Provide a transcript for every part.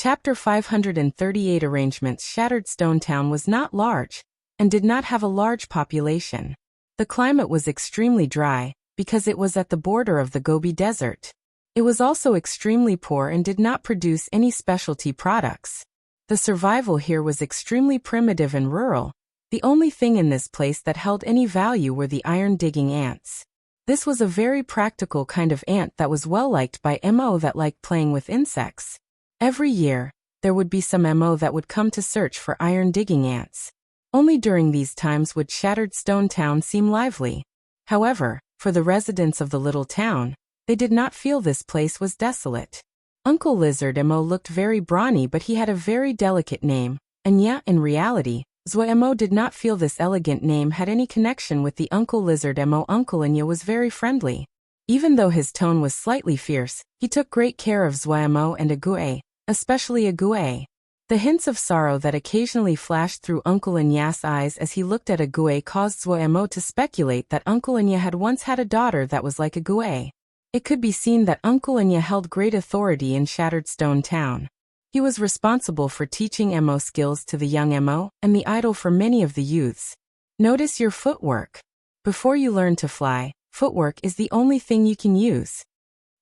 Chapter 538 Arrangements. Shattered Stone Town was not large, and did not have a large population. The climate was extremely dry, because it was at the border of the Gobi Desert. It was also extremely poor and did not produce any specialty products. The survival here was extremely primitive and rural. The only thing in this place that held any value were the iron-digging ants. This was a very practical kind of ant that was well liked by Mo that liked playing with insects. Every year, there would be some Mo that would come to search for iron-digging ants. Only during these times would Shattered Stone Town seem lively. However, for the residents of the little town, they did not feel this place was desolate. Uncle Lizard Mo looked very brawny, but he had a very delicate name, and yet, in reality, Mo did not feel this elegant name had any connection with the Uncle Lizard Mo. Uncle Nya was very friendly. Even though his tone was slightly fierce, he took great care of Mo and Ague, especially Ague. The hints of sorrow that occasionally flashed through Uncle Nya's eyes as he looked at Ague caused Mo to speculate that Uncle Nya had once had a daughter that was like Ague. It could be seen that Uncle Nya held great authority in Shattered Stone Town. He was responsible for teaching Mo skills to the young Mo and the idol for many of the youths. Notice your footwork. Before you learn to fly, footwork is the only thing you can use.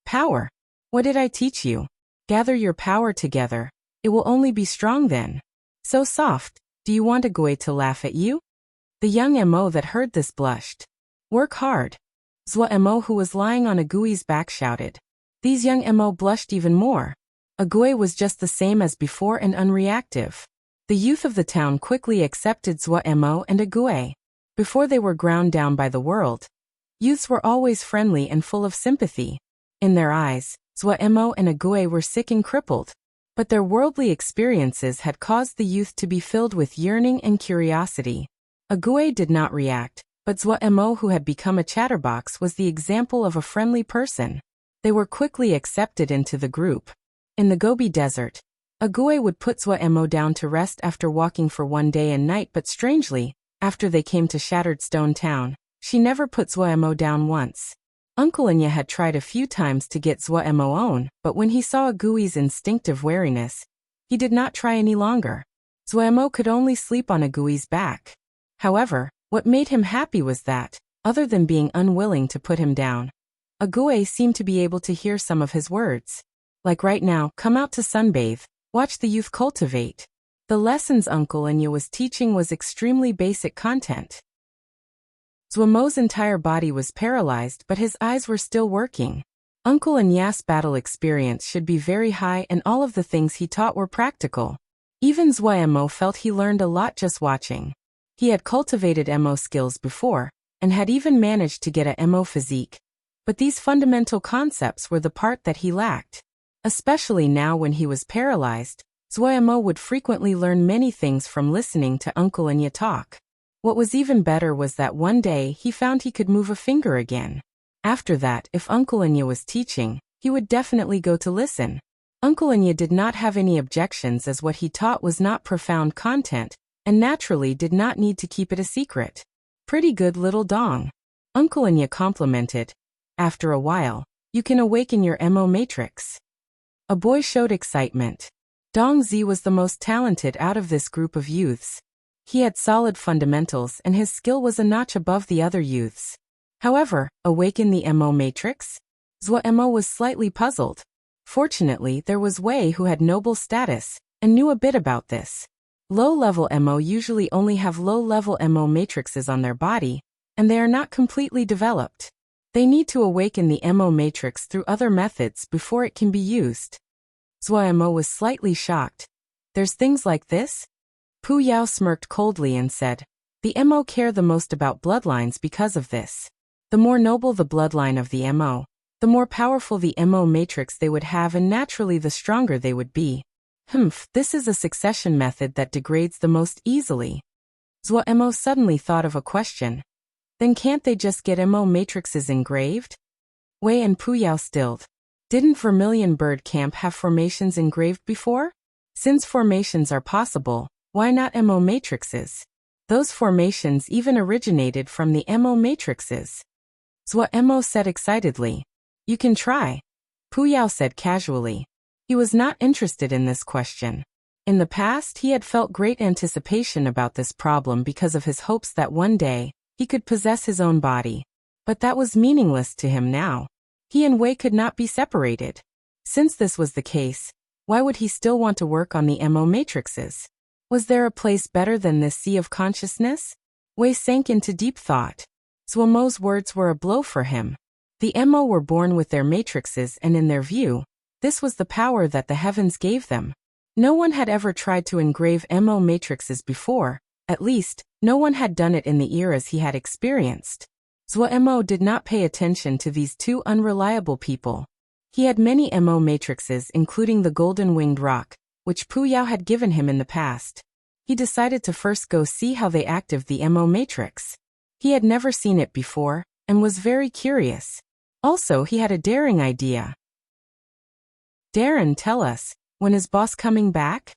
Power. What did I teach you? Gather your power together. It will only be strong then. So soft. Do you want Ague to laugh at you? The young Mo that heard this blushed. Work hard. Mo, who was lying on Ague's back, shouted. These young Mo blushed even more. Ague was just the same as before and unreactive. The youth of the town quickly accepted Mo and Ague. Before they were ground down by the world, youths were always friendly and full of sympathy. In their eyes, Mo and Ague were sick and crippled. But their worldly experiences had caused the youth to be filled with yearning and curiosity. Ague did not react, but Mo, who had become a chatterbox, was the example of a friendly person. They were quickly accepted into the group. In the Gobi Desert, Ague would put Mo down to rest after walking for one day and night, but strangely, after they came to Shattered Stone Town, she never put Mo down once. Uncle Nya had tried a few times to get Mo on, but when he saw Ague's instinctive wariness, he did not try any longer. Mo could only sleep on Ague's back. However, what made him happy was that, other than being unwilling to put him down, Ague seemed to be able to hear some of his words. Like right now, come out to sunbathe, watch the youth cultivate. The lessons Uncle Nya was teaching was extremely basic content. Mo's entire body was paralyzed, but his eyes were still working. Uncle Nya's battle experience should be very high, and all of the things he taught were practical. Even Mo felt he learned a lot just watching. He had cultivated Mo skills before, and had even managed to get a Mo physique. But these fundamental concepts were the part that he lacked. Especially now when he was paralyzed, Mo would frequently learn many things from listening to Uncle Nya talk. What was even better was that one day he found he could move a finger again. After that, if Uncle Nya was teaching, he would definitely go to listen. Uncle Nya did not have any objections as what he taught was not profound content, and naturally did not need to keep it a secret. Pretty good little dong. Uncle Nya complimented. After a while, you can awaken your Mo matrix. A boy showed excitement. Dong Zi was the most talented out of this group of youths. He had solid fundamentals and his skill was a notch above the other youths. However, awaken the Mo matrix? Mo was slightly puzzled. Fortunately, there was Wei who had noble status, and knew a bit about this. Low-level Mo usually only have low-level Mo matrices on their body, and they are not completely developed. They need to awaken the Mo matrix through other methods before it can be used. Mo was slightly shocked. There's things like this? Pu Yao smirked coldly and said, the Mo care the most about bloodlines because of this. The more noble the bloodline of the Mo, the more powerful the Mo matrix they would have, and naturally the stronger they would be. This is a succession method that degrades the most easily. Mo suddenly thought of a question. Then can't they just get Mo matrices engraved? Wei and Pu Yao stilled. Didn't Vermilion Bird Camp have formations engraved before? Since formations are possible, why not Mo matrices? Those formations even originated from the Mo matrices. Mo said excitedly. You can try. Pu Yao said casually. He was not interested in this question. In the past, he had felt great anticipation about this problem because of his hopes that one day, he could possess his own body. But that was meaningless to him now. He and Wei could not be separated. Since this was the case, why would he still want to work on the MO matrices? Was there a place better than this sea of consciousness? Wei sank into deep thought. Zuomo's words were a blow for him. The MO were born with their matrices, and in their view, this was the power that the heavens gave them. No one had ever tried to engrave MO matrices before, at least, no one had done it in the eras he had experienced. Zuo did not pay attention to these two unreliable people. He had many MO matrices, including the golden-winged rock, which Pu Yao had given him in the past. He decided to first go see how they active the MO matrix. He had never seen it before, and was very curious. Also, he had a daring idea. "Darren, tell us, when is boss coming back?"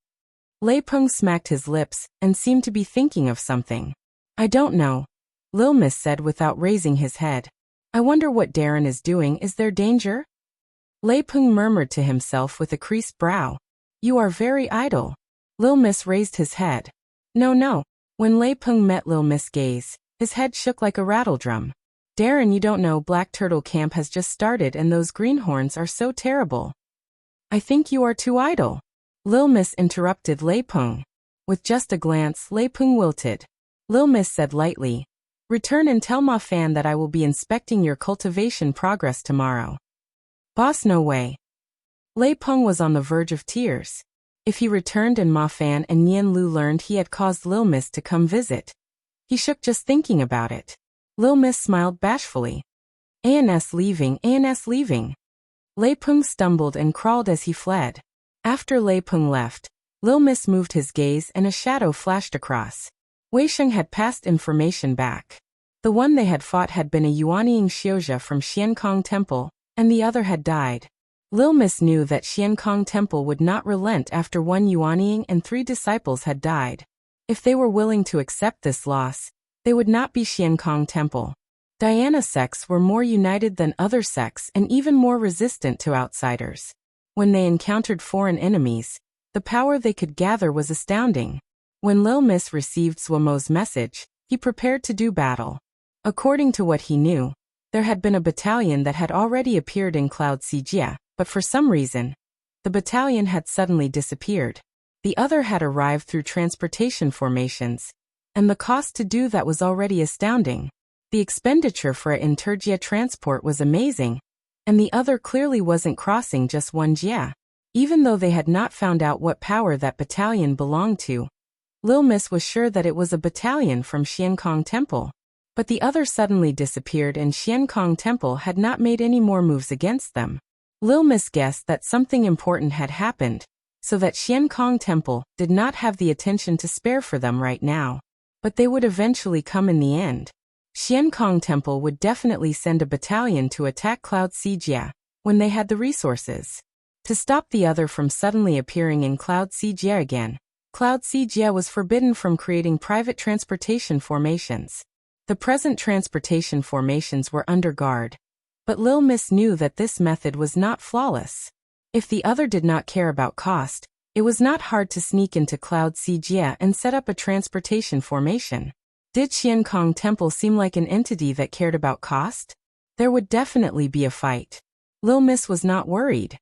Lei Peng smacked his lips, and seemed to be thinking of something. "I don't know," Lil Miss said without raising his head. "I wonder what Darren is doing. Is there danger?" Lei Peng murmured to himself with a creased brow. "You are very idle." Lil Miss raised his head. No. When Lei Peng met Lil Miss' gaze, his head shook like a rattledrum. "Darren, you don't know, Black Turtle Camp has just started and those greenhorns are so terrible." "I think you are too idle," Lil Miss interrupted Lei Peng. With just a glance, Lei Peng wilted. Lil Miss said lightly, "Return and tell Ma Fan that I will be inspecting your cultivation progress tomorrow." "Boss, no way." Lei Peng was on the verge of tears. If he returned and Ma Fan and Nian Lu learned he had caused Lil Miss to come visit, he shook just thinking about it. Lil Miss smiled bashfully. "ANS leaving, ANS leaving." Lei Peng stumbled and crawled as he fled. After Lei Peng left, Lil Miss moved his gaze and a shadow flashed across. Wei Sheng had passed information back. The one they had fought had been a Yuanying Xiuzha from Xiankong Temple, and the other had died. Lil Miss knew that Xiankong Temple would not relent after one Yuanying and 3 disciples had died. If they were willing to accept this loss, they would not be Xiankong Temple. Diana sects were more united than other sects and even more resistant to outsiders. When they encountered foreign enemies, the power they could gather was astounding. When Lil Miss received Zuomo's message, he prepared to do battle. According to what he knew, there had been a battalion that had already appeared in Cloud Sijia, but for some reason, the battalion had suddenly disappeared. The other had arrived through transportation formations, and the cost to do that was already astounding. The expenditure for an interjia transport was amazing, and the other clearly wasn't crossing just one jia. Even though they had not found out what power that battalion belonged to, Lil Miss was sure that it was a battalion from Xiankong Temple. But the other suddenly disappeared and Xiankong Temple had not made any more moves against them. Lil Miss guessed that something important had happened, so that Xiankong Temple did not have the attention to spare for them right now. But they would eventually come in the end. Xiankong Temple would definitely send a battalion to attack Cloud Sijia when they had the resources. To stop the other from suddenly appearing in Cloud Sijia again, Cloud Sijia was forbidden from creating private transportation formations. The present transportation formations were under guard, but Lil Miss knew that this method was not flawless. If the other did not care about cost, it was not hard to sneak into Cloud Sijia and set up a transportation formation. Did Xiankong Temple seem like an entity that cared about cost? There would definitely be a fight. Lil Miss was not worried.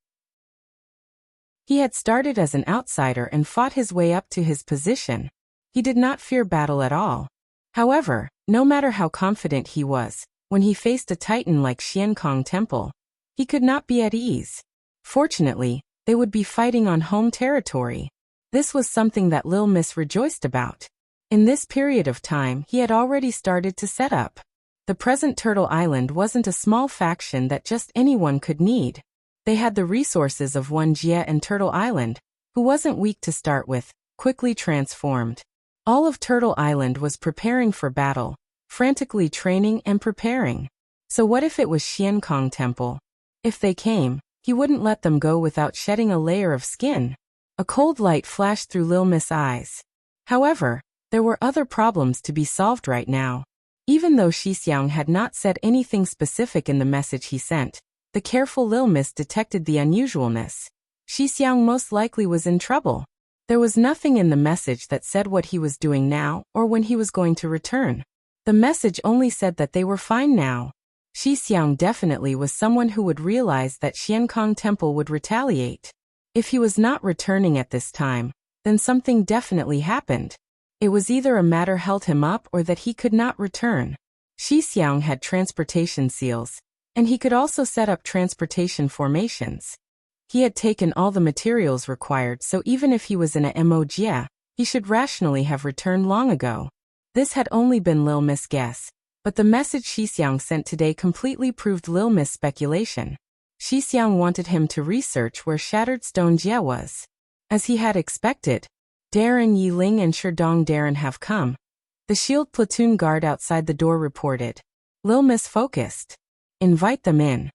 He had started as an outsider and fought his way up to his position. He did not fear battle at all. However, no matter how confident he was, when he faced a titan like Xiankong Temple, he could not be at ease. Fortunately, they would be fighting on home territory. This was something that Lil Miss rejoiced about. In this period of time, he had already started to set up. The present Turtle Island wasn't a small faction that just anyone could need. They had the resources of one Jia and Turtle Island, who wasn't weak to start with, quickly transformed. All of Turtle Island was preparing for battle, frantically training and preparing. So what if it was Xiankong Temple? If they came, he wouldn't let them go without shedding a layer of skin. A cold light flashed through Lil Miss' eyes. However, there were other problems to be solved right now. Even though Xixiang had not said anything specific in the message he sent, the careful Lil Miss detected the unusualness. Shi Xiang most likely was in trouble. There was nothing in the message that said what he was doing now or when he was going to return. The message only said that they were fine now. Shi Xiang definitely was someone who would realize that Xiankong Temple would retaliate. If he was not returning at this time, then something definitely happened. It was either a matter held him up or that he could not return. Shi Xiang had transportation seals, and he could also set up transportation formations. He had taken all the materials required, so even if he was in a Mo-Jia, he should rationally have returned long ago. This had only been Lil Miss' guess, but the message Shi Xiang sent today completely proved Lil Miss' speculation. Shi Xiang wanted him to research where Shattered Stone Jia was. As he had expected, Darren Yiling and Sherdong Darren have come. The shield platoon guard outside the door reported. Lil Miss focused. Invite them in.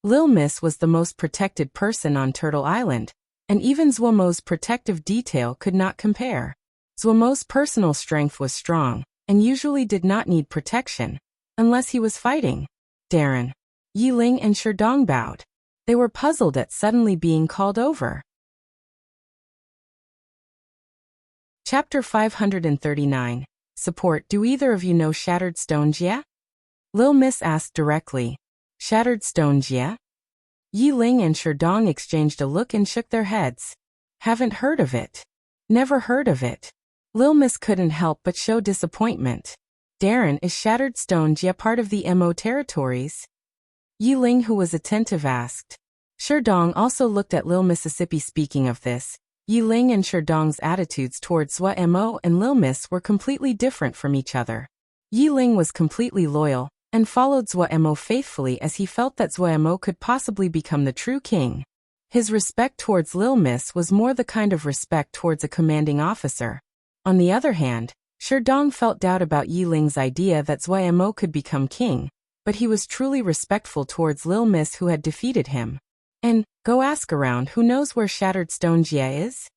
Lil Miss was the most protected person on Turtle Island, and even Zuomo's protective detail could not compare. Zuomo's personal strength was strong, and usually did not need protection, unless he was fighting. Darren, Yiling and Sherdong bowed. They were puzzled at suddenly being called over. Chapter 539. Support. Do either of you know Shattered Stone Jia? Lil Miss asked directly. Shattered Stone Jia? Yiling and Sherdong exchanged a look and shook their heads. Haven't heard of it. Never heard of it. Lil Miss couldn't help but show disappointment. Darren, is Shattered Stone Jia part of the Mo territories? Yiling, who was attentive, asked. Sherdong also looked at Lil Mississippi. Speaking of this, Yiling and Sherdong's attitudes towards Zua Mo and Lil Miss were completely different from each other. Yiling was completely loyal, and followed Zua Mo faithfully as he felt that Zua Mo could possibly become the true king. His respect towards Lil Miss was more the kind of respect towards a commanding officer. On the other hand, Sherdong felt doubt about Yiling's idea that Zua Mo could become king, but he was truly respectful towards Lil Miss, who had defeated him. And, go ask around who knows where Shattered Stone Jia is?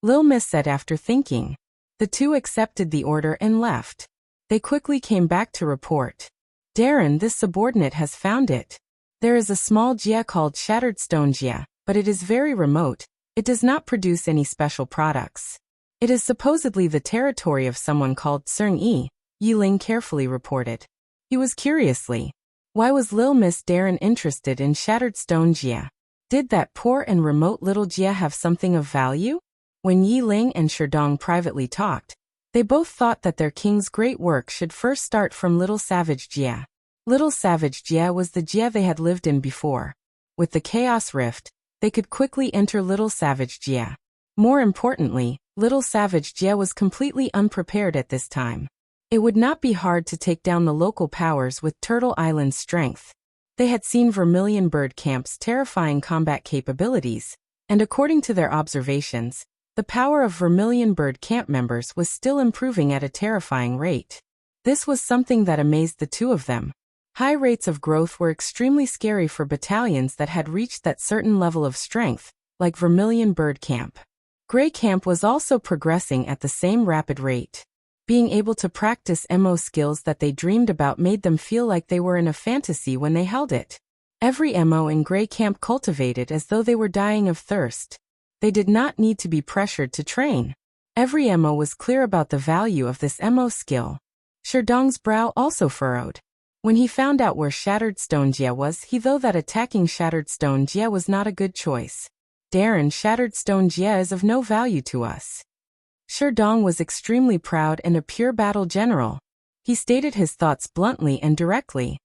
Lil Miss said after thinking. The two accepted the order and left. They quickly came back to report. Darren, this subordinate has found it. There is a small Jia called Shattered Stone Jia, but it is very remote. It does not produce any special products. It is supposedly the territory of someone called Tsung Yi, Yiling carefully reported. He was curiously. Why was Lil Miss Darren interested in Shattered Stone Jia? Did that poor and remote little Jia have something of value? When Yiling and Sherdong privately talked, they both thought that their king's great work should first start from Little Savage Jia. Little Savage Jia was the Jia they had lived in before. With the Chaos Rift, they could quickly enter Little Savage Jia. More importantly, Little Savage Jia was completely unprepared at this time. It would not be hard to take down the local powers with Turtle Island's strength. They had seen Vermilion Bird Camp's terrifying combat capabilities, and according to their observations, the power of Vermilion Bird Camp members was still improving at a terrifying rate. This was something that amazed the two of them. High rates of growth were extremely scary for battalions that had reached that certain level of strength, like Vermilion Bird Camp. Grey Camp was also progressing at the same rapid rate. Being able to practice Mo skills that they dreamed about made them feel like they were in a fantasy when they held it. Every Mo in Grey Camp cultivated as though they were dying of thirst. They did not need to be pressured to train. Every Mo was clear about the value of this Mo skill. Sherdong's brow also furrowed. When he found out where Shattered Stone Jia was, he thought that attacking Shattered Stone Jia was not a good choice. Darren, Shattered Stone Jia is of no value to us. Sherdong was extremely proud and a pure battle general. He stated his thoughts bluntly and directly.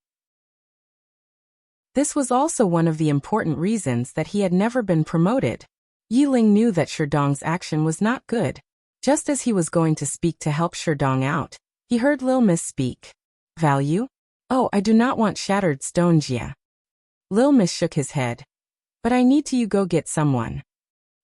This was also one of the important reasons that he had never been promoted. Yiling knew that Sherdong's action was not good. Just as he was going to speak to help Sherdong out, he heard Lil Miss speak. Value? Oh, I do not want Shattered Stone Jia. Lil Miss shook his head. But I need to go get someone.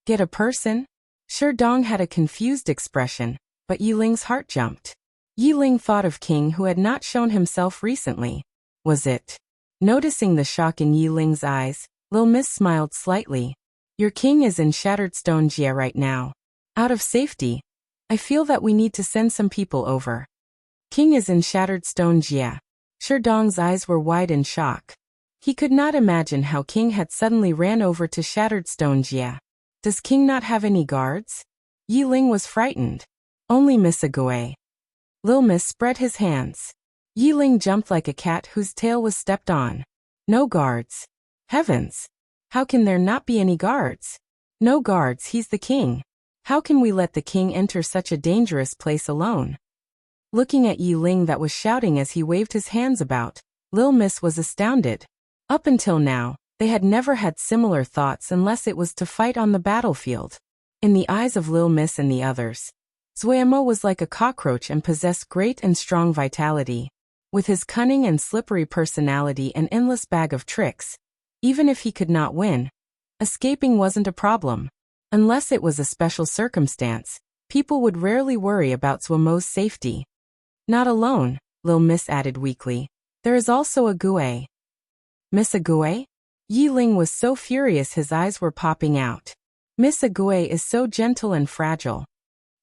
Get a person? Sherdong had a confused expression, but Yiling's heart jumped. Yiling thought of King, who had not shown himself recently. Was it? Noticing the shock in Yiling's eyes, Lil Miss smiled slightly. Your king is in Shattered Stone Jia right now. Out of safety. I feel that we need to send some people over. King is in Shattered Stone Jia. Sherdong's eyes were wide in shock. He could not imagine how King had suddenly ran over to Shattered Stone Jia. Does King not have any guards? Yi Ling was frightened. Only Miss Ague. Lil Miss spread his hands. Yi Ling jumped like a cat whose tail was stepped on. No guards. Heavens! How can there not be any guards? No guards, he's the king. How can we let the king enter such a dangerous place alone? Looking at Yi Ling that was shouting as he waved his hands about, Lil Miss was astounded. Up until now, they had never had similar thoughts unless it was to fight on the battlefield. In the eyes of Lil Miss and the others, Zuemo was like a cockroach and possessed great and strong vitality. With his cunning and slippery personality and endless bag of tricks, even if he could not win, escaping wasn't a problem. Unless it was a special circumstance, people would rarely worry about Zuemo's safety. Not alone, Lil Miss added weakly. There is also Ague. Miss Ague? Yi Ling was so furious his eyes were popping out. Miss Ague is so gentle and fragile.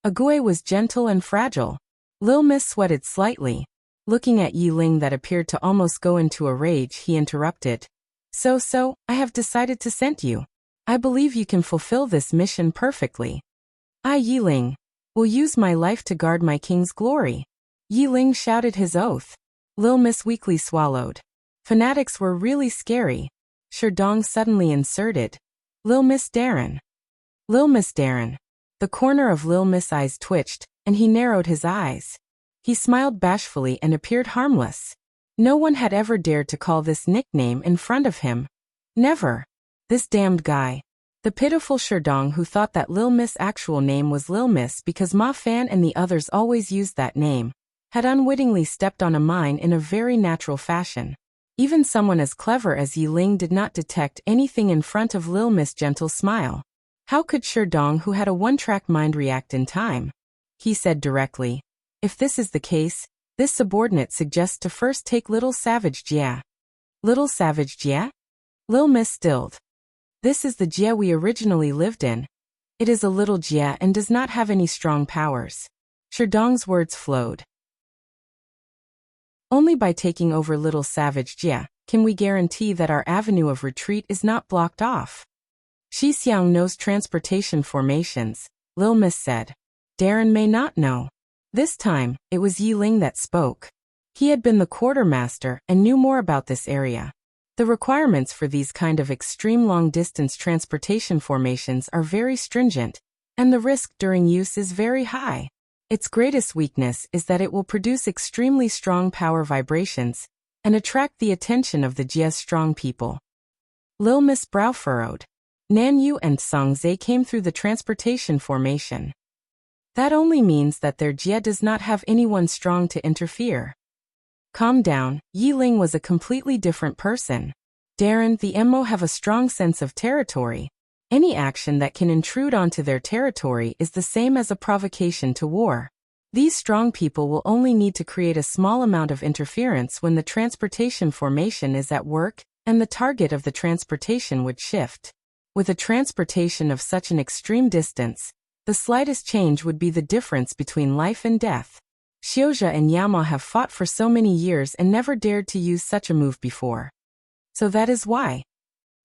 Ague was gentle and fragile. Lil Miss sweated slightly. Looking at Yi Ling that appeared to almost go into a rage, he interrupted. So, I have decided to send you. I believe you can fulfill this mission perfectly. I, Yi Ling, will use my life to guard my king's glory. Yi Ling shouted his oath. Lil Miss weakly swallowed. Fanatics were really scary. Sherdong suddenly inserted. Lil Miss Darren. Lil Miss Darren. The corner of Lil Miss' eyes twitched, and he narrowed his eyes. He smiled bashfully and appeared harmless. No one had ever dared to call this nickname in front of him. Never. This damned guy. The pitiful Sherdong who thought that Lil Miss' actual name was Lil Miss because Ma Fan and the others always used that name, had unwittingly stepped on a mine in a very natural fashion. Even someone as clever as Yi Ling did not detect anything in front of Lil Miss' gentle smile. How could Sherdong, who had a one-track mind, react in time? He said directly. If this is the case, this subordinate suggests to first take Little Savage Jia. Little Savage Jia? Lil Miss stilled. This is the Jia we originally lived in. It is a little Jia and does not have any strong powers. Sherdong's words flowed. Only by taking over Little Savage Jia can we guarantee that our avenue of retreat is not blocked off. Shi Xiang knows transportation formations, Lil Miss said. Darren may not know. This time, it was Yi Ling that spoke. He had been the quartermaster and knew more about this area. The requirements for these kind of extreme long-distance transportation formations are very stringent, and the risk during use is very high. Its greatest weakness is that it will produce extremely strong power vibrations and attract the attention of the Jia's strong people. Lil Miss brow furrowed. Nan Yu and Song Zhe came through the transportation formation. That only means that their Jia does not have anyone strong to interfere. Calm down, Yi Ling was a completely different person. Darren, the Mo have a strong sense of territory. Any action that can intrude onto their territory is the same as a provocation to war. These strong people will only need to create a small amount of interference when the transportation formation is at work, and the target of the transportation would shift. With a transportation of such an extreme distance, the slightest change would be the difference between life and death. Xiuzha and Yama have fought for so many years and never dared to use such a move before. So that is why.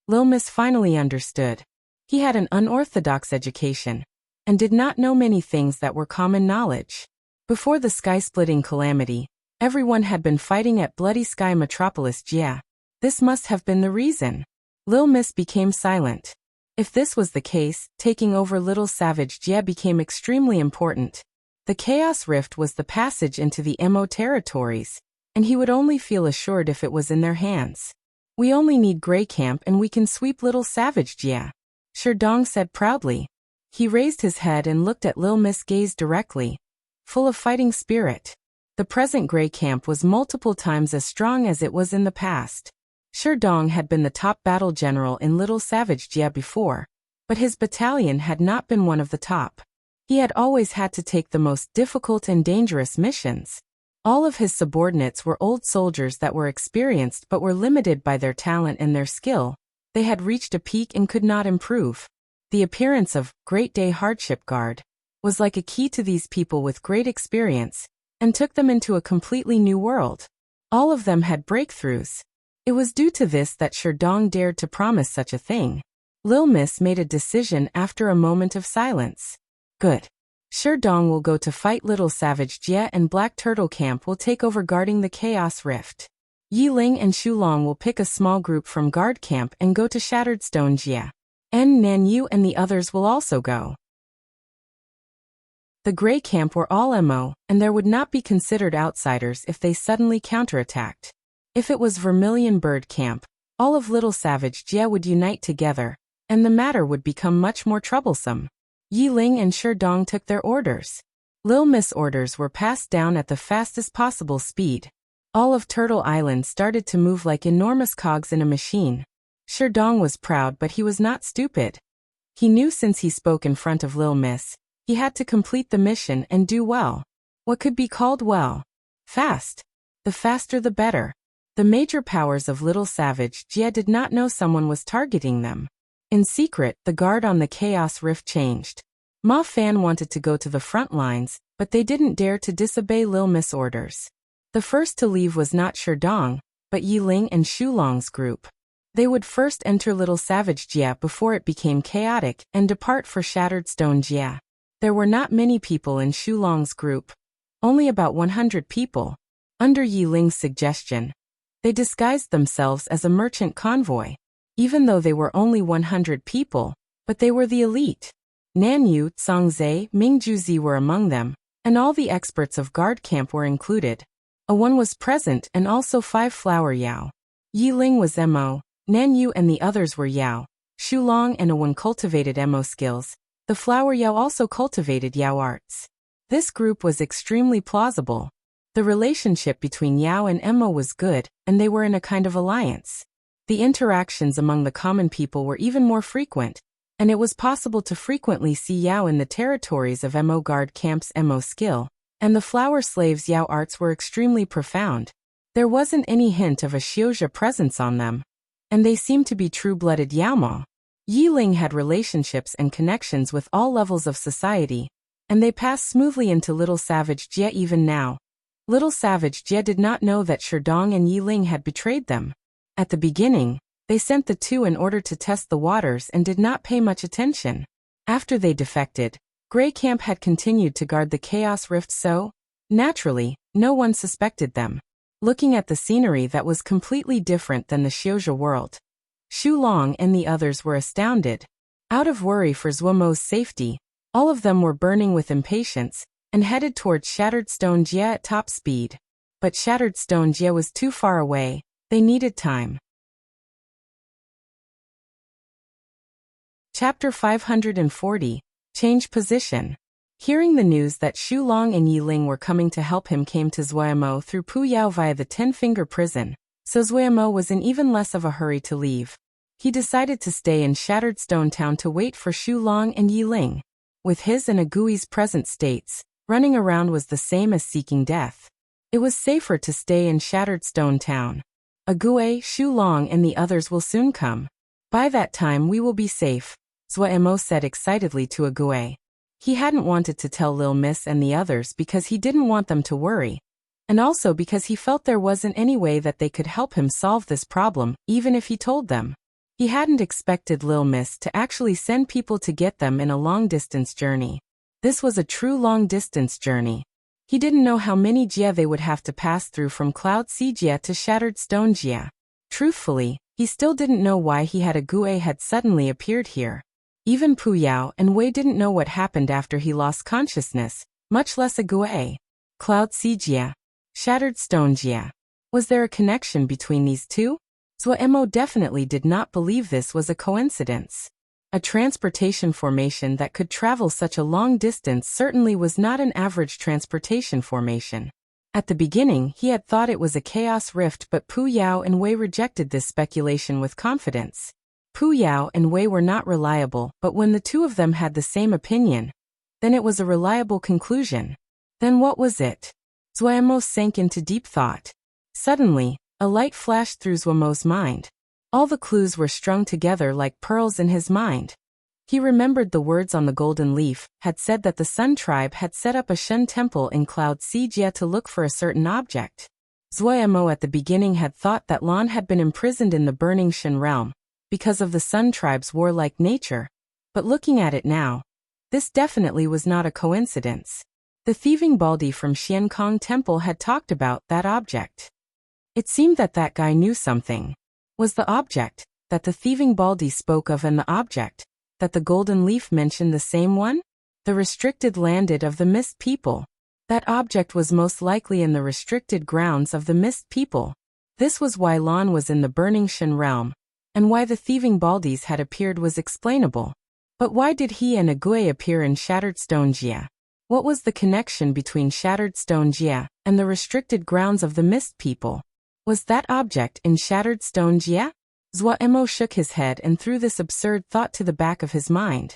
Lil Miss finally understood. He had an unorthodox education, and did not know many things that were common knowledge. Before the sky-splitting calamity, everyone had been fighting at Bloody Sky Metropolis Jia. This must have been the reason. Lil Miss became silent. If this was the case, taking over Little Savage Jia became extremely important. The Chaos Rift was the passage into the Mo territories, and he would only feel assured if it was in their hands. We only need Grey Camp and we can sweep Little Savage Jia. Sherdong said proudly. He raised his head and looked at Lil Miss' gaze directly, full of fighting spirit. The present Grey Camp was multiple times as strong as it was in the past. Sherdong had been the top battle general in Little Savage Jia before, but his battalion had not been one of the top. He had always had to take the most difficult and dangerous missions. All of his subordinates were old soldiers that were experienced but were limited by their talent and their skill. They had reached a peak and could not improve. The appearance of Great Day Hardship Guard was like a key to these people with great experience, and took them into a completely new world. All of them had breakthroughs. It was due to this that Sherdong dared to promise such a thing. Lil Miss made a decision after a moment of silence. Good. Sherdong will go to fight Little Savage Jie and Black Turtle Camp will take over guarding the Chaos Rift. Yiling and Shulong will pick a small group from Guard Camp and go to Shattered Stone Jie. And Nanyu and the others will also go. The Grey Camp were all MO, and there would not be considered outsiders if they suddenly counterattacked. If it was Vermilion Bird Camp, all of Little Savage Jie would unite together, and the matter would become much more troublesome. Yiling and Sherdong took their orders. Lil Miss orders were passed down at the fastest possible speed. All of Turtle Island started to move like enormous cogs in a machine. Sherdong was proud, but he was not stupid. He knew since he spoke in front of Lil Miss, he had to complete the mission and do well. What could be called well? Fast. The faster the better. The major powers of Little Savage Jie did not know someone was targeting them. In secret, the guard on the Chaos Rift changed. Ma Fan wanted to go to the front lines, but they didn't dare to disobey Lil Miss orders. The first to leave was not Sherdong, but Yiling and Shulong's group. They would first enter Little Savage Jie before it became chaotic and depart for Shattered Stone Jie. There were not many people in Shulong's group. Only about 100 people. Under Yiling's suggestion, they disguised themselves as a merchant convoy. Even though they were only 100 people, but they were the elite. Nanyu, Songzhe, Mingjuzi were among them, and all the experts of Guard Camp were included. A one was present and also 5 Flower Yao. Yiling was MO, Nanyu and the others were Yao. Shulong and a one cultivated MO skills. The Flower Yao also cultivated Yao arts. This group was extremely plausible. The relationship between Yao and MO was good, and they were in a kind of alliance. The interactions among the common people were even more frequent, and it was possible to frequently see Yao in the territories of MO Guard Camp's MO skill, and the Flower Slaves' Yao arts were extremely profound. There wasn't any hint of a Xiozha presence on them, and they seemed to be true-blooded Yaoma. Yiling had relationships and connections with all levels of society, and they passed smoothly into Little Savage Jie even now. Little Savage Jie did not know that Sherdong and Yiling had betrayed them. At the beginning, they sent the two in order to test the waters and did not pay much attention. After they defected, Grey Camp had continued to guard the Chaos Rift, so, naturally, no one suspected them. Looking at the scenery that was completely different than the Xiozha world, Shulong and the others were astounded. Out of worry for Zhuomo's safety, all of them were burning with impatience and headed towards Shattered Stone Jie at top speed. But Shattered Stone Jie was too far away. They needed time. Chapter 540. Change Position. Hearing the news that Shulong and Yiling were coming to help him came to Zhuomo through Pu Yao via the 10-finger prison, so Zhuomo was in even less of a hurry to leave. He decided to stay in Shattered Stone Town to wait for Shulong and Yiling. With his and Agui's present states, running around was the same as seeking death. It was safer to stay in Shattered Stone Town. Ague, Shulong and the others will soon come. By that time we will be safe, Zhuomo said excitedly to Ague. He hadn't wanted to tell Lil Miss and the others because he didn't want them to worry, and also because he felt there wasn't any way that they could help him solve this problem, even if he told them. He hadn't expected Lil Miss to actually send people to get them in a long-distance journey. This was a true long-distance journey. He didn't know how many Jie they would have to pass through from Cloud Sea Jie to Shattered Stone Jie. Truthfully, he still didn't know why he had Ague had suddenly appeared here. Even Pu Yao and Wei didn't know what happened after he lost consciousness, much less Ague. Cloud Sea Jie. Shattered Stone Jie. Was there a connection between these two? Zhuomo definitely did not believe this was a coincidence. A transportation formation that could travel such a long distance certainly was not an average transportation formation. At the beginning, he had thought it was a chaos rift, but Pu Yao and Wei rejected this speculation with confidence. Pu Yao and Wei were not reliable, but when the two of them had the same opinion, then it was a reliable conclusion. Then what was it? Zhuomo sank into deep thought. Suddenly, a light flashed through Zhuomo's mind. All the clues were strung together like pearls in his mind. He remembered the words on the golden leaf, had said that the Sun Tribe had set up a Shen temple in Cloud Sea Jie to look for a certain object. Zuo at the beginning had thought that Lan had been imprisoned in the burning Shen realm because of the Sun tribe's warlike nature, but looking at it now, this definitely was not a coincidence. The thieving Baldy from Xiankong Temple had talked about that object. It seemed that that guy knew something. Was the object that the thieving Baldy spoke of and the object that the golden leaf mentioned the same one? The restricted landed of the Mist People. That object was most likely in the restricted grounds of the Mist People. This was why Lan was in the burning Shen realm, and why the thieving Baldies had appeared was explainable. But why did he and Agui appear in Shattered Stone Jia? What was the connection between Shattered Stone Jia and the restricted grounds of the Mist People? Was that object in Shattered Stone Jia? Zuo shook his head and threw this absurd thought to the back of his mind.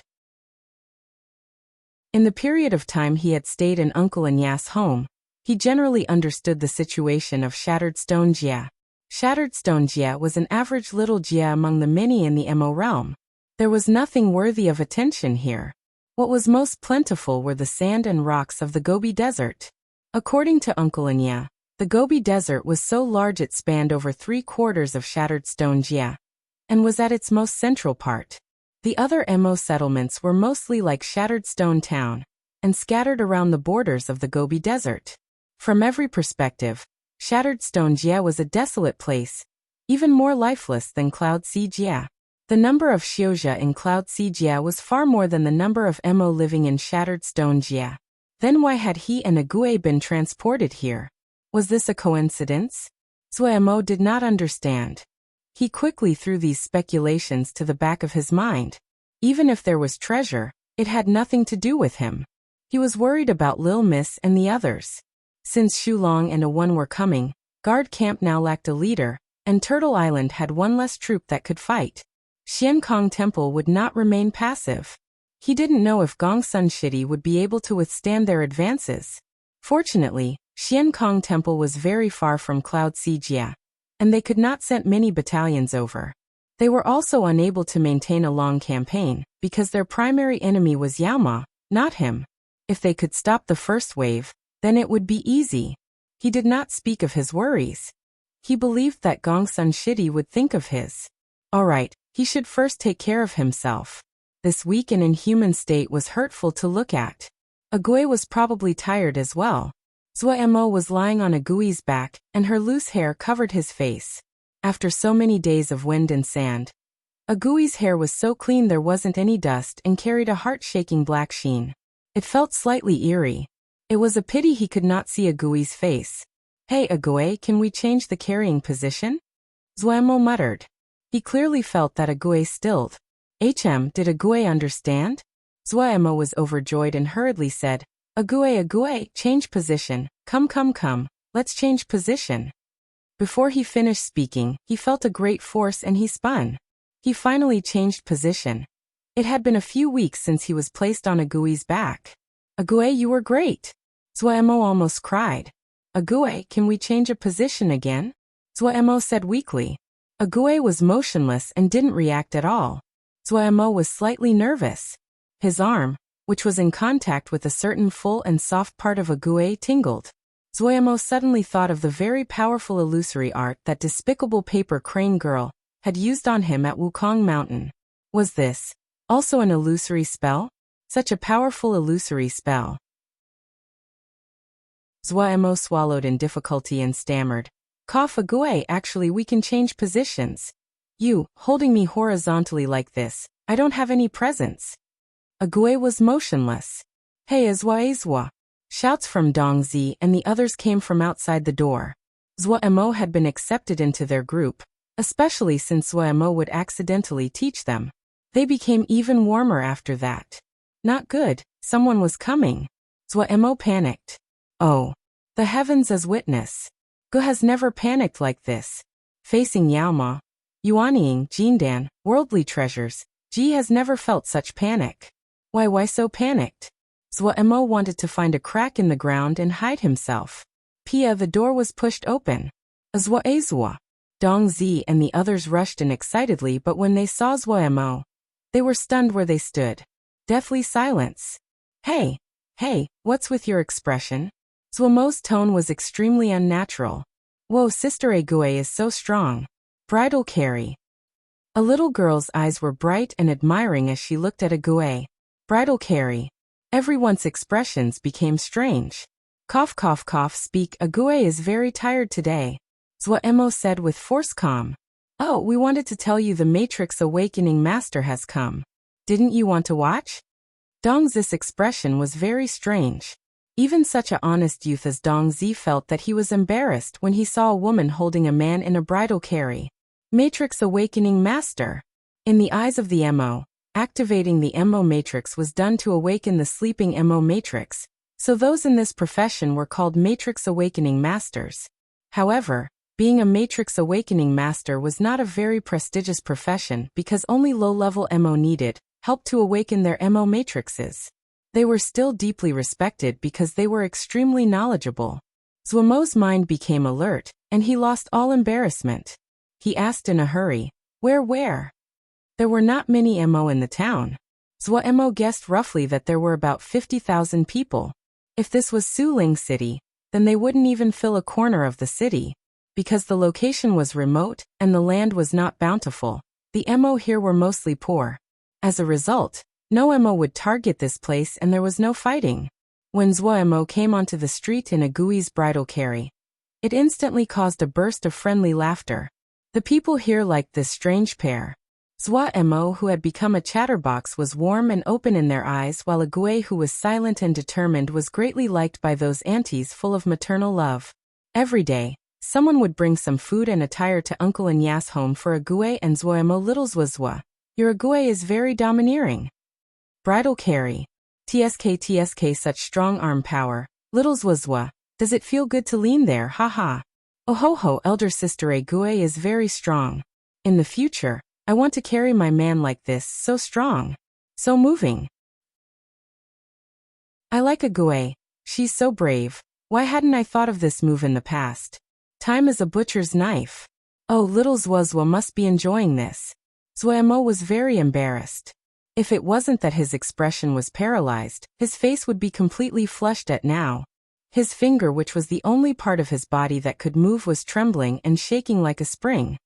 In the period of time he had stayed in Uncle Anya's home, he generally understood the situation of Shattered Stone Jia. Shattered Stone Jia was an average little Jia among the many in the Mo realm. There was nothing worthy of attention here. What was most plentiful were the sand and rocks of the Gobi Desert. According to Uncle Anya, the Gobi Desert was so large it spanned over 3/4 of Shattered Stone Jia, and was at its most central part. The other Mo settlements were mostly like Shattered Stone Town, and scattered around the borders of the Gobi Desert. From every perspective, Shattered Stone Jia was a desolate place, even more lifeless than Cloud Sea Jia. The number of Xiozha in Cloud Sea Jia was far more than the number of Mo living in Shattered Stone Jia. Then why had he and Agui been transported here? Was this a coincidence? Zuo did not understand. He quickly threw these speculations to the back of his mind. Even if there was treasure, it had nothing to do with him. He was worried about Lil Miss and the others. Since Shulong and A1 were coming, Guard Camp now lacked a leader, and Turtle Island had one less troop that could fight. Xiankong Temple would not remain passive. He didn't know if Gongsun City would be able to withstand their advances. Fortunately, Xiankong Temple was very far from Cloud Sea Jia, and they could not send many battalions over. They were also unable to maintain a long campaign, because their primary enemy was Yaoma, not him. If they could stop the first wave, then it would be easy. He did not speak of his worries. He believed that Gongsun City would think of his. Alright, he should first take care of himself. This weak and inhuman state was hurtful to look at. Agui was probably tired as well. Zuo was lying on Agui's back, and her loose hair covered his face. After so many days of wind and sand, Agui's hair was so clean there wasn't any dust and carried a heart-shaking black sheen. It felt slightly eerie. It was a pity he could not see Agui's face. Hey Agui, can we change the carrying position? Zuo muttered. He clearly felt that Agui stilled. Did Agui understand? Zuo was overjoyed and hurriedly said, Agui, change position. Come, let's change position. Before he finished speaking, he felt a great force and he spun. He finally changed position. It had been a few weeks since he was placed on Agui's back. Agui, you were great. Zuo almost cried. Agui, can we change a position again? Zuo said weakly. Agui was motionless and didn't react at all. Zuo was slightly nervous. His arm, which was in contact with a certain full and soft part of Agui, tingled. Zuo suddenly thought of the very powerful illusory art that despicable paper crane girl had used on him at Wukong Mountain. Was this also an illusory spell? Such a powerful illusory spell. Zuo swallowed in difficulty and stammered. Cough Agui, actually we can change positions. You, holding me horizontally like this, I don't have any presence. Agui was motionless. Hey Izwa. Shouts from Dong Zi and the others came from outside the door. Zuo had been accepted into their group, especially since Zuo would accidentally teach them. They became even warmer after that. Not good, someone was coming. Zuo panicked. Oh. The heavens as witness. Gu has never panicked like this. Facing Yaoma, Yuanying, Jindan, worldly treasures, Ji has never felt such panic. Why so panicked? Zuo wanted to find a crack in the ground and hide himself. Pia, the door was pushed open. Azwa. Dong Zi and the others rushed in excitedly, but when they saw Zuo, they were stunned where they stood. Deathly silence. Hey, what's with your expression? Zuo's tone was extremely unnatural. Whoa, Sister Ague is so strong. Bridal carry. A little girl's eyes were bright and admiring as she looked at Ague. Bridal carry. Everyone's expressions became strange. Cough cough cough speak. Ague is very tired today. Zwaemo said with force calm. Oh, we wanted to tell you the Matrix Awakening Master has come. Didn't you want to watch? Dongzi's expression was very strange. Even such a honest youth as Dongzi felt that he was embarrassed when he saw a woman holding a man in a bridal carry. Matrix Awakening Master. In the eyes of the MO, activating the MO Matrix was done to awaken the sleeping MO Matrix, so those in this profession were called Matrix Awakening Masters. However, being a Matrix Awakening Master was not a very prestigious profession because only low-level MO needed help to awaken their MO Matrixes. They were still deeply respected because they were extremely knowledgeable. Zwamo's mind became alert, and he lost all embarrassment. He asked in a hurry, Where? There were not many MO in the town. Zwaemo guessed roughly that there were about 50,000 people. If this was Suling City, then they wouldn't even fill a corner of the city. Because the location was remote and the land was not bountiful, the MO here were mostly poor. As a result, no MO would target this place and there was no fighting. When Zwaemo came onto the street in Agui's bridal carry, it instantly caused a burst of friendly laughter. The people here liked this strange pair. Zwaemo, who had become a chatterbox, was warm and open in their eyes, while Agui, who was silent and determined, was greatly liked by those aunties full of maternal love. Every day, someone would bring some food and attire to Uncle and Yas home for Ague and Zwaemo. Little Zwazwa, your Ague is very domineering. Bridal carry. TSK such strong arm power. Little Zwazwa, does it feel good to lean there? Haha. Oh ho ho, elder sister Ague is very strong. In the future, I want to carry my man like this, so strong. So moving. I like Ague. She's so brave. Why hadn't I thought of this move in the past? Time is a butcher's knife. Oh, little Zwazwa must be enjoying this. Zwaemo was very embarrassed. If it wasn't that his expression was paralyzed, his face would be completely flushed at now. His finger, which was the only part of his body that could move, was trembling and shaking like a spring.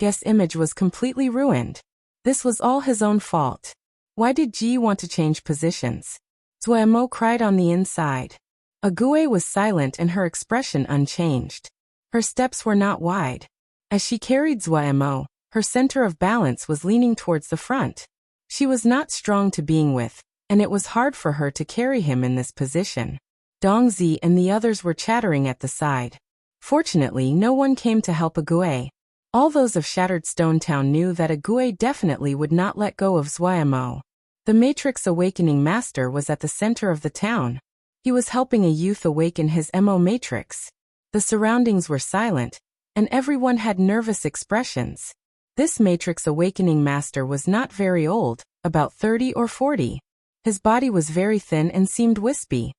Guess image was completely ruined. This was all his own fault. Why did Ji want to change positions? Zwaemo cried on the inside. Ague was silent and her expression unchanged. Her steps were not wide. As she carried Zwaemo, her center of balance was leaning towards the front. She was not strong to being with, and it was hard for her to carry him in this position. Dongzi and the others were chattering at the side. Fortunately, no one came to help Ague. All those of Shattered Stone Town knew that Ague definitely would not let go of Zwaemo. The Matrix Awakening Master was at the center of the town. He was helping a youth awaken his MO Matrix. The surroundings were silent, and everyone had nervous expressions. This Matrix Awakening Master was not very old, about 30 or 40. His body was very thin and seemed wispy.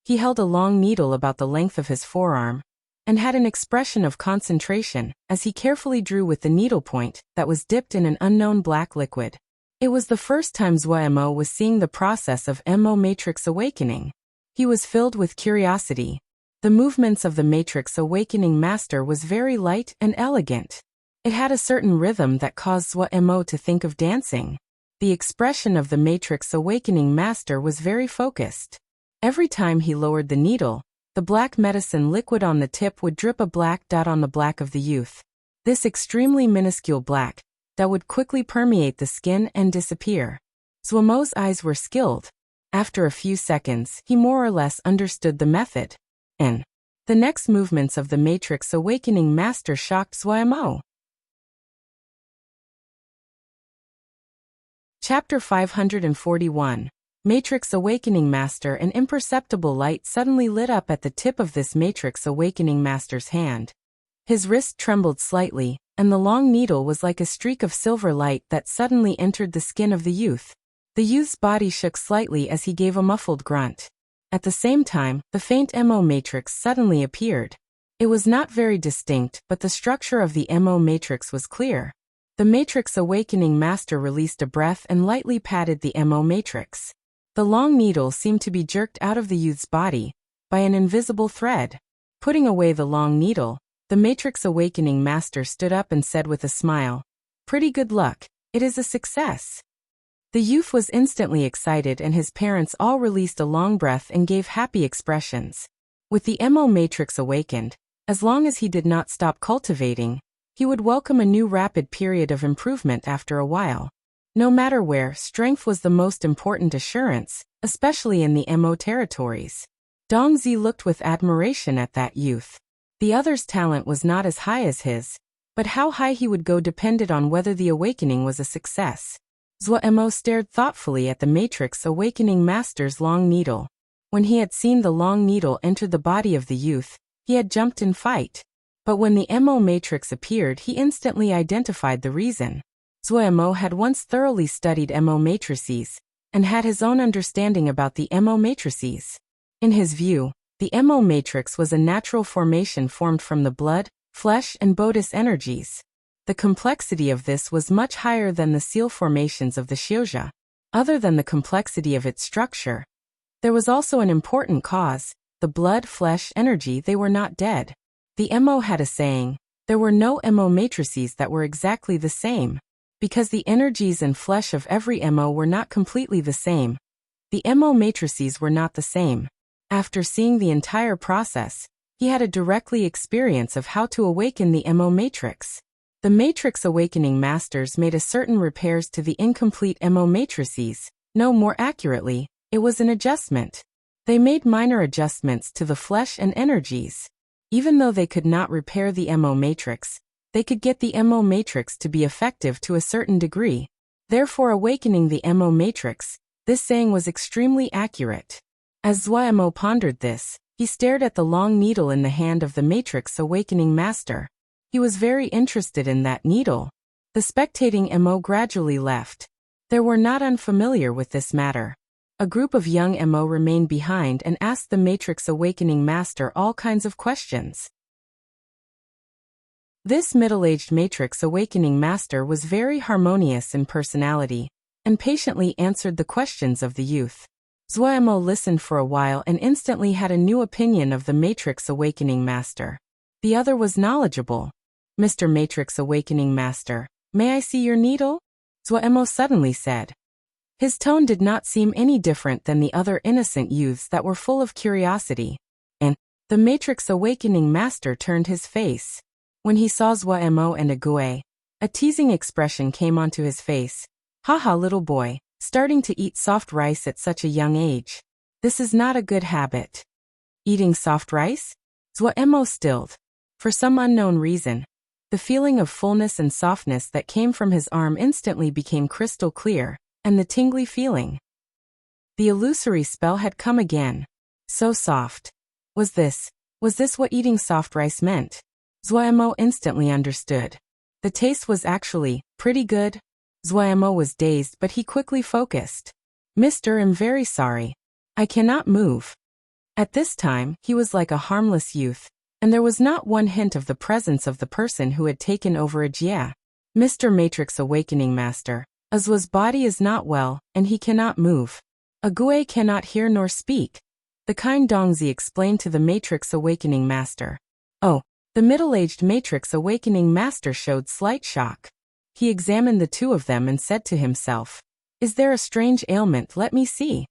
He held a long needle about the length of his forearm, and had an expression of concentration as he carefully drew with the needle point that was dipped in an unknown black liquid. It was the first time Zwaemo was seeing the process of MO Matrix Awakening. He was filled with curiosity. The movements of the Matrix Awakening Master was very light and elegant. It had a certain rhythm that caused Zwaemo to think of dancing. The expression of the Matrix Awakening Master was very focused. Every time he lowered the needle, the black medicine liquid on the tip would drip a black dot on the black of the youth. This extremely minuscule black that would quickly permeate the skin and disappear. Zwaemo's eyes were skilled. After a few seconds, he more or less understood the method. And the next movements of the Matrix Awakening Master shocked Zwaemo. Chapter 541. Matrix Awakening Master. An imperceptible light suddenly lit up at the tip of this Matrix Awakening Master's hand. His wrist trembled slightly, and the long needle was like a streak of silver light that suddenly entered the skin of the youth. The youth's body shook slightly as he gave a muffled grunt. At the same time, the faint MO Matrix suddenly appeared. It was not very distinct, but the structure of the MO Matrix was clear. The Matrix Awakening Master released a breath and lightly patted the MO Matrix. The long needle seemed to be jerked out of the youth's body by an invisible thread. Putting away the long needle, the Matrix Awakening Master stood up and said with a smile, "Pretty good luck, it is a success." The youth was instantly excited and his parents all released a long breath and gave happy expressions. With the MO Matrix awakened, as long as he did not stop cultivating, he would welcome a new rapid period of improvement after a while. No matter where, strength was the most important assurance, especially in the MO territories. Dongzi looked with admiration at that youth. The other's talent was not as high as his, but how high he would go depended on whether the awakening was a success. Zhuo stared thoughtfully at the Matrix Awakening Master's long needle. When he had seen the long needle enter the body of the youth, he had jumped in fight. But when the MO Matrix appeared, he instantly identified the reason. Zhuo had once thoroughly studied MO matrices, and had his own understanding about the MO matrices. In his view, the MO matrix was a natural formation formed from the blood, flesh and bodis energies. The complexity of this was much higher than the seal formations of the Xiuzha. Other than the complexity of its structure, there was also an important cause: the blood-flesh energy. They were not dead. The MO had a saying, there were no MO matrices that were exactly the same. Because the energies and flesh of every MO were not completely the same, the MO matrices were not the same. After seeing the entire process, he had a directly experience of how to awaken the MO matrix. The Matrix Awakening Masters made a certain repairs to the incomplete MO matrices. No, more accurately, it was an adjustment. They made minor adjustments to the flesh and energies. Even though they could not repair the MO matrix, they could get the MO matrix to be effective to a certain degree. Therefore, awakening the MO matrix, this saying was extremely accurate. As Zhuo pondered this, he stared at the long needle in the hand of the Matrix Awakening Master. He was very interested in that needle. The spectating MO gradually left. They were not unfamiliar with this matter. A group of young MO remained behind and asked the Matrix Awakening Master all kinds of questions. This middle-aged Matrix Awakening Master was very harmonious in personality, and patiently answered the questions of the youth. Zhuo listened for a while and instantly had a new opinion of the Matrix Awakening Master. The other was knowledgeable. "Mr. Matrix Awakening Master, may I see your needle?" Zhuo suddenly said. His tone did not seem any different than the other innocent youths that were full of curiosity. And the Matrix Awakening Master turned his face. When he saw Zhuo and Agui, a teasing expression came onto his face. "Haha, little boy, starting to eat soft rice at such a young age. This is not a good habit." "Eating soft rice?" Zhuo stilled. For some unknown reason, the feeling of fullness and softness that came from his arm instantly became crystal clear, and the tingly feeling. The illusory spell had come again. So soft. Was this what eating soft rice meant? Zhuo instantly understood. The taste was actually pretty good. Zhuo was dazed, but he quickly focused. "Mister, I'm very sorry. I cannot move." At this time, he was like a harmless youth, and there was not one hint of the presence of the person who had taken over a Jia. "Mr. Matrix Awakening Master, Azwa's body is not well, and he cannot move. Agui cannot hear nor speak," the kind Dongzi explained to the Matrix Awakening Master. Oh, the middle-aged Matrix Awakening Master showed slight shock. He examined the two of them and said to himself, "Is there a strange ailment? Let me see."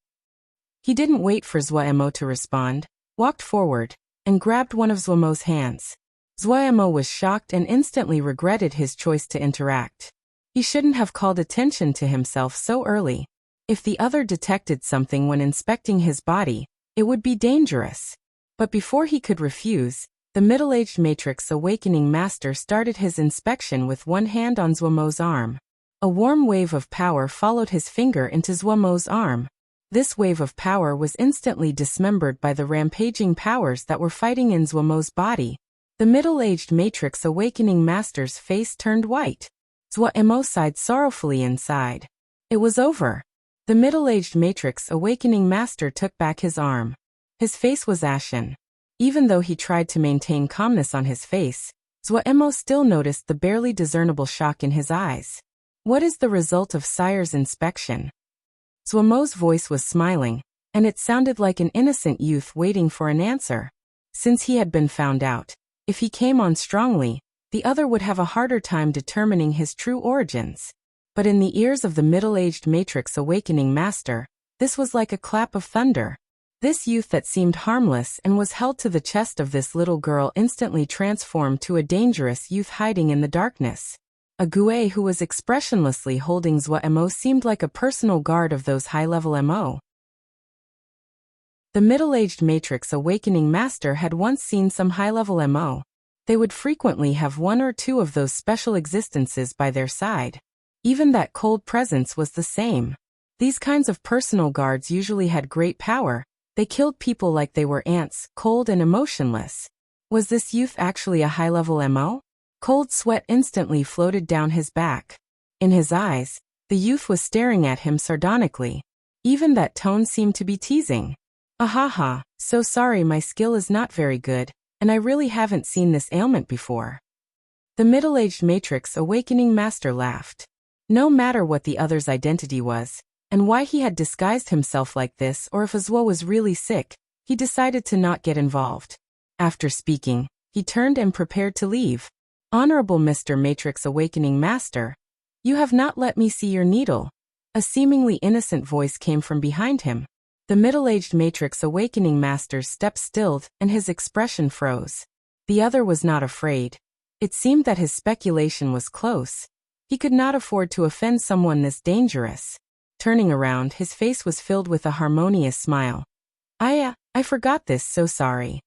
He didn't wait for Zhuo to respond, walked forward, and grabbed one of Zhuo's hands. Zhuo was shocked and instantly regretted his choice to interact. He shouldn't have called attention to himself so early. If the other detected something when inspecting his body, it would be dangerous. But before he could refuse, the middle-aged Matrix Awakening Master started his inspection with one hand on Zhuo's arm. A warm wave of power followed his finger into Zhuo's arm. This wave of power was instantly dismembered by the rampaging powers that were fighting in Zhuo's body. The middle-aged Matrix Awakening Master's face turned white. Zhuo sighed sorrowfully inside. It was over. The middle-aged Matrix Awakening Master took back his arm. His face was ashen. Even though he tried to maintain calmness on his face, Zhuo still noticed the barely discernible shock in his eyes. "What is the result of Sire's inspection?" Zhuo's voice was smiling, and it sounded like an innocent youth waiting for an answer. Since he had been found out, if he came on strongly, the other would have a harder time determining his true origins. But in the ears of the middle-aged Matrix Awakening Master, this was like a clap of thunder. This youth that seemed harmless and was held to the chest of this little girl instantly transformed to a dangerous youth hiding in the darkness. A Gue who was expressionlessly holding Zwa Mo seemed like a personal guard of those high-level Mo. The middle-aged Matrix Awakening Master had once seen some high-level Mo. They would frequently have one or two of those special existences by their side. Even that cold presence was the same. These kinds of personal guards usually had great power. They killed people like they were ants, cold and emotionless. Was this youth actually a high-level Mo? Cold sweat instantly floated down his back. In his eyes, the youth was staring at him sardonically. Even that tone seemed to be teasing. Ahaha, so sorry, my skill is not very good, and I really haven't seen this ailment before. The middle-aged Matrix Awakening Master laughed. No matter what the other's identity was, and why he had disguised himself like this, or if Azwa was really sick, he decided to not get involved. After speaking, he turned and prepared to leave. Honorable Mr. Matrix Awakening Master, you have not let me see your needle. A seemingly innocent voice came from behind him. The middle-aged Matrix Awakening Master's step stilled and his expression froze. The other was not afraid. It seemed that his speculation was close. He could not afford to offend someone this dangerous. Turning around, his face was filled with a harmonious smile. I forgot this, so sorry.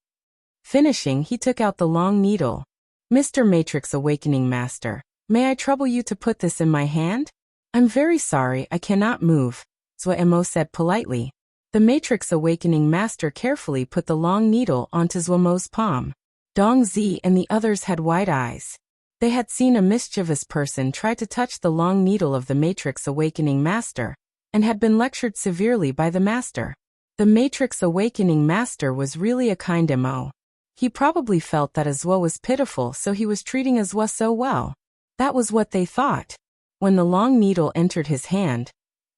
Finishing, he took out the long needle. Mr. Matrix Awakening Master, may I trouble you to put this in my hand? I'm very sorry, I cannot move, Zwa Mo said politely. The Matrix Awakening Master carefully put the long needle onto Zwa Mo's palm. Dong Zi and the others had wide eyes. They had seen a mischievous person try to touch the long needle of the Matrix Awakening Master, and had been lectured severely by the Master. The Matrix Awakening Master was really a kind Mo. He probably felt that Azwa was pitiful, so he was treating Azwa so well. That was what they thought. When the long needle entered his hand,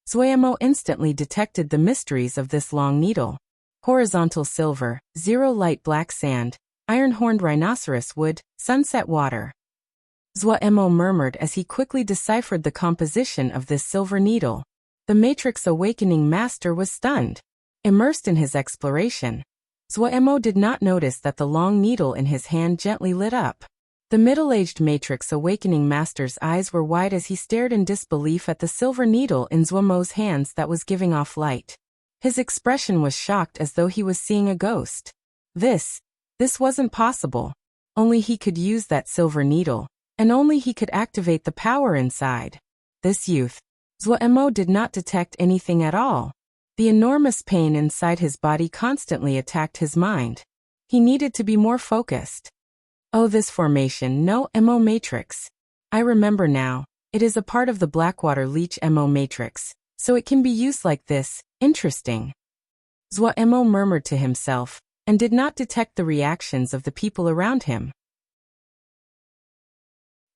Zwa Mo instantly detected the mysteries of this long needle. Horizontal silver, zero light black sand, iron-horned rhinoceros wood, sunset water. Zwa Mo murmured as he quickly deciphered the composition of this silver needle. The Matrix Awakening Master was stunned. Immersed in his exploration, Zwa Mo did not notice that the long needle in his hand gently lit up. The middle-aged Matrix Awakening Master's eyes were wide as he stared in disbelief at the silver needle in Zwa Mo's hands that was giving off light. His expression was shocked as though he was seeing a ghost. This wasn't possible. Only he could use that silver needle, and only he could activate the power inside. This youth, Zwa Mo, did not detect anything at all. The enormous pain inside his body constantly attacked his mind. He needed to be more focused. Oh, this formation, no Mo matrix. I remember now, it is a part of the Blackwater Leech Mo matrix, so it can be used like this. Interesting. Zwa Mo murmured to himself, and did not detect the reactions of the people around him.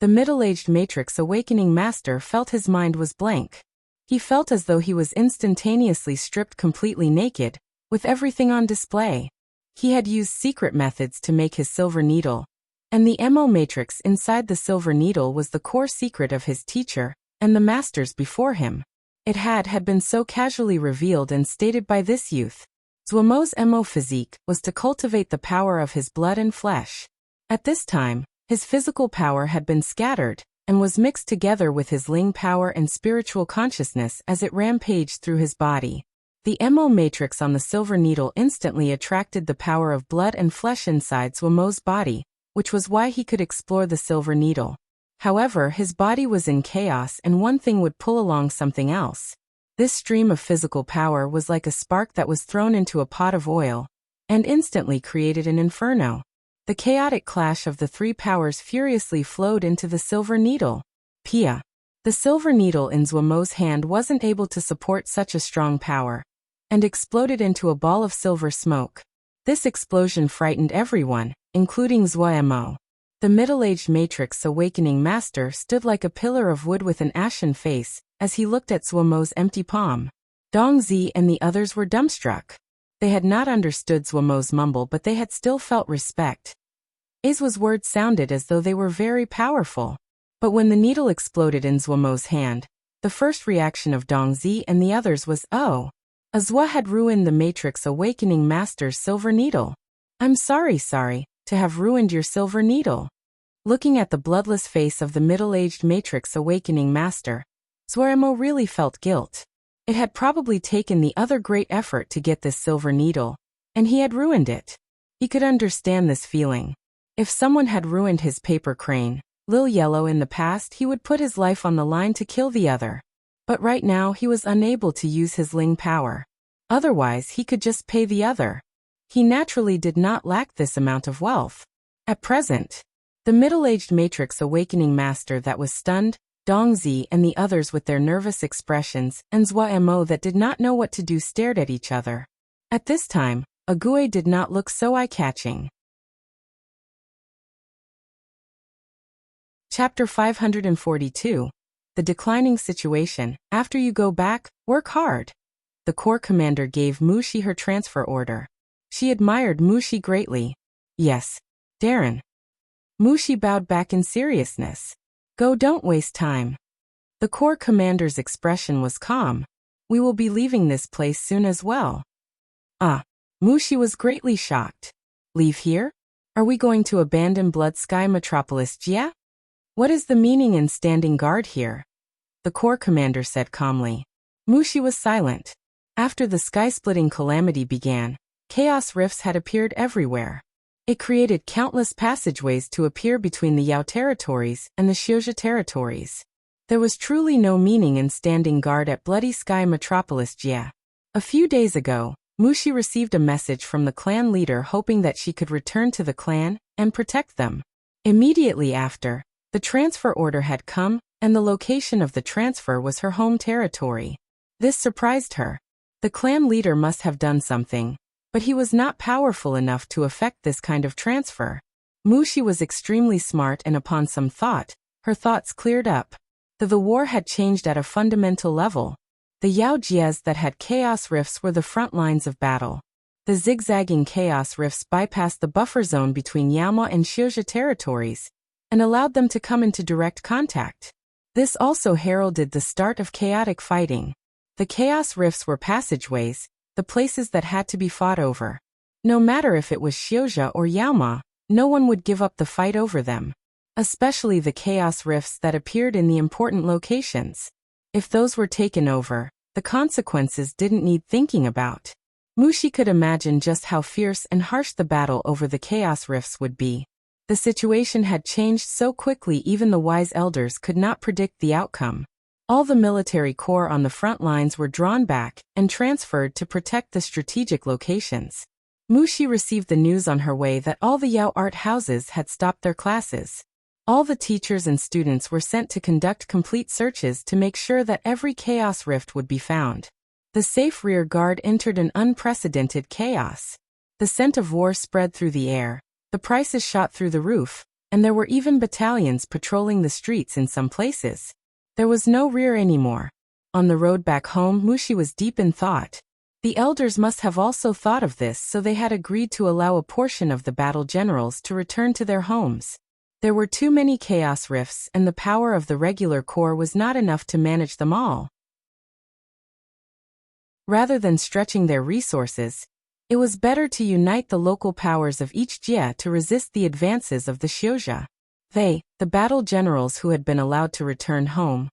The middle-aged Matrix Awakening Master felt his mind was blank. He felt as though he was instantaneously stripped completely naked, with everything on display. He had used secret methods to make his silver needle, and the Mo matrix inside the silver needle was the core secret of his teacher, and the masters before him. It had been so casually revealed and stated by this youth. Zwa Mo's Mo physique was to cultivate the power of his blood and flesh. At this time, his physical power had been scattered, and was mixed together with his Ling power and spiritual consciousness as it rampaged through his body. The Mo matrix on the silver needle instantly attracted the power of blood and flesh inside Zwa Mo's body, which was why he could explore the silver needle. However, his body was in chaos and one thing would pull along something else. This stream of physical power was like a spark that was thrown into a pot of oil, and instantly created an inferno. The chaotic clash of the three powers furiously flowed into the silver needle. Pia. The silver needle in Zwa Mo's hand wasn't able to support such a strong power, and exploded into a ball of silver smoke. This explosion frightened everyone, including Zwa Mo. The middle-aged Matrix Awakening Master stood like a pillar of wood with an ashen face, as he looked at Zwa Mo's empty palm. Dong Zi and the others were dumbstruck. They had not understood Zhuomo's mumble, but they had still felt respect. Izwa's words sounded as though they were very powerful. But when the needle exploded in Zhuomo's hand, the first reaction of Dongzi and the others was, oh. Azwa had ruined the Matrix Awakening Master's silver needle. I'm sorry to have ruined your silver needle. Looking at the bloodless face of the middle-aged Matrix Awakening Master, Zhuomo really felt guilt. It had probably taken the other great effort to get this silver needle, and he had ruined it. He could understand this feeling. If someone had ruined his paper crane, Lil Yellow, in the past, he would put his life on the line to kill the other. But right now he was unable to use his Ling power. Otherwise he could just pay the other. He naturally did not lack this amount of wealth. At present, the middle-aged Matrix Awakening Master that was stunned, Dongzi and the others with their nervous expressions, and Zhuomo that did not know what to do stared at each other. At this time, Ague did not look so eye-catching. Chapter 542. The declining situation. After you go back, work hard. The Corps commander gave Mushi her transfer order. She admired Mushi greatly. Yes, Darren. Mushi bowed back in seriousness. Go, don't waste time. The Corps commander's expression was calm. We will be leaving this place soon as well. Mushi was greatly shocked. Leave here? Are we going to abandon Blood Sky Metropolis Jia? What is the meaning in standing guard here? The Corps commander said calmly. Mushi was silent. After the sky-splitting calamity began, chaos rifts had appeared everywhere. It created countless passageways to appear between the Yao territories and the Xiuzha territories. There was truly no meaning in standing guard at Bloody Sky Metropolis Jia. A few days ago, Mushi received a message from the clan leader hoping that she could return to the clan and protect them. Immediately after, the transfer order had come, and the location of the transfer was her home territory. This surprised her. The clan leader must have done something, but he was not powerful enough to effect this kind of transfer. Mushi was extremely smart, and upon some thought, her thoughts cleared up. The war had changed at a fundamental level. The Yao Jias that had chaos rifts were the front lines of battle. The zigzagging chaos rifts bypassed the buffer zone between Yaoma and Xiuzha territories, and allowed them to come into direct contact. This also heralded the start of chaotic fighting. The chaos rifts were passageways, the places that had to be fought over. No matter if it was Xiuzha or Yaoma, no one would give up the fight over them. Especially the chaos rifts that appeared in the important locations. If those were taken over, the consequences didn't need thinking about. Mushi could imagine just how fierce and harsh the battle over the chaos rifts would be. The situation had changed so quickly even the wise elders could not predict the outcome. All the military corps on the front lines were drawn back and transferred to protect the strategic locations. Mushi received the news on her way that all the Yao art houses had stopped their classes. All the teachers and students were sent to conduct complete searches to make sure that every chaos rift would be found. The safe rear guard entered an unprecedented chaos. The scent of war spread through the air, the prices shot through the roof, and there were even battalions patrolling the streets in some places. There was no rear anymore. On the road back home, Mushi was deep in thought. The elders must have also thought of this, so they had agreed to allow a portion of the battle generals to return to their homes. There were too many chaos rifts, and the power of the regular corps was not enough to manage them all. Rather than stretching their resources, it was better to unite the local powers of each jia to resist the advances of the Xiuzha. They, the battle generals who had been allowed to return home,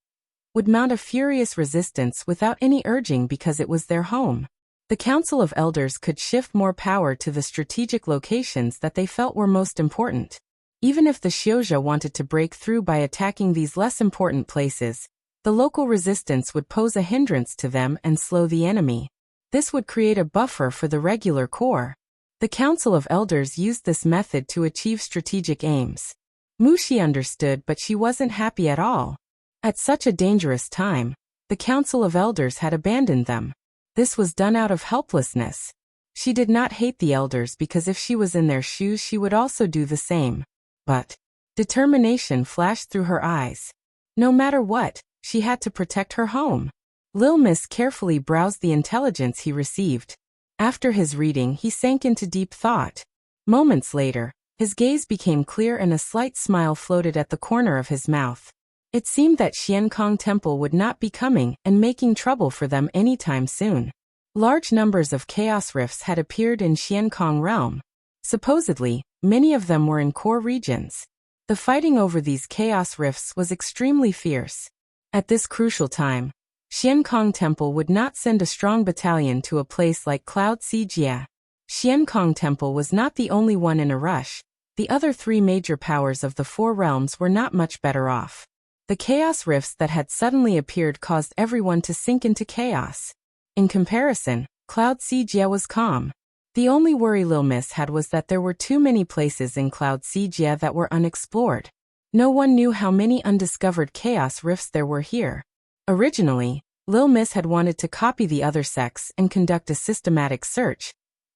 would mount a furious resistance without any urging because it was their home. The Council of Elders could shift more power to the strategic locations that they felt were most important. Even if the Xiuzha wanted to break through by attacking these less important places, the local resistance would pose a hindrance to them and slow the enemy. This would create a buffer for the regular corps. The Council of Elders used this method to achieve strategic aims. Mushi understood, but she wasn't happy at all. At such a dangerous time, the Council of Elders had abandoned them. This was done out of helplessness. She did not hate the elders because if she was in their shoes she would also do the same. But determination flashed through her eyes. No matter what, she had to protect her home. Lil Miss carefully browsed the intelligence he received. After his reading, he sank into deep thought. Moments later, his gaze became clear and a slight smile floated at the corner of his mouth. It seemed that Xiankong Temple would not be coming and making trouble for them anytime soon. Large numbers of chaos rifts had appeared in Xiankong realm. Supposedly, many of them were in core regions. The fighting over these chaos rifts was extremely fierce. At this crucial time, Xiankong Temple would not send a strong battalion to a place like Cloud Sea Jia. Xiankong Temple was not the only one in a rush. The other three major powers of the four realms were not much better off. The chaos rifts that had suddenly appeared caused everyone to sink into chaos. In comparison, Cloud Sea Jia was calm. The only worry Lil Miss had was that there were too many places in Cloud Sea Jia that were unexplored. No one knew how many undiscovered chaos rifts there were here. Originally, Lil Miss had wanted to copy the other sects and conduct a systematic search,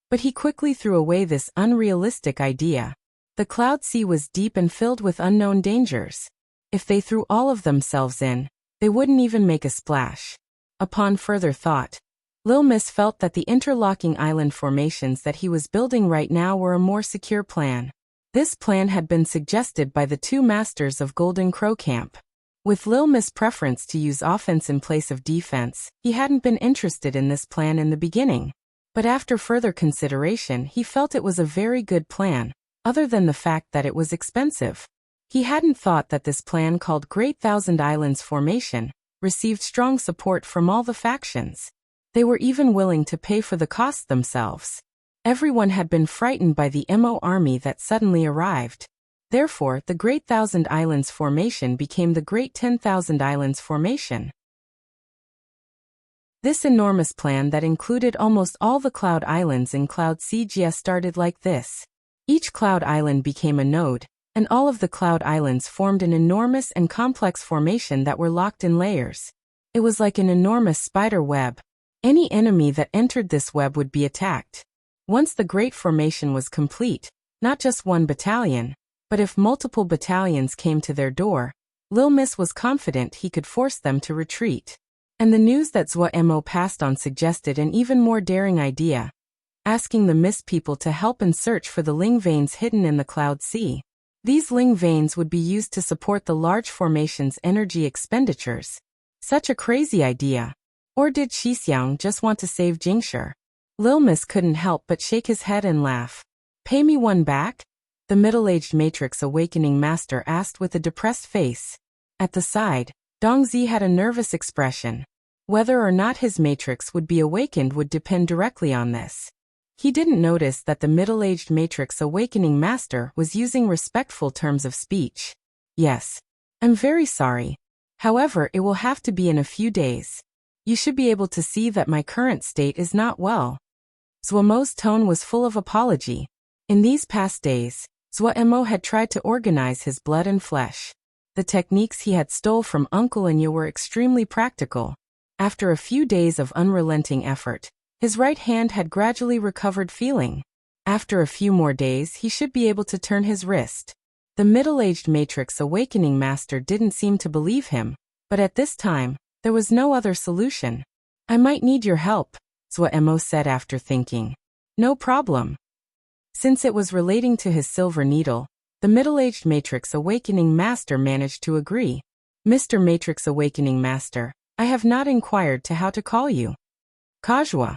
but he quickly threw away this unrealistic idea. The Cloud Sea was deep and filled with unknown dangers. If they threw all of themselves in, they wouldn't even make a splash. Upon further thought, Lil Miss felt that the interlocking island formations that he was building right now were a more secure plan. This plan had been suggested by the two masters of Golden Crow Camp. With Lil Miss' preference to use offense in place of defense, he hadn't been interested in this plan in the beginning. But after further consideration, he felt it was a very good plan, other than the fact that it was expensive. He hadn't thought that this plan called Great Thousand Islands Formation received strong support from all the factions. They were even willing to pay for the costs themselves. Everyone had been frightened by the Mo army that suddenly arrived. Therefore, the Great Thousand Islands Formation became the Great 10,000 Islands Formation. This enormous plan that included almost all the Cloud Islands in Cloud Sea Jia started like this. Each Cloud Island became a node, and all of the Cloud Islands formed an enormous and complex formation that were locked in layers. It was like an enormous spider web. Any enemy that entered this web would be attacked. Once the great formation was complete, not just one battalion, but if multiple battalions came to their door, Lil Miss was confident he could force them to retreat. And the news that Zhua Mo passed on suggested an even more daring idea, asking the Mist people to help and search for the Ling veins hidden in the Cloud Sea. These Ling veins would be used to support the large formation's energy expenditures. Such a crazy idea. Or did Xixiang just want to save Jingshi? Lil Miss couldn't help but shake his head and laugh. Pay me one back? The middle-aged Matrix Awakening Master asked with a depressed face. At the side, Dongzi had a nervous expression. Whether or not his Matrix would be awakened would depend directly on this. He didn't notice that the middle-aged Matrix Awakening Master was using respectful terms of speech. Yes. I'm very sorry. However, it will have to be in a few days. You should be able to see that my current state is not well. Zhuamo's tone was full of apology. In these past days, Zhuamo had tried to organize his blood and flesh. The techniques he had stole from Uncle Anya were extremely practical. After a few days of unrelenting effort, his right hand had gradually recovered feeling. After a few more days, he should be able to turn his wrist. The middle-aged Matrix Awakening Master didn't seem to believe him, but at this time, there was no other solution. I might need your help, Zhuamo said after thinking. No problem. Since it was relating to his silver needle, the middle-aged Matrix Awakening Master managed to agree. Mr. Matrix Awakening Master, I have not inquired to how to call you. Kajua.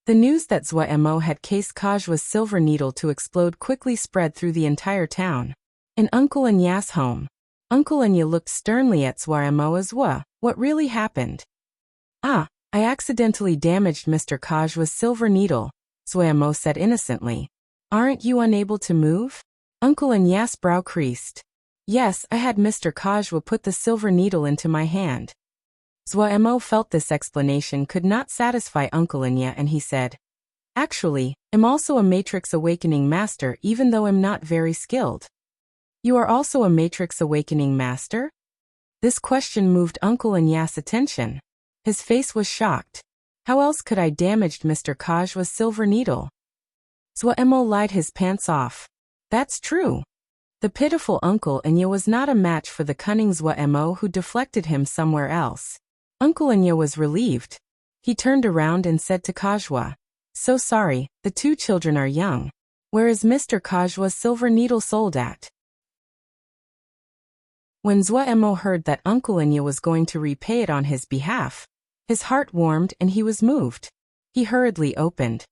The news that Zhuamo had cased Kajua's silver needle to explode quickly spread through the entire town. In Uncle Anya's home, Uncle Anya looked sternly at Zhuamo as well. What really happened? I accidentally damaged Mr. Kajua's silver needle, Zhuamo said innocently. Aren't you unable to move? Uncle Anya's brow creased. Yes, I had Mr. Kajua put the silver needle into my hand. Zhuamo felt this explanation could not satisfy Uncle Anya and he said, Actually, I'm also a Matrix Awakening Master even though I'm not very skilled. You are also a Matrix Awakening Master? This question moved Uncle Anya's attention. His face was shocked. How else could I damage Mr. Kajua's silver needle? Zhuamo lied his pants off. That's true. The pitiful Uncle Anya was not a match for the cunning Zhuamo who deflected him somewhere else. Uncle Anya was relieved. He turned around and said to Kajua, So sorry, the two children are young. Where is Mr. Kajua's silver needle sold at? When Zuemo heard that Uncle Inya was going to repay it on his behalf, his heart warmed and he was moved. He hurriedly opened.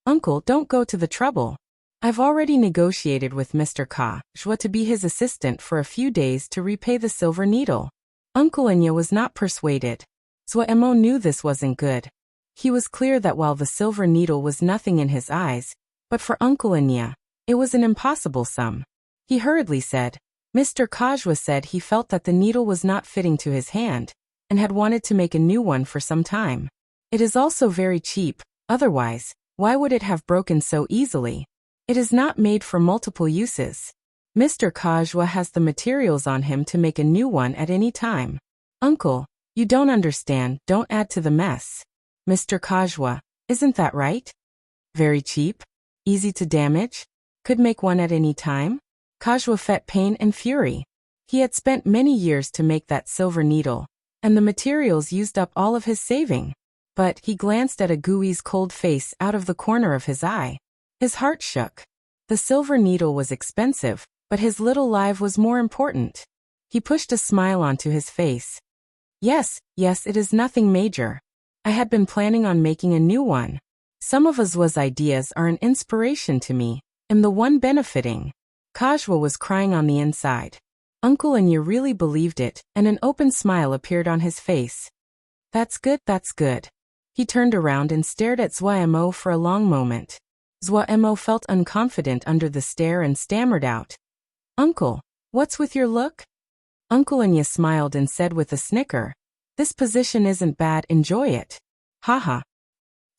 Uncle, don't go to the trouble. I've already negotiated with Mr. Kajua to be his assistant for a few days to repay the silver needle. Uncle Inya was not persuaded. Zuemo knew this wasn't good. He was clear that while the silver needle was nothing in his eyes, but for Uncle Inya, it was an impossible sum. He hurriedly said, Mr. Kajua said he felt that the needle was not fitting to his hand, and had wanted to make a new one for some time. It is also very cheap, otherwise, why would it have broken so easily? It is not made for multiple uses. Mr. Kajua has the materials on him to make a new one at any time. Uncle, you don't understand, don't add to the mess. Mr. Kajua, isn't that right? Very cheap? Easy to damage? Could make one at any time? Kajua felt pain and fury. He had spent many years to make that silver needle, and the materials used up all of his saving. But he glanced at Agui's cold face out of the corner of his eye. His heart shook. The silver needle was expensive, but his little life was more important. He pushed a smile onto his face. Yes, it is nothing major. I had been planning on making a new one. Some of Azua's ideas are an inspiration to me, and the one benefiting. Kajua was crying on the inside. Uncle Inya really believed it, and an open smile appeared on his face. That's good. He turned around and stared at Zuemo for a long moment. Zuemo felt unconfident under the stare and stammered out. Uncle, what's with your look? Uncle Inya smiled and said with a snicker, This position isn't bad, enjoy it. Haha.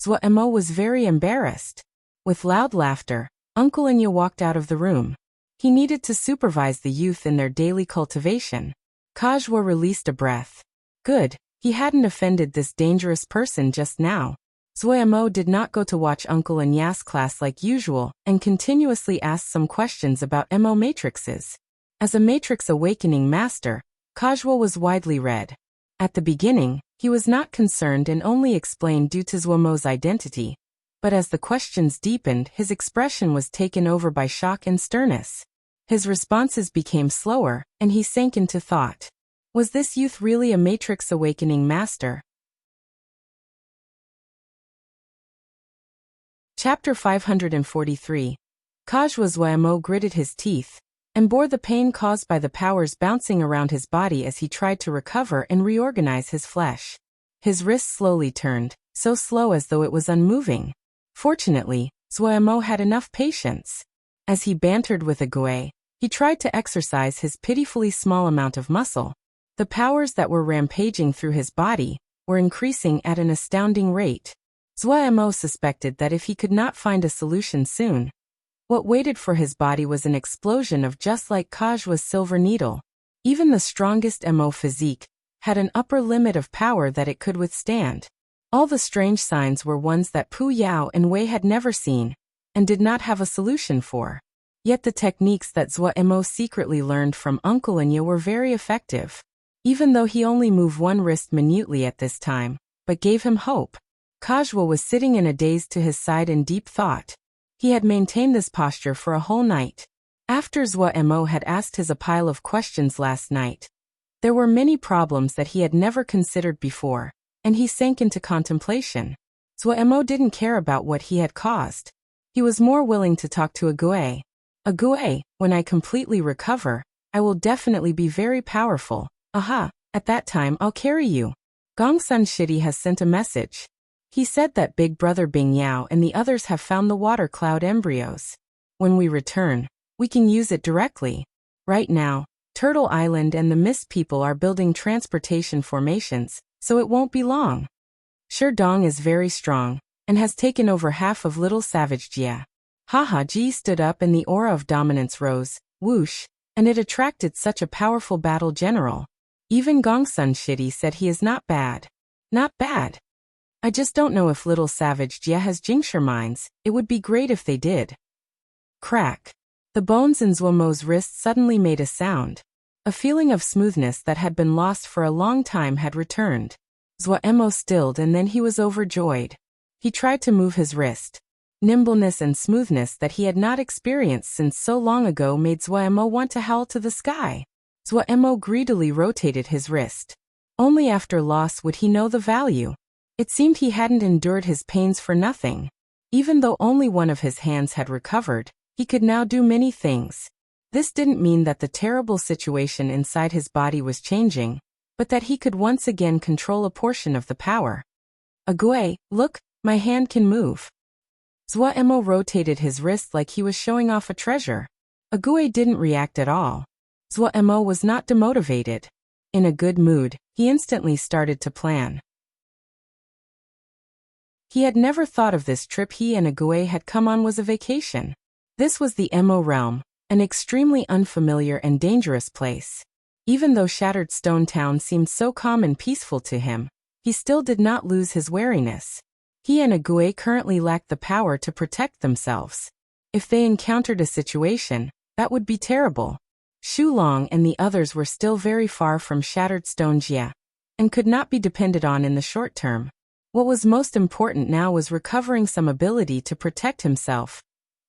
Zuemo was very embarrassed. With loud laughter, Uncle Inya walked out of the room. He needed to supervise the youth in their daily cultivation. Kajua released a breath. Good, he hadn't offended this dangerous person just now. Zuemo did not go to watch Uncle Inya's class like usual and continuously asked some questions about MO matrices. As a matrix awakening master, Kajua was widely read. At the beginning, he was not concerned and only explained due to Zuemo's identity. But as the questions deepened, his expression was taken over by shock and sternness. His responses became slower, and he sank into thought. Was this youth really a matrix awakening master? Chapter 543. Kajua Zuemo gritted his teeth, and bore the pain caused by the powers bouncing around his body as he tried to recover and reorganize his flesh. His wrist slowly turned, so slow as though it was unmoving. Fortunately, Zuemo had enough patience. As he bantered with Ague, he tried to exercise his pitifully small amount of muscle. The powers that were rampaging through his body were increasing at an astounding rate. Zuemo suspected that if he could not find a solution soon, what waited for his body was an explosion of just like Kajua's silver needle. Even the strongest MO physique had an upper limit of power that it could withstand. All the strange signs were ones that Pu Yao and Wei had never seen, and did not have a solution for. Yet the techniques that Zuemo secretly learned from Uncle Inya were very effective. Even though he only moved one wrist minutely at this time, but gave him hope. Kajua was sitting in a daze to his side in deep thought. He had maintained this posture for a whole night. After Zuemo had asked his a pile of questions last night, there were many problems that he had never considered before, and he sank into contemplation. Zuemo didn't care about what he had caused. He was more willing to talk to Ague. Ague, when I completely recover, I will definitely be very powerful. Aha, at that time I'll carry you. Gongsun Shidi has sent a message. He said that Big Brother Bing Yao and the others have found the water cloud embryos. When we return, we can use it directly. Right now, Turtle Island and the Mist people are building transportation formations, so it won't be long. Sherdong is very strong, and has taken over half of Little Savage Jia. Haha, Ji stood up and the aura of dominance rose, whoosh, and it attracted such a powerful battle general. Even Gongsun Shidi said he is not bad. Not bad. I just don't know if Little Savage Jia has Jingshire mines. It would be great if they did. Crack. The bones in Zuemo's wrist suddenly made a sound. A feeling of smoothness that had been lost for a long time had returned. Zuemo stilled and then he was overjoyed. He tried to move his wrist. Nimbleness and smoothness that he had not experienced since so long ago made Zhuemo want to howl to the sky. Zhuemo greedily rotated his wrist. Only after loss would he know the value. It seemed he hadn't endured his pains for nothing. Even though only one of his hands had recovered, he could now do many things. This didn't mean that the terrible situation inside his body was changing, but that he could once again control a portion of the power. Agui, look, my hand can move. Zhuemo rotated his wrist like he was showing off a treasure. Agui didn't react at all. Zhuemo was not demotivated. In a good mood, he instantly started to plan. He had never thought of this trip he and Agui had come on was a vacation. This was the Emo realm, an extremely unfamiliar and dangerous place. Even though Shattered Stone Town seemed so calm and peaceful to him, he still did not lose his wariness. He and Agui currently lacked the power to protect themselves. If they encountered a situation, that would be terrible. Xu Long and the others were still very far from Shattered Stone Jia, and could not be depended on in the short term. What was most important now was recovering some ability to protect himself,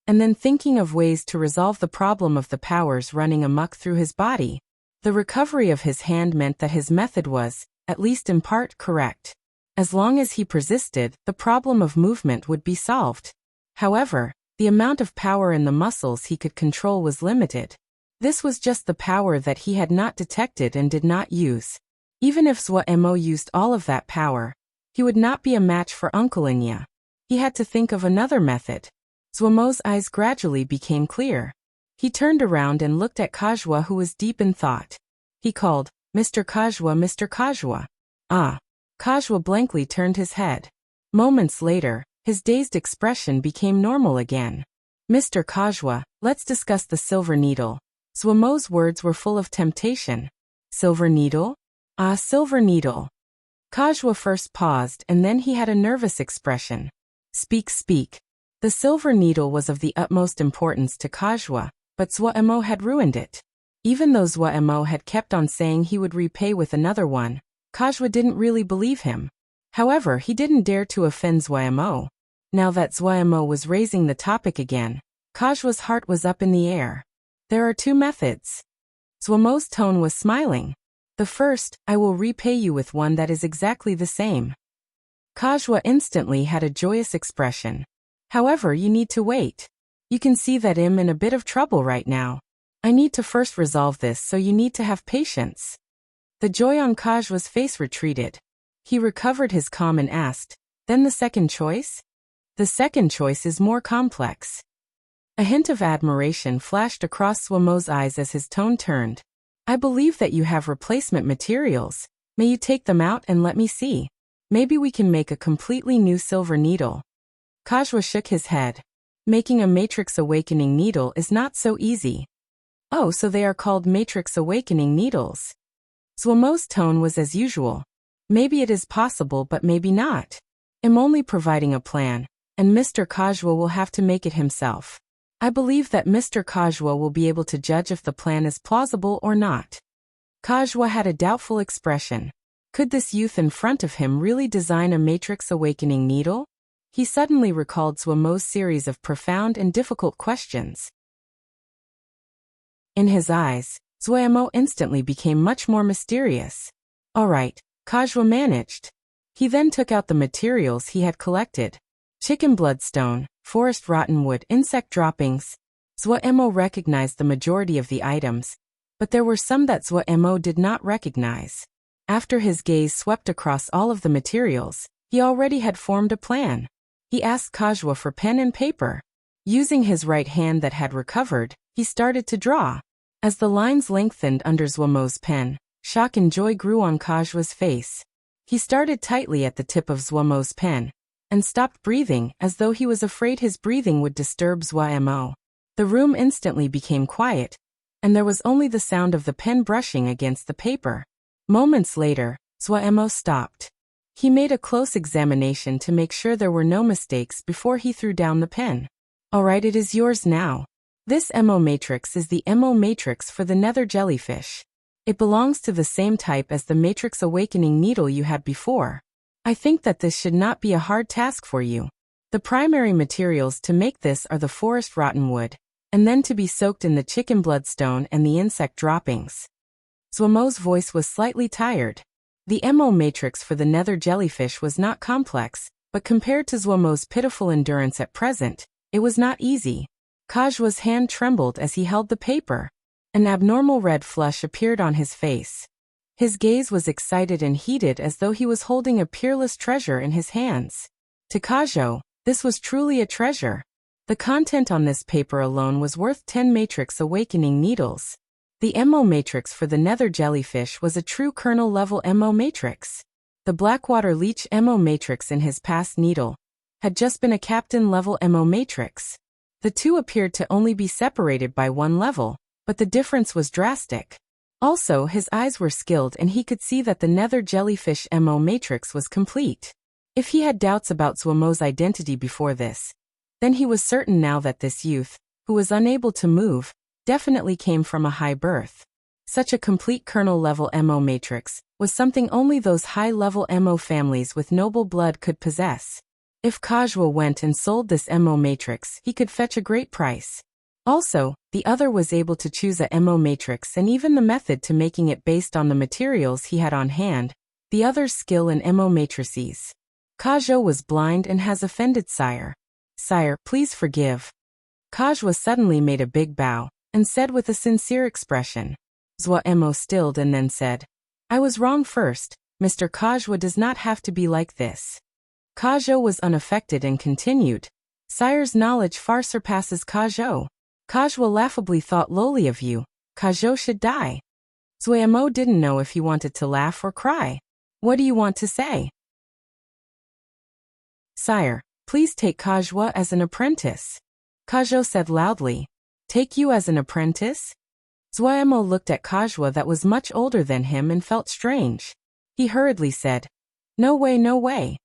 and then thinking of ways to resolve the problem of the powers running amok through his body. The recovery of his hand meant that his method was, at least in part, correct. As long as he persisted, the problem of movement would be solved. However, the amount of power in the muscles he could control was limited. This was just the power that he had not detected and did not use. Even if Zhuemo used all of that power, he would not be a match for Uncle Inya. He had to think of another method. Zhuemo's eyes gradually became clear. He turned around and looked at Kajua, who was deep in thought. He called, "Mr. Kajua, Mr. Kajua." Ah. Kajua blankly turned his head. Moments later, his dazed expression became normal again. "Mr. Kajua, let's discuss the silver needle." Zhuemo's words were full of temptation. Silver needle? Ah, silver needle. Kajua first paused and then he had a nervous expression. Speak, speak. The silver needle was of the utmost importance to Kajua, but Zhuemo had ruined it. Even though Zhuemo had kept on saying he would repay with another one, Kajua didn't really believe him. However, he didn't dare to offend Zhuemo. Now that Zhuemo was raising the topic again, Kajua's heart was up in the air. There are two methods. Zhuemo's tone was smiling. The first, I will repay you with one that is exactly the same. Kajua instantly had a joyous expression. However, you need to wait. You can see that I'm in a bit of trouble right now. I need to first resolve this, so you need to have patience. The joy on Kajua's face retreated. He recovered his calm and asked, then the second choice? The second choice is more complex. A hint of admiration flashed across Zhuemo's eyes as his tone turned. I believe that you have replacement materials. May you take them out and let me see. Maybe we can make a completely new silver needle. Kajua shook his head. Making a Matrix Awakening needle is not so easy. Oh, so they are called Matrix Awakening needles. Zhuemo's tone was as usual. Maybe it is possible, but maybe not. I'm only providing a plan, and Mr. Kajua will have to make it himself. I believe that Mr. Kajua will be able to judge if the plan is plausible or not. Kajua had a doubtful expression. Could this youth in front of him really design a Matrix Awakening needle? He suddenly recalled Zhuemo's series of profound and difficult questions. In his eyes, Zhuemo instantly became much more mysterious. All right, Kajua managed. He then took out the materials he had collected. Chicken bloodstone, forest rottenwood, insect droppings. Zhuemo recognized the majority of the items, but there were some that Zhuemo did not recognize. After his gaze swept across all of the materials, he already had formed a plan. He asked Kajua for pen and paper. Using his right hand that had recovered, he started to draw. As the lines lengthened under Zhuemo's pen, shock and joy grew on Kajua's face. He started tightly at the tip of Zhuemo's pen, and stopped breathing as though he was afraid his breathing would disturb Zhuemo. The room instantly became quiet, and there was only the sound of the pen brushing against the paper. Moments later, Zhuemo stopped. He made a close examination to make sure there were no mistakes before he threw down the pen. Alright, it is yours now. This Emo Matrix is the Emo Matrix for the Nether Jellyfish. It belongs to the same type as the Matrix Awakening needle you had before. I think that this should not be a hard task for you. The primary materials to make this are the forest rottenwood, and then to be soaked in the chicken bloodstone and the insect droppings. Zuomo's voice was slightly tired. The MO matrix for the nether jellyfish was not complex, but compared to Zuomo's pitiful endurance at present, it was not easy. Kajua's hand trembled as he held the paper. An abnormal red flush appeared on his face. His gaze was excited and heated as though he was holding a peerless treasure in his hands. To Kaju, this was truly a treasure. The content on this paper alone was worth 10 matrix awakening needles. The MO matrix for the nether jellyfish was a true kernel-level MO matrix. The Blackwater Leech MO matrix in his past needle had just been a captain-level MO matrix. The two appeared to only be separated by one level, but the difference was drastic. Also, his eyes were skilled and he could see that the nether jellyfish MO matrix was complete. If he had doubts about Zuomo's identity before this, then he was certain now that this youth, who was unable to move, definitely came from a high birth. Such a complete kernel-level MO matrix was something only those high-level MO families with noble blood could possess. If Kajua went and sold this MO matrix, he could fetch a great price. Also, the other was able to choose a MO matrix and even the method to making it based on the materials he had on hand, the other's skill in MO matrices. Kajua was blind and has offended sire. Sire, please forgive. Kajua suddenly made a big bow and said with a sincere expression. Zuo stilled and then said, I was wrong first, Mr. Kajua does not have to be like this. Kajua was unaffected and continued, Sire's knowledge far surpasses Kajua. Kajua laughably thought lowly of you, Kajua should die. Zuo didn't know if he wanted to laugh or cry. What do you want to say? Sire, please take Kajua as an apprentice. Kajua said loudly. Take you as an apprentice? Zuo looked at Kajua that was much older than him and felt strange. He hurriedly said, No way, no way.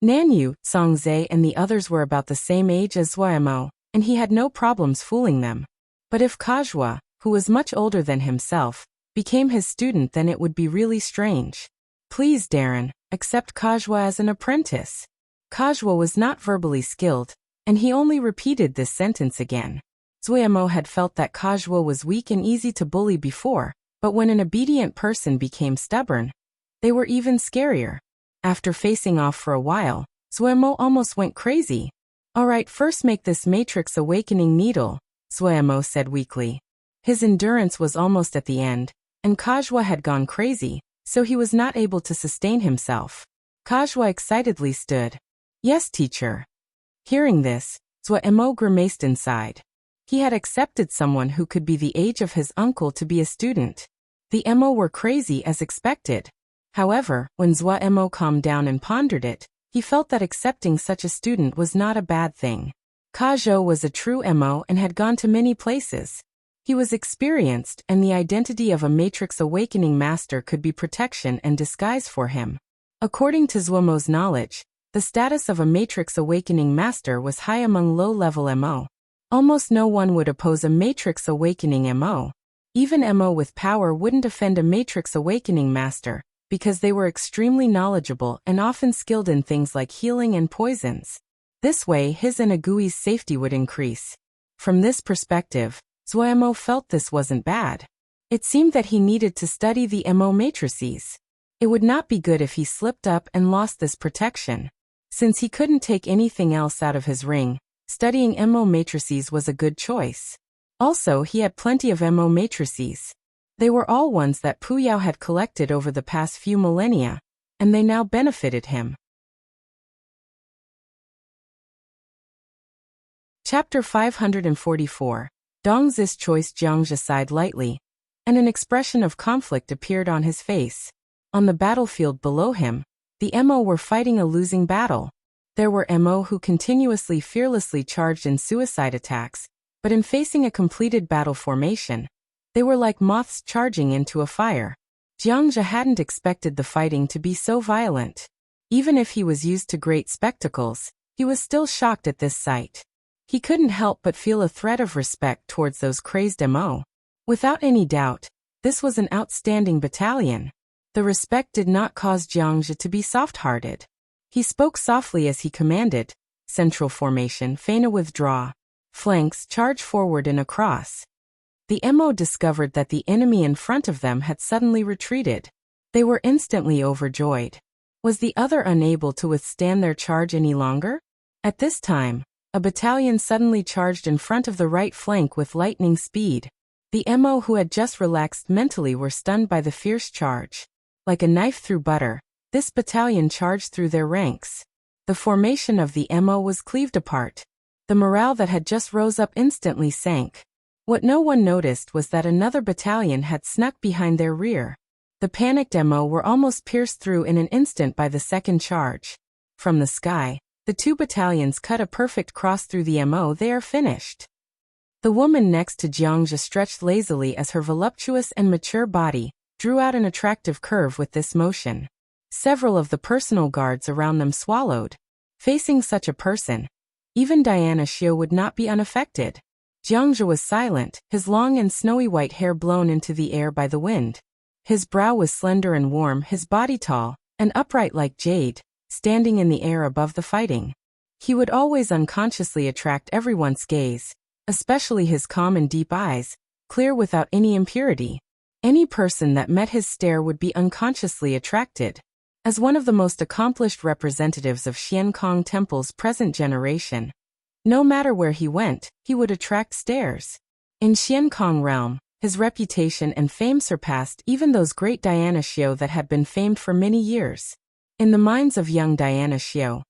Nanyu, Songzhe and the others were about the same age as Zuo, and he had no problems fooling them. But if Kajua, who was much older than himself, became his student, then it would be really strange. Please, Darren, accept Kajua as an apprentice. Kajua was not verbally skilled, and he only repeated this sentence again. Zuo had felt that Kajua was weak and easy to bully before, but when an obedient person became stubborn, they were even scarier. After facing off for a while, Zuo almost went crazy. Alright, first make this matrix awakening needle, Zuo said weakly. His endurance was almost at the end, and Kajua had gone crazy, so he was not able to sustain himself. Kajua excitedly stood. Yes, teacher. Hearing this, Zuo grimaced inside. He had accepted someone who could be the age of his uncle to be a student. The Mo were crazy as expected. However, when Zuo calmed down and pondered it, he felt that accepting such a student was not a bad thing. Kajua was a true Mo and had gone to many places. He was experienced, and the identity of a Matrix Awakening Master could be protection and disguise for him. According to Zuomo's knowledge, the status of a Matrix Awakening Master was high among low-level Mo. Almost no one would oppose a Matrix Awakening Mo. Even Mo with power wouldn't offend a Matrix Awakening Master, because they were extremely knowledgeable and often skilled in things like healing and poisons. This way, his and Agui's safety would increase. From this perspective, Zuo felt this wasn't bad. It seemed that he needed to study the Mo matrices. It would not be good if he slipped up and lost this protection. Since he couldn't take anything else out of his ring, studying Mo matrices was a good choice. Also, he had plenty of Mo matrices. They were all ones that Puyao had collected over the past few millennia, and they now benefited him. Chapter 544. Dongzhi's choice. Jiangzhi sighed lightly, and an expression of conflict appeared on his face. On the battlefield below him, the Mo were fighting a losing battle. There were Mo who continuously fearlessly charged in suicide attacks, but in facing a completed battle formation, they were like moths charging into a fire. Jiangzhi hadn't expected the fighting to be so violent. Even if he was used to great spectacles, he was still shocked at this sight. He couldn't help but feel a threat of respect towards those crazed Mo. Without any doubt, this was an outstanding battalion. The respect did not cause Jiangzhi to be soft-hearted. He spoke softly as he commanded. Central formation, feign a withdraw. Flanks, charge forward and across. The MO discovered that the enemy in front of them had suddenly retreated. They were instantly overjoyed. Was the other unable to withstand their charge any longer? At this time, a battalion suddenly charged in front of the right flank with lightning speed. The MO who had just relaxed mentally were stunned by the fierce charge. Like a knife through butter, this battalion charged through their ranks. The formation of the MO was cleaved apart. The morale that had just rose up instantly sank. What no one noticed was that another battalion had snuck behind their rear. The panicked MO were almost pierced through in an instant by the second charge. From the sky, the two battalions cut a perfect cross through the MO. They are finished. The woman next to Jiangzhe stretched lazily as her voluptuous and mature body drew out an attractive curve with this motion. Several of the personal guards around them swallowed. Facing such a person, even Diana Xiao would not be unaffected. Jiangzhe was silent, his long and snowy white hair blown into the air by the wind. His brow was slender and warm, his body tall and upright like jade, standing in the air above the fighting. He would always unconsciously attract everyone's gaze, especially his calm and deep eyes, clear without any impurity. Any person that met his stare would be unconsciously attracted. As one of the most accomplished representatives of Xiankong Temple's present generation, no matter where he went, he would attract stares. In Xiankong realm, his reputation and fame surpassed even those great Diana Xiao that had been famed for many years. In the minds of young Diana Xiao,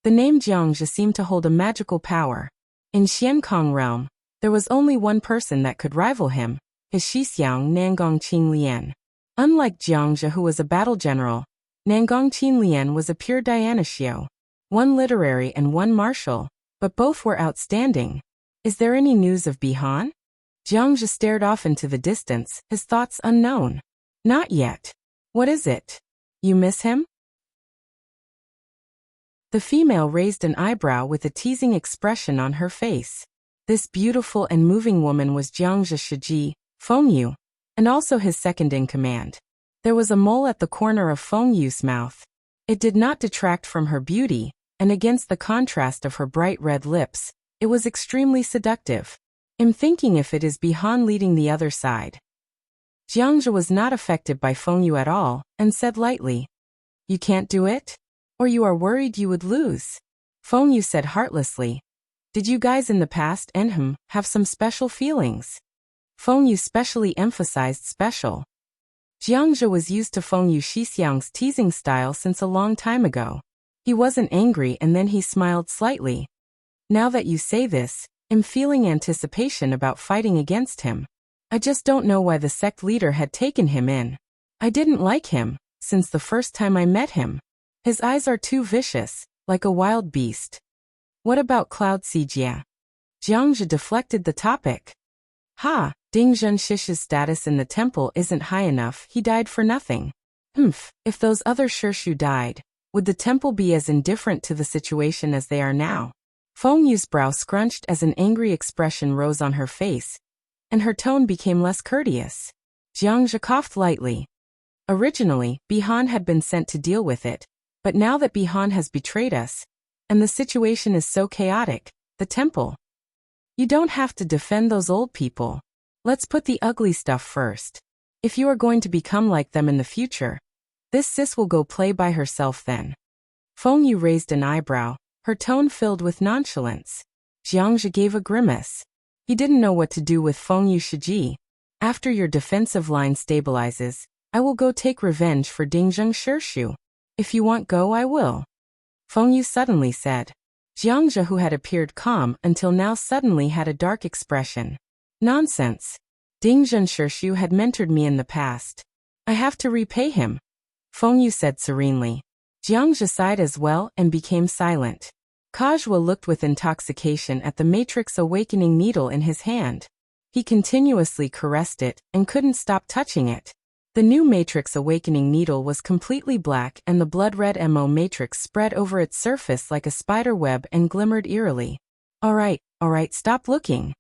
the name Jiangzhe seemed to hold a magical power. In Xiankong realm, there was only one person that could rival him, his Shixiang Nangong Qinglian. Unlike Jiangzhe, who was a battle general, Nangong Qinglian was a pure Diana Xiao. One literary and one martial, but both were outstanding. Is there any news of Bihan? Jiangzhe stared off into the distance, his thoughts unknown. Not yet. What is it? You miss him? The female raised an eyebrow with a teasing expression on her face. This beautiful and moving woman was Jiangzhe Shiji, Fengyu, and also his second in command. There was a mole at the corner of Fengyu's mouth. It did not detract from her beauty, and against the contrast of her bright red lips, it was extremely seductive. I'm thinking if it is Bihan leading the other side. Jiangzhe was not affected by Fengyu at all, and said lightly, You can't do it? Or you are worried you would lose? Fengyu said heartlessly, Did you guys in the past and have some special feelings? Fengyu specially emphasized special. Jiangzhe was used to Fengyu Shixiang's teasing style since a long time ago. He wasn't angry and then he smiled slightly. Now that you say this, I'm feeling anticipation about fighting against him. I just don't know why the sect leader had taken him in. I didn't like him, since the first time I met him. His eyes are too vicious, like a wild beast. What about Cloud Sijia? Jiangzhe deflected the topic. Ha, Ding Zhenshish's status in the temple isn't high enough, he died for nothing. If those other Shirshu died, would the temple be as indifferent to the situation as they are now? Fengyu's brow scrunched as an angry expression rose on her face, and her tone became less courteous. Jiangzhe coughed lightly. Originally, Bihan had been sent to deal with it, but now that Bihan has betrayed us, and the situation is so chaotic, the temple. You don't have to defend those old people. Let's put the ugly stuff first. If you are going to become like them in the future, this sis will go play by herself then. Fengyu raised an eyebrow, her tone filled with nonchalance. Jiangzhe gave a grimace. He didn't know what to do with Fengyu Shiji. After your defensive line stabilizes, I will go take revenge for Dingzheng Shirshu. If you want go, I will. Fengyu suddenly said. Jiangzhe, who had appeared calm until now, suddenly had a dark expression. Nonsense. Dingzheng Shirshu had mentored me in the past. I have to repay him. Fengyu said serenely. Jiangzhe sighed as well and became silent. Kajua looked with intoxication at the Matrix Awakening needle in his hand. He continuously caressed it and couldn't stop touching it. The new Matrix Awakening needle was completely black and the blood-red MO matrix spread over its surface like a spider web and glimmered eerily. All right, stop looking.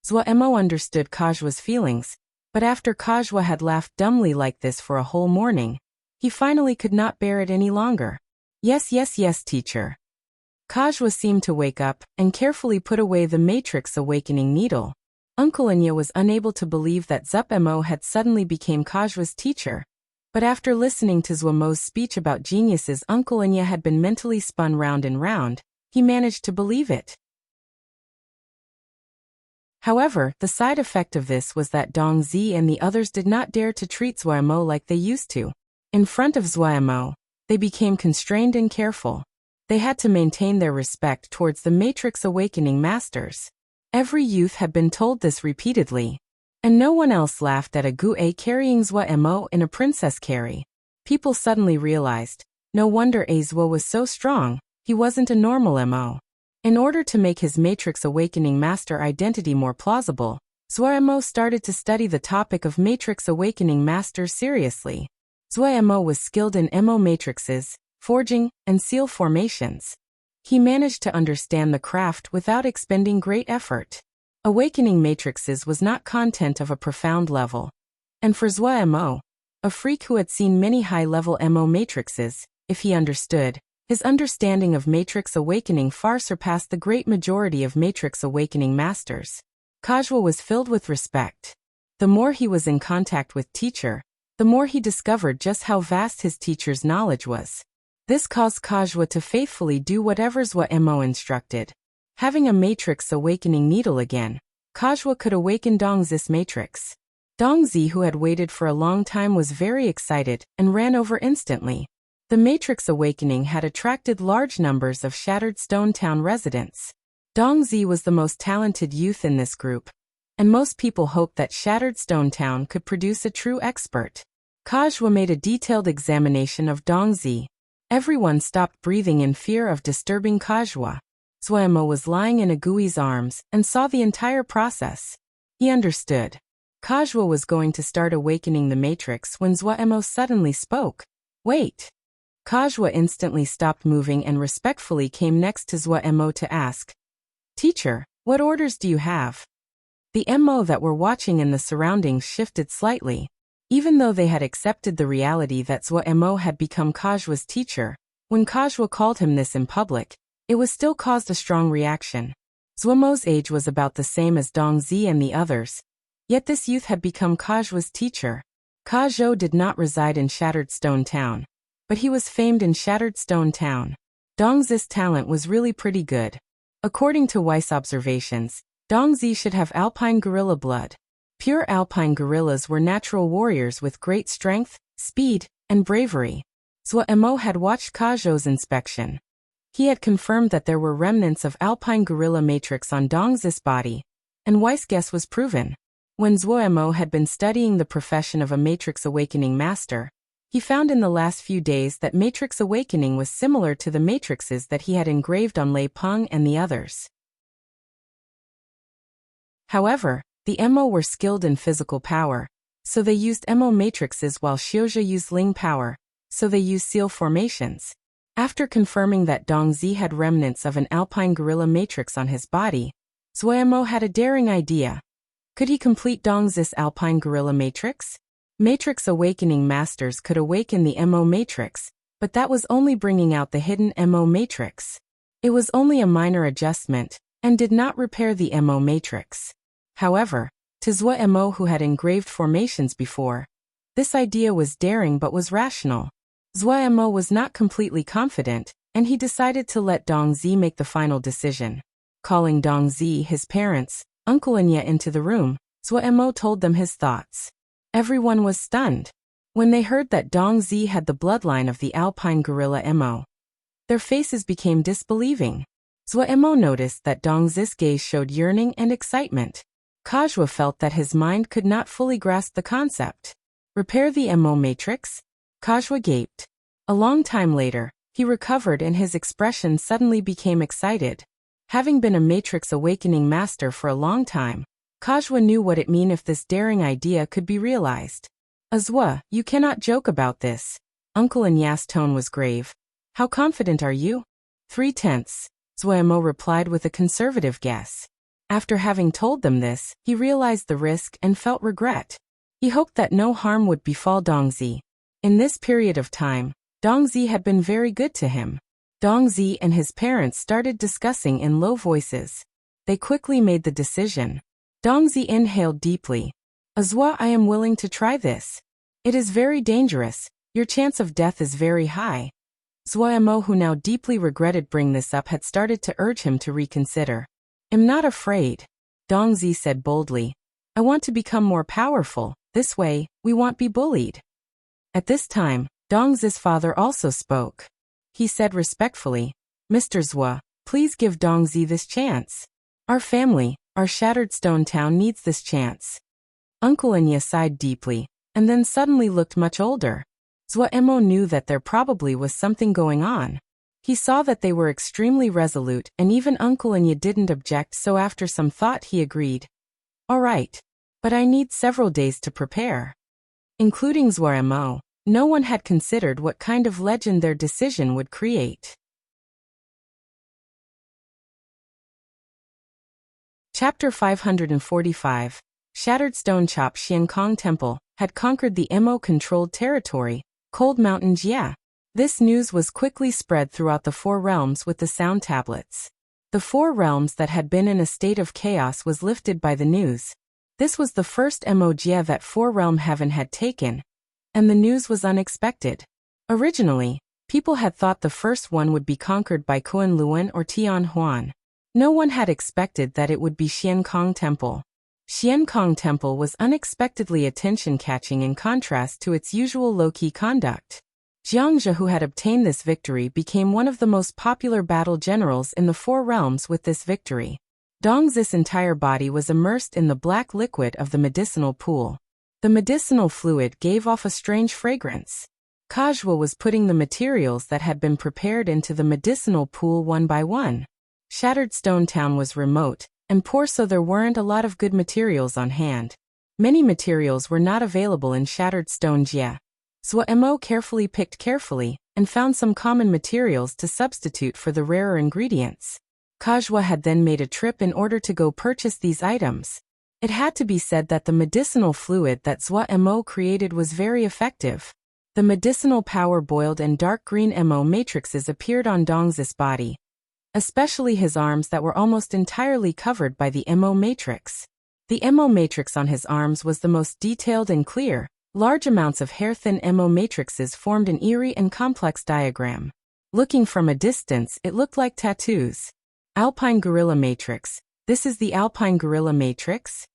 Zhua Mo understood Kajua's feelings, but after Kajua had laughed dumbly like this for a whole morning, he finally could not bear it any longer. Yes, yes, yes, teacher. Kajwa seemed to wake up and carefully put away the Matrix Awakening needle. Uncle Anya was unable to believe that Zup-Mo had suddenly become Kajwa's teacher. But after listening to Zwamo's speech about geniuses, Uncle Anya had been mentally spun round and round. He managed to believe it. However, the side effect of this was that Dong Zi and the others did not dare to treat Zuo like they used to. In front of Zuo, they became constrained and careful. They had to maintain their respect towards the Matrix Awakening Masters. Every youth had been told this repeatedly. And no one else laughed at a Gu-A carrying Zuo in a princess carry. People suddenly realized, no wonder Zuo was so strong, he wasn't a normal Mo. In order to make his Matrix Awakening Master identity more plausible, Zuo started to study the topic of Matrix Awakening Masters seriously. Zuo was skilled in Mo matrices, forging, and seal formations. He managed to understand the craft without expending great effort. Awakening matrices was not content of a profound level. And for Zuo, a freak who had seen many high-level Mo matrices, if he understood, his understanding of Matrix Awakening far surpassed the great majority of Matrix Awakening Masters. Kajwa was filled with respect. The more he was in contact with teacher, the more he discovered just how vast his teacher's knowledge was. This caused Kajwa to faithfully do whatever Zuo instructed. Having a Matrix Awakening needle again, Kajwa could awaken Dongzi's Matrix. Dongzi, who had waited for a long time, was very excited and ran over instantly. The Matrix Awakening had attracted large numbers of Shattered Stone Town residents. Dongzi was the most talented youth in this group, and most people hoped that Shattered Stone Town could produce a true expert. Kajwa made a detailed examination of Dongzi. Everyone stopped breathing in fear of disturbing Kajwa. Zuo was lying in Agui's arms and saw the entire process. He understood. Kajwa was going to start awakening the Matrix when Zuo suddenly spoke. Wait. Kajwa instantly stopped moving and respectfully came next to Zuo to ask, Teacher, what orders do you have? The Mo that were watching in the surroundings shifted slightly. Even though they had accepted the reality that Zuo had become Kajwa's teacher, when Kajwa called him this in public, it was still caused a strong reaction. Zuo's age was about the same as Dongzi and the others, yet this youth had become Kajwa's teacher. Kajwa did not reside in Shattered Stone Town, but he was famed in Shattered Stone Town. Dongzi's talent was really pretty good. According to Weiss observations, Dongzi should have alpine gorilla blood. Pure alpine gorillas were natural warriors with great strength, speed, and bravery. Zuo had watched Kajwa's inspection. He had confirmed that there were remnants of alpine gorilla matrix on Dongzi's body, and Weiss' guess was proven. When Zuo had been studying the profession of a Matrix Awakening Master, he found in the last few days that Matrix Awakening was similar to the matrices that he had engraved on Lei Peng and the others. However, the Mo were skilled in physical power, so they used Mo matrices while Xiuzhe used Ling power, so they used seal formations. After confirming that Dongzi had remnants of an alpine gorilla matrix on his body, Zuo had a daring idea. Could he complete Dongzi's alpine gorilla matrix? Matrix Awakening Masters could awaken the Mo matrix, but that was only bringing out the hidden Mo matrix. It was only a minor adjustment, and did not repair the Mo matrix. However, to Zuo, who had engraved formations before, this idea was daring but was rational. Zuo was not completely confident, and he decided to let Dongzi make the final decision. Calling Dongzi, his parents, Uncle Anya into the room, Zuo told them his thoughts. Everyone was stunned. When they heard that Dongzi had the bloodline of the alpine gorilla Mo, their faces became disbelieving. Zuo noticed that Dongzi's gaze showed yearning and excitement. Kajwa felt that his mind could not fully grasp the concept. Repair the Mo matrix? Kajwa gaped. A long time later, he recovered and his expression suddenly became excited. Having been a Matrix Awakening Master for a long time, Kajwa knew what it meant if this daring idea could be realized. Azwa, you cannot joke about this. Uncle Anya's tone was grave. How confident are you? 3/10. Zuo replied with a conservative guess. After having told them this, he realized the risk and felt regret. He hoped that no harm would befall Dongzi. In this period of time, Dongzi had been very good to him. Dongzi and his parents started discussing in low voices. They quickly made the decision. Dongzi inhaled deeply. Azwa, I am willing to try this. It is very dangerous. Your chance of death is very high. Zhuamo, who now deeply regretted bringing this up, had started to urge him to reconsider. I'm not afraid, Dongzi said boldly. I want to become more powerful. This way, we won't be bullied. At this time, Dongzi's father also spoke. He said respectfully, Mr. Zhua, please give Dongzi this chance. Our family, our shattered stone town needs this chance. Uncle Anya sighed deeply, and then suddenly looked much older. Zhuamo knew that there probably was something going on. He saw that they were extremely resolute, and even Uncle Anya didn't object, so after some thought he agreed. All right. But I need several days to prepare. Including Zhuamo, no one had considered what kind of legend their decision would create. Chapter 545. Shattered Stone Chop. Xiankong Temple had conquered the Mo-controlled territory, Cold Mountain Jia. This news was quickly spread throughout the Four Realms with the sound tablets. The Four Realms that had been in a state of chaos was lifted by the news. This was the first Mo Jia that Four Realm Heaven had taken, and the news was unexpected. Originally, people had thought the first one would be conquered by Kuan Luan or Tian Huan. No one had expected that it would be Xiankong Temple. Xiankong Temple was unexpectedly attention-catching in contrast to its usual low-key conduct. Jiangzhe, who had obtained this victory, became one of the most popular battle generals in the Four Realms with this victory. Dongzi's entire body was immersed in the black liquid of the medicinal pool. The medicinal fluid gave off a strange fragrance. Kajwa was putting the materials that had been prepared into the medicinal pool one by one. Shattered Stone Town was remote and poor, so there weren't a lot of good materials on hand. Many materials were not available in Shattered Stone Jia. Zhuamo carefully picked and found some common materials to substitute for the rarer ingredients. Kajwa had then made a trip in order to go purchase these items. It had to be said that the medicinal fluid that Zhuamo created was very effective. The medicinal power boiled and dark green Mo matrices appeared on Dongzi's body, especially his arms that were almost entirely covered by the Mo matrix. The Mo matrix on his arms was the most detailed and clear. Large amounts of hair-thin Mo matrices formed an eerie and complex diagram. Looking from a distance, it looked like tattoos. Alpine Gorilla Matrix. This is the Alpine Gorilla Matrix?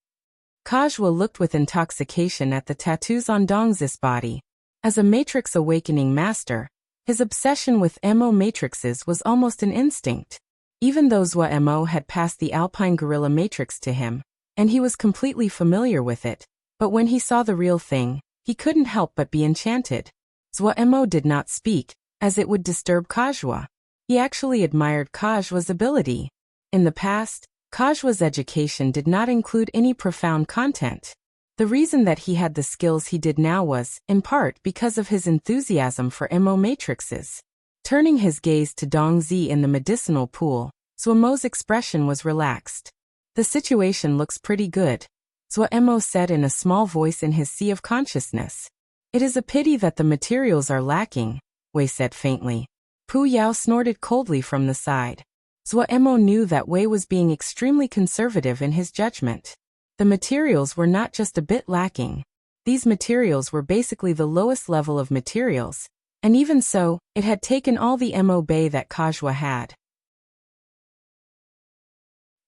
Kajwa looked with intoxication at the tattoos on Dongzi's body. As a Matrix Awakening Master, his obsession with Mo matrices was almost an instinct. Even though Zhuamo had passed the Alpine Gorilla Matrix to him, and he was completely familiar with it, but when he saw the real thing, he couldn't help but be enchanted. Zhuamo did not speak, as it would disturb Kajwa. He actually admired Kajwa's ability. In the past, Kajwa's education did not include any profound content. The reason that he had the skills he did now was, in part, because of his enthusiasm for Mo matrices. Turning his gaze to Dongzi in the medicinal pool, Zhuamo's expression was relaxed. The situation looks pretty good, Zhuamo said in a small voice in his sea of consciousness. It is a pity that the materials are lacking, Wei said faintly. Pu Yao snorted coldly from the side. Zhuamo knew that Wei was being extremely conservative in his judgment. The materials were not just a bit lacking. These materials were basically the lowest level of materials, and even so, it had taken all the Mo Bay that Kajwa had.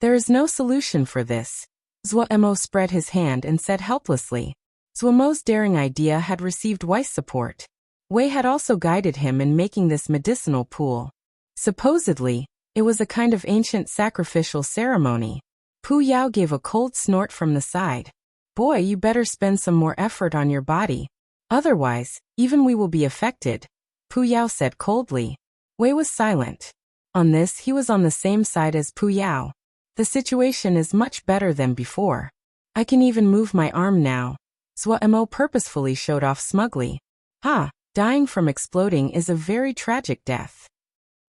There is no solution for this. Zhuamo spread his hand and said helplessly. Zhuamo's daring idea had received Wei's support. Wei had also guided him in making this medicinal pool. Supposedly, it was a kind of ancient sacrificial ceremony. Pu Yao gave a cold snort from the side. Boy, you better spend some more effort on your body. Otherwise, even we will be affected, Pu Yao said coldly. Wei was silent. On this, he was on the same side as Pu Yao. The situation is much better than before. I can even move my arm now. Zhuamo purposefully showed off smugly. Dying from exploding is a very tragic death.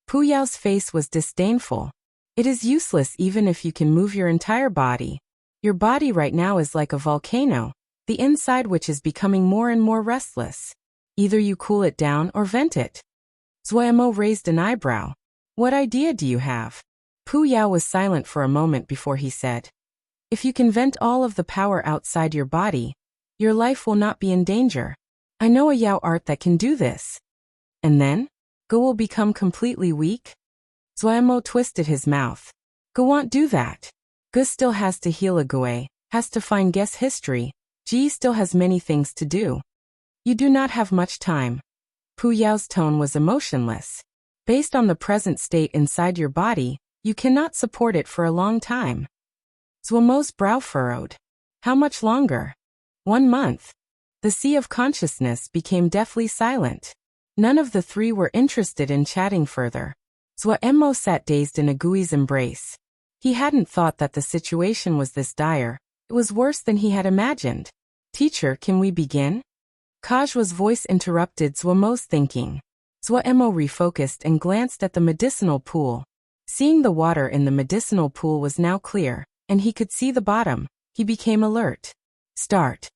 Pu Yao's face was disdainful. It is useless even if you can move your entire body. Your body right now is like a volcano, the inside which is becoming more and more restless. Either you cool it down or vent it. Zuo raised an eyebrow. What idea do you have? Pu Yao was silent for a moment before he said, if you can vent all of the power outside your body, your life will not be in danger. I know a Yao art that can do this. And then? Gu will become completely weak? Zuo twisted his mouth. Gu won't do that. Gu still has to heal a Gue, has to find guess history. Ji still has many things to do. You do not have much time. Pu Yao's tone was emotionless. Based on the present state inside your body, you cannot support it for a long time. Zuo's brow furrowed. How much longer? 1 month. The sea of consciousness became deathly silent. None of the three were interested in chatting further. Zuo sat dazed in Agui's embrace. He hadn't thought that the situation was this dire. It was worse than he had imagined. Teacher, can we begin? Kajua's voice interrupted Zuo's thinking. Zuo refocused and glanced at the medicinal pool. Seeing the water in the medicinal pool was now clear, and he could see the bottom, he became alert. Start.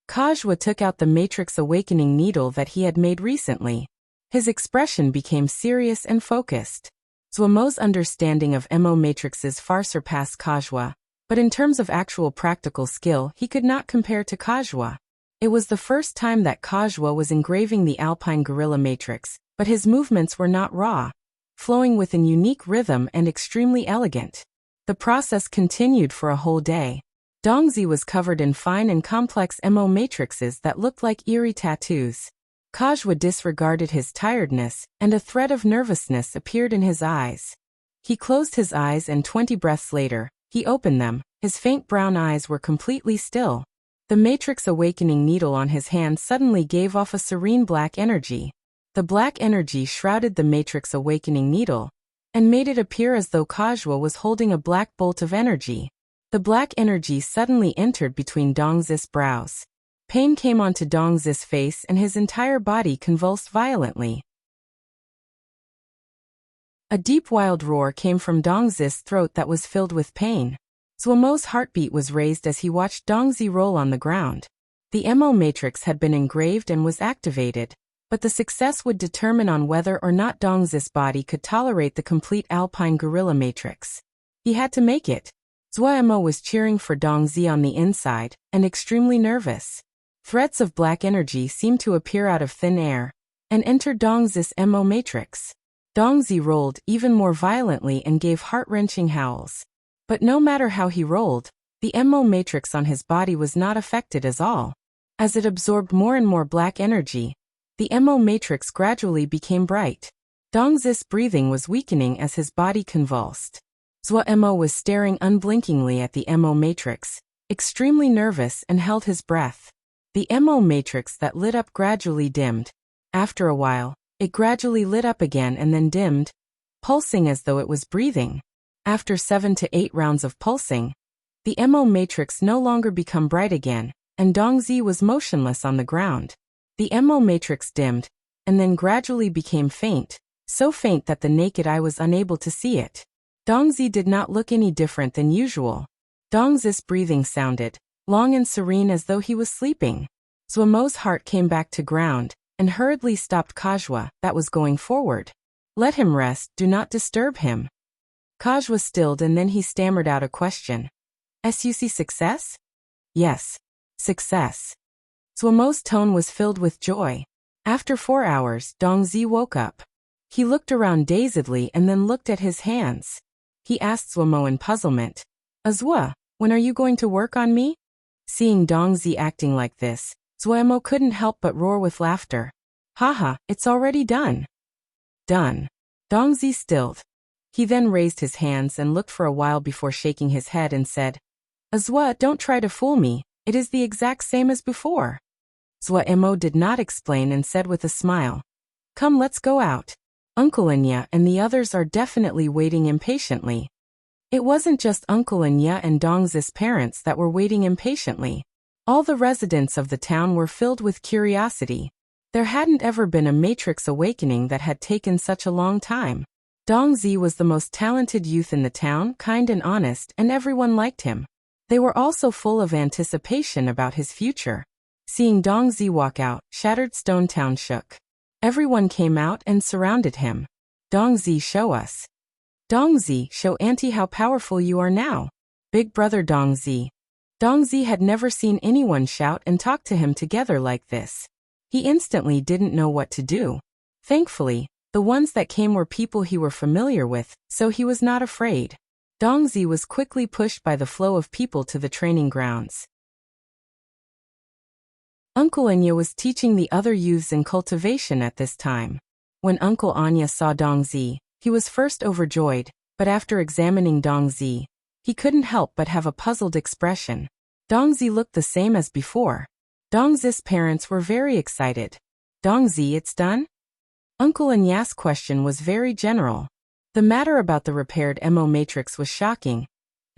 Kajua took out the Matrix Awakening needle that he had made recently. His expression became serious and focused. Zuo's understanding of Mo matrices far surpassed Kajua, but in terms of actual practical skill he could not compare to Kajua. It was the first time that Kajua was engraving the Alpine Gorilla Matrix, but his movements were not raw, flowing with an unique rhythm and extremely elegant. The process continued for a whole day. Dongzi was covered in fine and complex Mo matrices that looked like eerie tattoos. Kajua disregarded his tiredness, and a thread of nervousness appeared in his eyes. He closed his eyes and 20 breaths later, he opened them. His faint brown eyes were completely still. The Matrix Awakening needle on his hand suddenly gave off a serene black energy. The black energy shrouded the Matrix Awakening needle and made it appear as though Kajua was holding a black bolt of energy. The black energy suddenly entered between Dongzi's brows. Pain came onto Dongzi's face and his entire body convulsed violently. A deep wild roar came from Dongzi's throat that was filled with pain. Zuo's heartbeat was raised as he watched Dongzi roll on the ground. The Mo matrix had been engraved and was activated, but the success would determine on whether or not Dongzi's body could tolerate the complete Alpine Gorilla Matrix. He had to make it. Zuo was cheering for Dongzi on the inside, and extremely nervous. Threads of black energy seemed to appear out of thin air, and enter Dongzi's Mo matrix. Dongzi rolled even more violently and gave heart-wrenching howls. But no matter how he rolled, the Mo matrix on his body was not affected at all. As it absorbed more and more black energy, the Mo matrix gradually became bright. Dongzi's breathing was weakening as his body convulsed. Zuo was staring unblinkingly at the Mo matrix, extremely nervous, and held his breath. The Mo matrix that lit up gradually dimmed. After a while, it gradually lit up again and then dimmed, pulsing as though it was breathing. After 7 to 8 rounds of pulsing, the Mo matrix no longer became bright again, and Dongzi was motionless on the ground. The Mo matrix dimmed, and then gradually became faint, so faint that the naked eye was unable to see it. Dongzi did not look any different than usual. Dongzi's breathing sounded long and serene as though he was sleeping. Zuo's heart came back to ground, and hurriedly stopped Kajua, that was going forward. Let him rest, do not disturb him. Kajua stilled and then he stammered out a question. "SUC success?" "Yes. Success." Zuo's tone was filled with joy. After 4 hours, Dongzi woke up. He looked around dazedly and then looked at his hands. He asked Zuo in puzzlement, "Zuo, when are you going to work on me?" Seeing Dongzi acting like this, Zuo couldn't help but roar with laughter. "Haha, it's already done." "Done." Dongzi stilled. He then raised his hands and looked for a while before shaking his head and said, "Zuo, don't try to fool me, it is the exact same as before." Zuo did not explain and said with a smile, "Come, let's go out. Uncle Anya and the others are definitely waiting impatiently." It wasn't just Uncle Anya and Dongzi's parents that were waiting impatiently. All the residents of the town were filled with curiosity. There hadn't ever been a Matrix Awakening that had taken such a long time. Dongzi was the most talented youth in the town, kind and honest, and everyone liked him. They were also full of anticipation about his future. Seeing Dongzi walk out, Shattered Stone Town shook. Everyone came out and surrounded him. Dongzi, show us. Dongzi, show Auntie how powerful you are now. Big brother Dongzi. Dongzi had never seen anyone shout and talk to him together like this. He instantly didn't know what to do. Thankfully, the ones that came were people he were familiar with, so he was not afraid. Dongzi was quickly pushed by the flow of people to the training grounds. Uncle Anya was teaching the other youths in cultivation at this time. When Uncle Anya saw Dongzi, he was first overjoyed, but after examining Dongzi, he couldn't help but have a puzzled expression. Dongzi looked the same as before. Dongzi's parents were very excited. Dongzi, it's done? Uncle Anya's question was very general. The matter about the repaired MO matrix was shocking,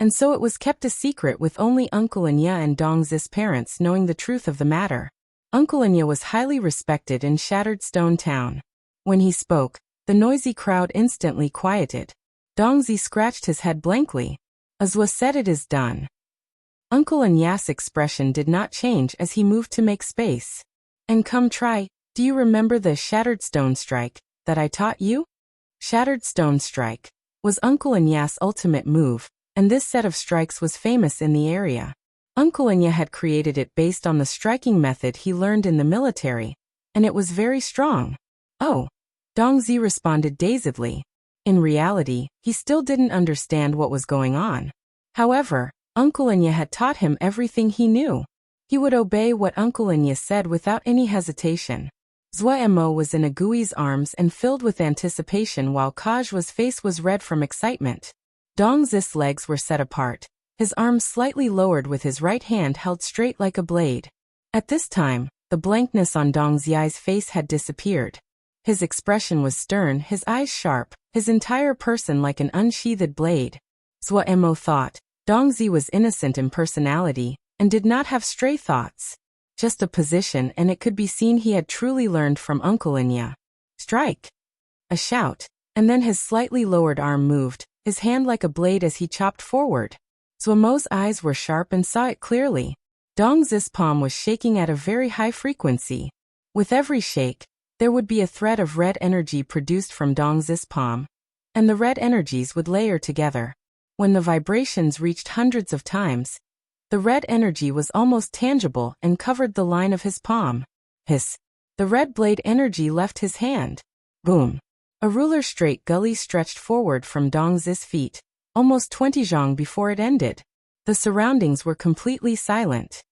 and so it was kept a secret with only Uncle Anya and Dongzi's parents knowing the truth of the matter. Uncle Anya was highly respected in Shattered Stone Town. When he spoke, the noisy crowd instantly quieted. Dongzi scratched his head blankly. As was said, it is done. Uncle Anya's expression did not change as he moved to make space. And come try, do you remember the Shattered Stone Strike that I taught you? Shattered Stone Strike was Uncle Anya's ultimate move, and this set of strikes was famous in the area. Uncle Anya had created it based on the striking method he learned in the military, and it was very strong. Oh, Dongzi responded dazedly. In reality, he still didn't understand what was going on. However, Uncle Anya had taught him everything he knew. He would obey what Uncle Anya said without any hesitation. Zhuemo was in Agui's arms and filled with anticipation while Kajwa's face was red from excitement. Dongzi's legs were set apart, his arms slightly lowered with his right hand held straight like a blade. At this time, the blankness on Dongzi's face had disappeared. His expression was stern, his eyes sharp, his entire person like an unsheathed blade. Zhuemo thought, Dongzi was innocent in personality, and did not have stray thoughts. Just a position and it could be seen he had truly learned from Uncle Anya. Strike! A shout, and then his slightly lowered arm moved, his hand like a blade as he chopped forward. Zhuemo's eyes were sharp and saw it clearly. Dongzi's palm was shaking at a very high frequency. With every shake, there would be a thread of red energy produced from Dongzi's palm, and the red energies would layer together. When the vibrations reached hundreds of times, the red energy was almost tangible and covered the line of his palm. Hiss! The red blade energy left his hand. Boom! A ruler-straight gully stretched forward from Dongzi's feet, almost 20 zhang before it ended. The surroundings were completely silent.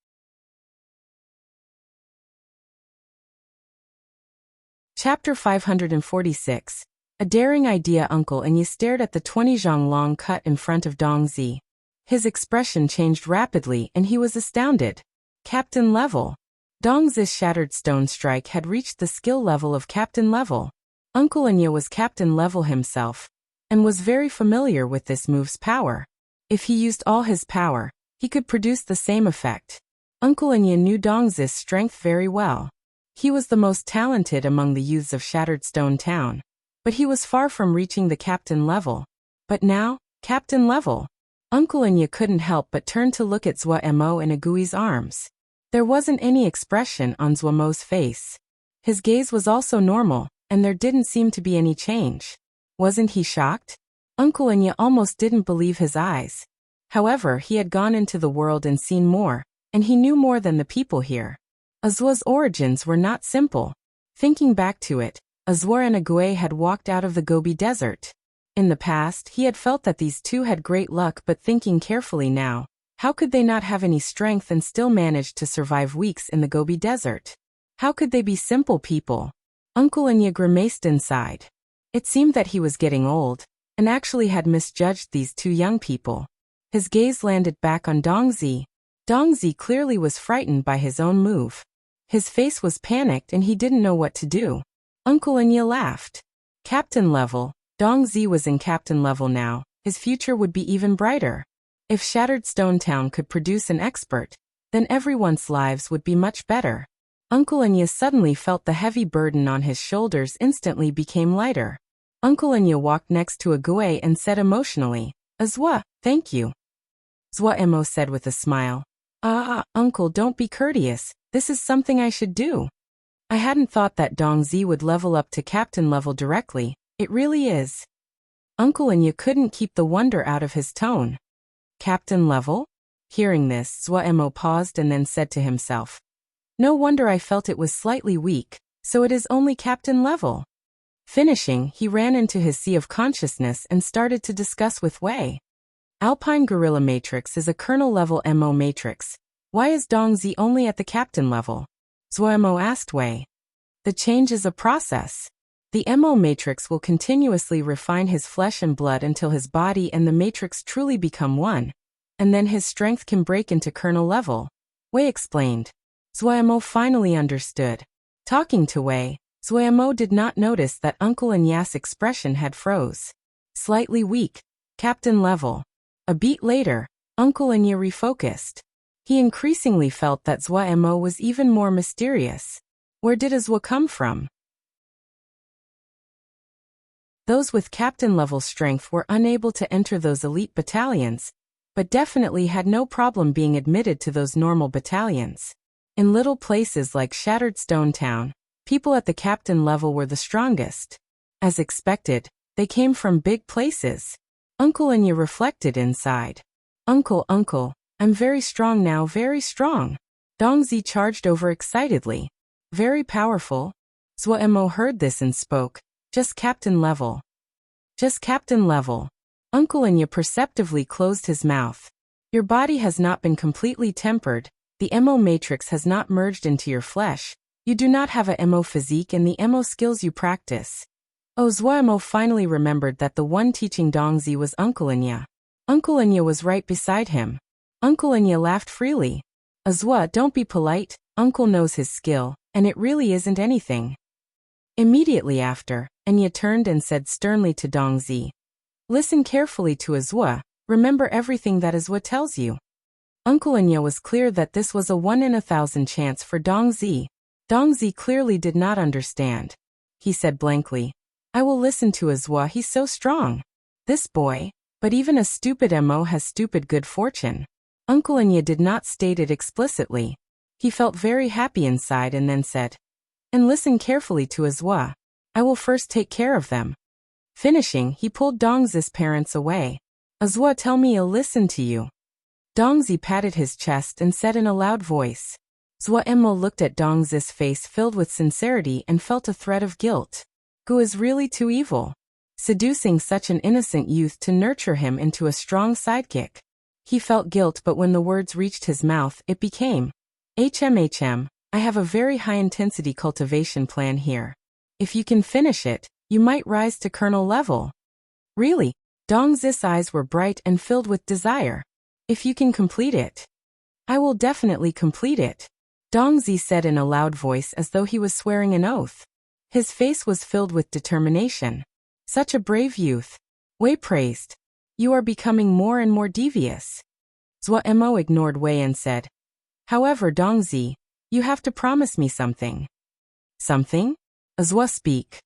Chapter 546. A daring idea. Uncle Anya stared at the 20 zhang long cut in front of Dongzi. His expression changed rapidly and he was astounded. Captain level. Dongzi's Shattered Stone Strike had reached the skill level of captain level. Uncle Anya was captain level himself, and was very familiar with this move's power. If he used all his power, he could produce the same effect. Uncle Anya knew Dongzi's strength very well. He was the most talented among the youths of Shattered Stone Town, but he was far from reaching the captain level. But now, captain level. Uncle Anya couldn't help but turn to look at Zhuemo in Agui's arms. There wasn't any expression on Zhuemo's face. His gaze was also normal, and there didn't seem to be any change. Wasn't he shocked? Uncle Anya almost didn't believe his eyes. However, he had gone into the world and seen more, and he knew more than the people here. Azwa's origins were not simple. Thinking back to it, Azwar and Ague had walked out of the Gobi Desert. In the past, he had felt that these two had great luck, but thinking carefully now, how could they not have any strength and still manage to survive weeks in the Gobi Desert? How could they be simple people? Uncle Anya grimaced inside. It seemed that he was getting old, and actually had misjudged these two young people. His gaze landed back on Dongzi. Dongzi clearly was frightened by his own move. His face was panicked and he didn't know what to do. Uncle Anya laughed. Captain level. Dongzi was in captain level now. His future would be even brighter. If Shattered Stone Town could produce an expert, then everyone's lives would be much better. Uncle Anya suddenly felt the heavy burden on his shoulders instantly became lighter. Uncle Anya walked next to Ague and said emotionally, Azwa, thank you. Zhuemo said with a smile, Uncle, don't be courteous, this is something I should do. I hadn't thought that Dongzi would level up to captain level directly, it really is. Uncle Anya couldn't keep the wonder out of his tone. Captain level? Hearing this, Zhuo paused and then said to himself. No wonder I felt it was slightly weak, so it is only captain level. Finishing, he ran into his sea of consciousness and started to discuss with Wei. Alpine Gorilla Matrix is a kernel-level MO matrix. Why is Dongzi only at the captain level? Zhuo asked Wei. The change is a process. The MO matrix will continuously refine his flesh and blood until his body and the matrix truly become one, and then his strength can break into kernel level, Wei explained. Zhuo finally understood. Talking to Wei, Zhuo did not notice that Uncle Anya's expression had froze. Slightly weak, captain level. A beat later, Uncle Anya refocused. He increasingly felt that Zhuo was even more mysterious. Where did Zhuo come from? Those with captain-level strength were unable to enter those elite battalions, but definitely had no problem being admitted to those normal battalions. In little places like Shattered Stone Town, people at the captain level were the strongest. As expected, they came from big places. Uncle Anya reflected inside. Uncle, I'm very strong now, very strong. Dongzi charged over excitedly. Very powerful. Zhuo heard this and spoke. Just captain level. Just captain level. Uncle Anya perceptively closed his mouth. Your body has not been completely tempered, the MO matrix has not merged into your flesh, you do not have a MO physique and the MO skills you practice. Zhuo finally remembered that the one teaching Dongzi was Uncle Anya. Uncle Anya was right beside him. Uncle Anya laughed freely. Zhuo, don't be polite, Uncle knows his skill, and it really isn't anything. Immediately after, Anya turned and said sternly to Dongzi. Listen carefully to Zhuo, remember everything that Zhuo tells you. Uncle Anya was clear that this was a 1 in 1,000 chance for Dongzi. Dongzi clearly did not understand. He said blankly. I will listen to Zhuo, he's so strong. This boy, but even a stupid MO has stupid good fortune. Uncle Anya did not state it explicitly. He felt very happy inside and then said. And listen carefully to Zhuo. I will first take care of them. Finishing, he pulled Dongzi's parents away. Zhuo, tell me I'll listen to you. Dongzi patted his chest and said in a loud voice. Zhuo looked at Dongzi's face filled with sincerity and felt a thread of guilt. Gu is really too evil. Seducing such an innocent youth to nurture him into a strong sidekick. He felt guilt, but when the words reached his mouth, it became. I have a very high-intensity cultivation plan here. If you can finish it, you might rise to kernel level. Really? Dongzi's eyes were bright and filled with desire. If you can complete it. I will definitely complete it. Dongzi said in a loud voice as though he was swearing an oath. His face was filled with determination. Such a brave youth. Wei praised. You are becoming more and more devious. Zhuo ignored Wei and said. However, Dongzi, you have to promise me something. Something? Zhuo speak.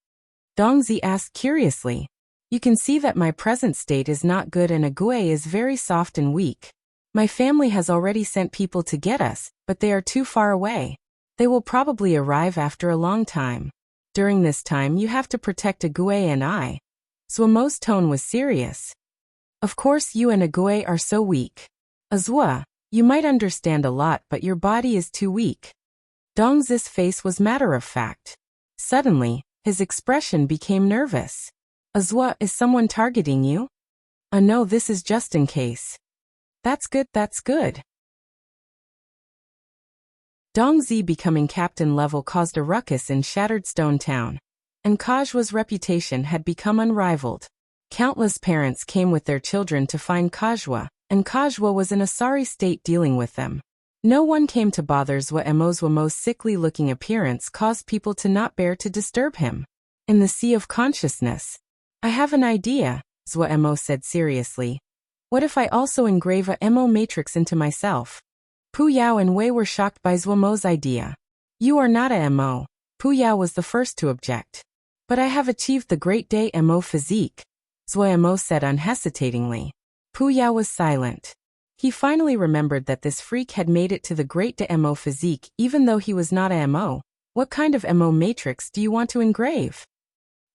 Dongzi asked curiously. You can see that my present state is not good and Ague is very soft and weak. My family has already sent people to get us, but they are too far away. They will probably arrive after a long time. During this time you have to protect Ague and I. Zhuo's tone was serious. Of course you and Ague are so weak. Zhuo, you might understand a lot but your body is too weak. Dongzi's face was matter of fact. Suddenly, his expression became nervous. Zhuo, is someone targeting you? No, this is just in case. That's good, that's good. Dongzi becoming captain level caused a ruckus in Shattered Stone Town, and Kajwa's reputation had become unrivaled. Countless parents came with their children to find Kajwa, and Kajwa was in a sorry state dealing with them. No one came to bother Zhuo's sickly-looking appearance caused people to not bear to disturb him. In the sea of consciousness. I have an idea, Zhuo said seriously. What if I also engrave a MO matrix into myself? Pu Yao and Wei were shocked by Zhuo's idea. You are not a MO. Pu Yao was the first to object. But I have achieved the great day MO physique, Zhuo said unhesitatingly. Pu Yao was silent. He finally remembered that this freak had made it to the Great de Mo physique even though he was not a Mo. What kind of Mo matrix do you want to engrave?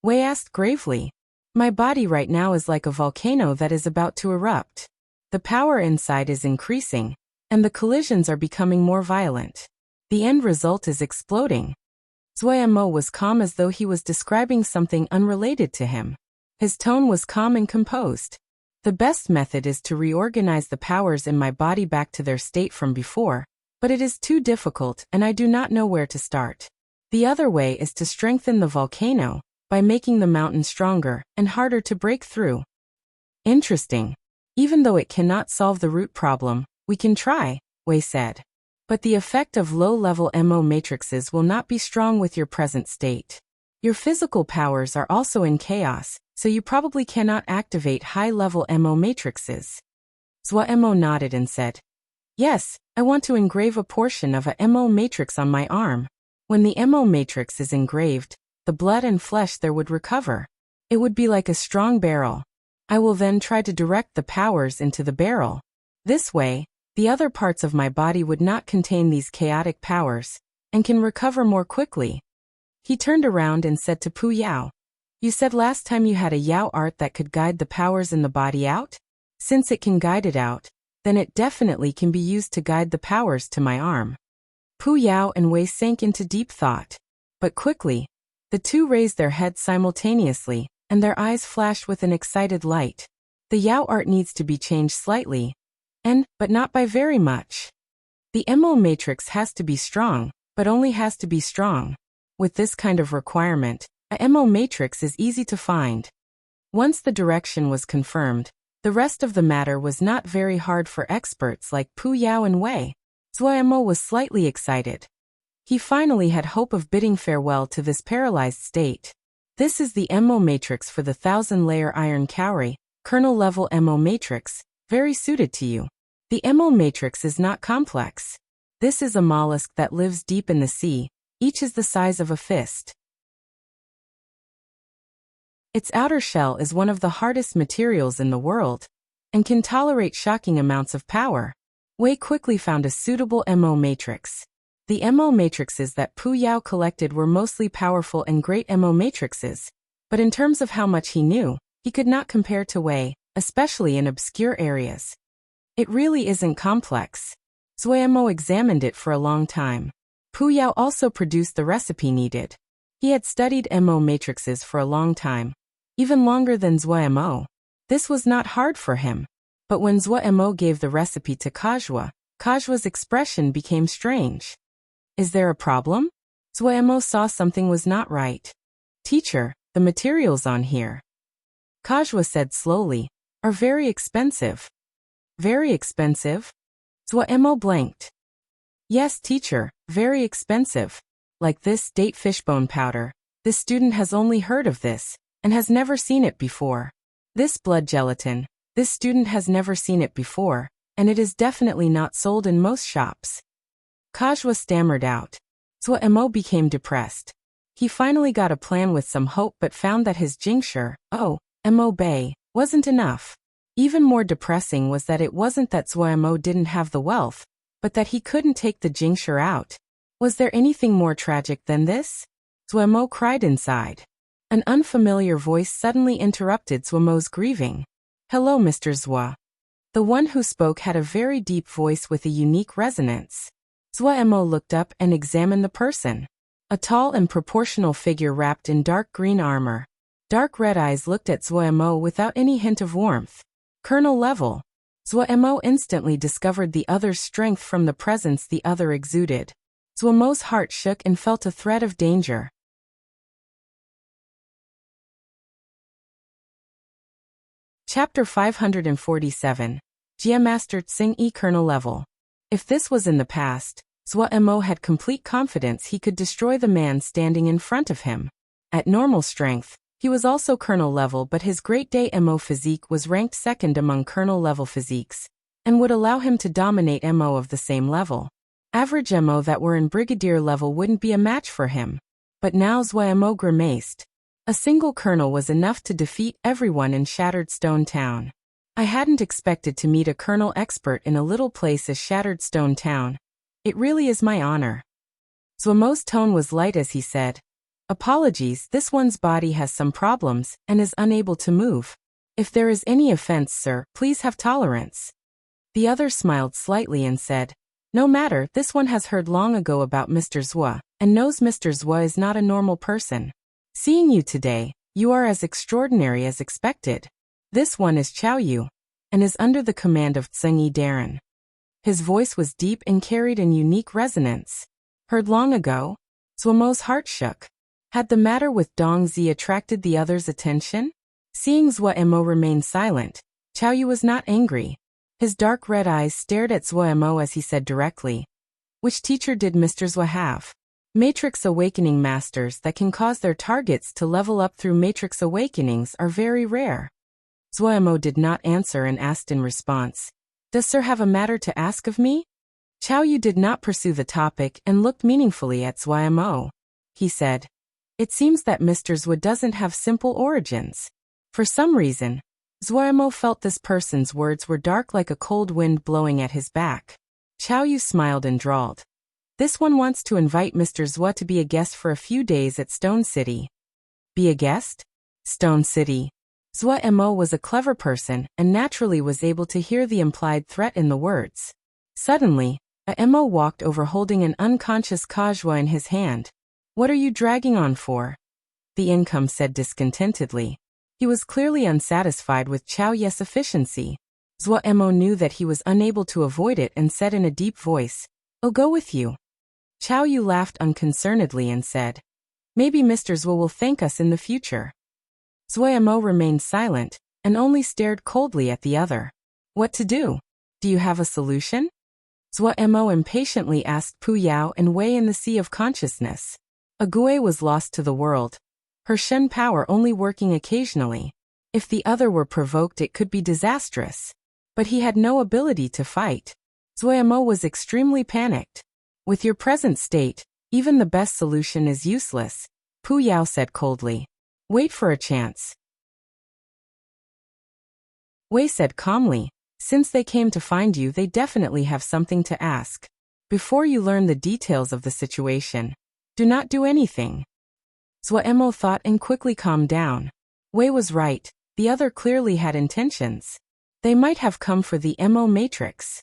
Wei asked gravely. My body right now is like a volcano that is about to erupt. The power inside is increasing, and the collisions are becoming more violent. The end result is exploding. Zui Mo was calm as though he was describing something unrelated to him. His tone was calm and composed. The best method is to reorganize the powers in my body back to their state from before, but it is too difficult and I do not know where to start. The other way is to strengthen the volcano by making the mountain stronger and harder to break through. Interesting. Even though it cannot solve the root problem, we can try, Wei said. But the effect of low-level Mo matrices will not be strong with your present state. Your physical powers are also in chaos, so you probably cannot activate high-level Mo matrices. Zua Mo nodded and said, Yes, I want to engrave a portion of a Mo matrix on my arm. When the Mo matrix is engraved, the blood and flesh there would recover. It would be like a strong barrel. I will then try to direct the powers into the barrel. This way, the other parts of my body would not contain these chaotic powers, and can recover more quickly. He turned around and said to Pu Yao, You said last time you had a Yao art that could guide the powers in the body out? Since it can guide it out, then it definitely can be used to guide the powers to my arm. Pu Yao and Wei sank into deep thought. But quickly, the two raised their heads simultaneously, and their eyes flashed with an excited light. The Yao art needs to be changed slightly, but not by very much. The Mo matrix has to be strong, but only has to be strong. With this kind of requirement, a Mo matrix is easy to find. Once the direction was confirmed, the rest of the matter was not very hard for experts like Pu Yao and Wei. Zui Mo was slightly excited. He finally had hope of bidding farewell to this paralyzed state. This is the Mo matrix for the 1000-layer iron cowrie, kernel-level Mo matrix, very suited to you. The Mo matrix is not complex. This is a mollusk that lives deep in the sea, each is the size of a fist. Its outer shell is one of the hardest materials in the world, and can tolerate shocking amounts of power. Wei quickly found a suitable Mo matrix. The Mo matrices that Pu Yao collected were mostly powerful and great Mo matrices, but in terms of how much he knew, he could not compare to Wei, especially in obscure areas. It really isn't complex. Zui Mo examined it for a long time. Pu Yao also produced the recipe needed. He had studied Mo matrices for a long time, even longer than Zui Mo. This was not hard for him. But when Zui Mo gave the recipe to Kajua's expression became strange. Is there a problem? Zui Mo saw something was not right. Teacher, the materials on here, Kajua said slowly, are very expensive. Very expensive? Zui Mo blanked. Yes, teacher, very expensive. Like this date fishbone powder. This student has only heard of this, and has never seen it before. This blood gelatin, this student has never seen it before, and it is definitely not sold in most shops. Kajua stammered out. Zui Mo became depressed. He finally got a plan with some hope but found that his Jingshur, Mo Bay, wasn't enough. Even more depressing was that it wasn't that Zui Mo didn't have the wealth, but that he couldn't take the Jingshur out. Was there anything more tragic than this? Zui Mo cried inside. An unfamiliar voice suddenly interrupted Zui Mo's grieving. Hello, Mr. Zua. The one who spoke had a very deep voice with a unique resonance. Zui Mo looked up and examined the person. A tall and proportional figure wrapped in dark green armor. Dark red eyes looked at Zui Mo without any hint of warmth. Colonel level. Zui Mo instantly discovered the other's strength from the presence the other exuded. Zui Mo's heart shook and felt a threat of danger. Chapter 547. Jia Master Tsing E Colonel level. If this was in the past, Zui Mo had complete confidence he could destroy the man standing in front of him. At normal strength, he was also colonel level, but his Great Day Mo physique was ranked second among colonel level physiques, and would allow him to dominate Mo of the same level. Average Mo that were in brigadier level wouldn't be a match for him. But now Zui Mo grimaced. A single colonel was enough to defeat everyone in Shattered Stone Town. I hadn't expected to meet a colonel expert in a little place as Shattered Stone Town. It really is my honor. Zhuomo's tone was light as he said, apologies, this one's body has some problems and is unable to move. If there is any offense, sir, please have tolerance. The other smiled slightly and said, no matter, this one has heard long ago about Mr. Zhuo, and knows Mr. Zhuo is not a normal person. Seeing you today, you are as extraordinary as expected. This one is Chao Yu, and is under the command of Zheng Darren. His voice was deep and carried an unique resonance. Heard long ago? Zhuomo's heart shook. Had the matter with Dong Zi attracted the other's attention? Seeing Zhuo remain silent, Chao Yu was not angry. His dark red eyes stared at Zhuo as he said directly, which teacher did Mr. Zhuo have? Matrix Awakening Masters that can cause their targets to level up through Matrix Awakenings are very rare. Zhuo did not answer and asked in response, does sir have a matter to ask of me? Chao Yu did not pursue the topic and looked meaningfully at Zhuo. He said, it seems that Mr. Zhuo doesn't have simple origins. For some reason, Zhuo felt this person's words were dark like a cold wind blowing at his back. Chao Yu smiled and drawled, this one wants to invite Mr. Zhuo to be a guest for a few days at Stone City. Be a guest? Stone City. Zhuo was a clever person and naturally was able to hear the implied threat in the words. Suddenly, a Mo walked over holding an unconscious Kajua in his hand. What are you dragging on for? The income said discontentedly. He was clearly unsatisfied with Chao Yu's efficiency. Zhuo knew that he was unable to avoid it and said in a deep voice, I'll go with you. Chao Yu laughed unconcernedly and said, maybe Mr. Zhuo will thank us in the future. Zhuo remained silent and only stared coldly at the other. What to do? Do you have a solution? Zhuo impatiently asked Pu Yao and Wei in the sea of consciousness. Agui was lost to the world, her Shen power only working occasionally. If the other were provoked it could be disastrous. But he had no ability to fight. Zhuo was extremely panicked. With your present state, even the best solution is useless, Pu Yao said coldly. Wait for a chance. Wei said calmly, since they came to find you they definitely have something to ask. Before you learn the details of the situation, do not do anything. Zhuo thought and quickly calmed down. Wei was right, the other clearly had intentions. They might have come for the Mo matrix.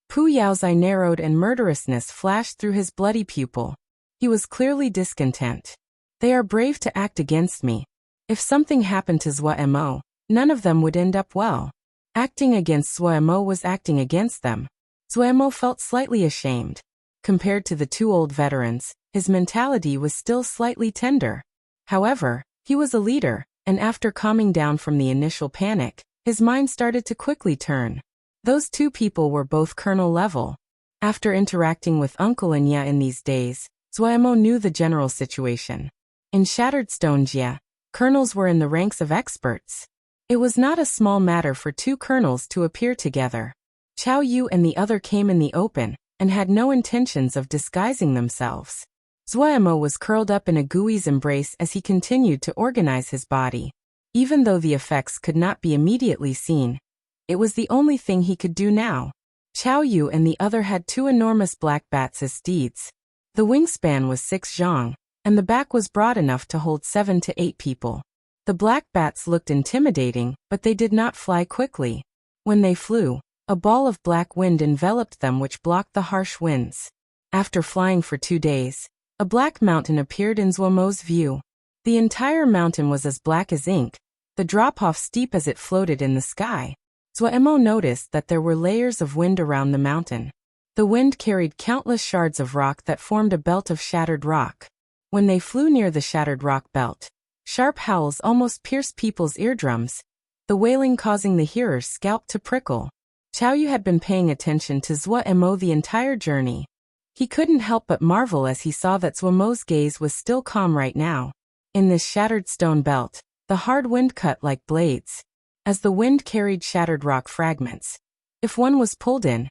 Pu Yao's eye narrowed and murderousness flashed through his bloody pupil. He was clearly discontent. They are brave to act against me. If something happened to Zhuo, none of them would end up well. Acting against Zhuo was acting against them. Zhuo felt slightly ashamed. Compared to the two old veterans, his mentality was still slightly tender. However, he was a leader, and after calming down from the initial panic, his mind started to quickly turn. Those two people were both colonel level. After interacting with Uncle and Ya in these days, Zhuo knew the general situation. In Shattered Stone Jia, colonels were in the ranks of experts. It was not a small matter for two colonels to appear together. Chao Yu and the other came in the open, and had no intentions of disguising themselves. Zhuo was curled up in a Gui's embrace as he continued to organize his body. Even though the effects could not be immediately seen, it was the only thing he could do now. Chao Yu and the other had two enormous black bats as steeds. The wingspan was 6 zhang, and the back was broad enough to hold 7 to 8 people. The black bats looked intimidating, but they did not fly quickly. When they flew, a ball of black wind enveloped them which blocked the harsh winds. After flying for 2 days, a black mountain appeared in Zhuo's view. The entire mountain was as black as ink, the drop-off steep as it floated in the sky. Zhuo noticed that there were layers of wind around the mountain. The wind carried countless shards of rock that formed a belt of shattered rock. When they flew near the shattered rock belt, sharp howls almost pierced people's eardrums, the wailing causing the hearer's scalp to prickle. Chao Yu had been paying attention to Zhuo the entire journey. He couldn't help but marvel as he saw that Zhuo's gaze was still calm right now. In this shattered stone belt, the hard wind cut like blades. As the wind carried shattered rock fragments, if one was pulled in,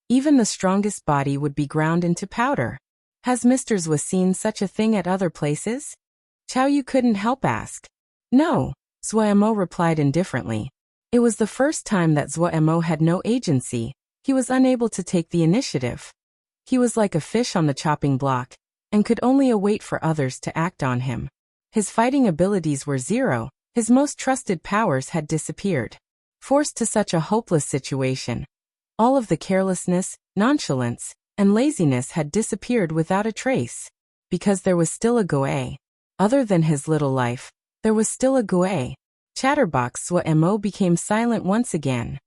even the strongest body would be ground into powder. Has Mr. Zhuo seen such a thing at other places? Chao Yu couldn't help ask. No, Zhuo replied indifferently. It was the first time that Zhuo had no agency. He was unable to take the initiative. He was like a fish on the chopping block, and could only await for others to act on him. His fighting abilities were zero, his most trusted powers had disappeared. Forced to such a hopeless situation, all of the carelessness, nonchalance, and laziness had disappeared without a trace. Because there was still a Goe. Other than his little life, there was still a Goe. Chatterbox Zhuo became silent once again.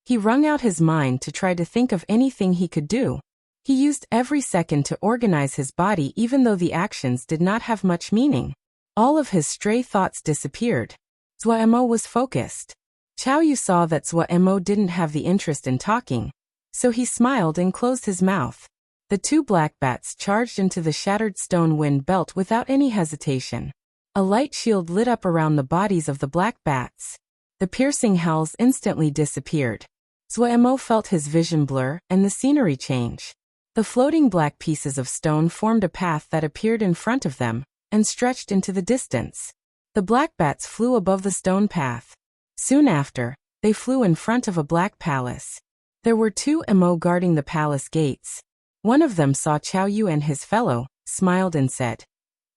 He wrung out his mind to try to think of anything he could do. He used every second to organize his body even though the actions did not have much meaning. All of his stray thoughts disappeared. Zhuo was focused. Chao Yu saw that Zhuo didn't have the interest in talking, so he smiled and closed his mouth. The two black bats charged into the shattered stone wind belt without any hesitation. A light shield lit up around the bodies of the black bats. The piercing howls instantly disappeared. Zhuo felt his vision blur and the scenery change. The floating black pieces of stone formed a path that appeared in front of them and stretched into the distance. The black bats flew above the stone path. Soon after, they flew in front of a black palace. There were two Mo guarding the palace gates. One of them saw Chao Yu and his fellow, smiled and said,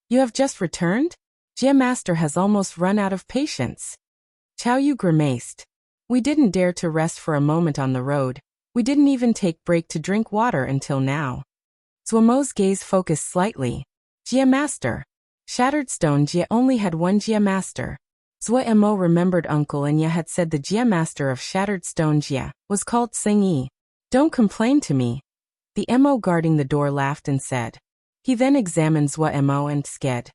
"You have just returned? Jia Master has almost run out of patience." Chao Yu grimaced. "We didn't dare to rest for a moment on the road. We didn't even take break to drink water until now." Zhuo's gaze focused slightly. "Jia Master." Shattered Stone Jia only had one Jia Master. Zhuo remembered Uncle Enya had said the Jia Master of Shattered Stone Jia was called Xingyi. "Don't complain to me." The Mo guarding the door laughed and said. He then examined Zhuo and said,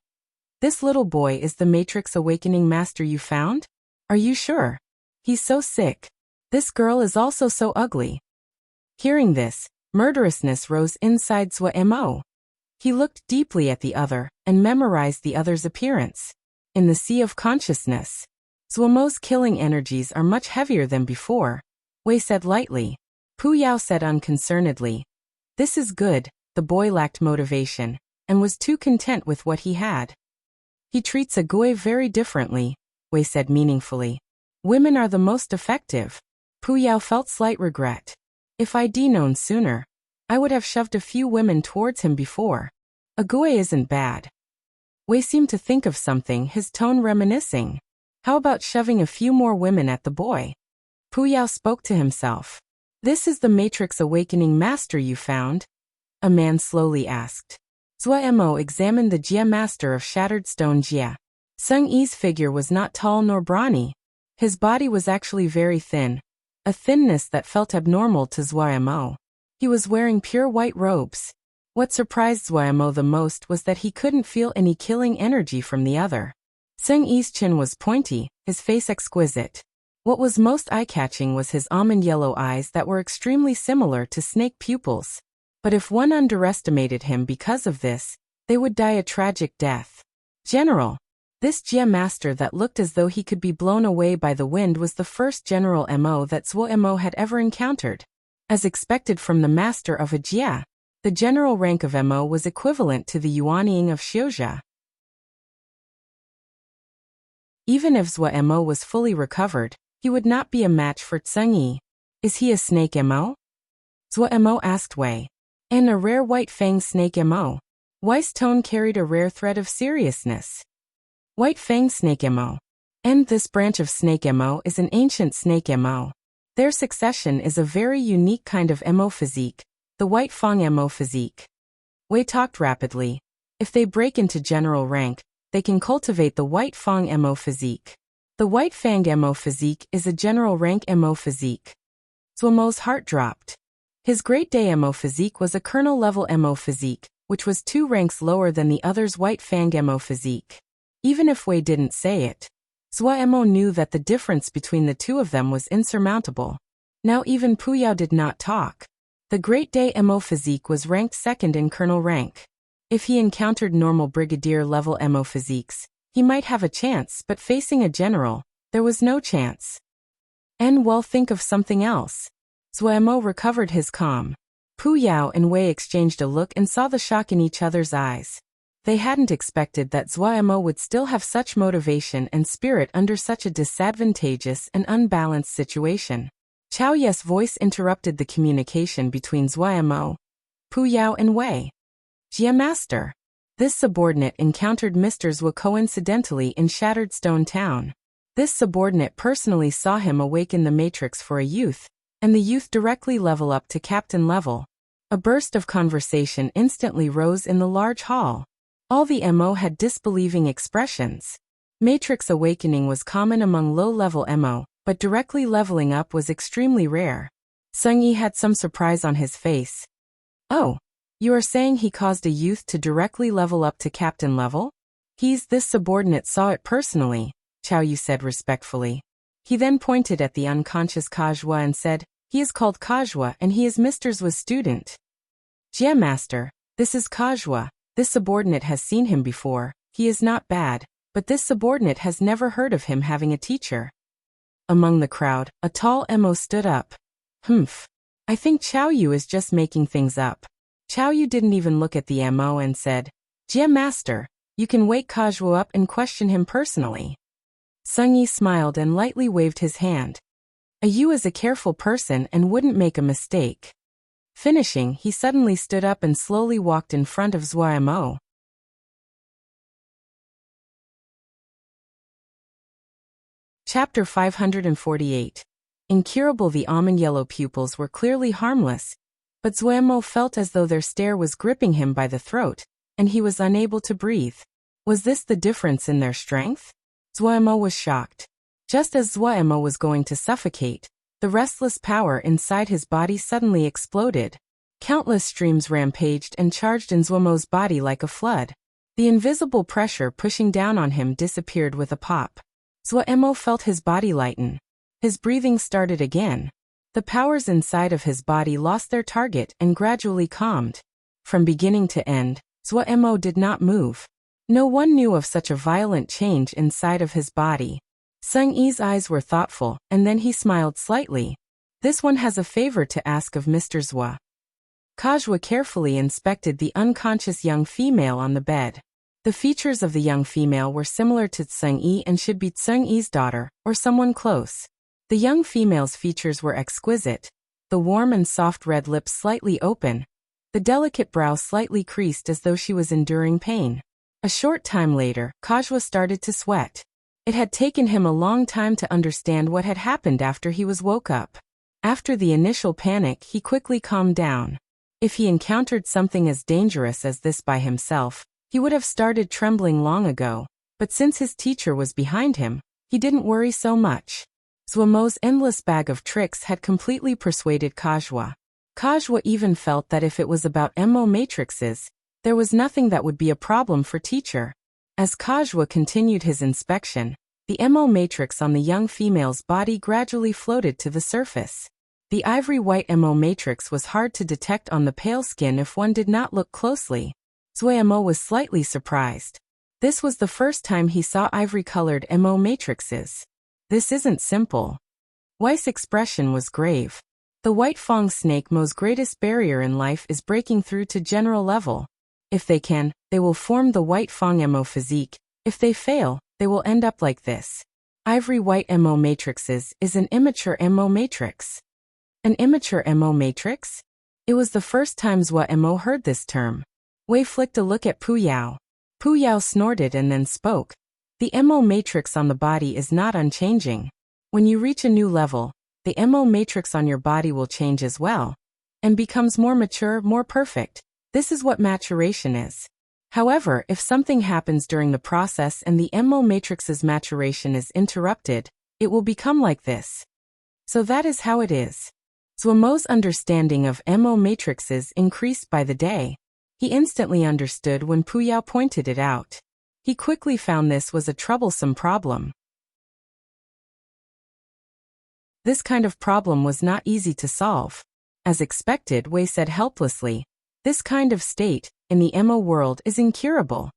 "This little boy is the Matrix Awakening Master you found? Are you sure? He's so sick. This girl is also so ugly." Hearing this, murderousness rose inside Zhuo. He looked deeply at the other and memorized the other's appearance. In the sea of consciousness, Zhuo's killing energies are much heavier than before, Wei said lightly. Pu Yao said unconcernedly. This is good. The boy lacked motivation and was too content with what he had. He treats a Gui very differently, Wei said meaningfully. Women are the most effective. Pu Yao felt slight regret. If I'd known sooner, I would have shoved a few women towards him before. A Gui isn't bad. Wei seemed to think of something, his tone reminiscing. How about shoving a few more women at the boy? Pu Yao spoke to himself. This is the Matrix Awakening Master you found? A man slowly asked. Zhuo examined the Jia Master of Shattered Stone Jia. Sung Yi's figure was not tall nor brawny. His body was actually very thin, a thinness that felt abnormal to Zhuo. He was wearing pure white robes. What surprised Zhuo the most was that he couldn't feel any killing energy from the other. Sung Yi's chin was pointy, his face exquisite. What was most eye-catching was his almond yellow eyes that were extremely similar to snake pupils. But if one underestimated him because of this, they would die a tragic death. General. This Jia Master that looked as though he could be blown away by the wind was the first General Mo that Zhuo had ever encountered. As expected from the Master of a Jia, the general rank of Mo was equivalent to the Yuanying of Xiuzha. Even if Zhuo was fully recovered, he would not be a match for Tsengyi. Is he a snake Mo? Zhuo asked Wei. And a rare white fang snake Mo. Wei's tone carried a rare thread of seriousness. White fang snake Mo. And this branch of snake Mo is an ancient snake Mo. Their succession is a very unique kind of Mo physique, the white fang Mo physique. Wei talked rapidly. If they break into general rank, they can cultivate the white fang Mo physique. The white fang Mo physique is a general rank Mo physique. Zhuo's heart dropped. His Great Day Mo physique was a colonel-level Mo physique, which was 2 ranks lower than the other's white fang Mo physique. Even if Wei didn't say it, Zhuo knew that the difference between the two of them was insurmountable. Now even Pu Yao did not talk. The Great Day Mo physique was ranked 2nd in colonel rank. If he encountered normal brigadier-level Mo physiques, he might have a chance, but facing a general, there was no chance. And well, think of something else. Zhuo recovered his calm. Pu Yao and Wei exchanged a look and saw the shock in each other's eyes. They hadn't expected that Zhuamo would still have such motivation and spirit under such a disadvantageous and unbalanced situation. Chao Ye's voice interrupted the communication between Zhuamo, Pu Yao and Wei. Jia Master. This subordinate encountered Mr. Zhua coincidentally in Shattered Stone Town. This subordinate personally saw him awaken the matrix for a youth, and the youth directly level up to captain level. A burst of conversation instantly rose in the large hall. All the MO had disbelieving expressions. Matrix awakening was common among low-level MO, but directly leveling up was extremely rare. Sung Yi had some surprise on his face. Oh, you are saying he caused a youth to directly level up to captain level? This subordinate saw it personally, Chao Yu said respectfully. He then pointed at the unconscious Kajua and said, he is called Kajua and he is Mr. Zhua's student. Jia Master, this is Kajua. This subordinate has seen him before. He is not bad, but this subordinate has never heard of him having a teacher. Among the crowd, a tall MO stood up. I think Chao Yu is just making things up. Chao Yu didn't even look at the MO and said, Jia Master, you can wake Kajua up and question him personally. Sung Yi smiled and lightly waved his hand. A Yu is a careful person and wouldn't make a mistake. Finishing, he suddenly stood up and slowly walked in front of Zhuamo. Chapter 548. Incurable. The almond-yellow pupils were clearly harmless, but Zhuamo felt as though their stare was gripping him by the throat, and he was unable to breathe. Was this the difference in their strength? Zhuamo was shocked. Just as Zhuamo was going to suffocate, the restless power inside his body suddenly exploded. Countless streams rampaged and charged in Zhuamo's body like a flood. The invisible pressure pushing down on him disappeared with a pop. Zhuamo felt his body lighten. His breathing started again. The powers inside of his body lost their target and gradually calmed. From beginning to end, Zhuamo did not move. No one knew of such a violent change inside of his body. Sung Yi's eyes were thoughtful, and then he smiled slightly. This one has a favor to ask of Mr. Zhua. Kajua carefully inspected the unconscious young female on the bed. The features of the young female were similar to Sung Yi and should be Sung Yi's daughter, or someone close. The young female's features were exquisite. The warm and soft red lips slightly open. The delicate brow slightly creased as though she was enduring pain. A short time later, Kajua started to sweat. It had taken him a long time to understand what had happened after he was woke up. After the initial panic, he quickly calmed down. If he encountered something as dangerous as this by himself, he would have started trembling long ago, but since his teacher was behind him, he didn't worry so much. Zhuamo's endless bag of tricks had completely persuaded Kajua. Kajua even felt that if it was about MO matrices, there was nothing that would be a problem for teacher. As Kajua continued his inspection, the MO matrix on the young female's body gradually floated to the surface. The ivory-white MO matrix was hard to detect on the pale skin if one did not look closely. Zhuamo was slightly surprised. This was the first time he saw ivory-colored MO matrices. This isn't simple. Wei's expression was grave. The White Fang Snake Mo's greatest barrier in life is breaking through to general level. If they can, they will form the White Fang MO physique. If they fail, they will end up like this. Ivory white MO matrices is an immature MO matrix. An immature MO matrix? It was the first time Zhuamo heard this term. Wei flicked a look at Pu Yao. Pu Yao snorted and then spoke. The MO matrix on the body is not unchanging. When you reach a new level, the MO matrix on your body will change as well, and becomes more mature, more perfect. This is what maturation is. However, if something happens during the process and the MO matrix's maturation is interrupted, it will become like this. So that is how it is. Zhuamo's understanding of MO matrices increased by the day. He instantly understood when Pu Yao pointed it out. He quickly found this was a troublesome problem. This kind of problem was not easy to solve. As expected, Wei said helplessly, "This kind of state, in the MO world, is incurable."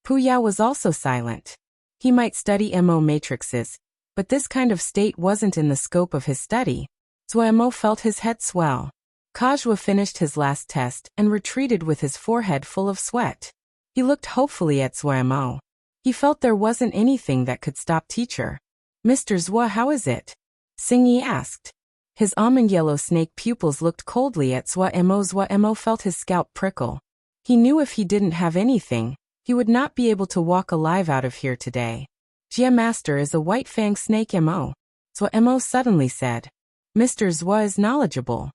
Pu Yao was also silent. He might study MO matrices, but this kind of state wasn't in the scope of his study. Zhuamo felt his head swell. Kajua finished his last test and retreated with his forehead full of sweat. He looked hopefully at Zhuo. He felt there wasn't anything that could stop teacher. Mr. Zhuo, how is it? Xingyi asked. His almond yellow snake pupils looked coldly at Zhuo. Zhuo felt his scalp prickle. He knew if he didn't have anything, he would not be able to walk alive out of here today. Jia Master is a white fang snake Mo. Zhuo suddenly said. Mr. Zhuo is knowledgeable.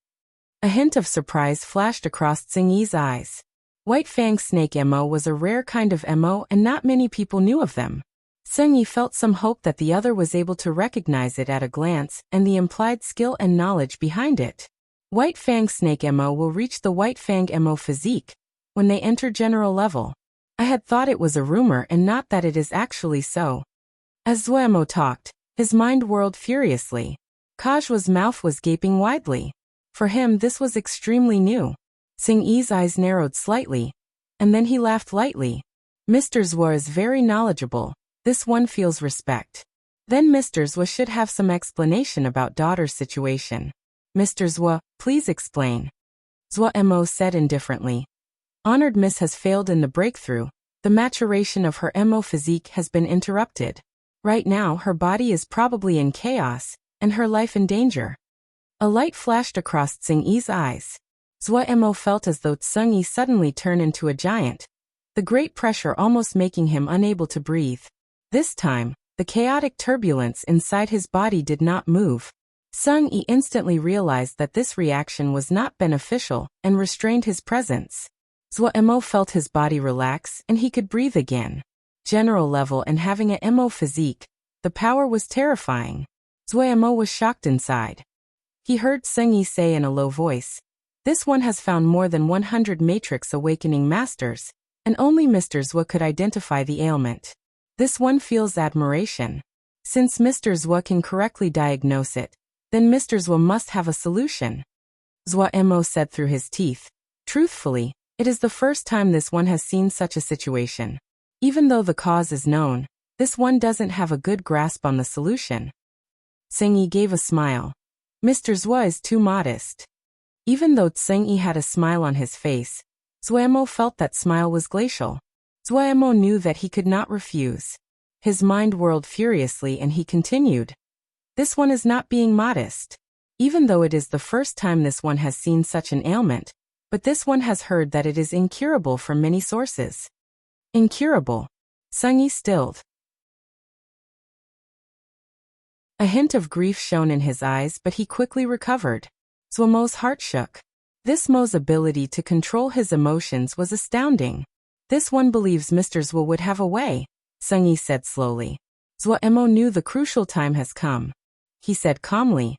A hint of surprise flashed across Xingyi's eyes. White fang snake Mo was a rare kind of Mo and not many people knew of them. Xingyi felt some hope that the other was able to recognize it at a glance and the implied skill and knowledge behind it. White fang snake Mo will reach the white fang Mo physique when they enter general level. I had thought it was a rumor and not that it is actually so. As Zhuo talked, his mind whirled furiously. Kajwa's mouth was gaping widely. For him this was extremely new. Xingyi's eyes narrowed slightly, and then he laughed lightly. Mr. Zhuo is very knowledgeable. This one feels respect. Then Mr. Zhuo should have some explanation about daughter's situation. Mr. Zhuo, please explain. Zhuo said indifferently. Honored Miss has failed in the breakthrough. The maturation of her Mo physique has been interrupted. Right now her body is probably in chaos, and her life in danger. A light flashed across Xingyi's eyes. Zhuo felt as though Xingyi suddenly turned into a giant, the great pressure almost making him unable to breathe. This time, the chaotic turbulence inside his body did not move. Xingyi instantly realized that this reaction was not beneficial and restrained his presence. Zhuo felt his body relax and he could breathe again. General level and having a Mo physique, the power was terrifying. Zhuo was shocked inside. He heard Xingyi say in a low voice, this one has found more than 100 Matrix Awakening Masters, and only Mr. Zhuo could identify the ailment. This one feels admiration. Since Mr. Zhuo can correctly diagnose it, then Mr. Zhuo must have a solution. Zhuo said through his teeth. Truthfully, it is the first time this one has seen such a situation. Even though the cause is known, this one doesn't have a good grasp on the solution. Xingyi gave a smile. Mr. Zhuo is too modest. Even though Xingyi had a smile on his face, Zhuo felt that smile was glacial. Zhuo knew that he could not refuse. His mind whirled furiously and he continued. This one is not being modest. Even though it is the first time this one has seen such an ailment, but this one has heard that it is incurable from many sources. Incurable. Xingyi stilled. A hint of grief shone in his eyes, but he quickly recovered. Zhuo's heart shook. This Mo's ability to control his emotions was astounding. This one believes Mr. Zhuo would have a way, Xingyi said slowly. Zhuo knew the crucial time has come. He said calmly.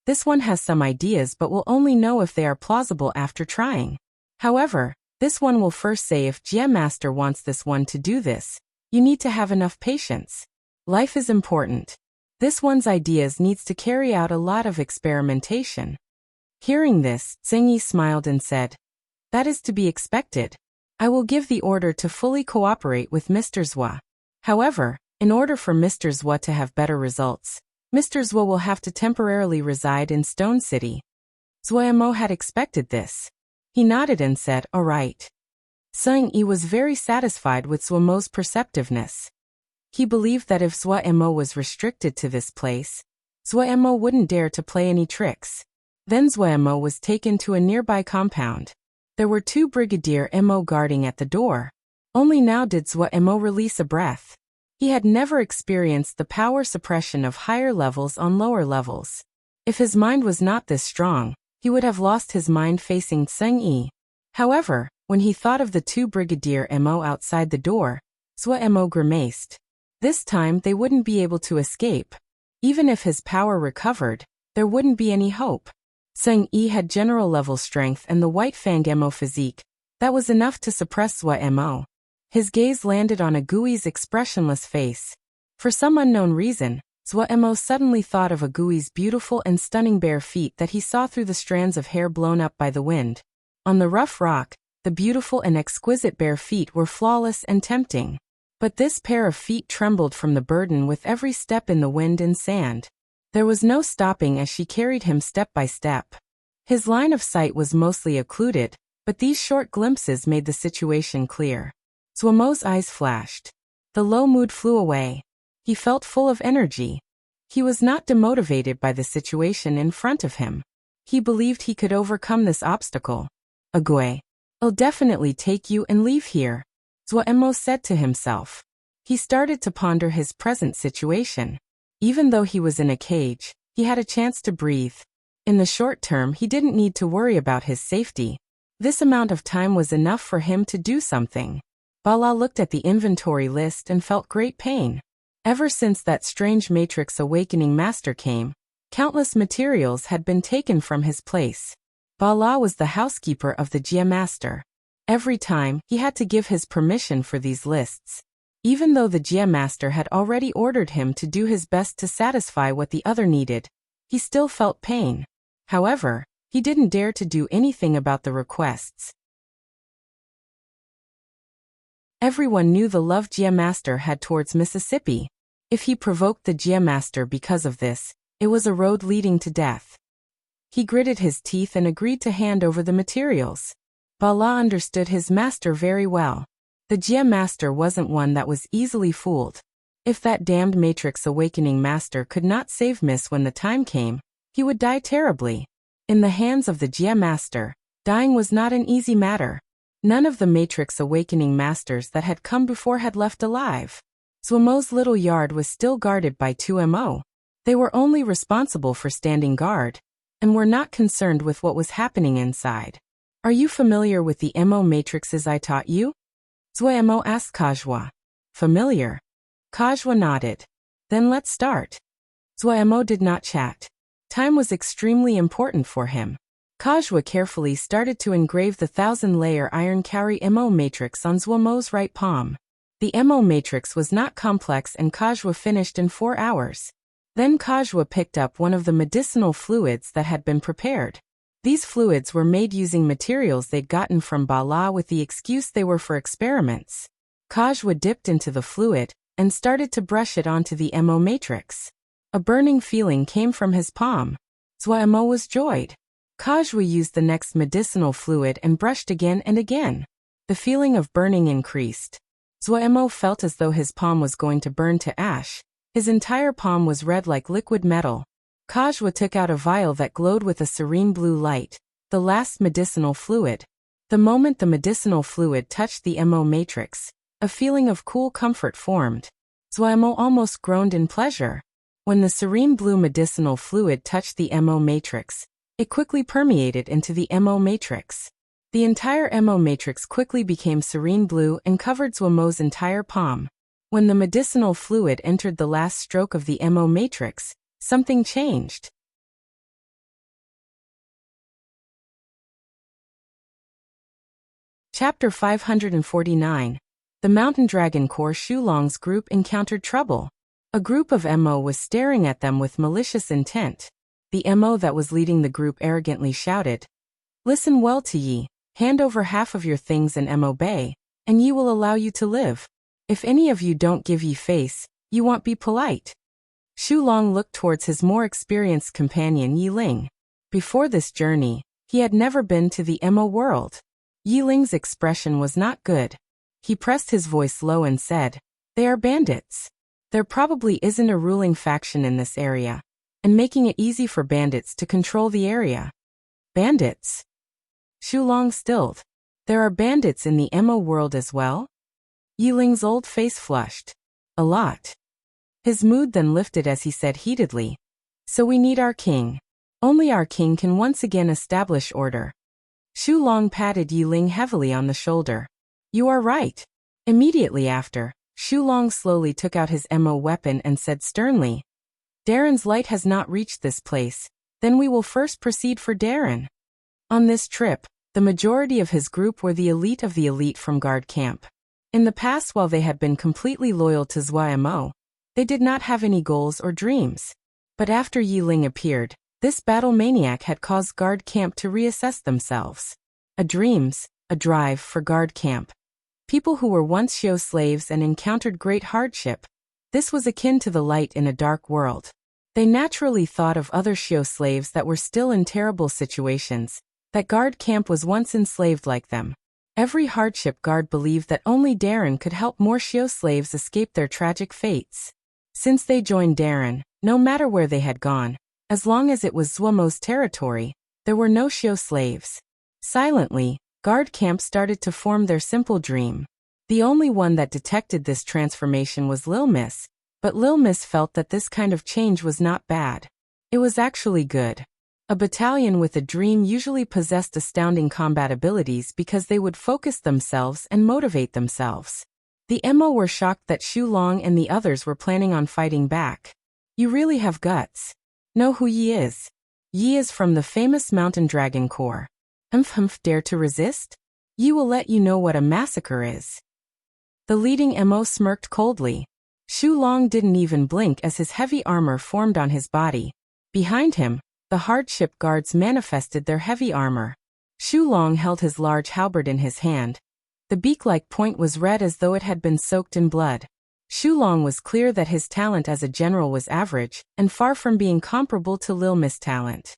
This one has some ideas but will only know if they are plausible after trying. However, this one will first say if Jia Master wants this one to do this, you need to have enough patience. Life is important. This one's ideas needs to carry out a lot of experimentation. Hearing this, Xingyi smiled and said, that is to be expected. I will give the order to fully cooperate with Mr. Zhuo. However, in order for Mr. Zhuo to have better results, Mr. Zhuo will have to temporarily reside in Stone City. Zhuo had expected this. He nodded and said, all right. Xingyi was very satisfied with Zhuo's perceptiveness. He believed that if Zhuo was restricted to this place, Zhuo wouldn't dare to play any tricks. Then Zhuo was taken to a nearby compound. There were 2 Brigadier Mo guarding at the door. Only now did Zhuo release a breath. He had never experienced the power suppression of higher levels on lower levels. If his mind was not this strong, he would have lost his mind facing Xingyi. However, when he thought of the 2 Brigadier Mo outside the door, Zhuo grimaced. This time they wouldn't be able to escape. Even if his power recovered, there wouldn't be any hope. Xingyi had general level strength and the white fang Mo physique. That was enough to suppress Zhuo. His gaze landed on a Gui's expressionless face. For some unknown reason, Zhuo suddenly thought of a Gui's beautiful and stunning bare feet that he saw through the strands of hair blown up by the wind. On the rough rock, the beautiful and exquisite bare feet were flawless and tempting. But this pair of feet trembled from the burden with every step in the wind and sand. There was no stopping as she carried him step by step. His line of sight was mostly occluded, but these short glimpses made the situation clear. Zuomo's eyes flashed. The low mood flew away. He felt full of energy. He was not demotivated by the situation in front of him. He believed he could overcome this obstacle. Agui, I'll definitely take you and leave here, Zuomo said to himself. He started to ponder his present situation. Even though he was in a cage, he had a chance to breathe. In the short term, he didn't need to worry about his safety. This amount of time was enough for him to do something. Bala looked at the inventory list and felt great pain. Ever since that strange Matrix Awakening Master came, countless materials had been taken from his place. Bala was the housekeeper of the Jia Master. Every time, he had to give his permission for these lists. Even though the Jia Master had already ordered him to do his best to satisfy what the other needed, he still felt pain. However, he didn't dare to do anything about the requests. Everyone knew the love Jia Master had towards Mississippi. If he provoked the Jia Master because of this, it was a road leading to death. He gritted his teeth and agreed to hand over the materials. Bala understood his master very well. The Jia Master wasn't one that was easily fooled. If that damned Matrix Awakening Master could not save Miss when the time came, he would die terribly. In the hands of the Jia Master, dying was not an easy matter. None of the Matrix Awakening Masters that had come before had left alive. Zuomo's little yard was still guarded by 2MO. They were only responsible for standing guard, and were not concerned with what was happening inside. Are you familiar with the MO matrices I taught you? Zuomo asked Kajua. Familiar? Kajua nodded. Then let's start. Zuomo did not chat. Time was extremely important for him. Kajua carefully started to engrave the 1,000-layer iron Kauri MO matrix on Zuomo's right palm. The MO matrix was not complex and Kajua finished in 4 hours. Then Kajua picked up one of the medicinal fluids that had been prepared. These fluids were made using materials they'd gotten from Bala with the excuse they were for experiments. Kajua dipped into the fluid and started to brush it onto the MO matrix. A burning feeling came from his palm. Zuomo was joyed. Kajua used the next medicinal fluid and brushed again and again. The feeling of burning increased. Zuomo felt as though his palm was going to burn to ash. His entire palm was red like liquid metal. Kajua took out a vial that glowed with a serene blue light, the last medicinal fluid. The moment the medicinal fluid touched the MO matrix, a feeling of cool comfort formed. Zuomo almost groaned in pleasure. When the serene blue medicinal fluid touched the MO matrix, it quickly permeated into the MO matrix. The entire MO matrix quickly became serene blue and covered Zuomo's entire palm. When the medicinal fluid entered the last stroke of the MO matrix, something changed. Chapter 549. The Mountain Dragon Corps Shulong's group encountered trouble. A group of MO was staring at them with malicious intent. The MO that was leading the group arrogantly shouted, "Listen well to ye. Hand over half of your things and MO Bay, and ye will allow you to live. If any of you don't give ye face, you won't be polite." Shulong looked towards his more experienced companion Yi Ling. Before this journey, he had never been to the MO world. Yi Ling's expression was not good. He pressed his voice low and said, "They are bandits. There probably isn't a ruling faction in this area, and making it easy for bandits to control the area." Bandits? Shulong stilled. There are bandits in the MO world as well? Yi Ling's old face flushed. A lot. His mood then lifted as he said heatedly, "So we need our king. Only our king can once again establish order." Shulong patted Yi Ling heavily on the shoulder. "You are right." Immediately after, Shulong slowly took out his MO weapon and said sternly, "Darren's light has not reached this place, then we will first proceed for Darren." On this trip, the majority of his group were the elite from guard camp. In the past, while they had been completely loyal to Zuomo, they did not have any goals or dreams. But after Yi Ling appeared, this battle maniac had caused guard camp to reassess themselves. A drive for guard camp. People who were once Shio slaves and encountered great hardship. This was akin to the light in a dark world. They naturally thought of other Shio slaves that were still in terrible situations, that guard camp was once enslaved like them. Every hardship guard believed that only Darren could help more Shio slaves escape their tragic fates. Since they joined Darren, no matter where they had gone, as long as it was Zuomo's territory, there were no Shio slaves. Silently, guard camps started to form their simple dream. The only one that detected this transformation was Lil Miss, but Lil Miss felt that this kind of change was not bad. It was actually good. A battalion with a dream usually possessed astounding combat abilities because they would focus themselves and motivate themselves. The MO were shocked that Xu Long and the others were planning on fighting back. You really have guts. Know who Yi is? Yi is from the famous Mountain Dragon Corps. Dare to resist? Yi will let you know what a massacre is. The leading MO smirked coldly. Xu Long didn't even blink as his heavy armor formed on his body. Behind him, the hardship guards manifested their heavy armor. Xu Long held his large halberd in his hand. The beak-like point was red as though it had been soaked in blood. Xu Long was clear that his talent as a general was average, and far from being comparable to Lil Miss' talent.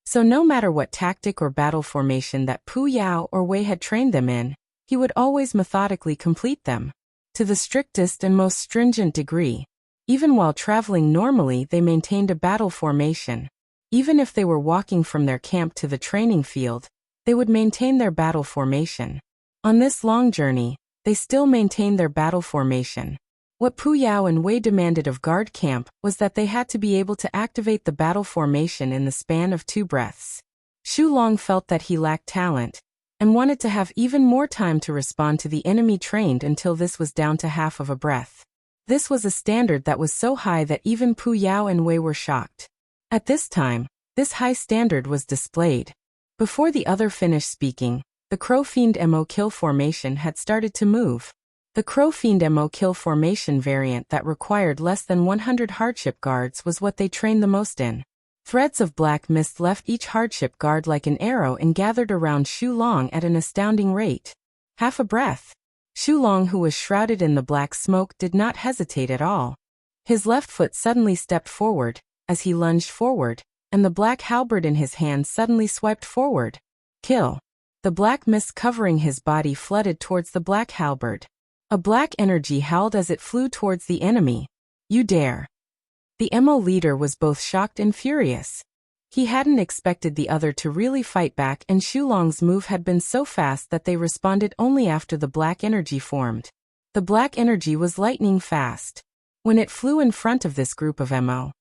So no matter what tactic or battle formation that Pu Yao or Wei had trained them in, he would always methodically complete them. To the strictest and most stringent degree. Even while traveling normally, they maintained a battle formation. Even if they were walking from their camp to the training field, they would maintain their battle formation. On this long journey, they still maintained their battle formation. What Pu Yao and Wei demanded of guard camp was that they had to be able to activate the battle formation in the span of 2 breaths. Xu Long felt that he lacked talent, and wanted to have even more time to respond to the enemy trained until this was down to half of a breath. This was a standard that was so high that even Pu Yao and Wei were shocked. At this time, this high standard was displayed. Before the other finished speaking, the Crow Fiend MO kill formation had started to move. The Crow Fiend MO kill formation variant that required less than 100 hardship guards was what they trained the most in. Threads of black mist left each hardship guard like an arrow and gathered around Xu Long at an astounding rate. Half a breath. Xu Long, who was shrouded in the black smoke, did not hesitate at all. His left foot suddenly stepped forward, as he lunged forward, and the black halberd in his hand suddenly swiped forward. Kill. The black mist covering his body flooded towards the black halberd. A black energy howled as it flew towards the enemy. You dare. The MO leader was both shocked and furious. He hadn't expected the other to really fight back, and Xu Long's move had been so fast that they responded only after the black energy formed. The black energy was lightning fast. When it flew in front of this group of MO,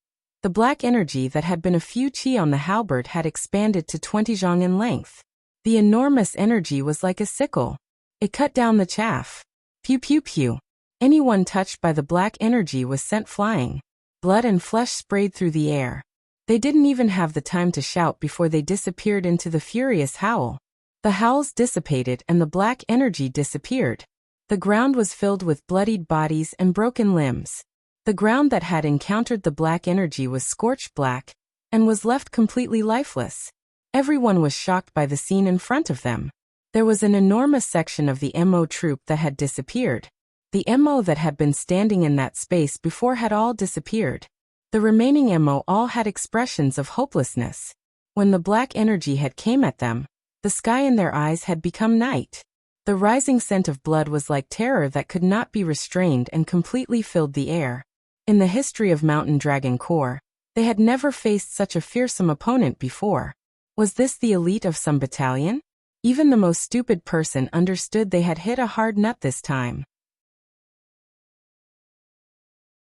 the black energy that had been a few chi on the halberd had expanded to 20 zhang in length. The enormous energy was like a sickle. It cut down the chaff. Pew pew pew. Anyone touched by the black energy was sent flying. Blood and flesh sprayed through the air. They didn't even have the time to shout before they disappeared into the furious howl. The howls dissipated and the black energy disappeared. The ground was filled with bloodied bodies and broken limbs. The ground that had encountered the black energy was scorched black, and was left completely lifeless. Everyone was shocked by the scene in front of them. There was an enormous section of the MO troop that had disappeared. The MO that had been standing in that space before had all disappeared. The remaining MO all had expressions of hopelessness. When the black energy had came at them, the sky in their eyes had become night. The rising scent of blood was like terror that could not be restrained and completely filled the air. In the history of Mountain Dragon Corps, they had never faced such a fearsome opponent before. Was this the elite of some battalion? Even the most stupid person understood they had hit a hard nut this time.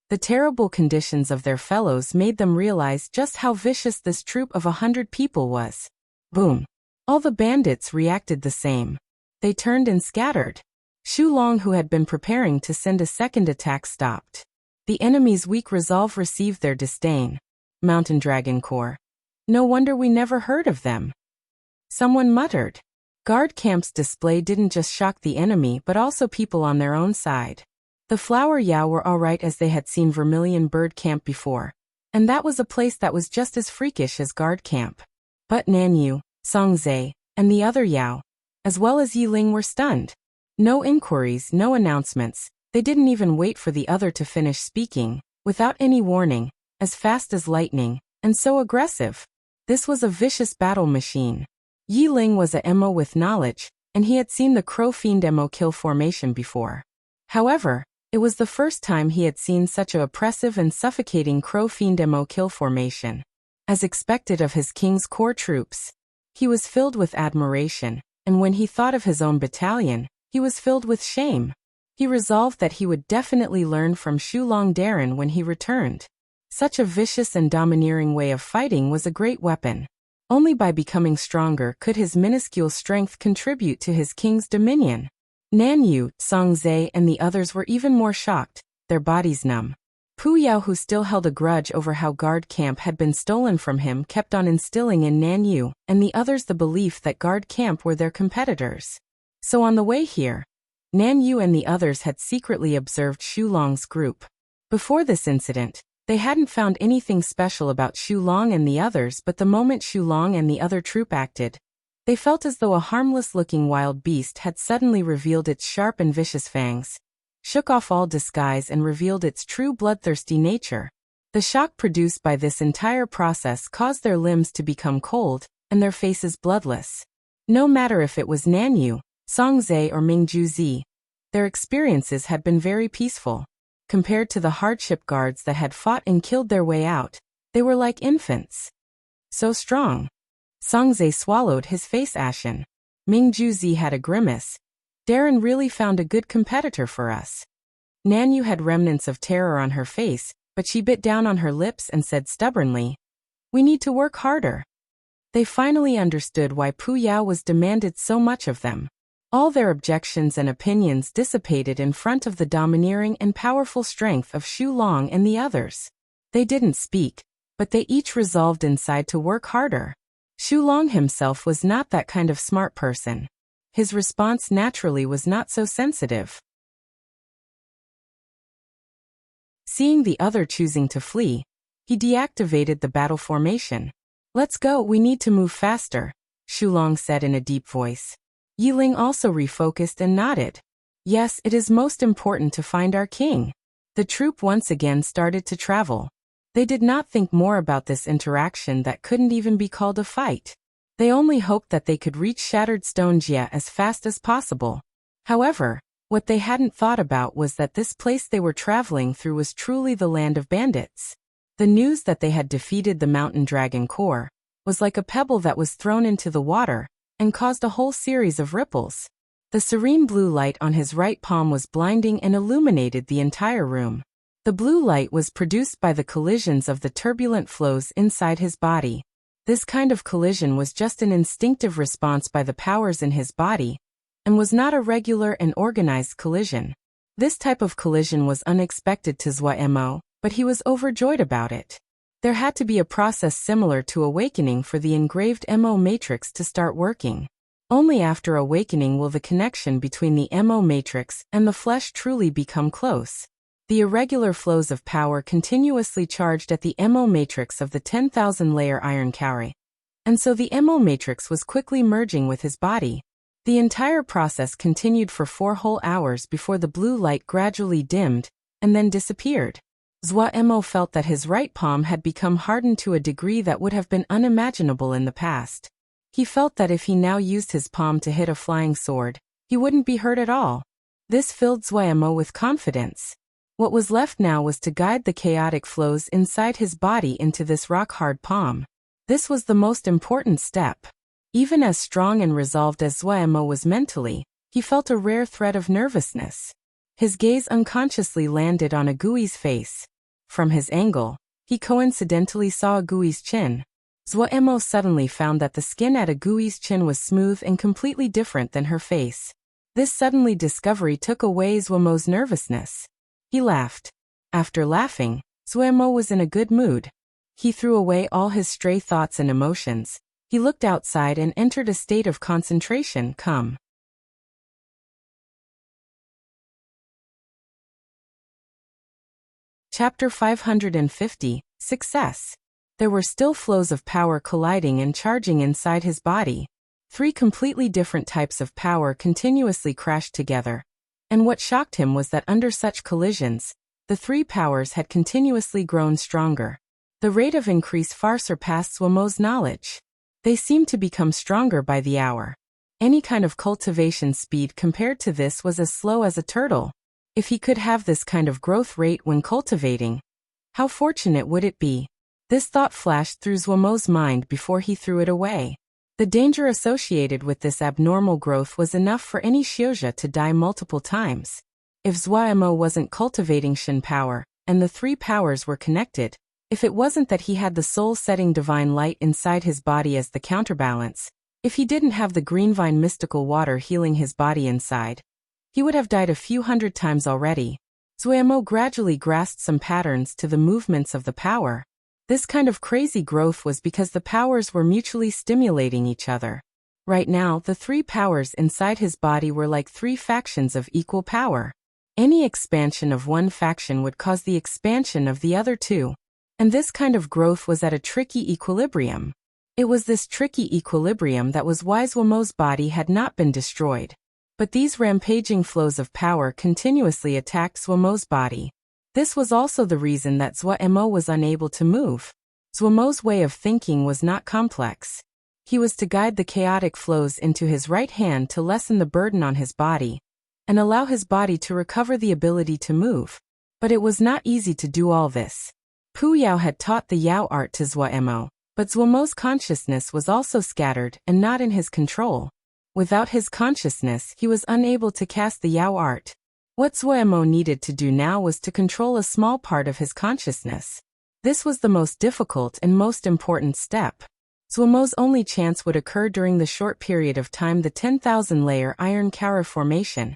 The terrible conditions of their fellows made them realize just how vicious this troop of 100 people was. Boom. All the bandits reacted the same. They turned and scattered. Xu Long, who had been preparing to send a second attack, stopped. The enemy's weak resolve received their disdain. Mountain Dragon Corps. No wonder we never heard of them. Someone muttered. Guard camp's display didn't just shock the enemy but also people on their own side. The Flower Yao were alright as they had seen Vermilion Bird Camp before, and that was a place that was just as freakish as guard camp. But Nanyu, Songzhe, and the other Yao, as well as Yiling, were stunned. No inquiries, no announcements. They didn't even wait for the other to finish speaking, without any warning, as fast as lightning, and so aggressive. This was a vicious battle machine. Yi Ling was a MO with knowledge, and he had seen the Crow Fiend MO kill formation before. However, it was the first time he had seen such a oppressive and suffocating Crow Fiend MO kill formation. As expected of his king's core troops, he was filled with admiration, and when he thought of his own battalion, he was filled with shame. He resolved that he would definitely learn from Shulong Darren when he returned. Such a vicious and domineering way of fighting was a great weapon. Only by becoming stronger could his minuscule strength contribute to his king's dominion. Nan Yu, Song Zhe and the others were even more shocked, their bodies numb. Pu Yao, who still held a grudge over how guard camp had been stolen from him, kept on instilling in Nan Yu and the others the belief that guard camp were their competitors. So on the way here, Nan Yu and the others had secretly observed Shulong's group. Before this incident, they hadn't found anything special about Shulong and the others, but the moment Shulong and the other troop acted, they felt as though a harmless-looking wild beast had suddenly revealed its sharp and vicious fangs, shook off all disguise and revealed its true bloodthirsty nature. The shock produced by this entire process caused their limbs to become cold, and their faces bloodless. No matter if it was Nan Yu, Song Zhe or Mingju Zi, their experiences had been very peaceful. Compared to the hardship guards that had fought and killed their way out, they were like infants. So strong. Song Zhe swallowed, his face ashen. Mingju Zi had a grimace. Darren really found a good competitor for us. Nan Yu had remnants of terror on her face, but she bit down on her lips and said stubbornly, "We need to work harder." They finally understood why Pu Yao was demanded so much of them. All their objections and opinions dissipated in front of the domineering and powerful strength of Shulong and the others. They didn't speak, but they each resolved inside to work harder. Shulong himself was not that kind of smart person. His response naturally was not so sensitive. Seeing the other choosing to flee, he deactivated the battle formation. "Let's go, we need to move faster," Shulong said in a deep voice. Yi Ling also refocused and nodded. "Yes, it is most important to find our king." The troop once again started to travel. They did not think more about this interaction that couldn't even be called a fight. They only hoped that they could reach Shattered Stone Jia as fast as possible. However, what they hadn't thought about was that this place they were traveling through was truly the land of bandits. The news that they had defeated the Mountain Dragon Core was like a pebble that was thrown into the water and caused a whole series of ripples. The serene blue light on his right palm was blinding and illuminated the entire room. The blue light was produced by the collisions of the turbulent flows inside his body. This kind of collision was just an instinctive response by the powers in his body, and was not a regular and organized collision. This type of collision was unexpected to Zhua Mo, but he was overjoyed about it. There had to be a process similar to awakening for the engraved MO matrix to start working. Only after awakening will the connection between the MO matrix and the flesh truly become close. The irregular flows of power continuously charged at the MO matrix of the 10,000-layer iron cowrie, and so the MO matrix was quickly merging with his body. The entire process continued for 4 whole hours before the blue light gradually dimmed and then disappeared. Zhua Mo felt that his right palm had become hardened to a degree that would have been unimaginable in the past. He felt that if he now used his palm to hit a flying sword, he wouldn't be hurt at all. This filled Zhua Mo with confidence. What was left now was to guide the chaotic flows inside his body into this rock-hard palm. This was the most important step. Even as strong and resolved as Zhua Mo was mentally, he felt a rare threat of nervousness. His gaze unconsciously landed on Agui's face. From his angle, he coincidentally saw Agui's chin. Zhua Mo suddenly found that the skin at Agui's chin was smooth and completely different than her face. This suddenly discovery took away Zhua Mo's nervousness. He laughed. After laughing, Zhua Mo was in a good mood. He threw away all his stray thoughts and emotions. He looked outside and entered a state of concentration. Come. Chapter 550, Success. There were still flows of power colliding and charging inside his body. 3 completely different types of power continuously crashed together. And what shocked him was that under such collisions, the 3 powers had continuously grown stronger. The rate of increase far surpassed Zhua Mo's knowledge. They seemed to become stronger by the hour. Any kind of cultivation speed compared to this was as slow as a turtle. If he could have this kind of growth rate when cultivating, how fortunate would it be? This thought flashed through Zhuomo's mind before he threw it away. The danger associated with this abnormal growth was enough for any Xiuzhe to die multiple times. If Zhuomo wasn't cultivating Shen power, and the three powers were connected, if it wasn't that he had the soul-setting divine light inside his body as the counterbalance, if he didn't have the green vine mystical water healing his body inside, he would have died a few hundred times already. Zhuomo gradually grasped some patterns to the movements of the power. This kind of crazy growth was because the powers were mutually stimulating each other. Right now, the three powers inside his body were like three factions of equal power. Any expansion of one faction would cause the expansion of the other two. And this kind of growth was at a tricky equilibrium. It was this tricky equilibrium that was why Zhuomo's body had not been destroyed. But these rampaging flows of power continuously attacked Zhuomo's body. This was also the reason that Zhuomo was unable to move. Zhuomo's way of thinking was not complex. He was to guide the chaotic flows into his right hand to lessen the burden on his body, and allow his body to recover the ability to move. But it was not easy to do all this. Pu Yao had taught the Yao art to Zhuomo, but Zhuomo's consciousness was also scattered and not in his control. Without his consciousness, he was unable to cast the Yao art. What Zhuomo needed to do now was to control a small part of his consciousness. This was the most difficult and most important step. Zhuomo's only chance would occur during the short period of time the 10,000-layer iron Kaura formation,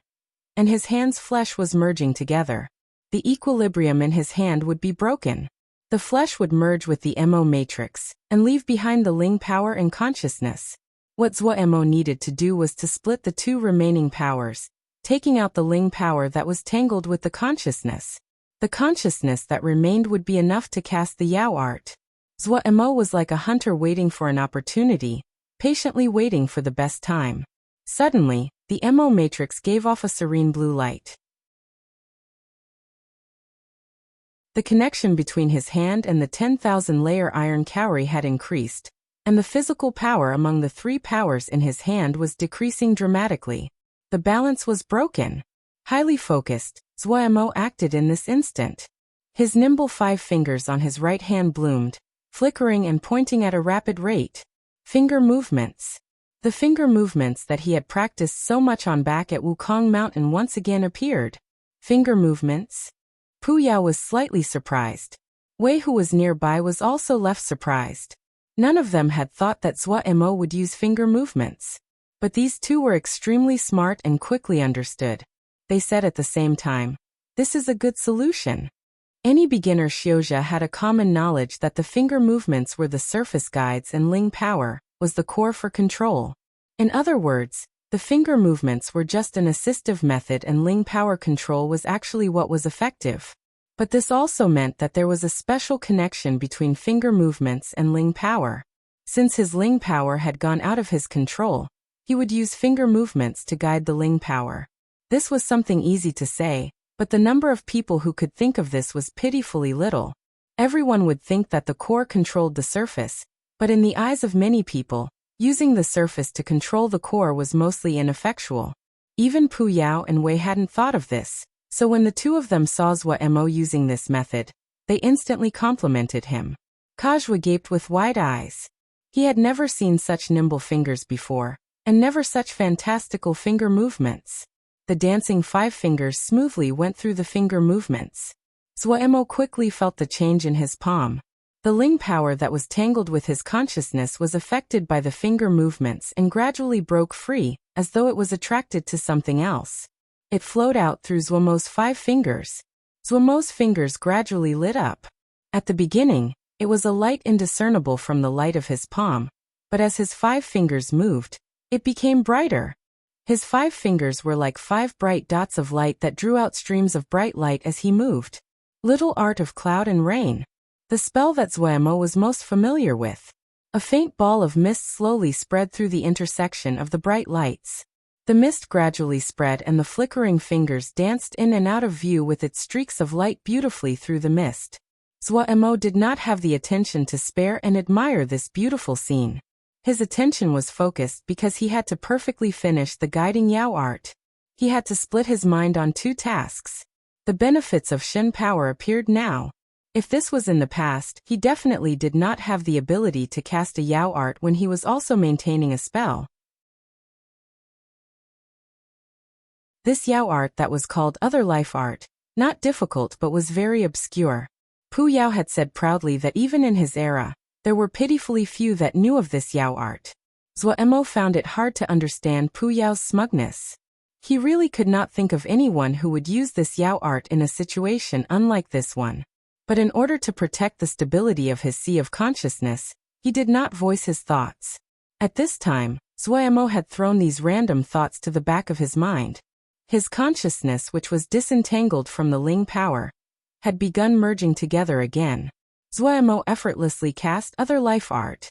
and his hand's flesh was merging together. The equilibrium in his hand would be broken. The flesh would merge with the Mo matrix, and leave behind the Ling power and consciousness. What Zhuomo needed to do was to split the two remaining powers, taking out the Ling power that was tangled with the consciousness. The consciousness that remained would be enough to cast the Yao art. Zhuomo was like a hunter waiting for an opportunity, patiently waiting for the best time. Suddenly, the Mo matrix gave off a serene blue light. The connection between his hand and the 10,000-layer iron Kauri had increased, and the physical power among the three powers in his hand was decreasing dramatically. The balance was broken. Highly focused, Zhuomo acted in this instant. His nimble 5 fingers on his right hand bloomed, flickering and pointing at a rapid rate. Finger movements. The finger movements that he had practiced so much on back at Wukong Mountain once again appeared. Finger movements? Pu Yao was slightly surprised. Wei, who was nearby, was also left surprised. None of them had thought that Zhuomo would use finger movements. But these two were extremely smart and quickly understood. They said at the same time, "This is a good solution." Any beginner Xiuzhe had a common knowledge that the finger movements were the surface guides and Ling power was the core for control. In other words, the finger movements were just an assistive method and Ling power control was actually what was effective. But this also meant that there was a special connection between finger movements and Ling power. Since his Ling power had gone out of his control, he would use finger movements to guide the Ling power. This was something easy to say, but the number of people who could think of this was pitifully little. Everyone would think that the core controlled the surface, but in the eyes of many people, using the surface to control the core was mostly ineffectual. Even Pu Yao and Wei hadn't thought of this, so when the two of them saw Zhuomo using this method, they instantly complimented him. Kajua gaped with wide eyes. He had never seen such nimble fingers before, and never such fantastical finger movements. The dancing 5 fingers smoothly went through the finger movements. Zhuomo quickly felt the change in his palm. The Ling power that was tangled with his consciousness was affected by the finger movements and gradually broke free, as though it was attracted to something else. It flowed out through Zhuomo's 5 fingers. Zhuomo's fingers gradually lit up. At the beginning, it was a light indiscernible from the light of his palm, but as his 5 fingers moved, it became brighter. His 5 fingers were like 5 bright dots of light that drew out streams of bright light as he moved. Little art of cloud and rain. The spell that Zhuomo was most familiar with. A faint ball of mist slowly spread through the intersection of the bright lights. The mist gradually spread and the flickering fingers danced in and out of view with its streaks of light beautifully through the mist. Zhuomo did not have the attention to spare and admire this beautiful scene. His attention was focused because he had to perfectly finish the guiding Yao art. He had to split his mind on 2 tasks. The benefits of Shen power appeared now. If this was in the past, he definitely did not have the ability to cast a Yao art when he was also maintaining a spell. This Yao art that was called Other Life Art, not difficult but was very obscure. Pu Yao had said proudly that even in his era, there were pitifully few that knew of this Yao art. Zuo found it hard to understand Pu Yao's smugness. He really could not think of anyone who would use this Yao art in a situation unlike this one. But in order to protect the stability of his sea of consciousness, he did not voice his thoughts. At this time, Zuo had thrown these random thoughts to the back of his mind. His consciousness, which was disentangled from the Ling power, had begun merging together again. Zuo effortlessly cast Other Life Art.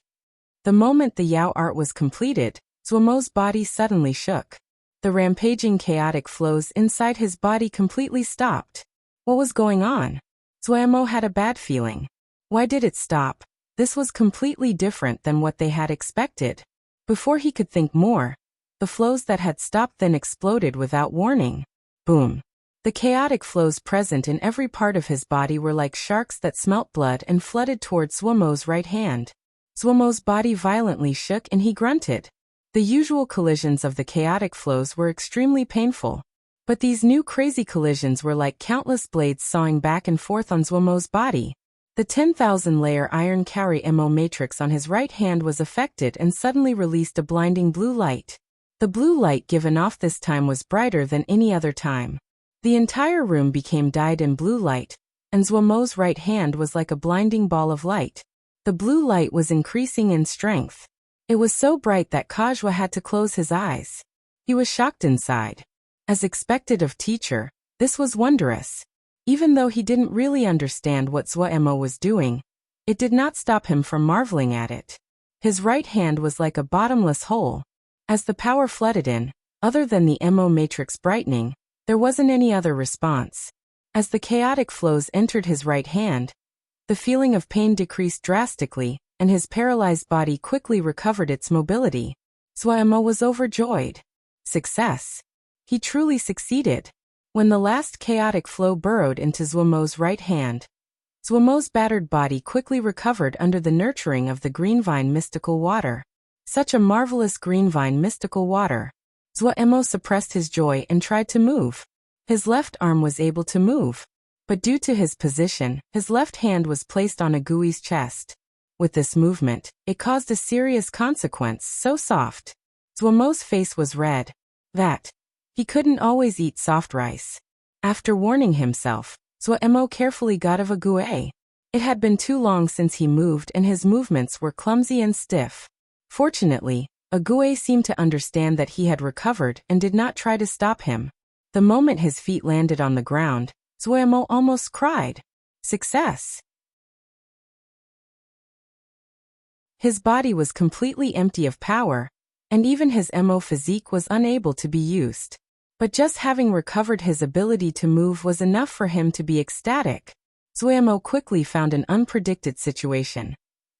The moment the Yao art was completed, Zuo's body suddenly shook. The rampaging chaotic flows inside his body completely stopped. What was going on? Zuo had a bad feeling. Why did it stop? This was completely different than what they had expected. Before he could think more, the flows that had stopped then exploded without warning. Boom. The chaotic flows present in every part of his body were like sharks that smelt blood and flooded toward Zuo's right hand. Zuo's body violently shook and he grunted. The usual collisions of the chaotic flows were extremely painful. But these new crazy collisions were like countless blades sawing back and forth on Zuo's body. The 10,000-layer iron Kauri Mo matrix on his right hand was affected and suddenly released a blinding blue light. The blue light given off this time was brighter than any other time. The entire room became dyed in blue light, and Zuo's right hand was like a blinding ball of light. The blue light was increasing in strength. It was so bright that Kajwa had to close his eyes. He was shocked inside. As expected of teacher, this was wondrous. Even though he didn't really understand what Zuo was doing, it did not stop him from marveling at it. His right hand was like a bottomless hole. As the power flooded in, other than the Mo matrix brightening, there wasn't any other response. As the chaotic flows entered his right hand, the feeling of pain decreased drastically, and his paralyzed body quickly recovered its mobility. Zuo was overjoyed. Success. He truly succeeded. When the last chaotic flow burrowed into Zuo's right hand, Zuo's battered body quickly recovered under the nurturing of the green vine mystical water. Such a marvelous green vine mystical water. Zuo suppressed his joy and tried to move. His left arm was able to move. But due to his position, his left hand was placed on Agui's chest. With this movement, it caused a serious consequence, so soft. Zuo's face was red. That. He couldn't always eat soft rice. After warning himself, Zuo carefully got of Agui. It had been too long since he moved and his movements were clumsy and stiff. Fortunately, Agui seemed to understand that he had recovered and did not try to stop him. The moment his feet landed on the ground, Zuo almost cried. Success! His body was completely empty of power, and even his Mo physique was unable to be used. But just having recovered his ability to move was enough for him to be ecstatic. Zuo quickly found an unpredicted situation.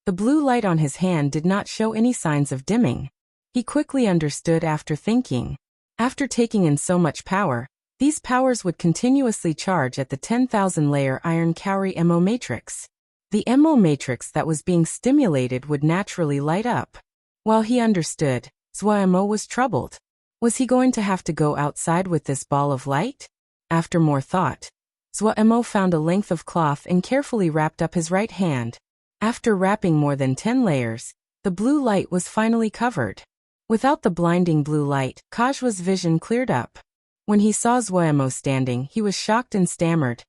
The blue light on his hand did not show any signs of dimming. He quickly understood after thinking. After taking in so much power, these powers would continuously charge at the 10,000-layer iron Kauri Mo matrix. The Mo matrix that was being stimulated would naturally light up. While he understood, Zuo was troubled. Was he going to have to go outside with this ball of light? After more thought, Zuo found a length of cloth and carefully wrapped up his right hand. After wrapping more than 10 layers, the blue light was finally covered. Without the blinding blue light, Kajwa's vision cleared up. When he saw Zuo standing, he was shocked and stammered.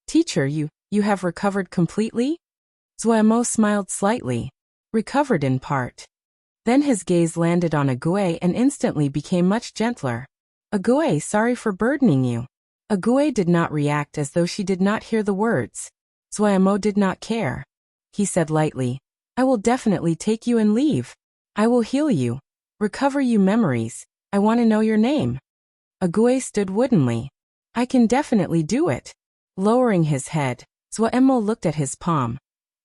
"Teacher, you have recovered completely?" Zuo smiled slightly. "Recovered in part." Then his gaze landed on Agui and instantly became much gentler. "Agui, sorry for burdening you." Agui did not react as though she did not hear the words. Zuo did not care. He said lightly, "I will definitely take you and leave. I will heal you. Recover you memories. I want to know your name." Agui stood woodenly. "I can definitely do it." Lowering his head, Zuo looked at his palm.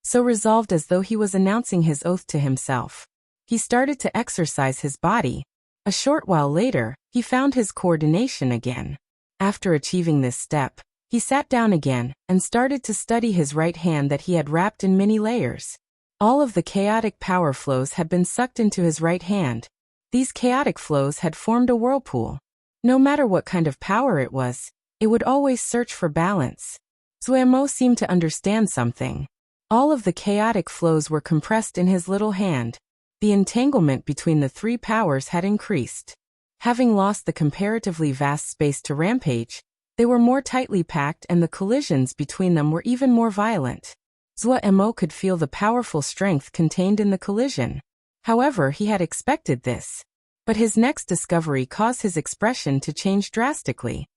So resolved as though he was announcing his oath to himself. He started to exercise his body. A short while later, he found his coordination again. After achieving this step, he sat down again and started to study his right hand that he had wrapped in many layers. All of the chaotic power flows had been sucked into his right hand. These chaotic flows had formed a whirlpool. No matter what kind of power it was, it would always search for balance. Zuemo seemed to understand something. All of the chaotic flows were compressed in his little hand. The entanglement between the three powers had increased. Having lost the comparatively vast space to rampage, they were more tightly packed and the collisions between them were even more violent. Zuemo could feel the powerful strength contained in the collision. However, he had expected this. But his next discovery caused his expression to change drastically.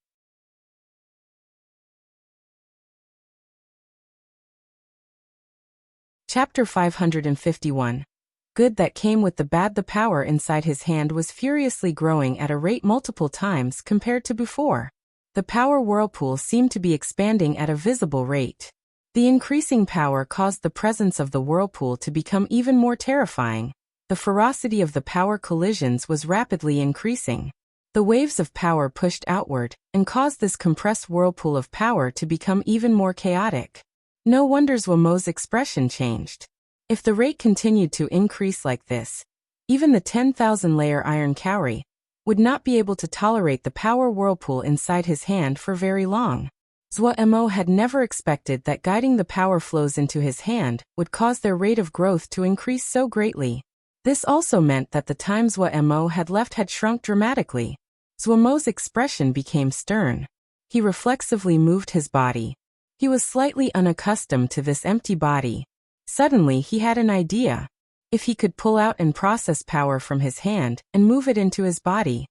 Chapter 551. Good that came with the bad. The power inside his hand was furiously growing at a rate multiple times compared to before. The power whirlpool seemed to be expanding at a visible rate. The increasing power caused the presence of the whirlpool to become even more terrifying. The ferocity of the power collisions was rapidly increasing. The waves of power pushed outward and caused this compressed whirlpool of power to become even more chaotic. No wonder Zuemo's expression changed. If the rate continued to increase like this, even the 10,000-layer iron cowrie would not be able to tolerate the power whirlpool inside his hand for very long. Zuemo had never expected that guiding the power flows into his hand would cause their rate of growth to increase so greatly. This also meant that the time Zuemo had left had shrunk dramatically. Zuemo's expression became stern. He reflexively moved his body. He was slightly unaccustomed to this empty body. Suddenly he had an idea. If he could pull out and process power from his hand and move it into his body.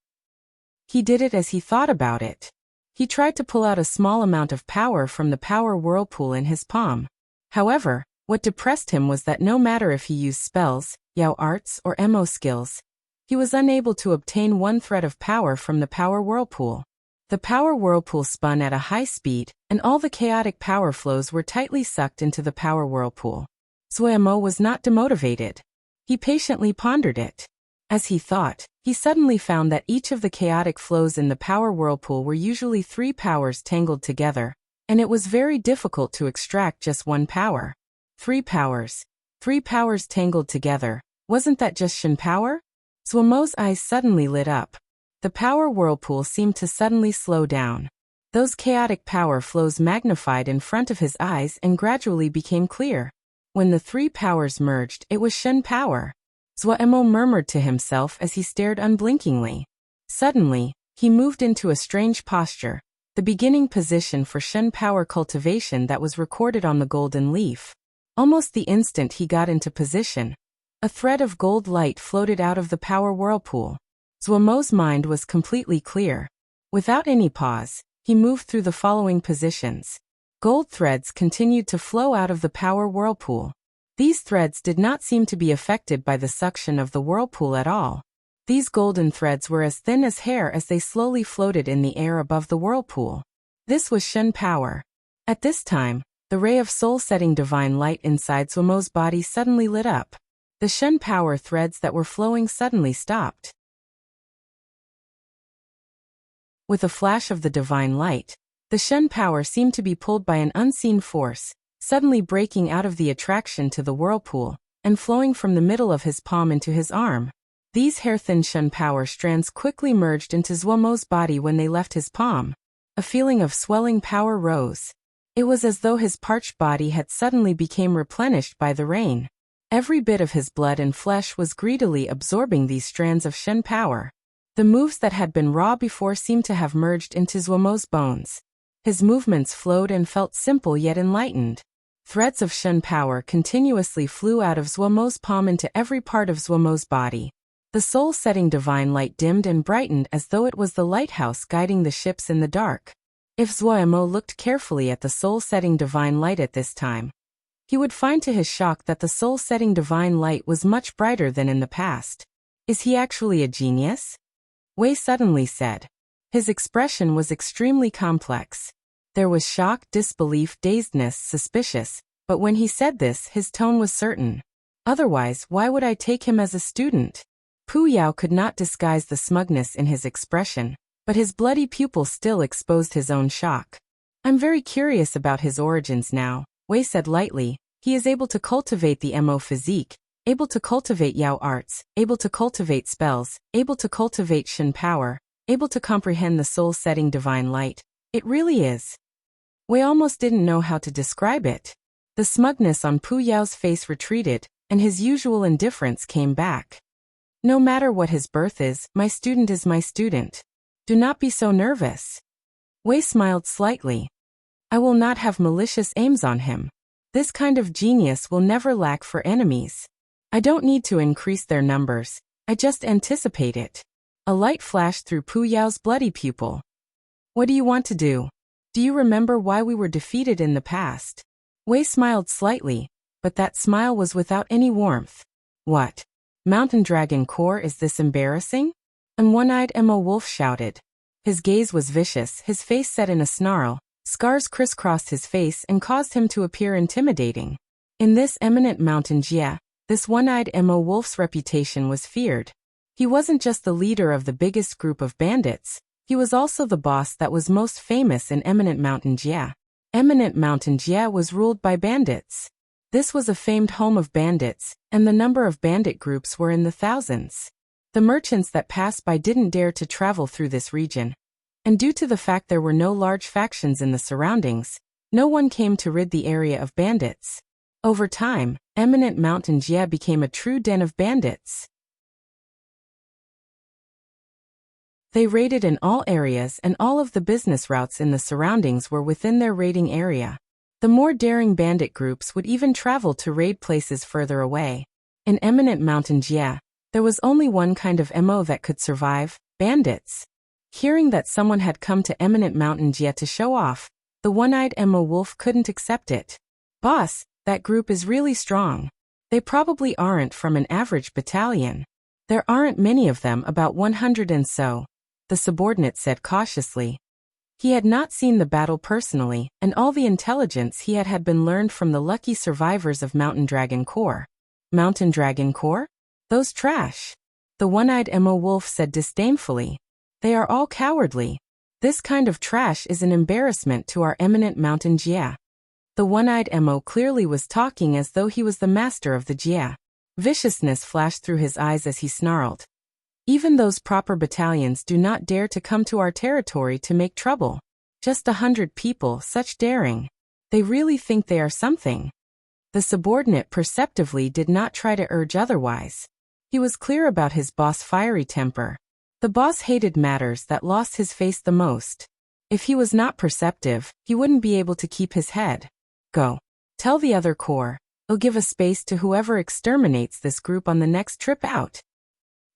He did it as he thought about it. He tried to pull out a small amount of power from the power whirlpool in his palm. However, what depressed him was that no matter if he used spells, Yao arts, or Emo skills, he was unable to obtain one thread of power from the power whirlpool. The power whirlpool spun at a high speed, and all the chaotic power flows were tightly sucked into the power whirlpool. Zuemo was not demotivated. He patiently pondered it. As he thought, he suddenly found that each of the chaotic flows in the power whirlpool were usually three powers tangled together, and it was very difficult to extract just one power. Three powers tangled together. Wasn't that just Shin power? Zuemo's eyes suddenly lit up. The power whirlpool seemed to suddenly slow down. Those chaotic power flows magnified in front of his eyes and gradually became clear. When the three powers merged, it was Shen power. Zuemo murmured to himself as he stared unblinkingly. Suddenly, he moved into a strange posture, the beginning position for Shen power cultivation that was recorded on the golden leaf. Almost the instant he got into position, a thread of gold light floated out of the power whirlpool. Zuemo's mind was completely clear. Without any pause, he moved through the following positions. Gold threads continued to flow out of the power whirlpool. These threads did not seem to be affected by the suction of the whirlpool at all. These golden threads were as thin as hair as they slowly floated in the air above the whirlpool. This was Shen power. At this time, the ray of soul-setting divine light inside Zuemo's body suddenly lit up. The Shen power threads that were flowing suddenly stopped. With a flash of the divine light, the Shen power seemed to be pulled by an unseen force, suddenly breaking out of the attraction to the whirlpool, and flowing from the middle of his palm into his arm. These hair-thin Shen power strands quickly merged into Zuemo's body when they left his palm. A feeling of swelling power rose. It was as though his parched body had suddenly become replenished by the rain. Every bit of his blood and flesh was greedily absorbing these strands of Shen power. The moves that had been raw before seemed to have merged into Zuemo's bones. His movements flowed and felt simple yet enlightened. Threads of Shen power continuously flew out of Zuemo's palm into every part of Zuemo's body. The soul-setting divine light dimmed and brightened as though it was the lighthouse guiding the ships in the dark. If Zuemo looked carefully at the soul-setting divine light at this time, he would find to his shock that the soul-setting divine light was much brighter than in the past. Is he actually a genius? Wei suddenly said. His expression was extremely complex. There was shock, disbelief, dazedness, suspicious, but when he said this, his tone was certain. Otherwise, why would I take him as a student? Pu Yao could not disguise the smugness in his expression, but his bloody pupil still exposed his own shock. I'm very curious about his origins now, Wei said lightly. He is able to cultivate the Mo physique, able to cultivate Yao arts, able to cultivate spells, able to cultivate Shen power, able to comprehend the soul-setting divine light. It really is. Wei almost didn't know how to describe it. The smugness on Pu Yao's face retreated, and his usual indifference came back. No matter what his birth is my student. Do not be so nervous. Wei smiled slightly. I will not have malicious aims on him. This kind of genius will never lack for enemies. I don't need to increase their numbers, I just anticipate it. A light flashed through Pu Yao's bloody pupil. What do you want to do? Do you remember why we were defeated in the past? Wei smiled slightly, but that smile was without any warmth. What? Mountain Dragon Core, is this embarrassing? And one-eyed Mo Wolf shouted. His gaze was vicious, his face set in a snarl. Scars crisscrossed his face and caused him to appear intimidating. In this eminent mountain Jia, this one-eyed Mo Wolf's reputation was feared. He wasn't just the leader of the biggest group of bandits, he was also the boss that was most famous in eminent mountain Jia. Eminent mountain Jia was ruled by bandits. This was a famed home of bandits, and the number of bandit groups were in the thousands. The merchants that passed by didn't dare to travel through this region. And due to the fact there were no large factions in the surroundings, no one came to rid the area of bandits. Over time, eminent mountain Jia became a true den of bandits. They raided in all areas and all of the business routes in the surroundings were within their raiding area. The more daring bandit groups would even travel to raid places further away. In eminent mountain Jia, there was only one kind of Mo that could survive, bandits. Hearing that someone had come to eminent mountain Jia to show off, the one-eyed Mo Wolf couldn't accept it. Boss, that group is really strong. They probably aren't from an average battalion. There aren't many of them, about 100 and so, the subordinate said cautiously. He had not seen the battle personally, and all the intelligence he had been learned from the lucky survivors of Mountain Dragon Core. Mountain Dragon Core? Those trash. The one-eyed Mo Wolf said disdainfully. They are all cowardly. This kind of trash is an embarrassment to our eminent mountain Jia. The one-eyed Mo clearly was talking as though he was the master of the Jia. Viciousness flashed through his eyes as he snarled. Even those proper battalions do not dare to come to our territory to make trouble. Just 100 people, such daring. They really think they are something. The subordinate perceptively did not try to urge otherwise. He was clear about his boss' fiery temper. The boss hated matters that lost his face the most. If he was not perceptive, he wouldn't be able to keep his head. Go. Tell the other corps. I'll give a space to whoever exterminates this group on the next trip out.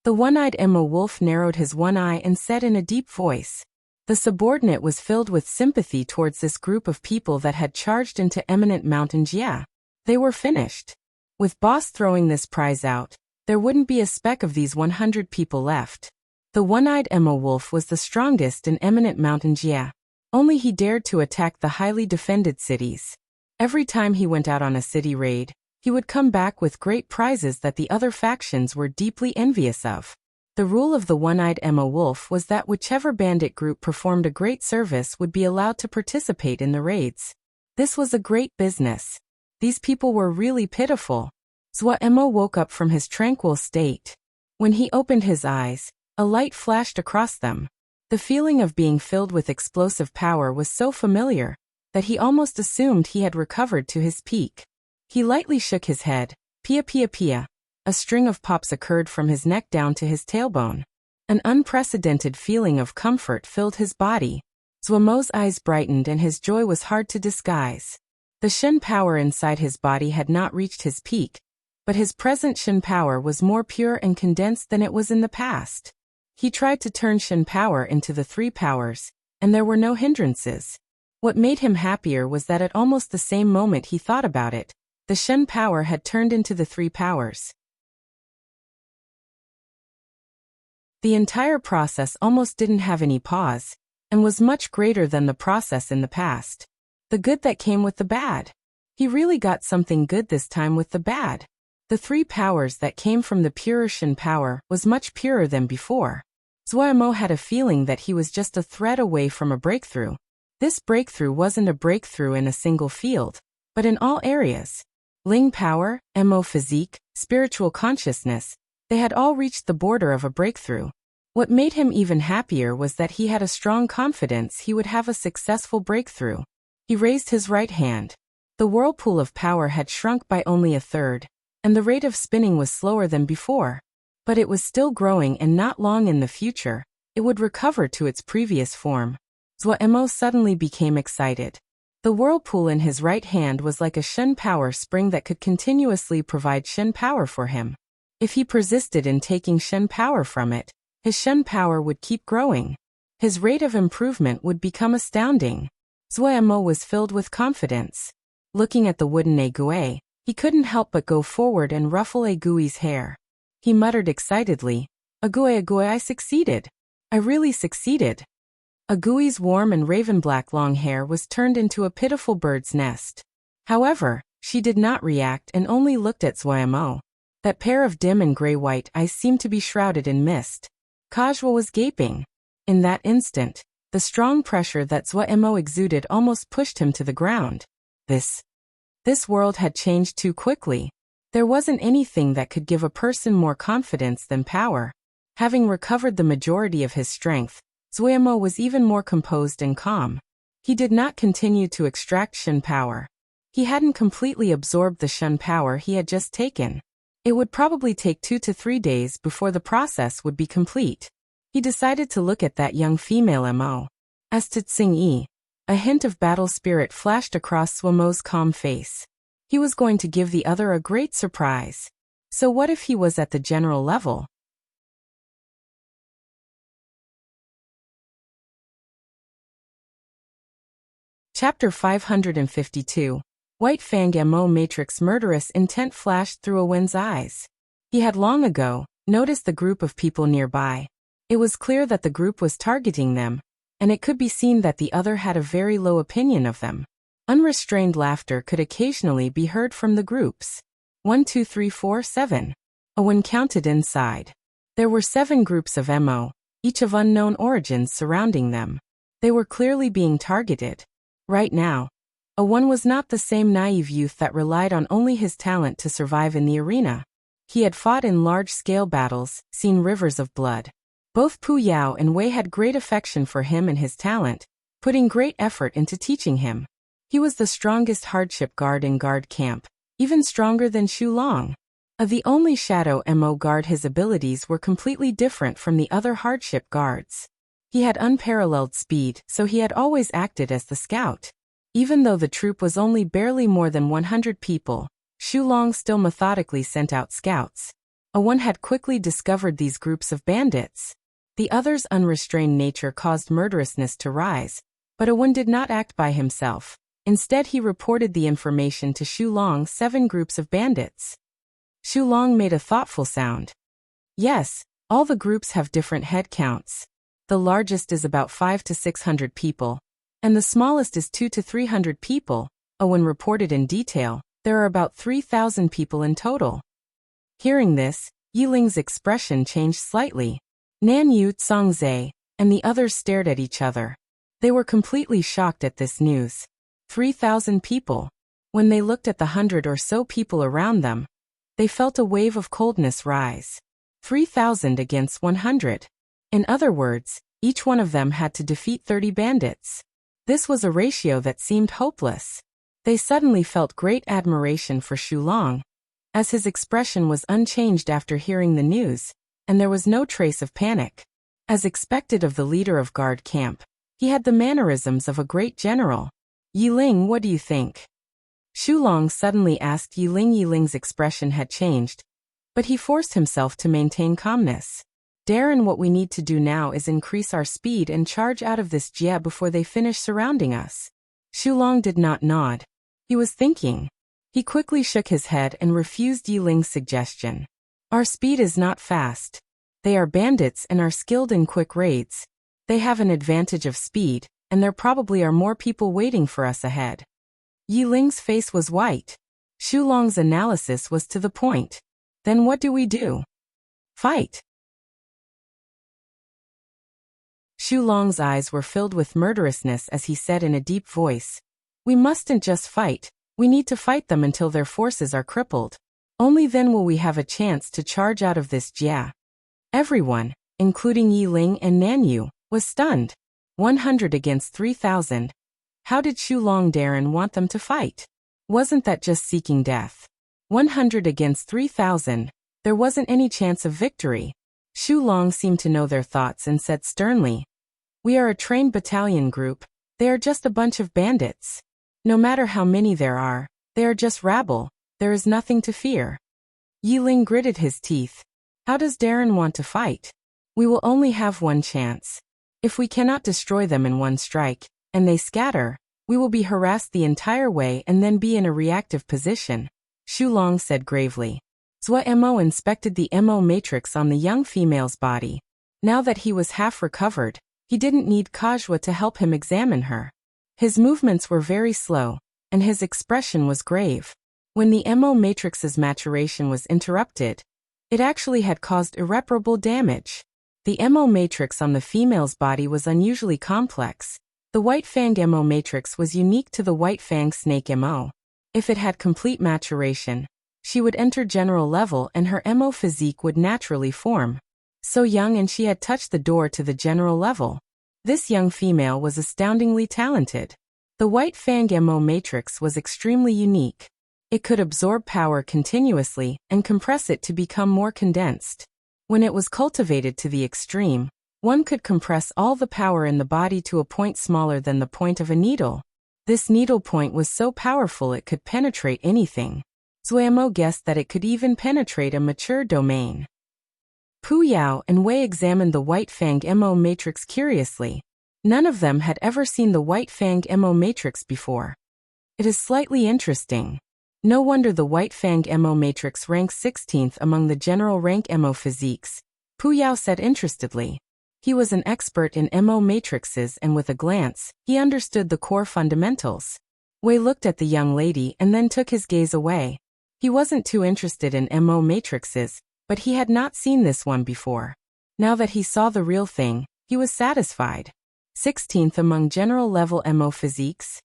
The one-eyed Mo Wolf narrowed his one eye and said in a deep voice. The subordinate was filled with sympathy towards this group of people that had charged into eminent mountain Jia. They were finished. With boss throwing this prize out, there wouldn't be a speck of these 100 people left. The one-eyed Mo Wolf was the strongest in eminent mountain Jia. Only he dared to attack the highly defended cities. Every time he went out on a city raid, he would come back with great prizes that the other factions were deeply envious of. The rule of the one-eyed Mo Wolf was that whichever bandit group performed a great service would be allowed to participate in the raids. This was a great business. These people were really pitiful. Zhua Mo woke up from his tranquil state. When he opened his eyes, a light flashed across them. The feeling of being filled with explosive power was so familiar that he almost assumed he had recovered to his peak. He lightly shook his head. Pia pia pia. A string of pops occurred from his neck down to his tailbone. An unprecedented feeling of comfort filled his body. Zhuamo's eyes brightened and his joy was hard to disguise. The Shen power inside his body had not reached his peak, but his present Shen power was more pure and condensed than it was in the past. He tried to turn Shen power into the 3 powers, and there were no hindrances. What made him happier was that at almost the same moment he thought about it, the Shen power had turned into the 3 powers. The entire process almost didn't have any pause, and was much greater than the process in the past. The good that came with the bad. He really got something good this time with the bad. The three powers that came from the purer Shen power was much purer than before. Zuomo had a feeling that he was just a thread away from a breakthrough. This breakthrough wasn't a breakthrough in a single field, but in all areas. Ling power, Mo physique, spiritual consciousness, they had all reached the border of a breakthrough. What made him even happier was that he had a strong confidence he would have a successful breakthrough. He raised his right hand. The whirlpool of power had shrunk by only a third, and the rate of spinning was slower than before. But it was still growing, and not long in the future, it would recover to its previous form. Zuomo suddenly became excited. The whirlpool in his right hand was like a Shen power spring that could continuously provide Shen power for him. If he persisted in taking Shen power from it, his Shen power would keep growing. His rate of improvement would become astounding. Zuomo was filled with confidence. Looking at the wooden aiguille, he couldn't help but go forward and ruffle Aiguille's hair. He muttered excitedly, Aiguille, I succeeded. I really succeeded. Aiguille's warm and raven-black long hair was turned into a pitiful bird's nest. However, she did not react and only looked at Zuomo. That pair of dim and gray-white eyes seemed to be shrouded in mist. Kajwa was gaping. In that instant, the strong pressure that Zuomo exuded almost pushed him to the ground. This world had changed too quickly. There wasn't anything that could give a person more confidence than power. Having recovered the majority of his strength, Zuomo was even more composed and calm. He did not continue to extract Shen power. He hadn't completely absorbed the Shen power he had just taken. It would probably take 2 to 3 days before the process would be complete. He decided to look at that young female Mo. As to Tsing-yi, a hint of battle spirit flashed across Zuomo's calm face. He was going to give the other a great surprise. So what if he was at the general level? Chapter 552. White Fang Mo Matrix murderous intent flashed through Owen's eyes. He had long ago noticed the group of people nearby. It was clear that the group was targeting them, and it could be seen that the other had a very low opinion of them. Unrestrained laughter could occasionally be heard from the groups. 1, 2, 3, 4, 7. Owen counted inside. There were 7 groups of Mo, each of unknown origins surrounding them. They were clearly being targeted. Right now, Owen was not the same naive youth that relied on only his talent to survive in the arena. He had fought in large-scale battles, seen rivers of blood. Both Pu Yao and Wei had great affection for him and his talent, putting great effort into teaching him. He was the strongest hardship guard in guard camp, even stronger than Xu Long. The only shadow Mo guard his abilities were completely different from the other hardship guards. He had unparalleled speed, so he had always acted as the scout. Even though the troop was only barely more than 100 people, Xu Long still methodically sent out scouts. One had quickly discovered these groups of bandits. The other's unrestrained nature caused murderousness to rise, but one did not act by himself. Instead, he reported the information to Xu Long's 7 groups of bandits. Xu Long made a thoughtful sound. Yes, all the groups have different head counts. The largest is about 500 to 600 people, and the smallest is 200 to 300 people. Owen reported in detail, there are about 3,000 people in total. Hearing this, Yiling's expression changed slightly. Nan Yu, Zhangzhe, and the others stared at each other. They were completely shocked at this news. 3,000 people. When they looked at the 100 or so people around them, they felt a wave of coldness rise. 3,000 against 100. In other words, each one of them had to defeat 30 bandits. This was a ratio that seemed hopeless. They suddenly felt great admiration for Xu Long, as his expression was unchanged after hearing the news, and there was no trace of panic. As expected of the leader of guard camp, he had the mannerisms of a great general. Yiling, what do you think? Xu Long suddenly asked Yiling. Yiling's expression had changed, but he forced himself to maintain calmness. Darren, what we need to do now is increase our speed and charge out of this jia before they finish surrounding us. Xu Long did not nod. He was thinking. He quickly shook his head and refused Yiling's suggestion. Our speed is not fast. They are bandits and are skilled in quick raids. They have an advantage of speed, and there probably are more people waiting for us ahead. Yiling's face was white. Shulong's analysis was to the point. Then what do we do? Fight. Shulong's eyes were filled with murderousness as he said in a deep voice, "We mustn't just fight, we need to fight them until their forces are crippled. Only then will we have a chance to charge out of this jia." Everyone, including Yi Ling and Nanyu, was stunned. 100 against 3,000. How did Shulong Darren want them to fight? Wasn't that just seeking death? 100 against 3,000. There wasn't any chance of victory. Shulong seemed to know their thoughts and said sternly, "We are a trained battalion group. They are just a bunch of bandits. No matter how many there are, they are just rabble. There is nothing to fear." Yi Ling gritted his teeth. "How does Darren want to fight? We will only have one chance. If we cannot destroy them in one strike, and they scatter, we will be harassed the entire way and then be in a reactive position," Shulong said gravely. Zhou Mo inspected the Mo matrix on the young female's body. Now that he was half recovered, he didn't need Kajua to help him examine her. His movements were very slow, and his expression was grave. When the Mo matrix's maturation was interrupted, it actually had caused irreparable damage. The Mo matrix on the female's body was unusually complex. The White Fang Mo matrix was unique to the White Fang Snake Mo. If it had complete maturation, she would enter general level and her Mo physique would naturally form. So young and she had touched the door to the general level. This young female was astoundingly talented. The White Fang Mo matrix was extremely unique. It could absorb power continuously and compress it to become more condensed. When it was cultivated to the extreme, one could compress all the power in the body to a point smaller than the point of a needle. This needle point was so powerful it could penetrate anything. Zhou Mo guessed that it could even penetrate a mature domain. Pu Yao and Wei examined the White Fang Mo matrix curiously. None of them had ever seen the White Fang Mo matrix before. It is slightly interesting. No wonder the White Fang Mo matrix ranks 16th among the general rank Mo physiques, Pu Yao said interestedly. He was an expert in Mo matrices and with a glance, he understood the core fundamentals. Wei looked at the young lady and then took his gaze away. He wasn't too interested in Mo matrices, but he had not seen this one before. Now that he saw the real thing, he was satisfied. 16th among general level Mo physiques?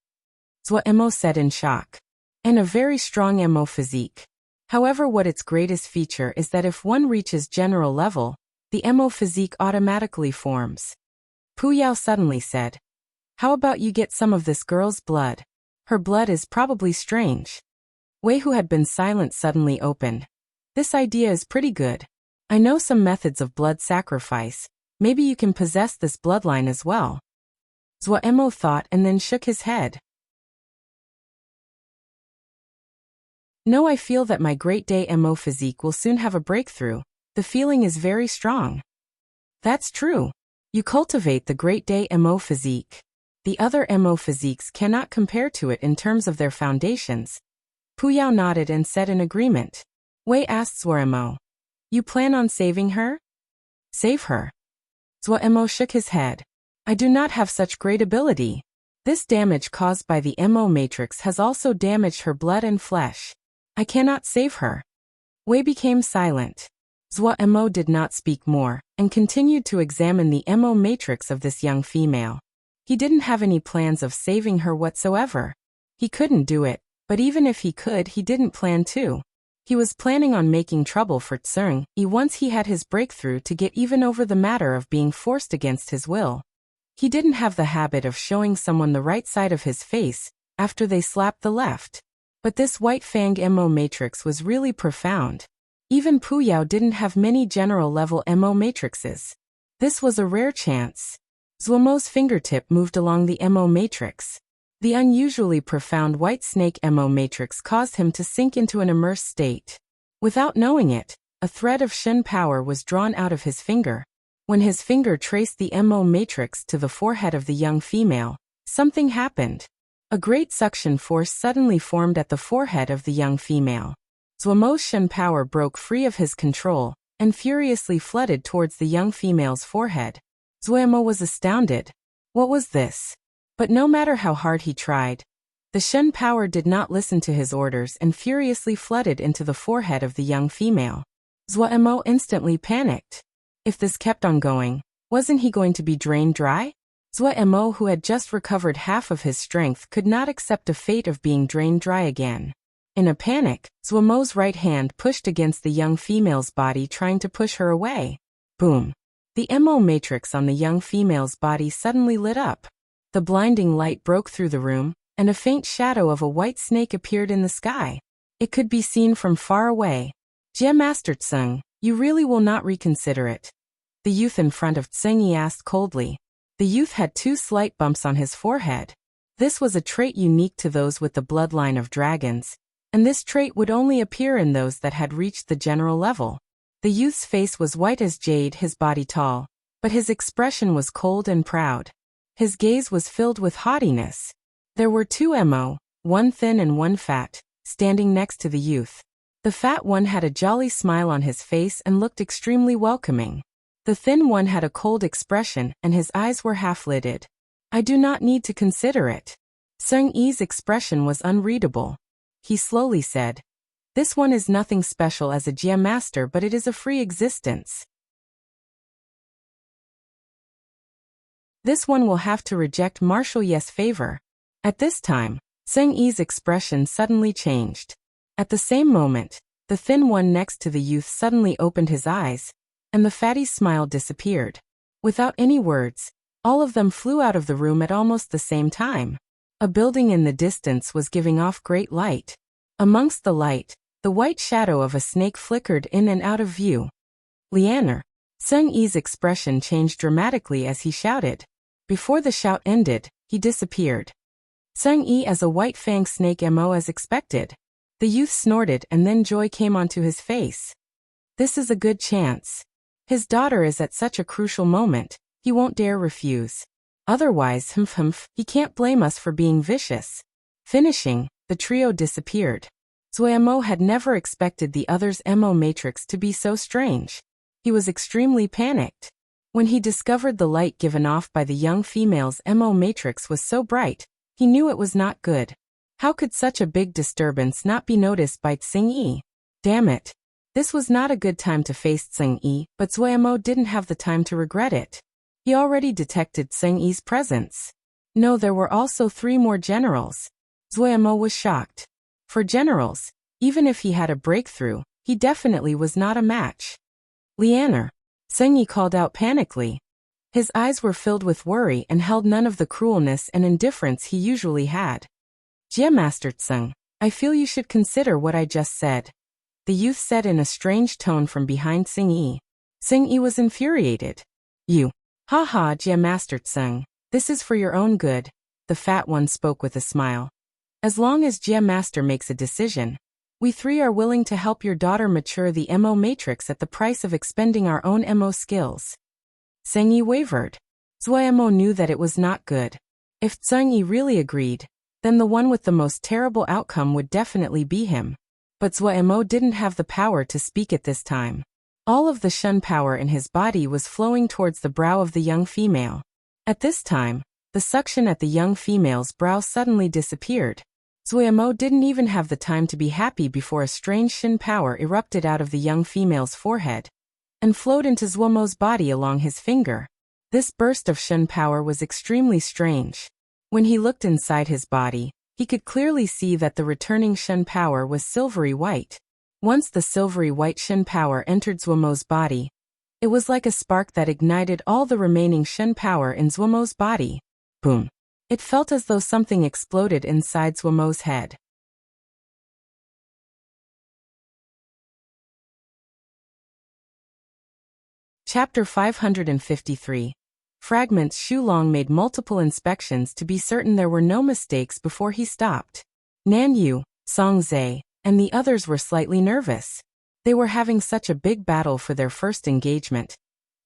Zhou Mo said in shock. And a very strong Mo physique. However, what its greatest feature is that if one reaches general level, the Mo physique automatically forms. Pu Yao suddenly said, "How about you get some of this girl's blood? Her blood is probably strange." Wei, who had been silent, suddenly opened. "This idea is pretty good. I know some methods of blood sacrifice. Maybe you can possess this bloodline as well." Zhou Mo thought and then shook his head. "No, I feel that my Great Day Mo physique will soon have a breakthrough. The feeling is very strong." "That's true. You cultivate the Great Day Mo physique. The other Mo physiques cannot compare to it in terms of their foundations." Pu Yao nodded and said in agreement. Wei asked Zhou Mo, "You plan on saving her?" "Save her?" Zhou Mo shook his head. "I do not have such great ability. This damage caused by the Mo matrix has also damaged her blood and flesh. I cannot save her." Wei became silent. Zhou Mo did not speak more, and continued to examine the Mo matrix of this young female. He didn't have any plans of saving her whatsoever. He couldn't do it, but even if he could, he didn't plan to. He was planning on making trouble for Tsung once he had his breakthrough to get even over the matter of being forced against his will. He didn't have the habit of showing someone the right side of his face after they slapped the left. But this White Fang Mo matrix was really profound. Even Pu Yao didn't have many general-level Mo matrices. This was a rare chance. Zhou Mo's fingertip moved along the Mo matrix. The unusually profound White Snake Mo matrix caused him to sink into an immersed state. Without knowing it, a thread of Shen power was drawn out of his finger. When his finger traced the Mo matrix to the forehead of the young female, something happened. A great suction force suddenly formed at the forehead of the young female. Zhou Mo's Shen power broke free of his control and furiously flooded towards the young female's forehead. Zhou Mo was astounded. What was this? But no matter how hard he tried, The Shen power did not listen to his orders and furiously flooded into the forehead of the young female. Zhuo instantly panicked. If this kept on going, wasn't he going to be drained dry? Zhuo, who had just recovered half of his strength, could not accept a fate of being drained dry again. In a panic, Zhuo's right hand pushed against the young female's body, trying to push her away. Boom! The MO matrix on the young female's body suddenly lit up. The blinding light broke through the room, and a faint shadow of a white snake appeared in the sky. It could be seen from far away. Jie Master Tseng, you really will not reconsider it? The youth in front of Tseng Yi asked coldly. The youth had 2 slight bumps on his forehead. This was a trait unique to those with the bloodline of dragons, and this trait would only appear in those that had reached the general level. The youth's face was white as jade, his body tall, but his expression was cold and proud. His gaze was filled with haughtiness. There were 2 MO, one thin and one fat, standing next to the youth. The fat one had a jolly smile on his face and looked extremely welcoming. The thin one had a cold expression and his eyes were half-lidded. I do not need to consider it. Tseng Yi's expression was unreadable. He slowly said, "This one is nothing special as a Jie master, but it is a free existence. This one will have to reject Marshal Ye's favor." At this time, Tseng Yi's expression suddenly changed. At the same moment, the thin one next to the youth suddenly opened his eyes, and the fatty's smile disappeared. Without any words, all of them flew out of the room at almost the same time. A building in the distance was giving off great light. Amongst the light, the white shadow of a snake flickered in and out of view. Lianer. Tseng Yi's expression changed dramatically as he shouted. Before the shout ended, he disappeared. Tseng Yi as a white-fanged snake MO as expected. The youth snorted and then joy came onto his face. This is a good chance. His daughter is at such a crucial moment, he won't dare refuse. Otherwise, he can't blame us for being vicious. Finishing, the trio disappeared. Zhuo had never expected the other's MO matrix to be so strange. He was extremely panicked. When he discovered the light given off by the young female's MO matrix was so bright, he knew it was not good. How could such a big disturbance not be noticed by Tseng Yi? Damn it. This was not a good time to face Tseng Yi, but Zhuo didn't have the time to regret it. He already detected Tseng Yi's presence. No, there were also 3 more generals. Zhuo was shocked. For generals, even if he had a breakthrough, he definitely was not a match. Lianer. Tseng Yi called out panically. His eyes were filled with worry and held none of the cruelness and indifference he usually had. Jie Master Tseng, I feel you should consider what I just said. The youth said in a strange tone from behind Tseng Yi. Tseng Yi was infuriated. You. Ha, Jie Master Tseng, this is for your own good, the fat one spoke with a smile. As long as Jie Master makes a decision, we 3 are willing to help your daughter mature the MO matrix at the price of expending our own MO skills. Tseng Yi wavered. Zhuo knew that it was not good. If Tseng Yi really agreed, then the one with the most terrible outcome would definitely be him. But Zhuo didn't have the power to speak at this time. All of the Shen power in his body was flowing towards the brow of the young female. At this time, the suction at the young female's brow suddenly disappeared. Zhuo didn't even have the time to be happy before a strange Shen power erupted out of the young female's forehead and flowed into Zhuo's body along his finger. This burst of Shen power was extremely strange. When he looked inside his body, he could clearly see that the returning Shen power was silvery white. Once the silvery white Shen power entered Zhuo's body, it was like a spark that ignited all the remaining Shen power in Zhuo's body. Boom! It felt as though something exploded inside Zhuo's head. Chapter 553. Fragments. Xulong made multiple inspections to be certain there were no mistakes before he stopped. Nan Yu, Song Zhe, and the others were slightly nervous. They were having such a big battle for their first engagement.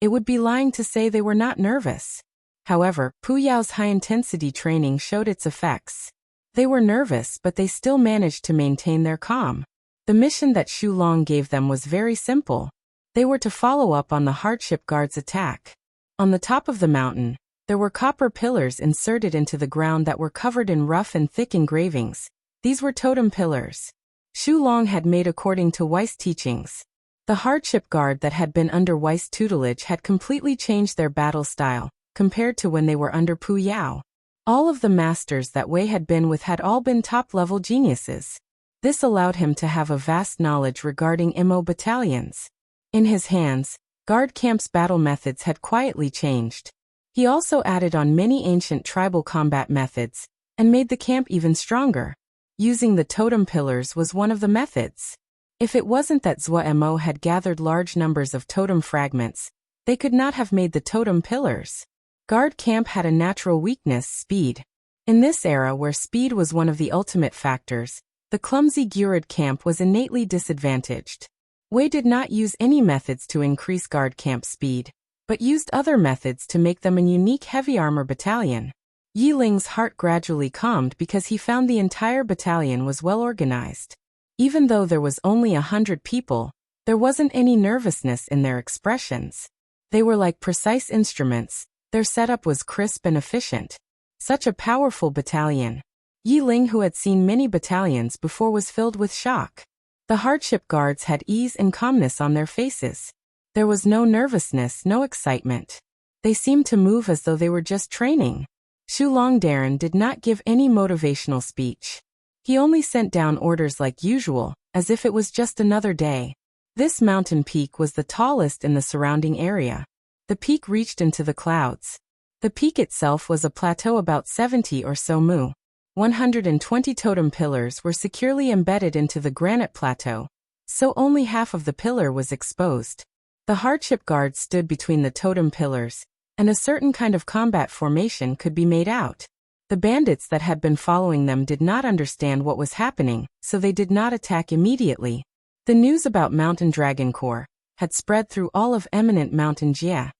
It would be lying to say they were not nervous. However, Pu Yao's high-intensity training showed its effects. They were nervous, but they still managed to maintain their calm. The mission that Xulong gave them was very simple. They were to follow up on the hardship guard's attack. On the top of the mountain, There were copper pillars inserted into the ground that were covered in rough and thick engravings. These were totem pillars. Xu Long had made according to Weiss' teachings. The hardship guard that had been under Weiss' tutelage had completely changed their battle style, compared to when they were under Pu Yao. All of the masters that Wei had been with had all been top-level geniuses. This allowed him to have a vast knowledge regarding Immo battalions. In his hands, guard camp's battle methods had quietly changed. He also added on many ancient tribal combat methods, and made the camp even stronger. Using the totem pillars was one of the methods. If it wasn't that Zhuo had gathered large numbers of totem fragments, they could not have made the totem pillars. Guard camp had a natural weakness, speed. In this era where speed was one of the ultimate factors, the clumsy Gurid camp was innately disadvantaged. Wei did not use any methods to increase guard camp speed, but used other methods to make them a unique heavy armor battalion. Yi Ling's heart gradually calmed because he found the entire battalion was well organized. Even though there was only 100 people, there wasn't any nervousness in their expressions. They were like precise instruments, their setup was crisp and efficient. Such a powerful battalion. Yi Ling, who had seen many battalions before, was filled with shock. The hardship guards had ease and calmness on their faces. There was no nervousness, no excitement. They seemed to move as though they were just training. Xu Longdarren did not give any motivational speech. He only sent down orders like usual, as if it was just another day. This mountain peak was the tallest in the surrounding area. The peak reached into the clouds. The peak itself was a plateau about 70 or so mu. 120 totem pillars were securely embedded into the granite plateau, so only half of the pillar was exposed. The hardship guard stood between the totem pillars, and a certain kind of combat formation could be made out. The bandits that had been following them did not understand what was happening, so they did not attack immediately. The news about Mountain Dragon Corps had spread through all of eminent Mountain Jia.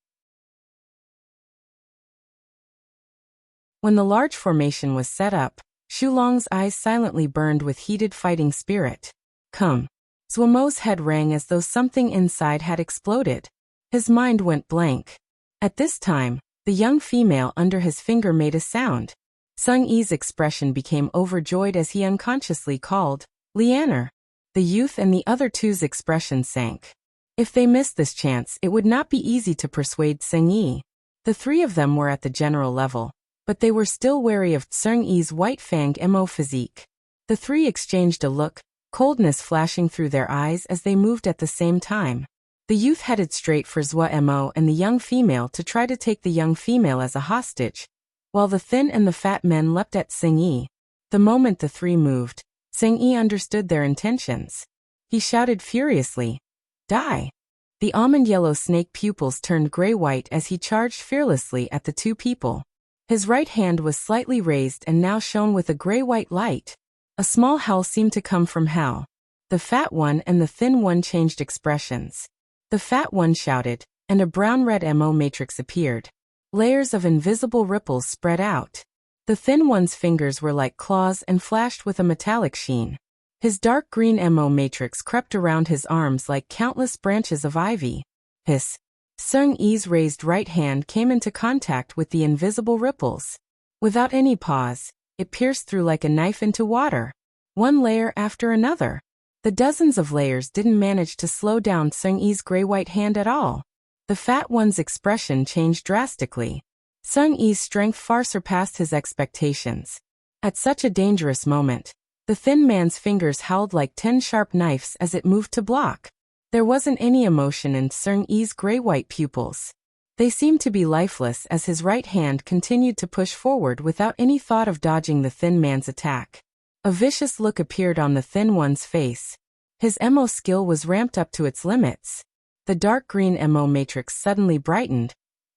When the large formation was set up, Xu Long's eyes silently burned with heated fighting spirit. Come. Zhuomo's head rang as though something inside had exploded. His mind went blank. At this time, the young female under his finger made a sound. Sung Yi's expression became overjoyed as he unconsciously called, Lianer. The youth and the other two's expression sank. If they missed this chance, it would not be easy to persuade Sung Yi. The three of them were at the general level, but they were still wary of Sung Yi's white-fanged Mo physique. The three exchanged a look, coldness flashing through their eyes as they moved at the same time. The youth headed straight for Zhuo and the young female to try to take the young female as a hostage, while the thin and the fat men leapt at Sung Yi. The moment the three moved, Sung Yi understood their intentions. He shouted furiously, Die! The almond-yellow snake pupils turned gray-white as he charged fearlessly at the two people. His right hand was slightly raised and now shone with a gray-white light. A small howl seemed to come from hell. The fat one and the thin one changed expressions. The fat one shouted, and a brown-red Mo matrix appeared. Layers of invisible ripples spread out. The thin one's fingers were like claws and flashed with a metallic sheen. His dark green Mo matrix crept around his arms like countless branches of ivy. Hiss. Sung Yi's raised right hand came into contact with the invisible ripples. Without any pause, it pierced through like a knife into water. One layer after another. The dozens of layers didn't manage to slow down Sung Yi's gray-white hand at all. The fat one's expression changed drastically. Sung Yi's strength far surpassed his expectations. At such a dangerous moment, the thin man's fingers howled like 10 sharp knives as it moved to block. There wasn't any emotion in Sung Yi's gray-white pupils. They seemed to be lifeless as his right hand continued to push forward without any thought of dodging the thin man's attack. A vicious look appeared on the thin one's face. His Mo skill was ramped up to its limits. The dark green Mo matrix suddenly brightened,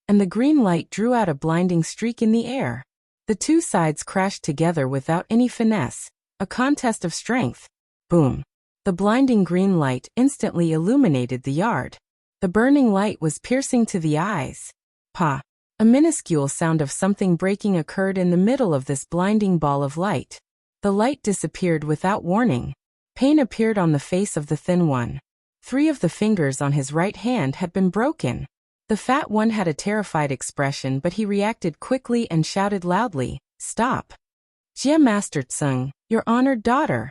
and the green light drew out a blinding streak in the air. The two sides crashed together without any finesse, a contest of strength. Boom. The blinding green light instantly illuminated the yard. The burning light was piercing to the eyes. Pa! A minuscule sound of something breaking occurred in the middle of this blinding ball of light. The light disappeared without warning. Pain appeared on the face of the thin one. 3 of the fingers on his right hand had been broken. The fat one had a terrified expression, but he reacted quickly and shouted loudly, "Stop! Jia Master Tsung, your honored daughter,"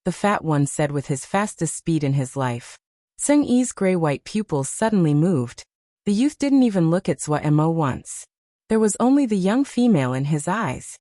the fat one said with his fastest speed in his life. Tsung Yi's gray-white pupils suddenly moved. The youth didn't even look at Zhua Mo once. There was only the young female in his eyes.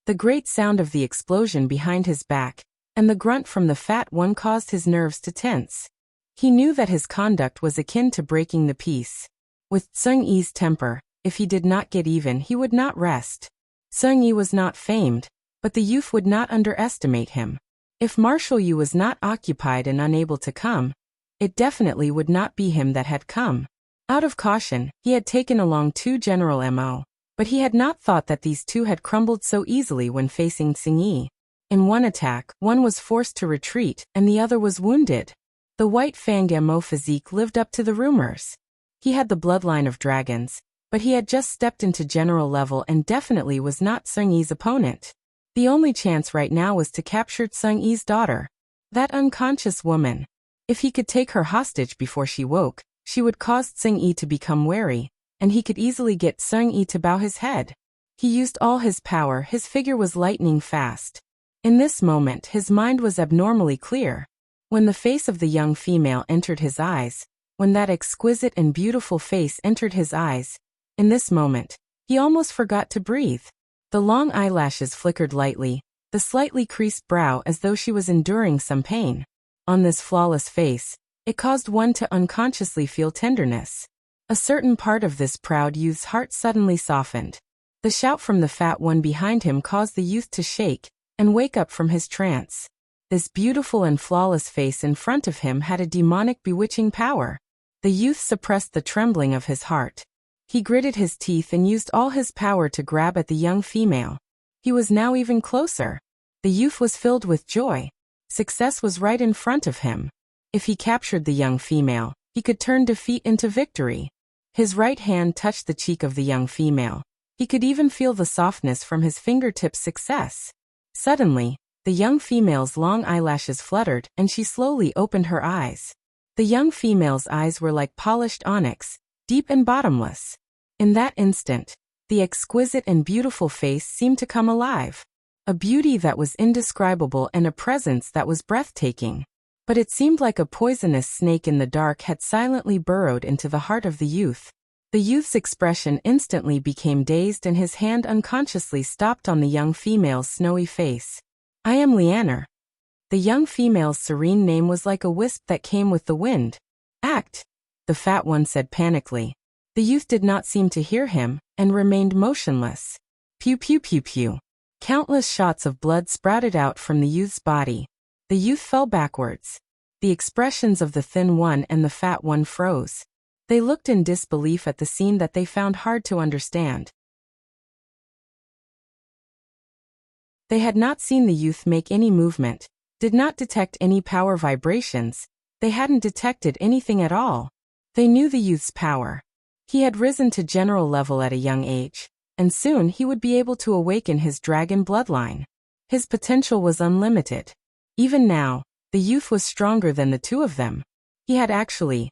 The great sound of the explosion behind his back, and the grunt from the fat one caused his nerves to tense. He knew that his conduct was akin to breaking the peace. With Tsung Yi's temper, if he did not get even, he would not rest. Tsung Yi was not famed, but the youth would not underestimate him. If Marshal Yu was not occupied and unable to come, it definitely would not be him that had come. Out of caution, he had taken along 2 General Mo, but he had not thought that these 2 had crumbled so easily when facing Tsung Yi. In one attack, one was forced to retreat, and the other was wounded. The white Fang Mo physique lived up to the rumors. He had the bloodline of dragons, but he had just stepped into general level and definitely was not Tsung Yi's opponent. The only chance right now was to capture Tsung Yi's daughter. That unconscious woman. If he could take her hostage before she woke, she would cause Tsung Yi to become wary, and he could easily get Tsung Yi to bow his head. He used all his power, his figure was lightning fast. In this moment, his mind was abnormally clear. When the face of the young female entered his eyes, when that exquisite and beautiful face entered his eyes, in this moment, he almost forgot to breathe. The long eyelashes flickered lightly, the slightly creased brow as though she was enduring some pain. On this flawless face, it caused one to unconsciously feel tenderness. A certain part of this proud youth's heart suddenly softened. The shout from the fat one behind him caused the youth to shake and wake up from his trance. This beautiful and flawless face in front of him had a demonic bewitching power. The youth suppressed the trembling of his heart. He gritted his teeth and used all his power to grab at the young female. He was now even closer. The youth was filled with joy. Success was right in front of him. If he captured the young female, he could turn defeat into victory. His right hand touched the cheek of the young female. He could even feel the softness from his fingertips. Success. Suddenly, the young female's long eyelashes fluttered and she slowly opened her eyes. The young female's eyes were like polished onyx, deep and bottomless. In that instant, the exquisite and beautiful face seemed to come alive. A beauty that was indescribable and a presence that was breathtaking. But it seemed like a poisonous snake in the dark had silently burrowed into the heart of the youth. The youth's expression instantly became dazed and his hand unconsciously stopped on the young female's snowy face. "I am Lianer." The young female's serene name was like a wisp that came with the wind. "Act," the fat one said panically. The youth did not seem to hear him, and remained motionless. Pew pew pew pew. Countless shots of blood sprouted out from the youth's body. The youth fell backwards. The expressions of the thin one and the fat one froze. They looked in disbelief at the scene that they found hard to understand. They had not seen the youth make any movement, did not detect any power vibrations, they hadn't detected anything at all. They knew the youth's power. He had risen to general level at a young age, and soon he would be able to awaken his dragon bloodline. His potential was unlimited. Even now, the youth was stronger than the 2 of them. He had actually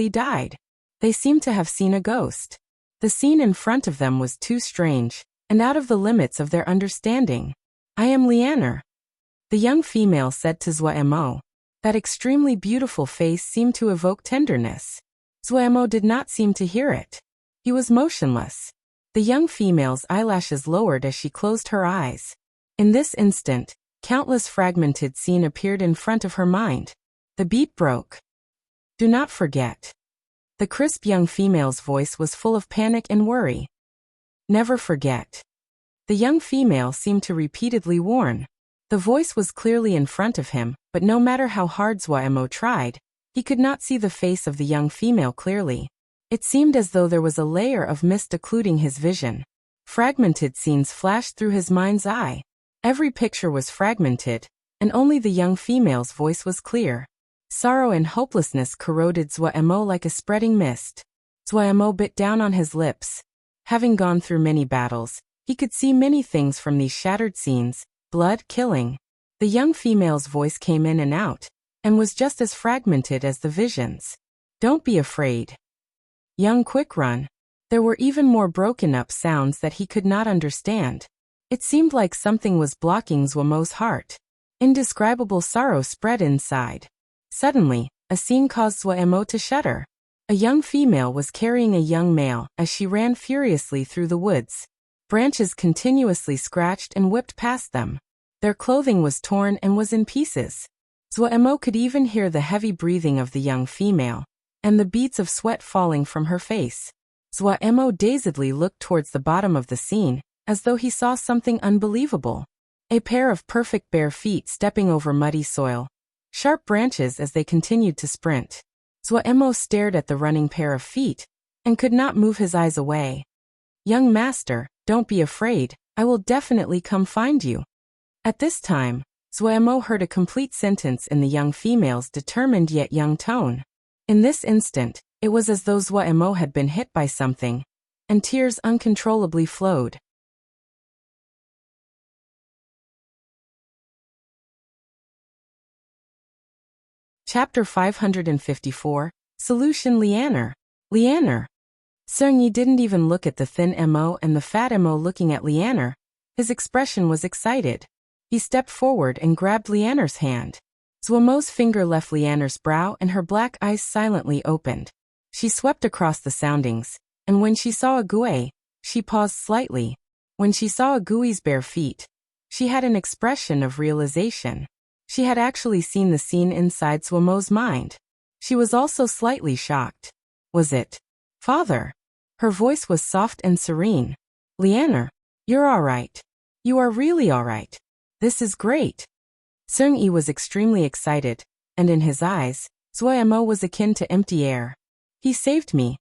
died. They seemed to have seen a ghost. The scene in front of them was too strange, and out of the limits of their understanding. "I am Lianer," the young female said to Zhua Mo. That extremely beautiful face seemed to evoke tenderness. Zhua Mo did not seem to hear it. He was motionless. The young female's eyelashes lowered as she closed her eyes. In this instant, countless fragmented scene appeared in front of her mind. The beat broke. "Do not forget." The crisp young female's voice was full of panic and worry. "Never forget." The young female seemed to repeatedly warn. The voice was clearly in front of him, but no matter how hard Zhua Mo tried, he could not see the face of the young female clearly. It seemed as though there was a layer of mist occluding his vision. Fragmented scenes flashed through his mind's eye. Every picture was fragmented, and only the young female's voice was clear. Sorrow and hopelessness corroded Zhua Mo like a spreading mist. Zhua Mo bit down on his lips. Having gone through many battles, he could see many things from these shattered scenes: blood, killing. The young female's voice came in and out. and was just as fragmented as the visions. Don't be afraid. Young Quick Run. There were even more broken up sounds that he could not understand. It seemed like something was blocking Zhuomo's heart. Indescribable sorrow spread inside. Suddenly, a scene caused Zhuomo to shudder. A young female was carrying a young male as she ran furiously through the woods. Branches continuously scratched and whipped past them. Their clothing was torn and was in pieces. Zhuomo could even hear the heavy breathing of the young female, and the beads of sweat falling from her face. Zhuomo dazedly looked towards the bottom of the scene, as though he saw something unbelievable. A pair of perfect bare feet stepping over muddy soil. Sharp branches as they continued to sprint. Zhuomo stared at the running pair of feet, and could not move his eyes away. Young master, don't be afraid, I will definitely come find you. At this time, Zhuomo heard a complete sentence in the young female's determined yet young tone. In this instant, it was as though Zhuomo had been hit by something, and tears uncontrollably flowed. Chapter 554, Solution Lianer. Lianer. Sung Yi didn't even look at the thin Mo and the fat Mo looking at Lianer. His expression was excited. He stepped forward and grabbed Lianer's hand. Zhuomo's finger left Lianer's brow and her black eyes silently opened. She swept across the soundings, and when she saw a Gui, she paused slightly. When she saw a Gui's bare feet, she had an expression of realization. She had actually seen the scene inside Zhuomo's mind. She was also slightly shocked. Was it father? Her voice was soft and serene. Lianer, you're all right. You are really all right. This is great. Sung Yi was extremely excited, and in his eyes, Zhuomo was akin to empty air. He saved me.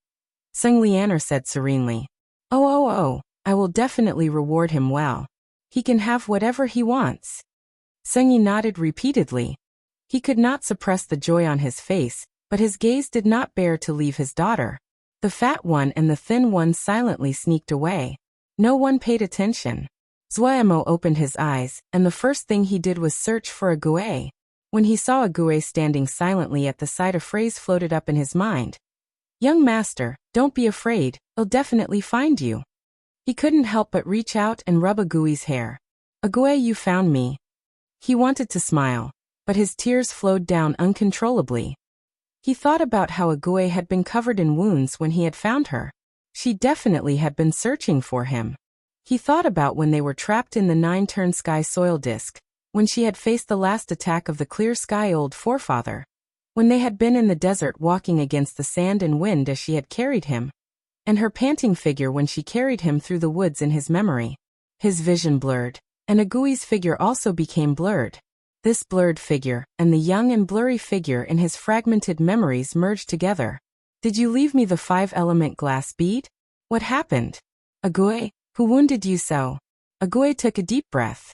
Sung Lianer said serenely. Oh, I will definitely reward him well. He can have whatever he wants. Sung Yi nodded repeatedly. He could not suppress the joy on his face, but his gaze did not bear to leave his daughter. The fat one and the thin one silently sneaked away. No one paid attention. Zhuomo opened his eyes, and the first thing he did was search for a Gui. When he saw a Gui standing silently at the side, a phrase floated up in his mind. Young master, don't be afraid, I'll definitely find you. He couldn't help but reach out and rub a Gui's hair. A Gui, you found me. He wanted to smile, but his tears flowed down uncontrollably. He thought about how a Gui had been covered in wounds when he had found her. She definitely had been searching for him. He thought about when they were trapped in the 9-turn sky soil disk, when she had faced the last attack of the clear sky old forefather, when they had been in the desert walking against the sand and wind as she had carried him, and her panting figure when she carried him through the woods in his memory. His vision blurred, and a Gui's figure also became blurred. This blurred figure and the young and blurry figure in his fragmented memories merged together. Did you leave me the 5-element glass bead? What happened? A Gui? Who wounded you so? A Gui took a deep breath.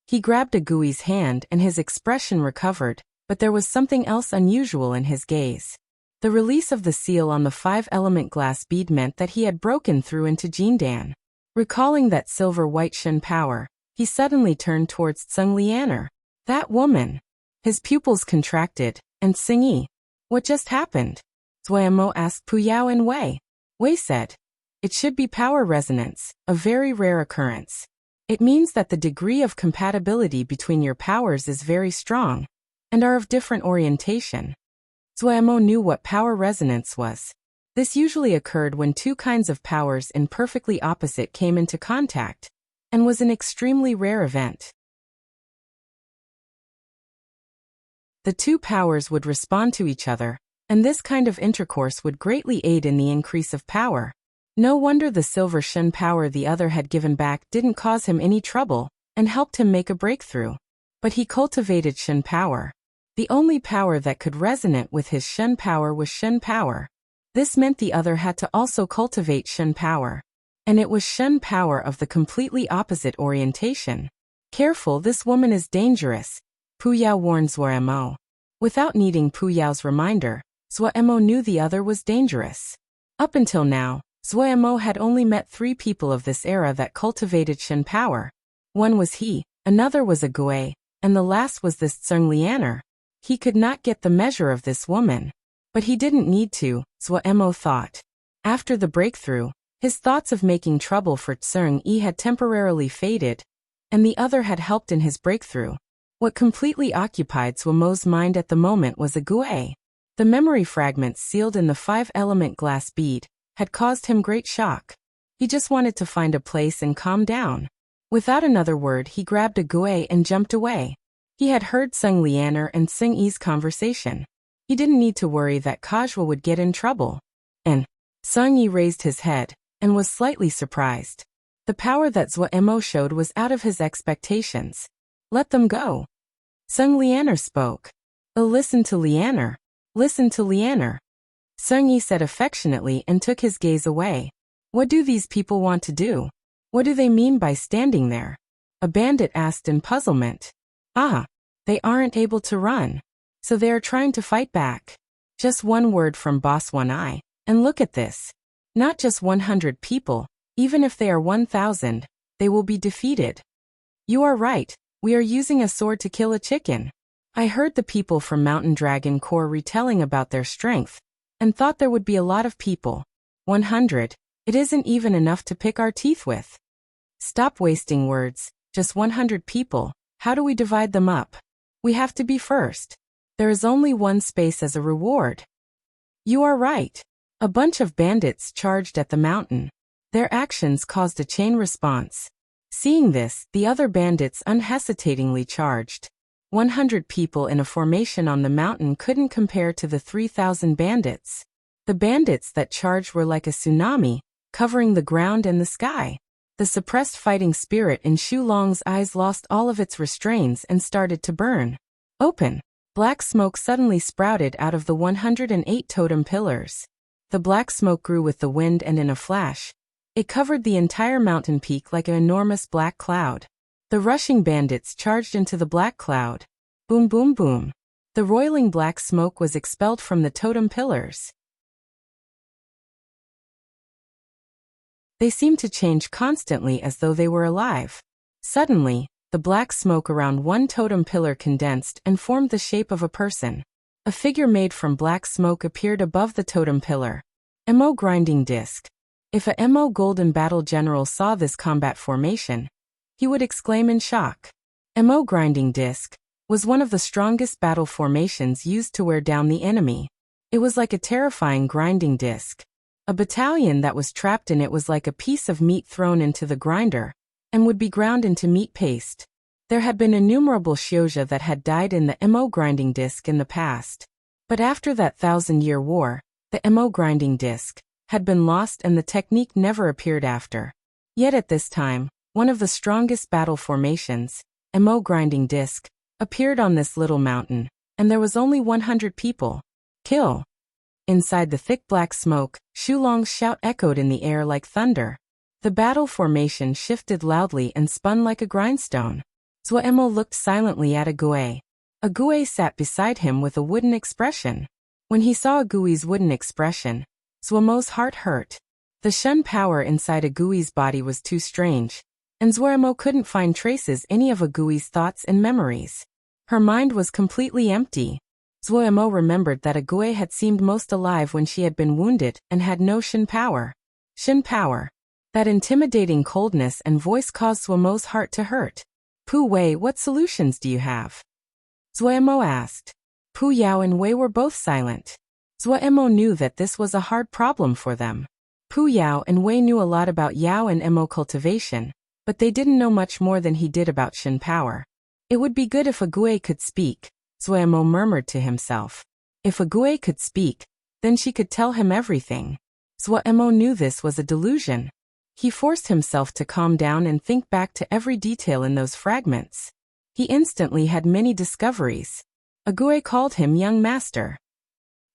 He grabbed a Gui's hand and his expression recovered, but there was something else unusual in his gaze. The release of the seal on the 5-element glass bead meant that he had broken through into Jindan. Recalling that silver-white Shen power, he suddenly turned towards Tsung Lianer. That woman. His pupils contracted, and Sing Yi. What just happened? Zhuomo asked Pu Yao and Wei. Wei said. It should be power resonance, a very rare occurrence. It means that the degree of compatibility between your powers is very strong, and are of different orientation. Zhuomo knew what power resonance was. This usually occurred when two kinds of powers in perfectly opposite came into contact, and was an extremely rare event. The two powers would respond to each other, and this kind of intercourse would greatly aid in the increase of power. No wonder the silver Shen power the other had given back didn't cause him any trouble, and helped him make a breakthrough. But he cultivated Shen power. The only power that could resonate with his Shen power was Shen power. This meant the other had to also cultivate Shen power. And it was Shen power of the completely opposite orientation. Careful, this woman is dangerous, Pu Yao warned Zhuomo. Without needing Pu Yao's reminder, Zhuomo knew the other was dangerous. Up until now, Zhuomo had only met 3 people of this era that cultivated Shen power. One was he, another was a Gui, and the last was this Tsung Lianer. He could not get the measure of this woman. But he didn't need to, Zhuo thought. After the breakthrough, his thoughts of making trouble for Tsung-yi had temporarily faded, and the other had helped in his breakthrough. What completely occupied Zhuo's mind at the moment was a gui. The memory fragments sealed in the 5-element glass bead had caused him great shock. He just wanted to find a place and calm down. Without another word, he grabbed a gui and jumped away. He had heard Sung Lianer and Tsung-yi's conversation. He didn't need to worry that Kajwa would get in trouble. And Tsung-yi raised his head and was slightly surprised. The power that Zhuo showed was out of his expectations. Let them go. Sung Lianer spoke. Oh, listen to Lianer. Listen to Lianer. Tsung-yi said affectionately and took his gaze away. What do these people want to do? What do they mean by standing there? A bandit asked in puzzlement. Ah, they aren't able to run. So they are trying to fight back. Just one word from Boss One Eye, and look at this. Not just 100 people, even if they are 1,000, they will be defeated. You are right, we are using a sword to kill a chicken. I heard the people from Mountain Dragon Corps retelling about their strength, and thought there would be a lot of people. 100, it isn't even enough to pick our teeth with. Stop wasting words, just 100 people, how do we divide them up? We have to be first. There is only one space as a reward. You are right. A bunch of bandits charged at the mountain. Their actions caused a chain response. Seeing this, the other bandits unhesitatingly charged. 100 people in a formation on the mountain couldn't compare to the 3,000 bandits. The bandits that charged were like a tsunami, covering the ground and the sky. The suppressed fighting spirit in Shulong's eyes lost all of its restraints and started to burn. Open. Black smoke suddenly sprouted out of the 108 totem pillars. The black smoke grew with the wind and in a flash, it covered the entire mountain peak like an enormous black cloud. The rushing bandits charged into the black cloud. Boom boom boom. The roiling black smoke was expelled from the totem pillars. They seemed to change constantly as though they were alive. Suddenly, the black smoke around one totem pillar condensed and formed the shape of a person. A figure made from black smoke appeared above the totem pillar. Mo grinding disc. If a Mo golden battle general saw this combat formation, he would exclaim in shock. Mo grinding disc was one of the strongest battle formations used to wear down the enemy. It was like a terrifying grinding disc. A battalion that was trapped in it was like a piece of meat thrown into the grinder, and would be ground into meat paste. There had been innumerable Shioja that had died in the Mo grinding disc in the past. But after that 1,000-year war, the Mo grinding disc had been lost and the technique never appeared after. Yet at this time, one of the strongest battle formations, Mo grinding disc, appeared on this little mountain, and there was only 100 people. Kill! Inside the thick black smoke, Shulong's shout echoed in the air like thunder. The battle formation shifted loudly and spun like a grindstone. Zhuo looked silently at a Gui. A Gui sat beside him with a wooden expression. When he saw a Gui's wooden expression, Zhuo's heart hurt. The Shun power inside a Gui's body was too strange, and Zhuo couldn't find traces any of a Gui's thoughts and memories. Her mind was completely empty. Zhuo remembered that a Gui had seemed most alive when she had been wounded and had no Shin power. Shin power. That intimidating coldness and voice caused Zhuo's heart to hurt. Pu Wei, what solutions do you have? Zhuo asked. Pu Yao and Wei were both silent. Zhuo knew that this was a hard problem for them. Pu Yao and Wei knew a lot about Yao and Mo cultivation, but they didn't know much more than he did about Shin power. It would be good if a Gui could speak, Zhuo murmured to himself. If a Gui could speak, then she could tell him everything. Zhuo knew this was a delusion. He forced himself to calm down and think back to every detail in those fragments. He instantly had many discoveries. A Gui called him young master.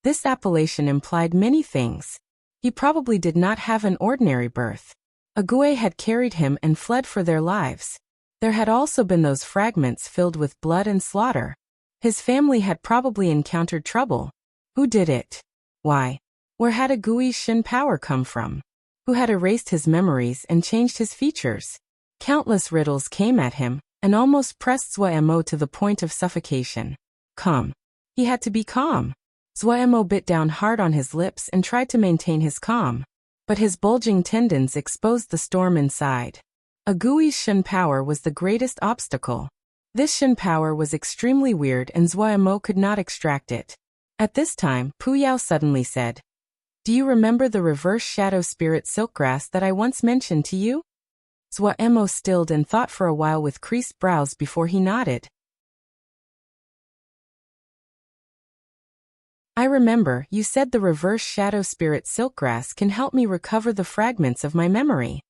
This appellation implied many things. He probably did not have an ordinary birth. A Gui had carried him and fled for their lives. There had also been those fragments filled with blood and slaughter. His family had probably encountered trouble. Who did it? Why? Where had a Gui's Shin power come from? Who had erased his memories and changed his features? Countless riddles came at him, and almost pressed Zhuo to the point of suffocation. Come. He had to be calm. Zhuemo bit down hard on his lips and tried to maintain his calm. But his bulging tendons exposed the storm inside. A Gui's Shen power was the greatest obstacle. This Shen power was extremely weird and Zhuemo could not extract it. At this time, Pu Yao suddenly said, "Do you remember the reverse shadow spirit silkgrass that I once mentioned to you?" Zhuemo stilled and thought for a while with creased brows before he nodded. "I remember, you said the reverse shadow spirit silkgrass can help me recover the fragments of my memory."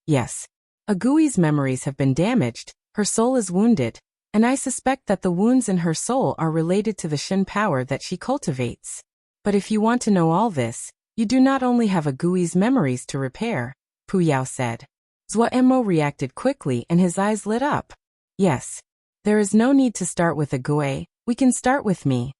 "Yes. Agui's memories have been damaged, her soul is wounded, and I suspect that the wounds in her soul are related to the Shen power that she cultivates. But if you want to know all this, you do not only have Agui's memories to repair," Pu Yao said. Zhuemo reacted quickly and his eyes lit up. "Yes. There is no need to start with Agui, we can start with me."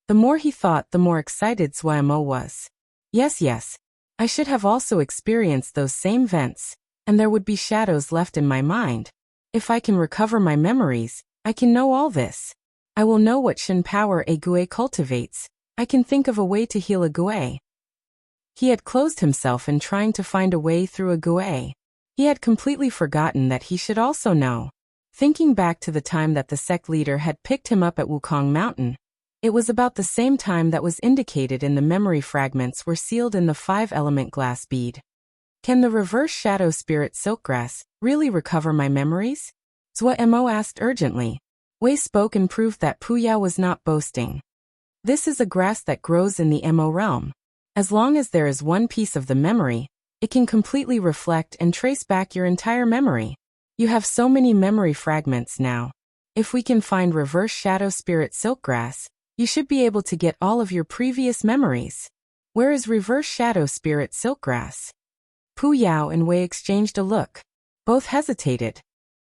The more he thought, the more excited Zhuemo was. Yes. I should have also experienced those same vents, and there would be shadows left in my mind. If I can recover my memories, I can know all this. I will know what Shen power Agui cultivates. I can think of a way to heal Agui. He had closed himself in trying to find a way through Agui. He had completely forgotten that he should also know. Thinking back to the time that the sect leader had picked him up at Wukong Mountain, it was about the same time that was indicated in the memory fragments were sealed in the 5-element glass bead. Can the reverse shadow spirit silkgrass really recover my memories? Zhuemo asked urgently. Wei spoke and proved that Pu Yao was not boasting. This is a grass that grows in the Mo realm. As long as there is one piece of the memory, it can completely reflect and trace back your entire memory. You have so many memory fragments now. If we can find reverse shadow spirit silkgrass, you should be able to get all of your previous memories. Where is reverse shadow spirit silkgrass? Pu Yao and Wei exchanged a look. Both hesitated.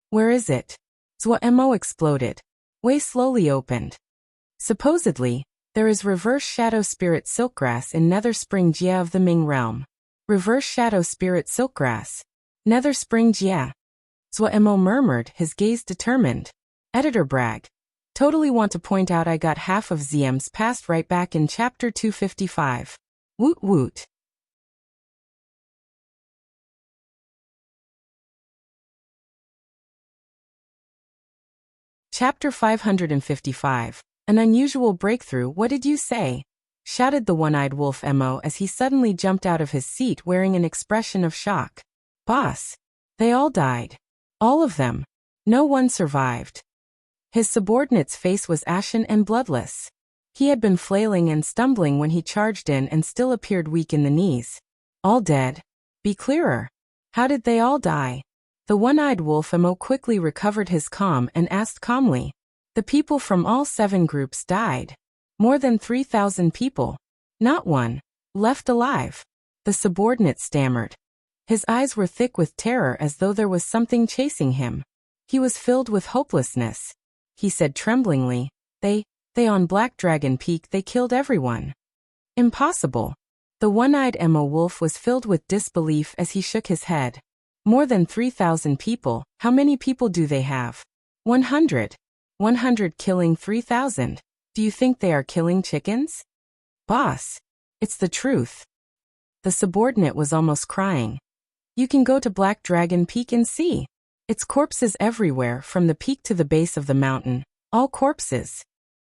Where is it? Zhuemo exploded. Wei slowly opened. Supposedly, there is reverse shadow spirit silkgrass in Nether Spring Jia of the Ming realm. Reverse shadow spirit silkgrass. Nether Spring Jia. Zhuemo murmured, his gaze determined. Editor brag. Totally want to point out I got half of ZM's past right back in chapter 255. Woot woot. Chapter 555. An unusual breakthrough. What did you say? Shouted the one-eyed wolf Mo as he suddenly jumped out of his seat wearing an expression of shock. Boss. They all died. All of them. No one survived. His subordinate's face was ashen and bloodless. He had been flailing and stumbling when he charged in and still appeared weak in the knees. All dead. Be clearer. How did they all die? The one-eyed wolf Mo quickly recovered his calm and asked calmly. The people from all 7 groups died. More than 3,000 people. Not one left alive. The subordinate stammered. His eyes were thick with terror as though there was something chasing him. He was filled with hopelessness. He said tremblingly, They on Black Dragon Peak they killed everyone. Impossible. The one-eyed Mo wolf was filled with disbelief as he shook his head. More than 3,000 people, how many people do they have? 100. 100 killing 3,000. Do you think they are killing chickens? Boss. It's the truth. The subordinate was almost crying. You can go to Black Dragon Peak and see. It's corpses everywhere from the peak to the base of the mountain. All corpses.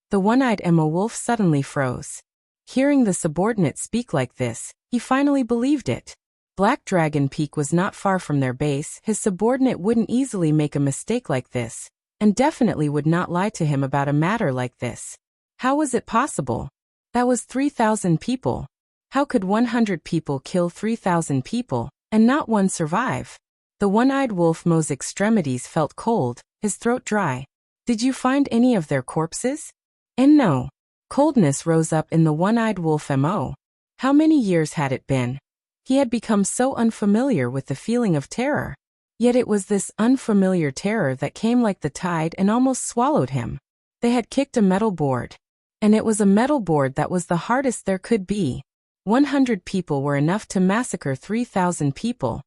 The one-eyed Mo wolf suddenly froze. Hearing the subordinate speak like this, he finally believed it. Black Dragon Peak was not far from their base. His subordinate wouldn't easily make a mistake like this, and definitely would not lie to him about a matter like this. How was it possible? That was 3,000 people. How could 100 people kill 3,000 people, and not one survive? The one-eyed wolf Mo's extremities felt cold, his throat dry. Did you find any of their corpses? And no. Coldness rose up in the one-eyed wolf Mo. How many years had it been? He had become so unfamiliar with the feeling of terror. Yet it was this unfamiliar terror that came like the tide and almost swallowed him. They had kicked a metal board. And it was a metal board that was the hardest there could be. 100 people were enough to massacre 3,000 people.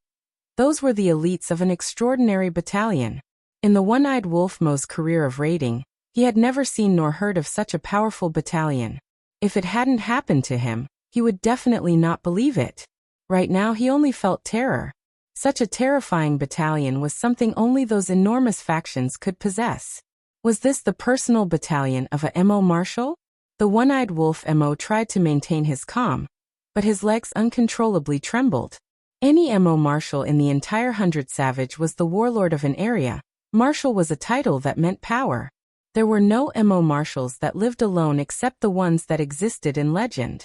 Those were the elites of an extraordinary battalion. In the one-eyed wolf Mo's career of raiding, He had never seen nor heard of such a powerful battalion. If it hadn't happened to him, he would definitely not believe it. Right now he only felt terror. Such a terrifying battalion was something only those enormous factions could possess. Was this the personal battalion of a MO Marshal? The one-eyed wolf MO tried to maintain his calm, but his legs uncontrollably trembled. Any MO Marshal in the entire 100 Savage was the warlord of an area. Marshal was a title that meant power. There were no MO Marshals that lived alone except the ones that existed in legend.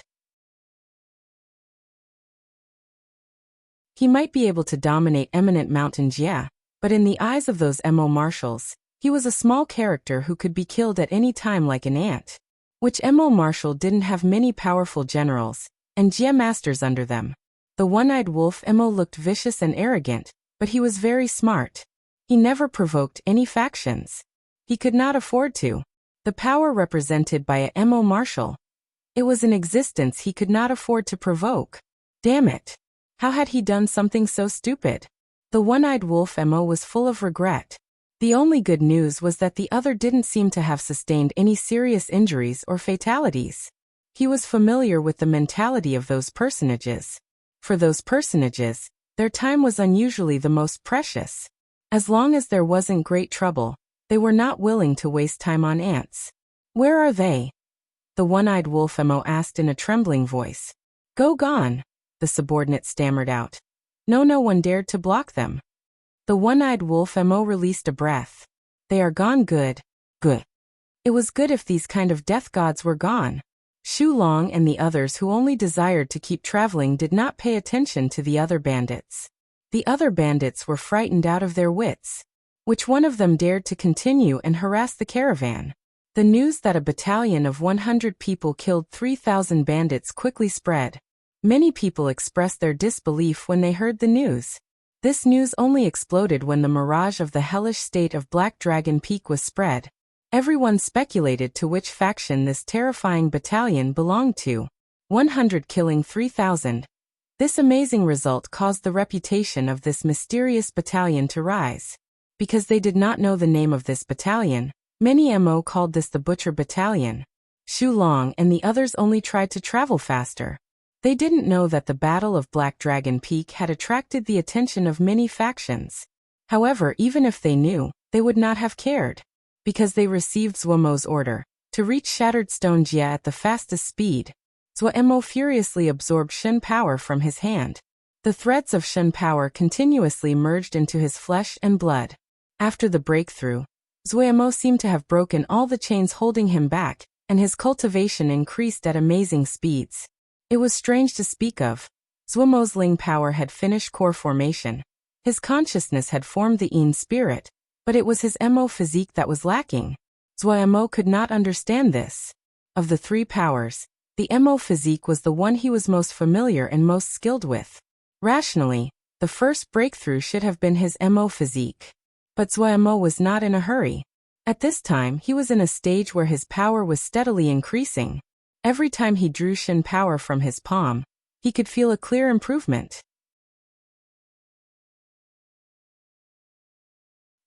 He might be able to dominate eminent mountain Jia, but in the eyes of those MO Marshals, he was a small character who could be killed at any time like an ant. Which MO Marshal didn't have many powerful generals, and Jia masters under them? The one-eyed wolf MO looked vicious and arrogant, but he was very smart. He never provoked any factions. He could not afford to. The power represented by a MO Marshal. It was an existence he could not afford to provoke. Damn it. How had he done something so stupid? The one-eyed wolf MO was full of regret. The only good news was that the other didn't seem to have sustained any serious injuries or fatalities. He was familiar with the mentality of those personages. For those personages, their time was unusually the most precious. As long as there wasn't great trouble, they were not willing to waste time on ants. Where are they? The one-eyed wolf MO asked in a trembling voice. Gone, the subordinate stammered out. No one dared to block them. The one-eyed wolf MO released a breath. They are gone. Good. It was good if these kind of death gods were gone. Shu Long and the others who only desired to keep traveling did not pay attention to the other bandits. The other bandits were frightened out of their wits. Which one of them dared to continue and harass the caravan? The news that a battalion of 100 people killed 3,000 bandits quickly spread. Many people expressed their disbelief when they heard the news. This news only exploded when the mirage of the hellish state of Black Dragon Peak was spread. Everyone speculated to which faction this terrifying battalion belonged to. 100 killing 3,000. This amazing result caused the reputation of this mysterious battalion to rise. Because they did not know the name of this battalion, many MO called this the Butcher Battalion. Shu Long and the others only tried to travel faster. They didn't know that the Battle of Black Dragon Peak had attracted the attention of many factions. However, even if they knew, they would not have cared. Because they received Zhuomo's order to reach Shattered Stone Jia at the fastest speed. Zhuomo furiously absorbed Shen power from his hand. The threads of Shen power continuously merged into his flesh and blood. After the breakthrough, Zhuomo seemed to have broken all the chains holding him back, and his cultivation increased at amazing speeds. It was strange to speak of. Zhuomo's Ling power had finished core formation. His consciousness had formed the Yin spirit, but it was his MO physique that was lacking. Zhuomo could not understand this. Of the three powers, the MO physique was the one he was most familiar and most skilled with. Rationally, the first breakthrough should have been his MO physique. But Zhuomo was not in a hurry. At this time he was in a stage where his power was steadily increasing. Every time he drew Shen power from his palm, he could feel a clear improvement.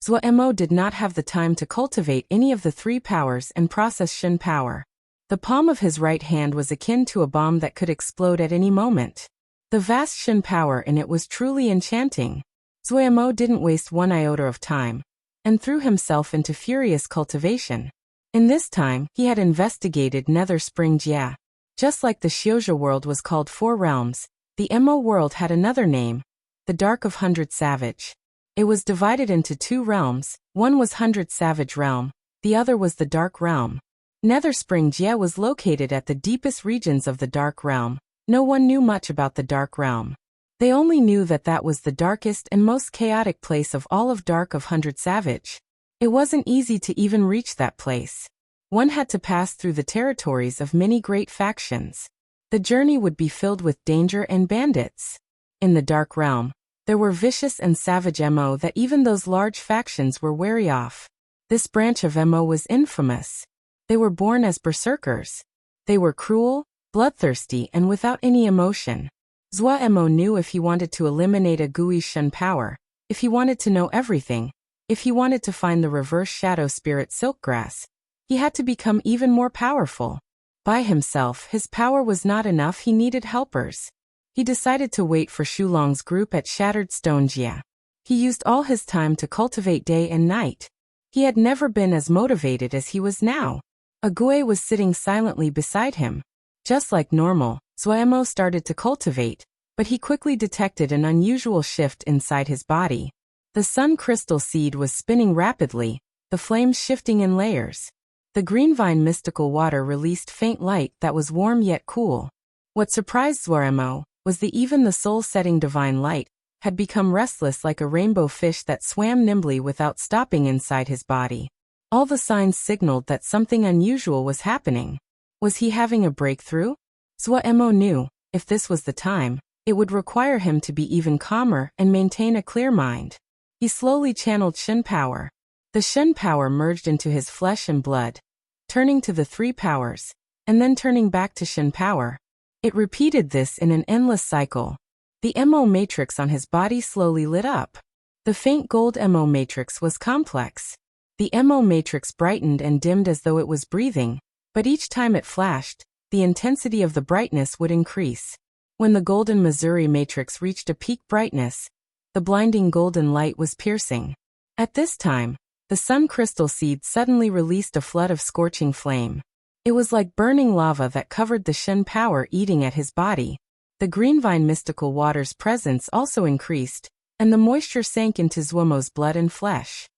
Zhuomo did not have the time to cultivate any of the three powers and process Shen power. The palm of his right hand was akin to a bomb that could explode at any moment. The vast Shen power in it was truly enchanting. Zhuomo didn't waste one iota of time, and threw himself into furious cultivation. In this time, he had investigated Nether Spring Jia. Just like the Xiuzha world was called Four Realms, the MO world had another name, the Dark of 100 Savage. It was divided into two realms, one was 100 Savage Realm, the other was the Dark Realm. Nether Spring Jia was located at the deepest regions of the Dark Realm. No one knew much about the Dark Realm. They only knew that that was the darkest and most chaotic place of all of Dark of 100 Savage. It wasn't easy to even reach that place. One had to pass through the territories of many great factions. The journey would be filled with danger and bandits. In the Dark Realm, there were vicious and savage MO that even those large factions were wary of. This branch of MO was infamous. They were born as berserkers. They were cruel, bloodthirsty, and without any emotion. Zhuomo knew if he wanted to eliminate a Gui Shen power, if he wanted to know everything, if he wanted to find the reverse shadow spirit Silkgrass, He had to become even more powerful. By himself, his power was not enough, he needed helpers. He decided to wait for Shulong's group at Shattered Stone Jia. He used all his time to cultivate day and night. He had never been as motivated as he was now. Agui was sitting silently beside him. Just like normal, Zuemo started to cultivate, but he quickly detected an unusual shift inside his body. The sun crystal seed was spinning rapidly, the flames shifting in layers. The green vine mystical water released faint light that was warm yet cool. What surprised Zuemo was that even the soul-setting divine light had become restless like a rainbow fish that swam nimbly without stopping inside his body. All the signs signaled that something unusual was happening. Was he having a breakthrough? Zuemo knew, if this was the time, it would require him to be even calmer and maintain a clear mind. He slowly channeled Shen power. The Shen power merged into his flesh and blood, turning to the three powers, and then turning back to Shen power. It repeated this in an endless cycle. The Mo matrix on his body slowly lit up. The faint gold Mo matrix was complex. The Mo matrix brightened and dimmed as though it was breathing, but each time it flashed, the intensity of the brightness would increase. When the golden Missouri matrix reached a peak brightness, the blinding golden light was piercing. At this time, the sun crystal seed suddenly released a flood of scorching flame. It was like burning lava that covered the Shen power eating at his body. The green vine mystical water's presence also increased, and the moisture sank into Zuemo's blood and flesh.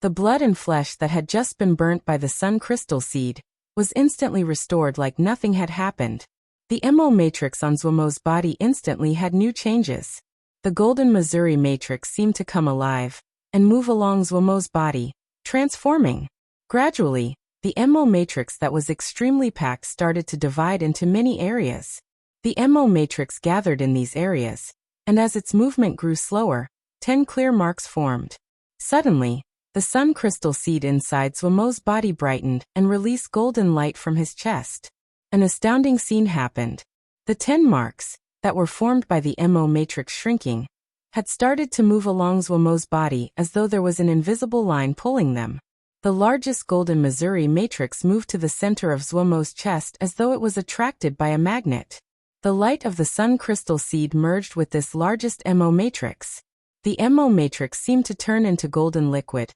The blood and flesh that had just been burnt by the sun crystal seed was instantly restored like nothing had happened. The Mo matrix on Zuemo's body instantly had new changes. The golden Missouri matrix seemed to come alive and move along Zuemo's body, transforming. Gradually, the Mo matrix that was extremely packed started to divide into many areas. The Mo matrix gathered in these areas, and as its movement grew slower, 10 clear marks formed. Suddenly, the sun crystal seed inside Zuemo's body brightened and released golden light from his chest. An astounding scene happened. The 10 marks, that were formed by the Mo matrix shrinking, had started to move along Zuemo's body as though there was an invisible line pulling them. The largest golden Missouri matrix moved to the center of Zuemo's chest as though it was attracted by a magnet. The light of the sun crystal seed merged with this largest Mo matrix. The Mo matrix seemed to turn into golden liquid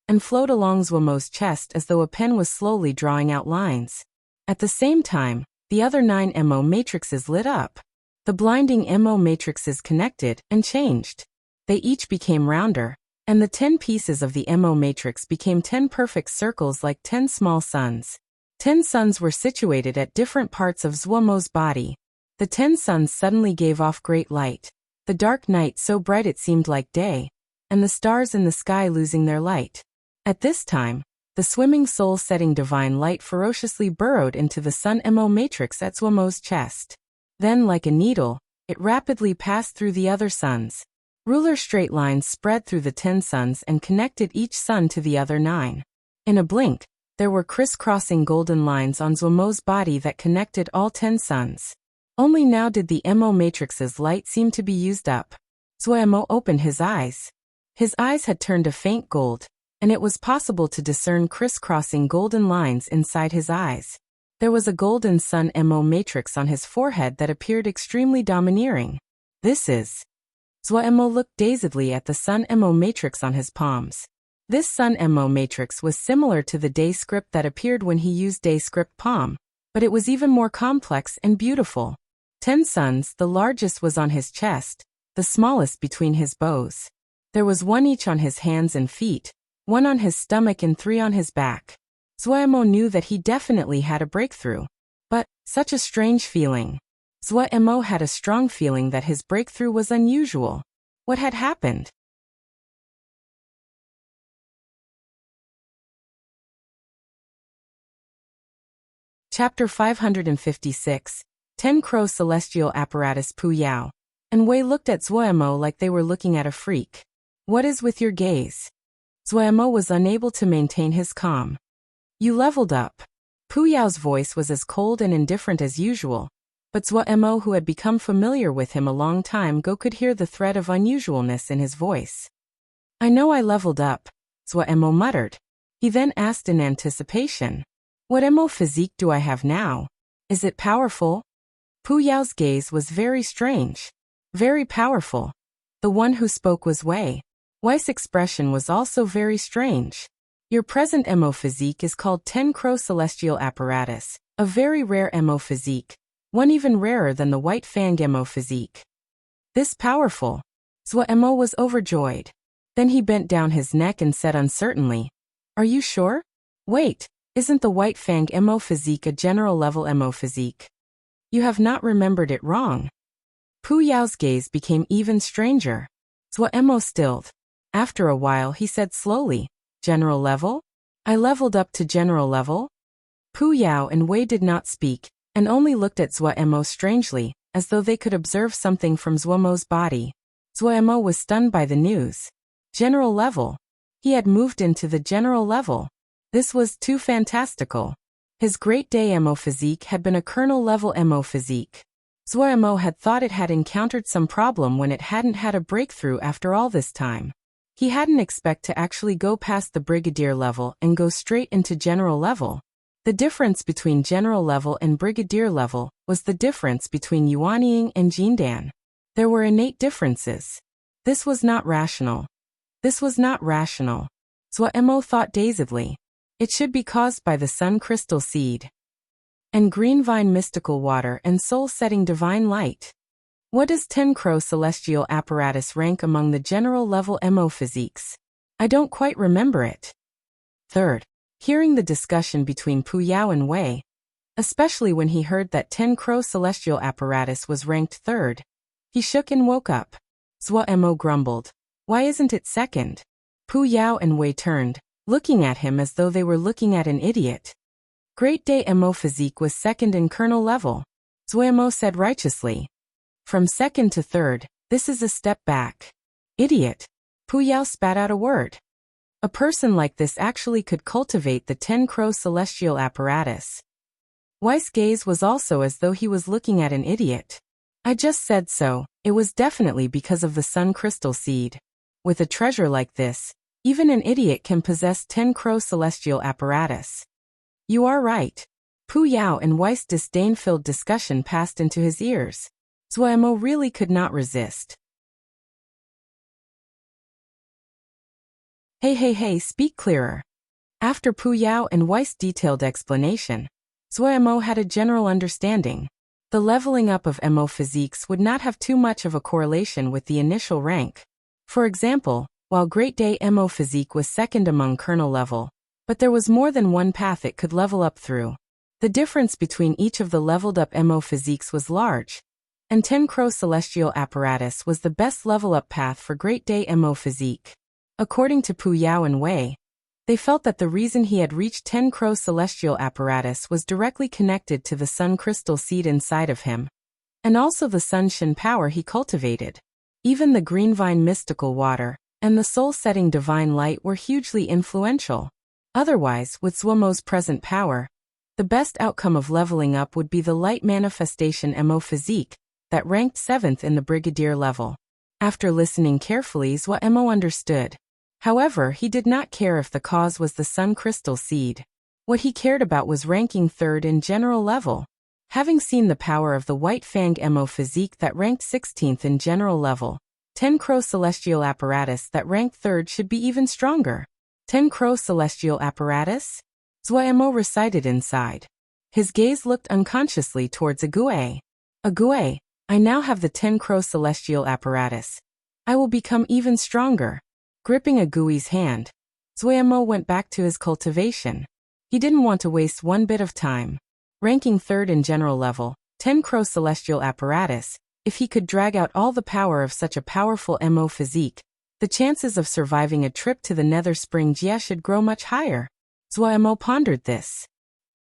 and float along Zuemo's chest as though a pen was slowly drawing out lines. At the same time, the other 9 Mo matrices lit up. The blinding Mo matrices connected and changed. They each became rounder, and the 10 pieces of the Mo matrix became 10 perfect circles like 10 small suns. 10 suns were situated at different parts of Zuemo's body. The 10 suns suddenly gave off great light, the dark night so bright it seemed like day, and the stars in the sky losing their light. At this time, the swimming soul-setting divine light ferociously burrowed into the sun Mo matrix at Zuemo's chest. Then, like a needle, it rapidly passed through the other suns. Ruler straight lines spread through the 10 suns and connected each sun to the other 9. In a blink, there were crisscrossing golden lines on Zuemo's body that connected all 10 suns. Only now did the Mo matrix's light seem to be used up. Zuemo opened his eyes. His eyes had turned a faint gold, and it was possible to discern crisscrossing golden lines inside his eyes. There was a golden sun Mo matrix on his forehead that appeared extremely domineering. This is... Zuemo looked dazedly at the sun Mo matrix on his palms. This sun Mo matrix was similar to the day script that appeared when he used day script palm, but it was even more complex and beautiful. 10 suns, the largest was on his chest, the smallest between his bows. There was 1 each on his hands and feet, 1 on his stomach and 3 on his back. Zuemo knew that he definitely had a breakthrough. But, such a strange feeling. Zuemo had a strong feeling that his breakthrough was unusual. What had happened? Chapter 556, 10 Crow Celestial Apparatus Pu Yao. And Wei looked at Zuemo like they were looking at a freak. What is with your gaze? Zuemo was unable to maintain his calm. You leveled up. Pu Yao's voice was as cold and indifferent as usual, but Zuemo, who had become familiar with him a long time ago, could hear the thread of unusualness in his voice. I know I leveled up, Zhuo muttered. He then asked in anticipation. What physique do I have now? Is it powerful? Pu Yao's gaze was very strange. Very powerful. The one who spoke was Wei. Wei's expression was also very strange. Your present physique is called 10 Crow Celestial Apparatus, a very rare physique, one even rarer than the White Fang physique. This powerful. Zhuo was overjoyed. Then he bent down his neck and said uncertainly, Are you sure? Wait, isn't the White Fang physique a general level physique? You have not remembered it wrong. Pu Yao's gaze became even stranger. Zhuo stilled. After a while he said slowly, General level? I leveled up to general level? Pu Yao and Wei did not speak, and only looked at Zhuo strangely, as though they could observe something from Zhuo's body. Zhuo was stunned by the news. General level. He had moved into the general level. This was too fantastical. His Great Day physique had been a colonel level physique. Zhuo had thought it had encountered some problem when it hadn't had a breakthrough after all this time. He hadn't expected to actually go past the brigadier level and go straight into general level. The difference between general level and brigadier level was the difference between Yuanying and Jindan. There were innate differences. This was not rational. This was not rational. Zhuo thought dazedly. It should be caused by the sun crystal seed and green vine mystical water and soul-setting divine light. What does 10 Crow Celestial Apparatus rank among the general level physiques? I don't quite remember it. Third, hearing the discussion between Pu Yao and Wei, especially when he heard that 10 Crow Celestial Apparatus was ranked third, he shook and woke up. Zhuo grumbled. Why isn't it second? Pu Yao and Wei turned, looking at him as though they were looking at an idiot. Great Day physique was second in colonel level. Zhuo said righteously. From second to third, this is a step back. Idiot. Pu Yao spat out a word. A person like this actually could cultivate the 10 Crow Celestial Apparatus. Wei's gaze was also as though he was looking at an idiot. I just said so, it was definitely because of the sun crystal seed. With a treasure like this, even an idiot can possess 10 Crow Celestial Apparatus. You are right. Pu Yao and Wei's disdain-filled discussion passed into his ears. Zhuo really could not resist. Hey, speak clearer. After Pu Yao and Wei's detailed explanation, Zhuo had a general understanding. The leveling up of physiques would not have too much of a correlation with the initial rank. For example, while Great Day physique was second among colonel level, but there was more than one path it could level up through. The difference between each of the leveled up physiques was large, and 10 Crow Celestial Apparatus was the best level-up path for Great Day physique. According to Pu Yao and Wei, they felt that the reason he had reached 10 Crow Celestial Apparatus was directly connected to the sun crystal seed inside of him, and also the sun shin power he cultivated. Even the green vine mystical water and the soul-setting divine light were hugely influential. Otherwise, with Zhuo's present power, the best outcome of leveling up would be the light manifestation physique, that ranked 7th in the brigadier level. After listening carefully, Zhuo understood. However, he did not care if the cause was the sun crystal seed. What he cared about was ranking 3rd in general level. Having seen the power of the White Fang physique that ranked 16th in general level, 10 Crow Celestial Apparatus that ranked 3rd should be even stronger. 10 Crow Celestial Apparatus? Zhuo recited inside. His gaze looked unconsciously towards Ague. Ague, I now have the 10 Crow Celestial Apparatus. I will become even stronger. Gripping Agui's hand, Zhuo went back to his cultivation. He didn't want to waste one bit of time. Ranking 3rd in general level, 10 Crow Celestial Apparatus, if he could drag out all the power of such a powerful physique, the chances of surviving a trip to the Nether Spring Jia should grow much higher. Zhuo pondered this.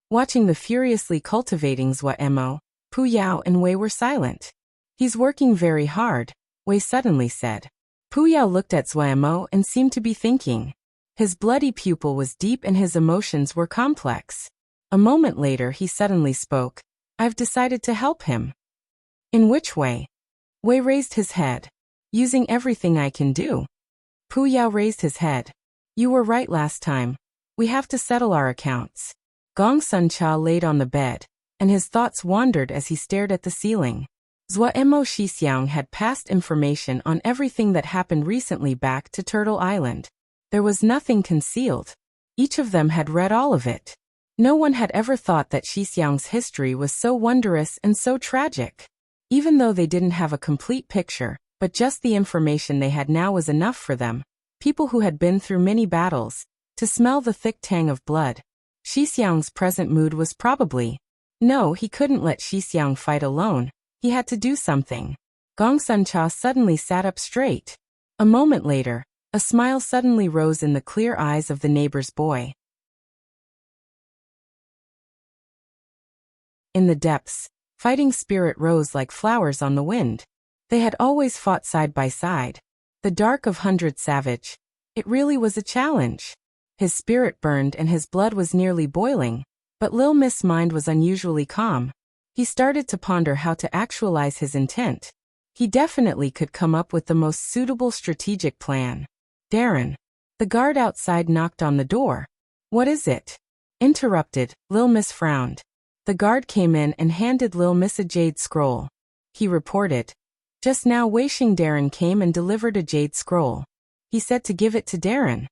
Watching the furiously cultivating Zhuo, Pu Yao and Wei were silent. He's working very hard, Wei suddenly said. Pu Yao looked at Zhuo and seemed to be thinking. His bloody pupil was deep and his emotions were complex. A moment later he suddenly spoke. I've decided to help him. In which way? Wei raised his head. Using everything I can do. Pu Yao raised his head. You were right last time. We have to settle our accounts. Gong Sun Cha laid on the bed, and his thoughts wandered as he stared at the ceiling. Zhuo Shixiang had passed information on everything that happened recently back to Turtle Island. There was nothing concealed. Each of them had read all of it. No one had ever thought that Shixiang's history was so wondrous and so tragic. Even though they didn't have a complete picture, but just the information they had now was enough for them, people who had been through many battles, to smell the thick tang of blood. Shixiang's present mood was probably, no, he couldn't let Shixiang fight alone. He had to do something. Gong Sun Cha suddenly sat up straight. A moment later, a smile suddenly rose in the clear eyes of the neighbor's boy. In the depths, fighting spirit rose like flowers on the wind. They had always fought side by side. The dark of 100 savage. It really was a challenge. His spirit burned and his blood was nearly boiling, but Lil Miss' mind was unusually calm. He started to ponder how to actualize his intent. He definitely could come up with the most suitable strategic plan. Darren. The guard outside knocked on the door. What is it? Interrupted, Lil Miss frowned. The guard came in and handed Lil Miss a jade scroll. He reported. Just now Weisheng Darren came and delivered a jade scroll. He said to give it to Darren.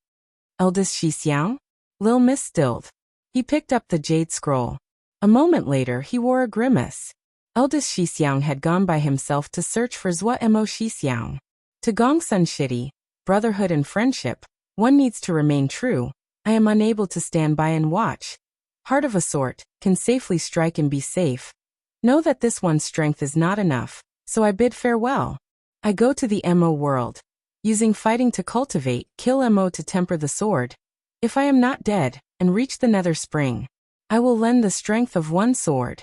Eldest Shixiang? Lil Miss stilled. He picked up the jade scroll. A moment later he wore a grimace. Eldest Shixiang had gone by himself to search for Zhuo Shixiang. To Gong Sun Shitty, brotherhood and friendship, one needs to remain true. I am unable to stand by and watch. Heart of a sort, can safely strike and be safe. Know that this one's strength is not enough, so I bid farewell. I go to the Mo world. Using fighting to cultivate, kill Mo to temper the sword. If I am not dead, and reach the nether spring, I will lend the strength of one sword.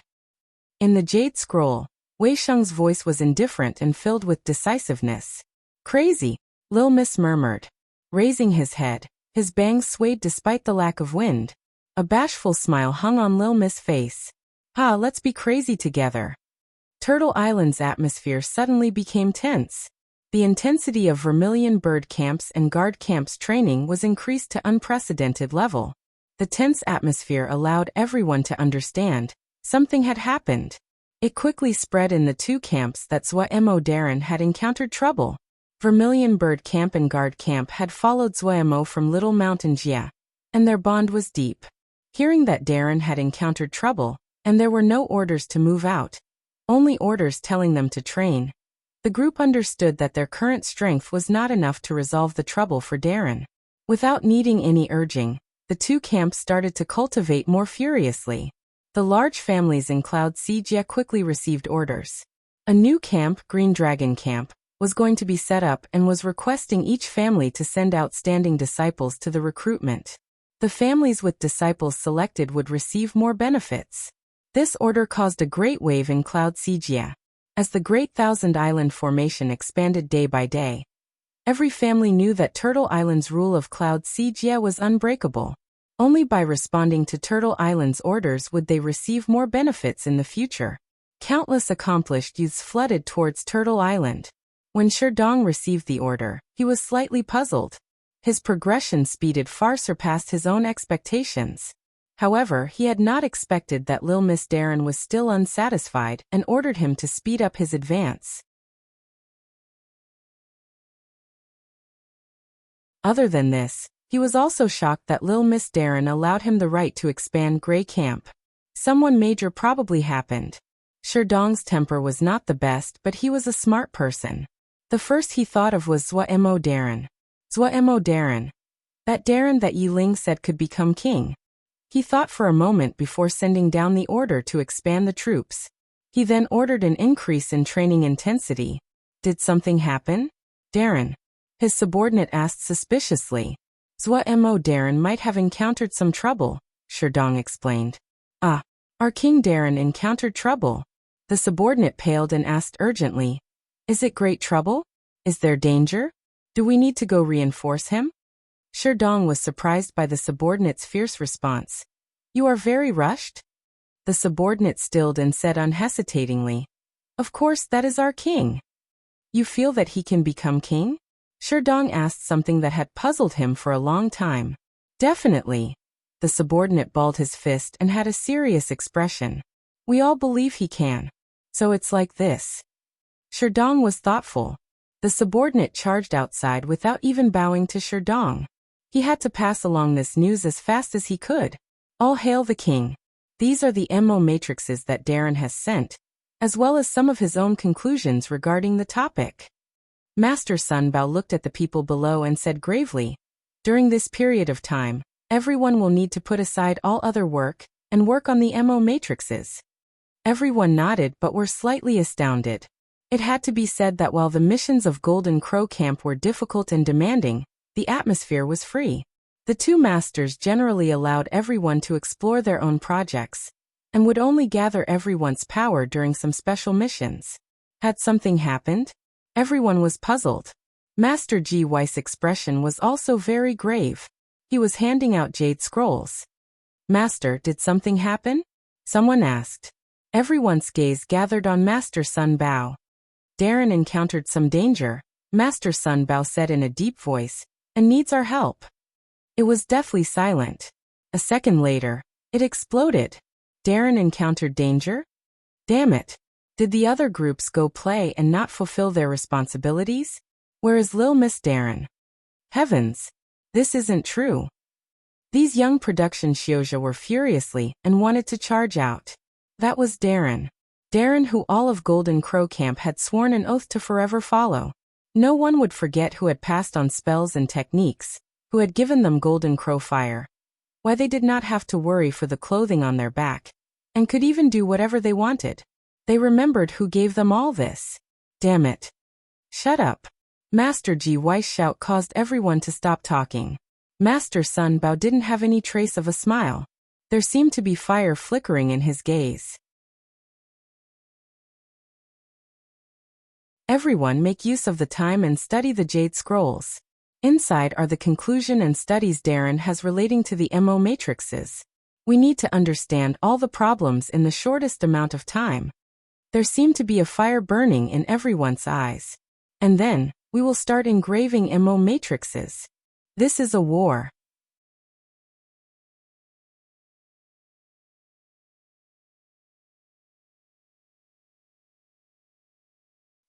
In the jade scroll, Wei Sheng's voice was indifferent and filled with decisiveness. Crazy, Lil Miss murmured. Raising his head, his bangs swayed despite the lack of wind. A bashful smile hung on Lil Miss' face. Let's be crazy together. Turtle Island's atmosphere suddenly became tense. The intensity of vermilion bird camps and guard camps training was increased to unprecedented level. The tense atmosphere allowed everyone to understand something had happened. It quickly spread in the two camps that Zhuo Darren had encountered trouble. Vermilion Bird Camp and Guard Camp had followed Zhuo from Little Mountain Jia, and their bond was deep. Hearing that Darren had encountered trouble, and there were no orders to move out, only orders telling them to train, the group understood that their current strength was not enough to resolve the trouble for Darren. Without needing any urging, the two camps started to cultivate more furiously. The large families in Cloud Jia quickly received orders. A new camp, Green Dragon Camp, was going to be set up and was requesting each family to send outstanding disciples to the recruitment. The families with disciples selected would receive more benefits. This order caused a great wave in Cloud Jia. As the Great Thousand Island formation expanded day by day, every family knew that Turtle Island's rule of Cloud Jia was unbreakable. Only by responding to Turtle Island's orders would they receive more benefits in the future. Countless accomplished youths flooded towards Turtle Island. When Sherdong received the order, he was slightly puzzled. His progression speed far surpassed his own expectations. However, he had not expected that Lil Miss Darren was still unsatisfied and ordered him to speed up his advance. Other than this, he was also shocked that Lil Miss Darren allowed him the right to expand Grey Camp. Someone major probably happened. Sherdong's temper was not the best, but he was a smart person. The first he thought of was Zhuo Darren. Zhuo Darren. That Darren that Yi Ling said could become king. He thought for a moment before sending down the order to expand the troops. He then ordered an increase in training intensity. Did something happen? Darren. His subordinate asked suspiciously. Zhuo Darren might have encountered some trouble, Sherdong explained. Our King Darren encountered trouble. The subordinate paled and asked urgently. Is it great trouble? Is there danger? Do we need to go reinforce him? Sherdong was surprised by the subordinate's fierce response. You are very rushed? The subordinate stilled and said unhesitatingly. Of course, that is our king. You feel that he can become king? Sherdong asked something that had puzzled him for a long time. Definitely. The subordinate balled his fist and had a serious expression. We all believe he can. So it's like this. Sherdong was thoughtful. The subordinate charged outside without even bowing to Sherdong. He had to pass along this news as fast as he could. All hail the king. These are the MO matrices that Darren has sent, as well as some of his own conclusions regarding the topic. Master Sun Bao looked at the people below and said gravely, during this period of time, everyone will need to put aside all other work and work on the MO matrices. Everyone nodded but were slightly astounded. It had to be said that while the missions of Golden Crow Camp were difficult and demanding, the atmosphere was free. The two masters generally allowed everyone to explore their own projects, and would only gather everyone's power during some special missions. Had something happened? Everyone was puzzled. Master Ji Wei's expression was also very grave. He was handing out jade scrolls. Master, did something happen? Someone asked. Everyone's gaze gathered on Master Sun Bao. Darren encountered some danger, Master Sun Bao said in a deep voice, and needs our help. It was deathly silent. A second later, it exploded. Darren encountered danger? Damn it. Did the other groups go play and not fulfill their responsibilities? Where is Lil Miss Darren? Heavens! This isn't true. These young production shioja were furiously and wanted to charge out. That was Darren. Darren who all of Golden Crow Camp had sworn an oath to forever follow. No one would forget who had passed on spells and techniques, who had given them Golden Crow fire. Why they did not have to worry for the clothing on their back, and could even do whatever they wanted. They remembered who gave them all this. Damn it. Shut up. Master Ji Wei's shout caused everyone to stop talking. Master Sun Bao didn't have any trace of a smile. There seemed to be fire flickering in his gaze. Everyone make use of the time and study the Jade Scrolls. Inside are the conclusion and studies Darren has relating to the MO matrices. We need to understand all the problems in the shortest amount of time. There seemed to be a fire burning in everyone's eyes. And then, we will start engraving MO matrices. This is a war.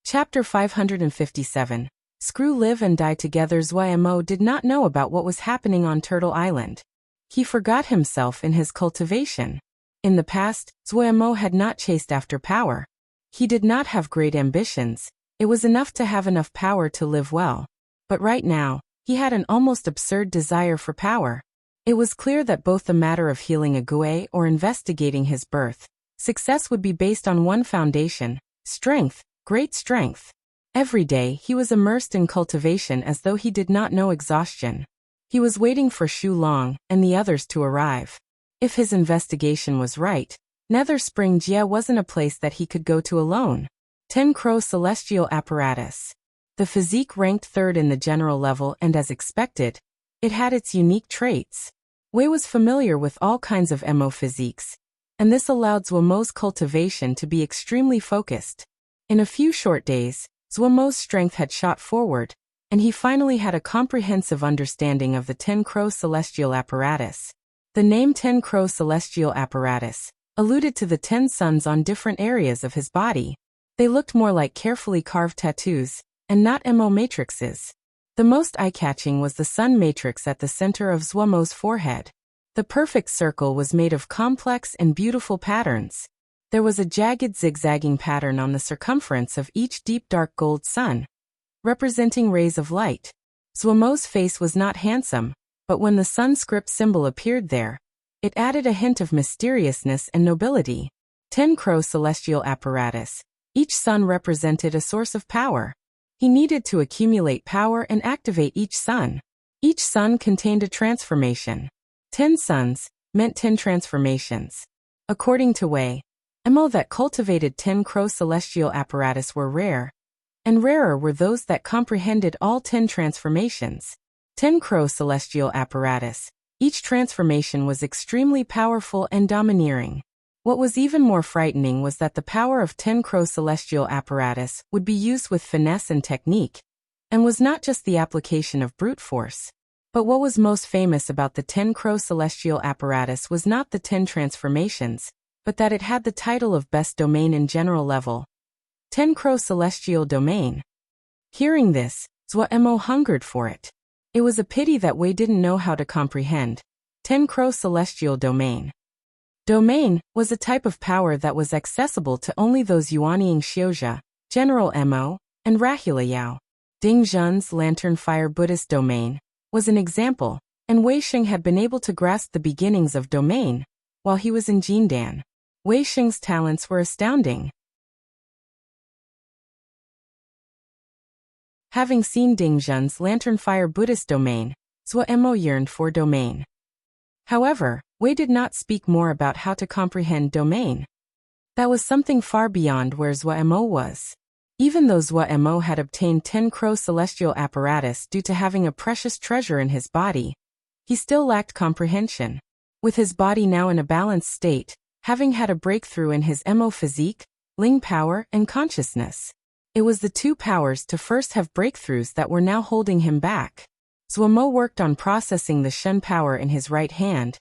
Chapter 557. Screw live and die together. Zmo did not know about what was happening on Turtle Island. He forgot himself in his cultivation. In the past, Zmo had not chased after power. He did not have great ambitions. It was enough to have enough power to live well. But right now, he had an almost absurd desire for power. It was clear that both the matter of healing a Gue or investigating his birth, success would be based on one foundation: strength, great strength. Every day he was immersed in cultivation as though he did not know exhaustion. He was waiting for Shu Long and the others to arrive. If his investigation was right, Nether Spring Jia wasn't a place that he could go to alone. 10 Crow Celestial Apparatus. The physique ranked third in the general level, and as expected, it had its unique traits. Wei was familiar with all kinds of MO physiques, and this allowed Zwomo's cultivation to be extremely focused. In a few short days, Zwomo's strength had shot forward, and he finally had a comprehensive understanding of the 10 Crow Celestial Apparatus. The name 10 Crow Celestial Apparatus alluded to the 10 suns on different areas of his body. They looked more like carefully carved tattoos, and not MO matrices. The most eye-catching was the sun matrix at the center of Zwomo's forehead. The perfect circle was made of complex and beautiful patterns. There was a jagged zigzagging pattern on the circumference of each deep dark gold sun, representing rays of light. Zwomo's face was not handsome, but when the sun script symbol appeared there, it added a hint of mysteriousness and nobility. 10 Crow Celestial Apparatus. Each sun represented a source of power. He needed to accumulate power and activate each sun. Each sun contained a transformation. 10 suns meant 10 transformations. According to Wei, MO that cultivated 10 Crow Celestial Apparatus were rare, and rarer were those that comprehended all 10 transformations. 10 Crow Celestial Apparatus. Each transformation was extremely powerful and domineering. What was even more frightening was that the power of 10 Crow Celestial Apparatus would be used with finesse and technique, and was not just the application of brute force. But what was most famous about the 10-crow celestial apparatus was not the 10 transformations, but that it had the title of best domain in general level. 10-crow celestial domain. Hearing this, Zhuo hungered for it. It was a pity that Wei didn't know how to comprehend 10-crow celestial domain. Domain was a type of power that was accessible to only those Yuanying Xiuzha, General Mo, and Rahula Yao. Ding Zhen's lantern fire Buddhist domain was an example, and Wei Xing had been able to grasp the beginnings of domain while he was in Jindan. Wei Xing's talents were astounding. Having seen Ding Zhen's lantern fire Buddhist domain, Zhuo yearned for domain. However, Wei did not speak more about how to comprehend domain. That was something far beyond where Zhuo was. Even though Zhuo had obtained 10-crow celestial apparatus due to having a precious treasure in his body, he still lacked comprehension. With his body now in a balanced state, having had a breakthrough in his Mo physique, Ling power, and consciousness, it was the two powers to first have breakthroughs that were now holding him back. Zhuo worked on processing the Shen power in his right hand,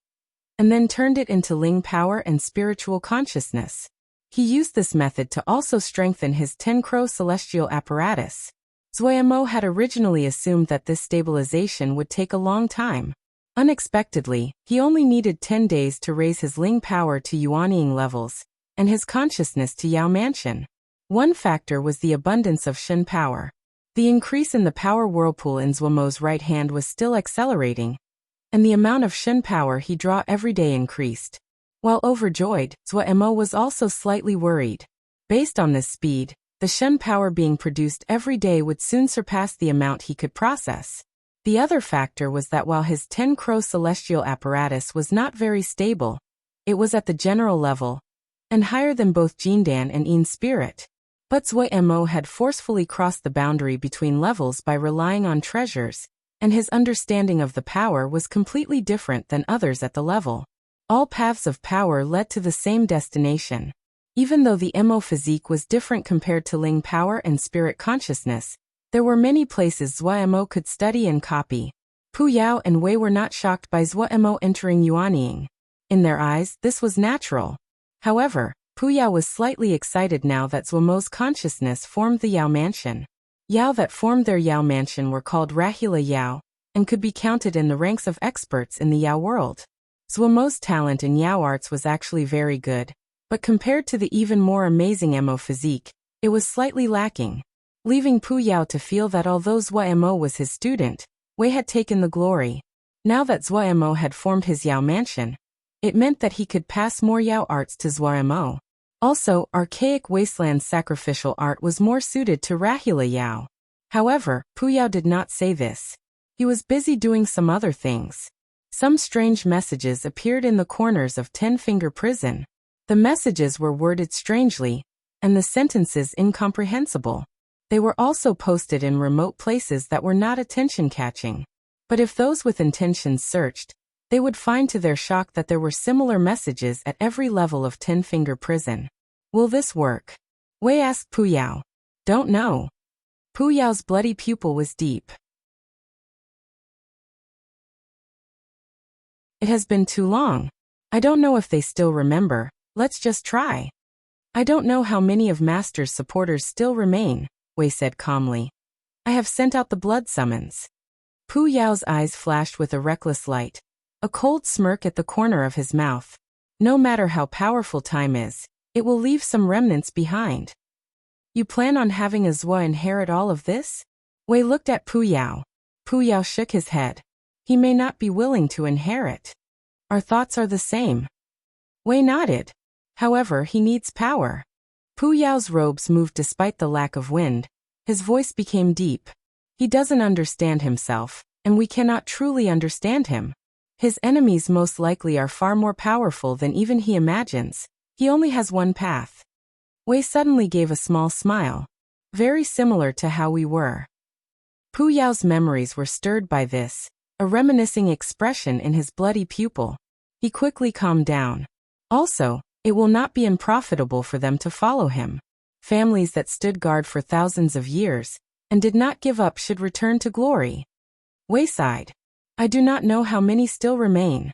and then turned it into Ling power and spiritual consciousness. He used this method to also strengthen his 10-crow celestial apparatus. Zhuo had originally assumed that this stabilization would take a long time. Unexpectedly, he only needed 10 days to raise his Ling power to Yuanying levels, and his consciousness to Yao Mansion. One factor was the abundance of Shen power. The increase in the power whirlpool in Zhuo's right hand was still accelerating, and the amount of Shen power he drew every day increased. While overjoyed, Zhuo was also slightly worried. Based on this speed, the Shen power being produced every day would soon surpass the amount he could process. The other factor was that while his 10-crow celestial apparatus was not very stable, it was at the general level, and higher than both Jindan and Yin spirit. But Zhuo had forcefully crossed the boundary between levels by relying on treasures, and his understanding of the power was completely different than others at the level. All paths of power led to the same destination. Even though the Mo physique was different compared to Ling power and spirit consciousness, there were many places Zhuo could study and copy. Pu Yao and Wei were not shocked by Zhuo entering Yuanying. In their eyes, this was natural. However, Pu Yao was slightly excited now that Zhuo's consciousness formed the Yao Mansion. Yao that formed their Yao Mansion were called Rahula Yao, and could be counted in the ranks of experts in the Yao world. Zhuo's talent in Yao arts was actually very good, but compared to the even more amazing Mo physique, it was slightly lacking, leaving Pu Yao to feel that although Zhuo was his student, Wei had taken the glory. Now that Zhuo had formed his Yao Mansion, it meant that he could pass more Yao arts to Zhuo. Also, archaic wasteland sacrificial art was more suited to Rahula Yao. However, Pu Yao did not say this. He was busy doing some other things. Some strange messages appeared in the corners of 10-Finger Prison. The messages were worded strangely, and the sentences incomprehensible. They were also posted in remote places that were not attention-catching. But if those with intentions searched, they would find to their shock that there were similar messages at every level of 10-Finger Prison. Will this work? Wei asked Pu Yao. Don't know. Pu Yao's bloody pupil was deep. It has been too long. I don't know if they still remember. Let's just try. I don't know how many of Master's supporters still remain, Wei said calmly. I have sent out the blood summons. Pu Yao's eyes flashed with a reckless light, a cold smirk at the corner of his mouth. No matter how powerful time is, it will leave some remnants behind. You plan on having a Zhuo inherit all of this? Wei looked at Pu Yao. Pu Yao shook his head. He may not be willing to inherit. Our thoughts are the same. Wei nodded. However, he needs power. Pu Yao's robes moved despite the lack of wind. His voice became deep. He doesn't understand himself, and we cannot truly understand him. His enemies most likely are far more powerful than even he imagines. He only has one path. Wei suddenly gave a small smile. Very similar to how we were. Pu Yao's memories were stirred by this, a reminiscing expression in his bloody pupil. He quickly calmed down. Also, it will not be unprofitable for them to follow him. Families that stood guard for thousands of years, and did not give up should return to glory. Wei sighed. I do not know how many still remain.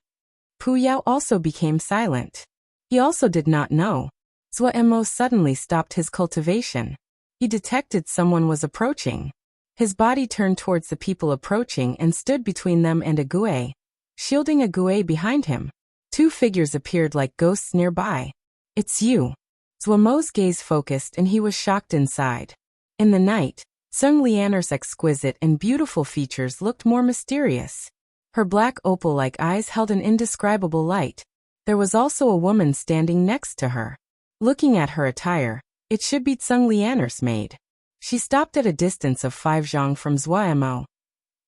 Pu Yao also became silent. He also did not know. Zuo suddenly stopped his cultivation. He detected someone was approaching. His body turned towards the people approaching and stood between them and a Gui, shielding a Gui behind him. Two figures appeared like ghosts nearby. It's you. Zuo's gaze focused and he was shocked inside. In the night, Sung Lianer's exquisite and beautiful features looked more mysterious. Her black opal-like eyes held an indescribable light. There was also a woman standing next to her. Looking at her attire, it should be Sung Lianer's maid. She stopped at a distance of 5 zhang from Zuo.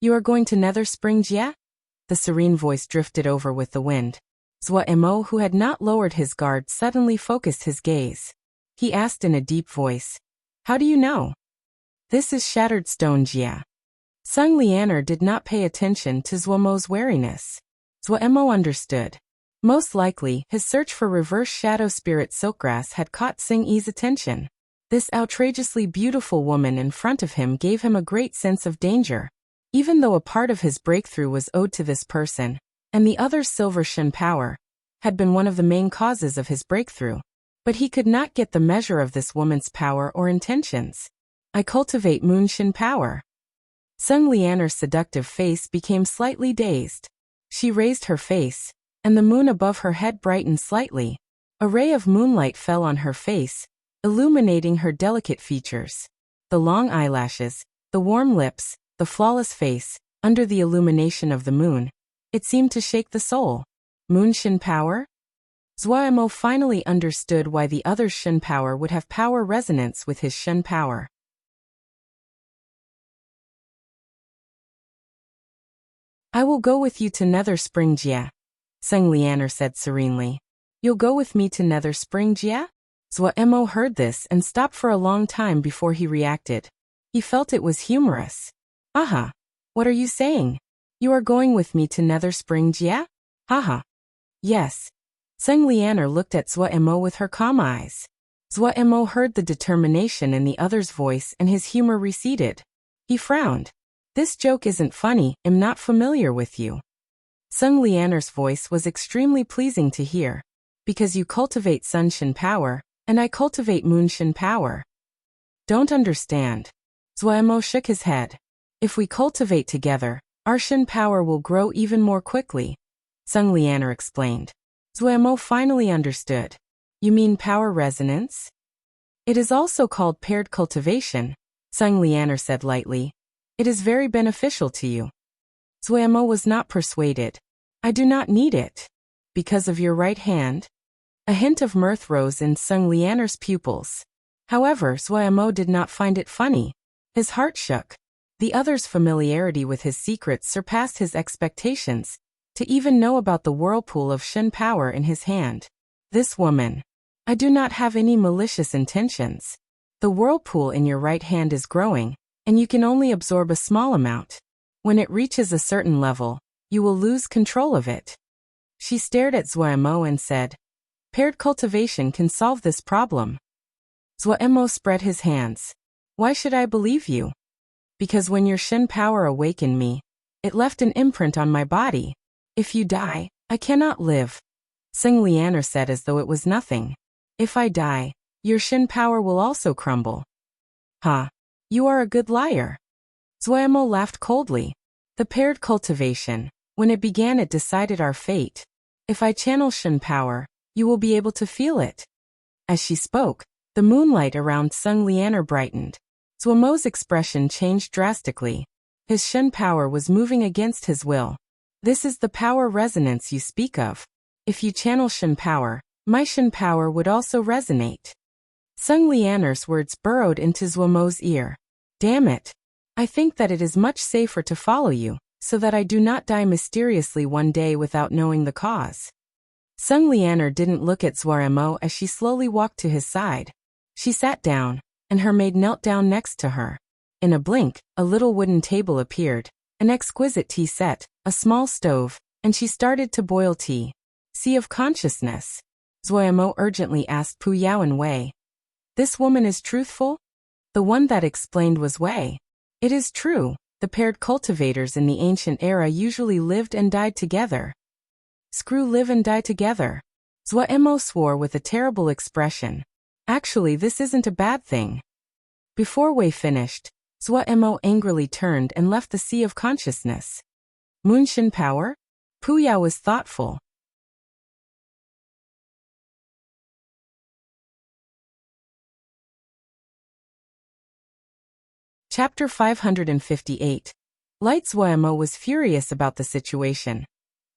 You are going to Nether Spring Jia? The serene voice drifted over with the wind. Zuo, who had not lowered his guard, suddenly focused his gaze. He asked in a deep voice, How do you know? This is Shattered Stone Jia. Sung Lianer did not pay attention to Zuo's wariness. Zuo understood. Most likely, his search for reverse shadow spirit silkgrass had caught Xing Yi's attention. This outrageously beautiful woman in front of him gave him a great sense of danger. Even though a part of his breakthrough was owed to this person, and the other's silver Shen power had been one of the main causes of his breakthrough. But he could not get the measure of this woman's power or intentions. I cultivate Moon Shen power. Sung Lianer's seductive face became slightly dazed. She raised her face, and the moon above her head brightened slightly. A ray of moonlight fell on her face, illuminating her delicate features. The long eyelashes, the warm lips, the flawless face, under the illumination of the moon. It seemed to shake the soul. Moon Shen power? Zuo finally understood why the other's Shen power would have power resonance with his Shen power. I will go with you to Nether Spring Jia, Sung Lianer said serenely. You'll go with me to Nether Spring Jia? Zuo heard this and stopped for a long time before he reacted. He felt it was humorous. Aha! What are you saying? You are going with me to Nether Spring Jia? Haha. Yes. Sung Lianer looked at Zuo with her calm eyes. Zuo heard the determination in the other's voice and his humor receded. He frowned. This joke isn't funny, I'm not familiar with you. Sung Lianer's voice was extremely pleasing to hear. Because you cultivate Sun Shen power, and I cultivate Moon Shen power. Don't understand. Zuo shook his head. If we cultivate together, our Shen power will grow even more quickly, Sung Lianer explained. Zuo finally understood. You mean power resonance? It is also called paired cultivation, Sung Lianer said lightly. It is very beneficial to you. Zuo was not persuaded. I do not need it. Because of your right hand? A hint of mirth rose in Sung Lianer's pupils. However, Zuo did not find it funny. His heart shook. The other's familiarity with his secrets surpassed his expectations. To even know about the whirlpool of Shen power in his hand. This woman. I do not have any malicious intentions. The whirlpool in your right hand is growing, and you can only absorb a small amount. When it reaches a certain level, you will lose control of it. She stared at Zuo and said, Paired cultivation can solve this problem. Zuo spread his hands. Why should I believe you? Because when your Shen power awakened me, it left an imprint on my body. If you die, I cannot live. Sung Lianer said as though it was nothing. If I die, your Shen power will also crumble. Ha! You are a good liar. Zuo laughed coldly. The paired cultivation, when it began, it decided our fate. If I channel Shen power, you will be able to feel it. As she spoke, the moonlight around Sung Lianer brightened. Zuo's expression changed drastically. His Shen power was moving against his will. This is the power resonance you speak of. If you channel Shen power, my Shen power would also resonate. Sung Lianer's words burrowed into Zuo's ear. Damn it. I think that it is much safer to follow you, so that I do not die mysteriously one day without knowing the cause. Sung Lianer didn't look at Zuo as she slowly walked to his side. She sat down, and her maid knelt down next to her. In a blink, a little wooden table appeared, an exquisite tea set, a small stove, and she started to boil tea. Sea of consciousness. Zuo urgently asked Pu Yao and Wei. This woman is truthful? The one that explained was Wei. It is true, the paired cultivators in the ancient era usually lived and died together. Screw live and die together. Zhuemo swore with a terrible expression. Actually, this isn't a bad thing. Before Wei finished, Zhuemo angrily turned and left the sea of consciousness. Moonshin power? Puya was thoughtful. Chapter 558. Light Zhuemo was furious about the situation.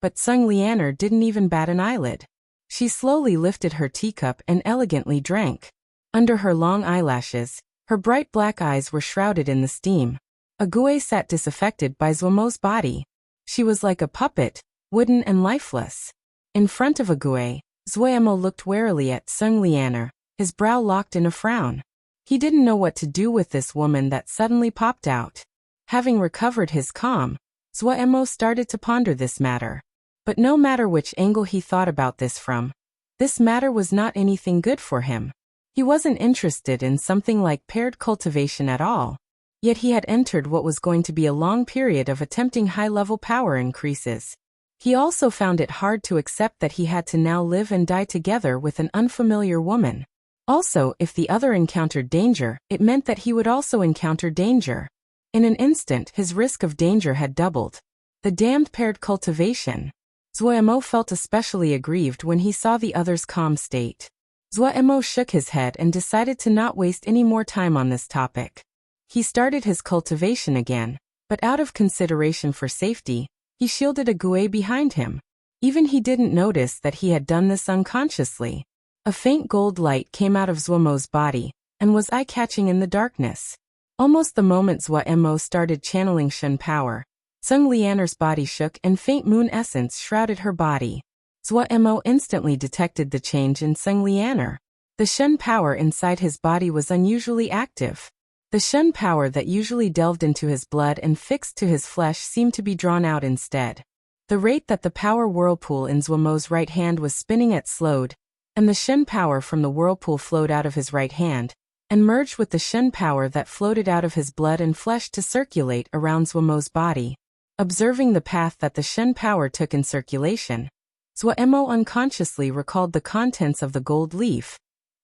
But Sung Lianer didn't even bat an eyelid. She slowly lifted her teacup and elegantly drank. Under her long eyelashes, her bright black eyes were shrouded in the steam. Ague sat disaffected by Zhuemo's body. She was like a puppet, wooden and lifeless. In front of Ague, Zhuemo looked warily at Sung Lianer, his brow locked in a frown. He didn't know what to do with this woman that suddenly popped out. Having recovered his calm, Zhuemo started to ponder this matter. But no matter which angle he thought about this from, this matter was not anything good for him. He wasn't interested in something like paired cultivation at all. Yet he had entered what was going to be a long period of attempting high-level power increases. He also found it hard to accept that he had to now live and die together with an unfamiliar woman. Also, if the other encountered danger, it meant that he would also encounter danger. In an instant, his risk of danger had doubled. The damned paired cultivation. Zhuemo felt especially aggrieved when he saw the other's calm state. Zhuemo shook his head and decided to not waste any more time on this topic. He started his cultivation again, but out of consideration for safety, he shielded Ague behind him. Even he didn't notice that he had done this unconsciously. A faint gold light came out of Zhuemo's body, and was eye-catching in the darkness. Almost the moment Zhuemo started channeling Shen power, Sung Lianer's body shook and faint moon essence shrouded her body. Zhuemo instantly detected the change in Sung Lianer. The Shen power inside his body was unusually active. The Shen power that usually delved into his blood and fixed to his flesh seemed to be drawn out instead. The rate that the power whirlpool in Zhuemo's right hand was spinning at slowed, and the Shen power from the whirlpool flowed out of his right hand, and merged with the Shen power that floated out of his blood and flesh to circulate around Zhuemo's body. Observing the path that the Shen power took in circulation, Zhuemo unconsciously recalled the contents of the gold leaf,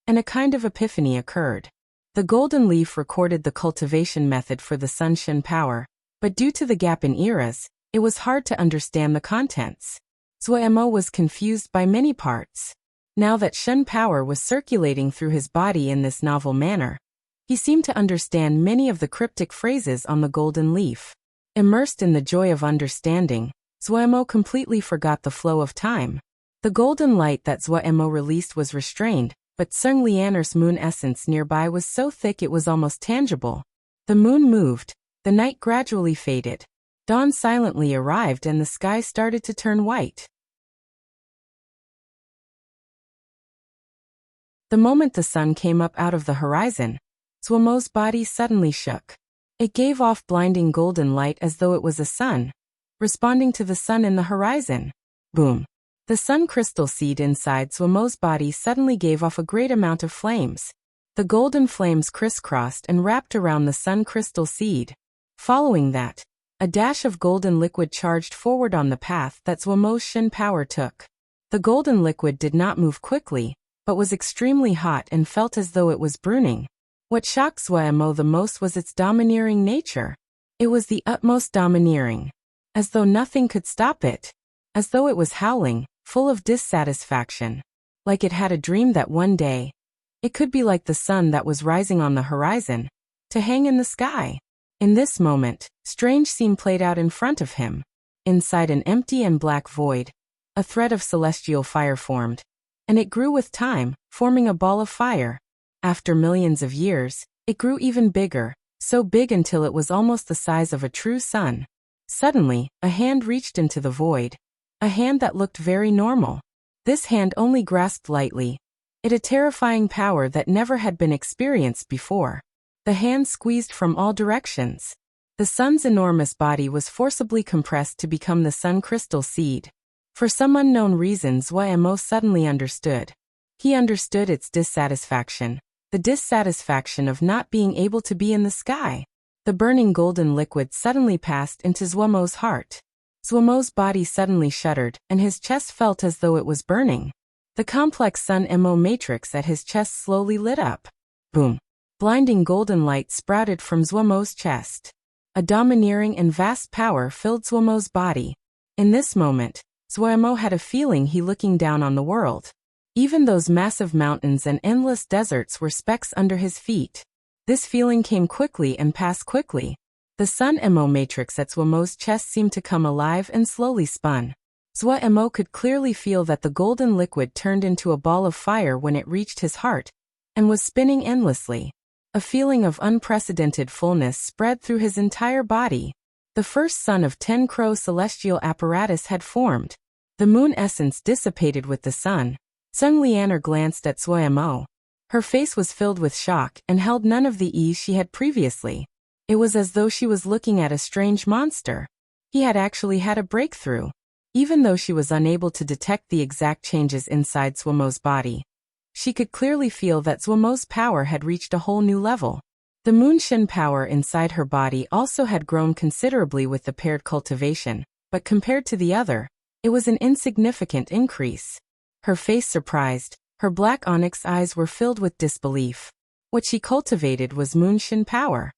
and a kind of epiphany occurred. The golden leaf recorded the cultivation method for the Sun Shen power, but due to the gap in eras, it was hard to understand the contents. Zhuemo was confused by many parts. Now that Shen power was circulating through his body in this novel manner, he seemed to understand many of the cryptic phrases on the golden leaf. Immersed in the joy of understanding, Zhuemo completely forgot the flow of time. The golden light that Zhuemo released was restrained, but Sung Lianer's moon essence nearby was so thick it was almost tangible. The moon moved, the night gradually faded. Dawn silently arrived and the sky started to turn white. The moment the sun came up out of the horizon, Zhuemo's body suddenly shook. It gave off blinding golden light as though it was a sun, responding to the sun in the horizon. Boom! The sun crystal seed inside Zhuemo's body suddenly gave off a great amount of flames. The golden flames crisscrossed and wrapped around the sun crystal seed. Following that, a dash of golden liquid charged forward on the path that Zhuemo's Shen power took. The golden liquid did not move quickly, but was extremely hot and felt as though it was burning. What shocked Zhuemo the most was its domineering nature. It was the utmost domineering. As though nothing could stop it. As though it was howling, full of dissatisfaction. Like it had a dream that one day, it could be like the sun that was rising on the horizon, to hang in the sky. In this moment, strange scene played out in front of him. Inside an empty and black void, a thread of celestial fire formed. And it grew with time, forming a ball of fire. After millions of years, it grew even bigger, so big until it was almost the size of a true sun. Suddenly, a hand reached into the void. A hand that looked very normal. This hand only grasped lightly. It a terrifying power that never had been experienced before. The hand squeezed from all directions. The sun's enormous body was forcibly compressed to become the sun crystal seed. For some unknown reason Zhuemo suddenly understood. He understood its dissatisfaction. The dissatisfaction of not being able to be in the sky. The burning golden liquid suddenly passed into Zuomo's heart. Zuomo's body suddenly shuddered, and his chest felt as though it was burning. The complex Sun Mo matrix at his chest slowly lit up. Boom! Blinding golden light sprouted from Zuomo's chest. A domineering and vast power filled Zuomo's body. In this moment, Zuomo had a feeling he looking down on the world. Even those massive mountains and endless deserts were specks under his feet. This feeling came quickly and passed quickly. The Sun Mo matrix at Zuomo's chest seemed to come alive and slowly spun. Zuomo could clearly feel that the golden liquid turned into a ball of fire when it reached his heart, and was spinning endlessly. A feeling of unprecedented fullness spread through his entire body. The first sun of 10 Crow celestial apparatus had formed. The moon essence dissipated with the sun. Sung Lianer glanced at Zuomo. Her face was filled with shock and held none of the ease she had previously. It was as though she was looking at a strange monster. He had actually had a breakthrough. Even though she was unable to detect the exact changes inside Zuomo's body, she could clearly feel that Zuomo's power had reached a whole new level. The Moonshin power inside her body also had grown considerably with the paired cultivation, but compared to the other, it was an insignificant increase. Her face surprised, her black onyx eyes were filled with disbelief. What she cultivated was Moonshin power.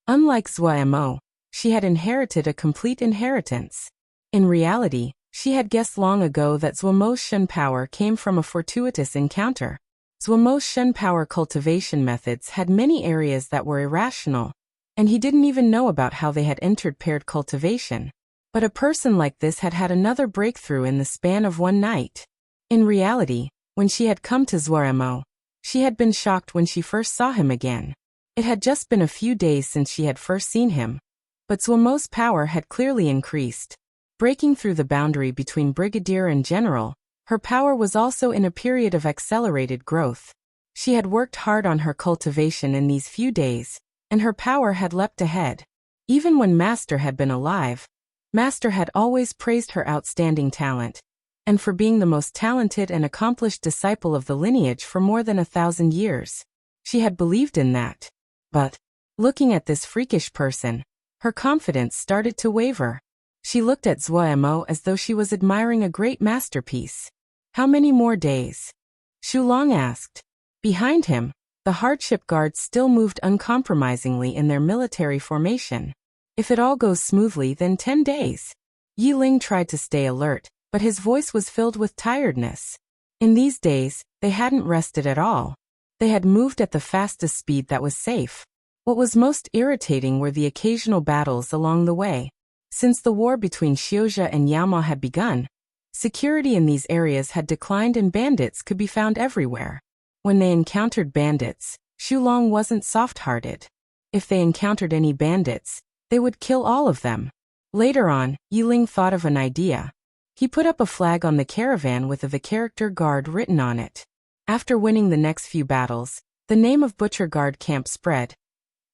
Unlike Zuomo, she had inherited a complete inheritance. In reality, she had guessed long ago that Zuomo's Shen power came from a fortuitous encounter. Zuomo's Shen power cultivation methods had many areas that were irrational, and he didn't even know about how they had entered paired cultivation. But a person like this had had another breakthrough in the span of one night. In reality, when she had come to Zuomo, she had been shocked when she first saw him again. It had just been a few days since she had first seen him, but Zuomo's power had clearly increased. Breaking through the boundary between brigadier and general, her power was also in a period of accelerated growth. She had worked hard on her cultivation in these few days, and her power had leapt ahead. Even when Master had been alive, Master had always praised her outstanding talent, and for being the most talented and accomplished disciple of the lineage for more than 1,000 years. She had believed in that. But, looking at this freakish person, her confidence started to waver. She looked at Zuomo as though she was admiring a great masterpiece. How many more days? Shulong asked. Behind him, the hardship guards still moved uncompromisingly in their military formation. If it all goes smoothly, then 10 days. Yiling tried to stay alert, but his voice was filled with tiredness. In these days, they hadn't rested at all. They had moved at the fastest speed that was safe. What was most irritating were the occasional battles along the way. Since the war between Xiuzha and Yaoma had begun, security in these areas had declined and bandits could be found everywhere. When they encountered bandits, Shulong wasn't soft-hearted. If they encountered any bandits, they would kill all of them. Later on, Yiling thought of an idea. He put up a flag on the caravan with the character guard written on it. After winning the next few battles, the name of Butcher Guard Camp spread,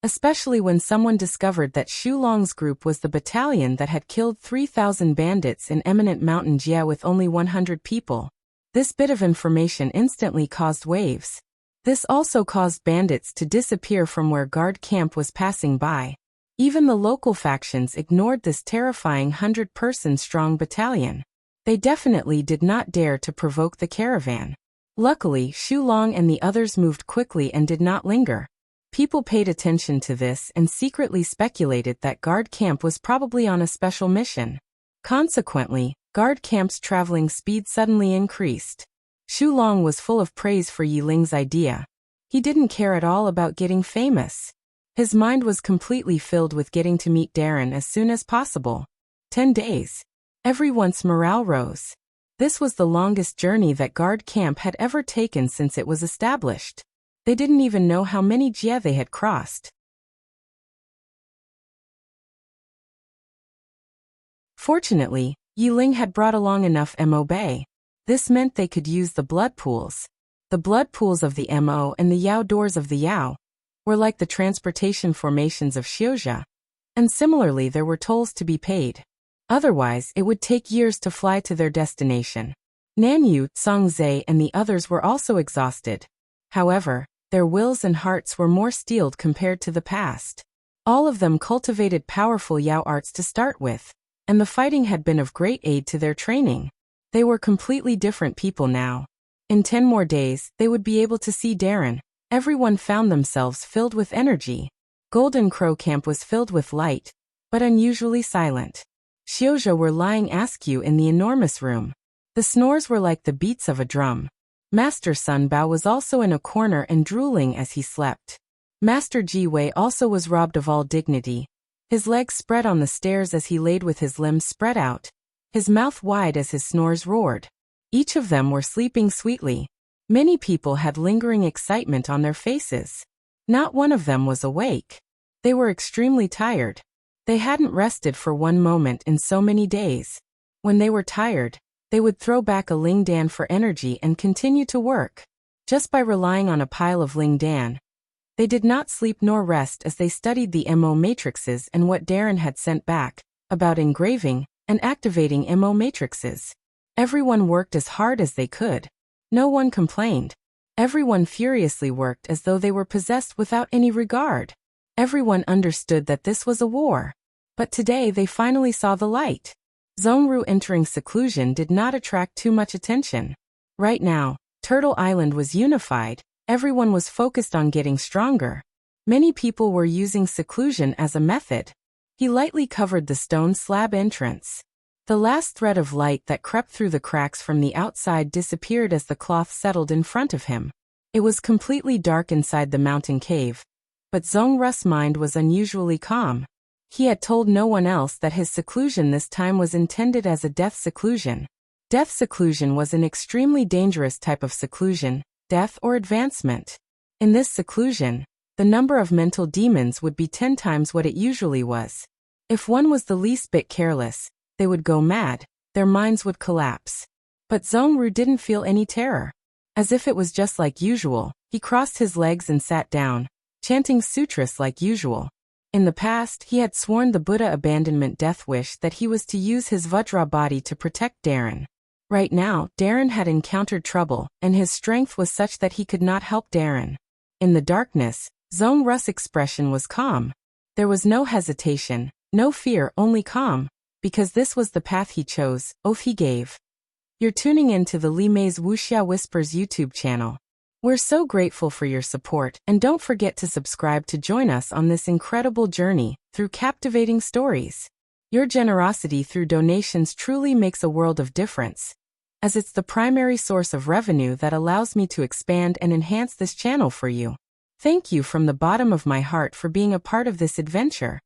especially when someone discovered that Shulong's group was the battalion that had killed 3,000 bandits in Eminent Mountain Jia with only 100 people. This bit of information instantly caused waves. This also caused bandits to disappear from where guard camp was passing by. Even the local factions ignored this terrifying 100-person strong battalion. They definitely did not dare to provoke the caravan. Luckily, Shulong and the others moved quickly and did not linger. People paid attention to this and secretly speculated that guard camp was probably on a special mission. Consequently, guard camp's traveling speed suddenly increased. Shulong was full of praise for Yiling's idea. He didn't care at all about getting famous. His mind was completely filled with getting to meet Darren as soon as possible. 10 days. Everyone's morale rose. This was the longest journey that guard camp had ever taken since it was established. They didn't even know how many jia they had crossed. Fortunately, Yiling had brought along enough Mo Bay. This meant they could use the blood pools. The blood pools of the Mo and the Yao doors of the Yao were like the transportation formations of Xiuzha, and similarly there were tolls to be paid. Otherwise, it would take years to fly to their destination. Nanyu, Songzhe and the others were also exhausted. However, Their wills and hearts were more steeled compared to the past. All of them cultivated powerful Yao arts to start with, and the fighting had been of great aid to their training. They were completely different people now. In 10 more days, they would be able to see Darren. Everyone found themselves filled with energy. Golden Crow Camp was filled with light, but unusually silent. Xiozha were lying askew in the enormous room. The snores were like the beats of a drum. Master Sun Bao was also in a corner and drooling as he slept. Master Ji Wei also was robbed of all dignity. His legs spread on the stairs as he laid with his limbs spread out, his mouth wide as his snores roared. Each of them were sleeping sweetly. Many people had lingering excitement on their faces. Not one of them was awake. They were extremely tired. They hadn't rested for one moment in so many days. When they were tired, they would throw back a Ling Dan for energy and continue to work. Just by relying on a pile of Ling Dan, they did not sleep nor rest as they studied the MO matrices and what Darren had sent back, about engraving and activating MO matrices. Everyone worked as hard as they could. No one complained. Everyone furiously worked as though they were possessed without any regard. Everyone understood that this was a war. But today they finally saw the light. Zhongru entering seclusion did not attract too much attention. Right now, Turtle Island was unified. Everyone was focused on getting stronger. Many people were using seclusion as a method. He lightly covered the stone slab entrance. The last thread of light that crept through the cracks from the outside disappeared as the cloth settled in front of him. It was completely dark inside the mountain cave, but Zhongru's mind was unusually calm. He had told no one else that his seclusion this time was intended as a death seclusion. Death seclusion was an extremely dangerous type of seclusion, death or advancement. In this seclusion, the number of mental demons would be 10 times what it usually was. If one was the least bit careless, they would go mad, their minds would collapse. But Zhongru didn't feel any terror. As if it was just like usual, he crossed his legs and sat down, chanting sutras like usual. In the past, he had sworn the Buddha abandonment death wish that he was to use his Vajra body to protect Darren. Right now, Darren had encountered trouble, and his strength was such that he could not help Darren. In the darkness, Zhongru's expression was calm. There was no hesitation, no fear, only calm, because this was the path he chose, oath he gave. You're tuning in to the Li Mei's Wuxia Whispers YouTube channel. We're so grateful for your support, and don't forget to subscribe to join us on this incredible journey through captivating stories. Your generosity through donations truly makes a world of difference, as it's the primary source of revenue that allows me to expand and enhance this channel for you. Thank you from the bottom of my heart for being a part of this adventure.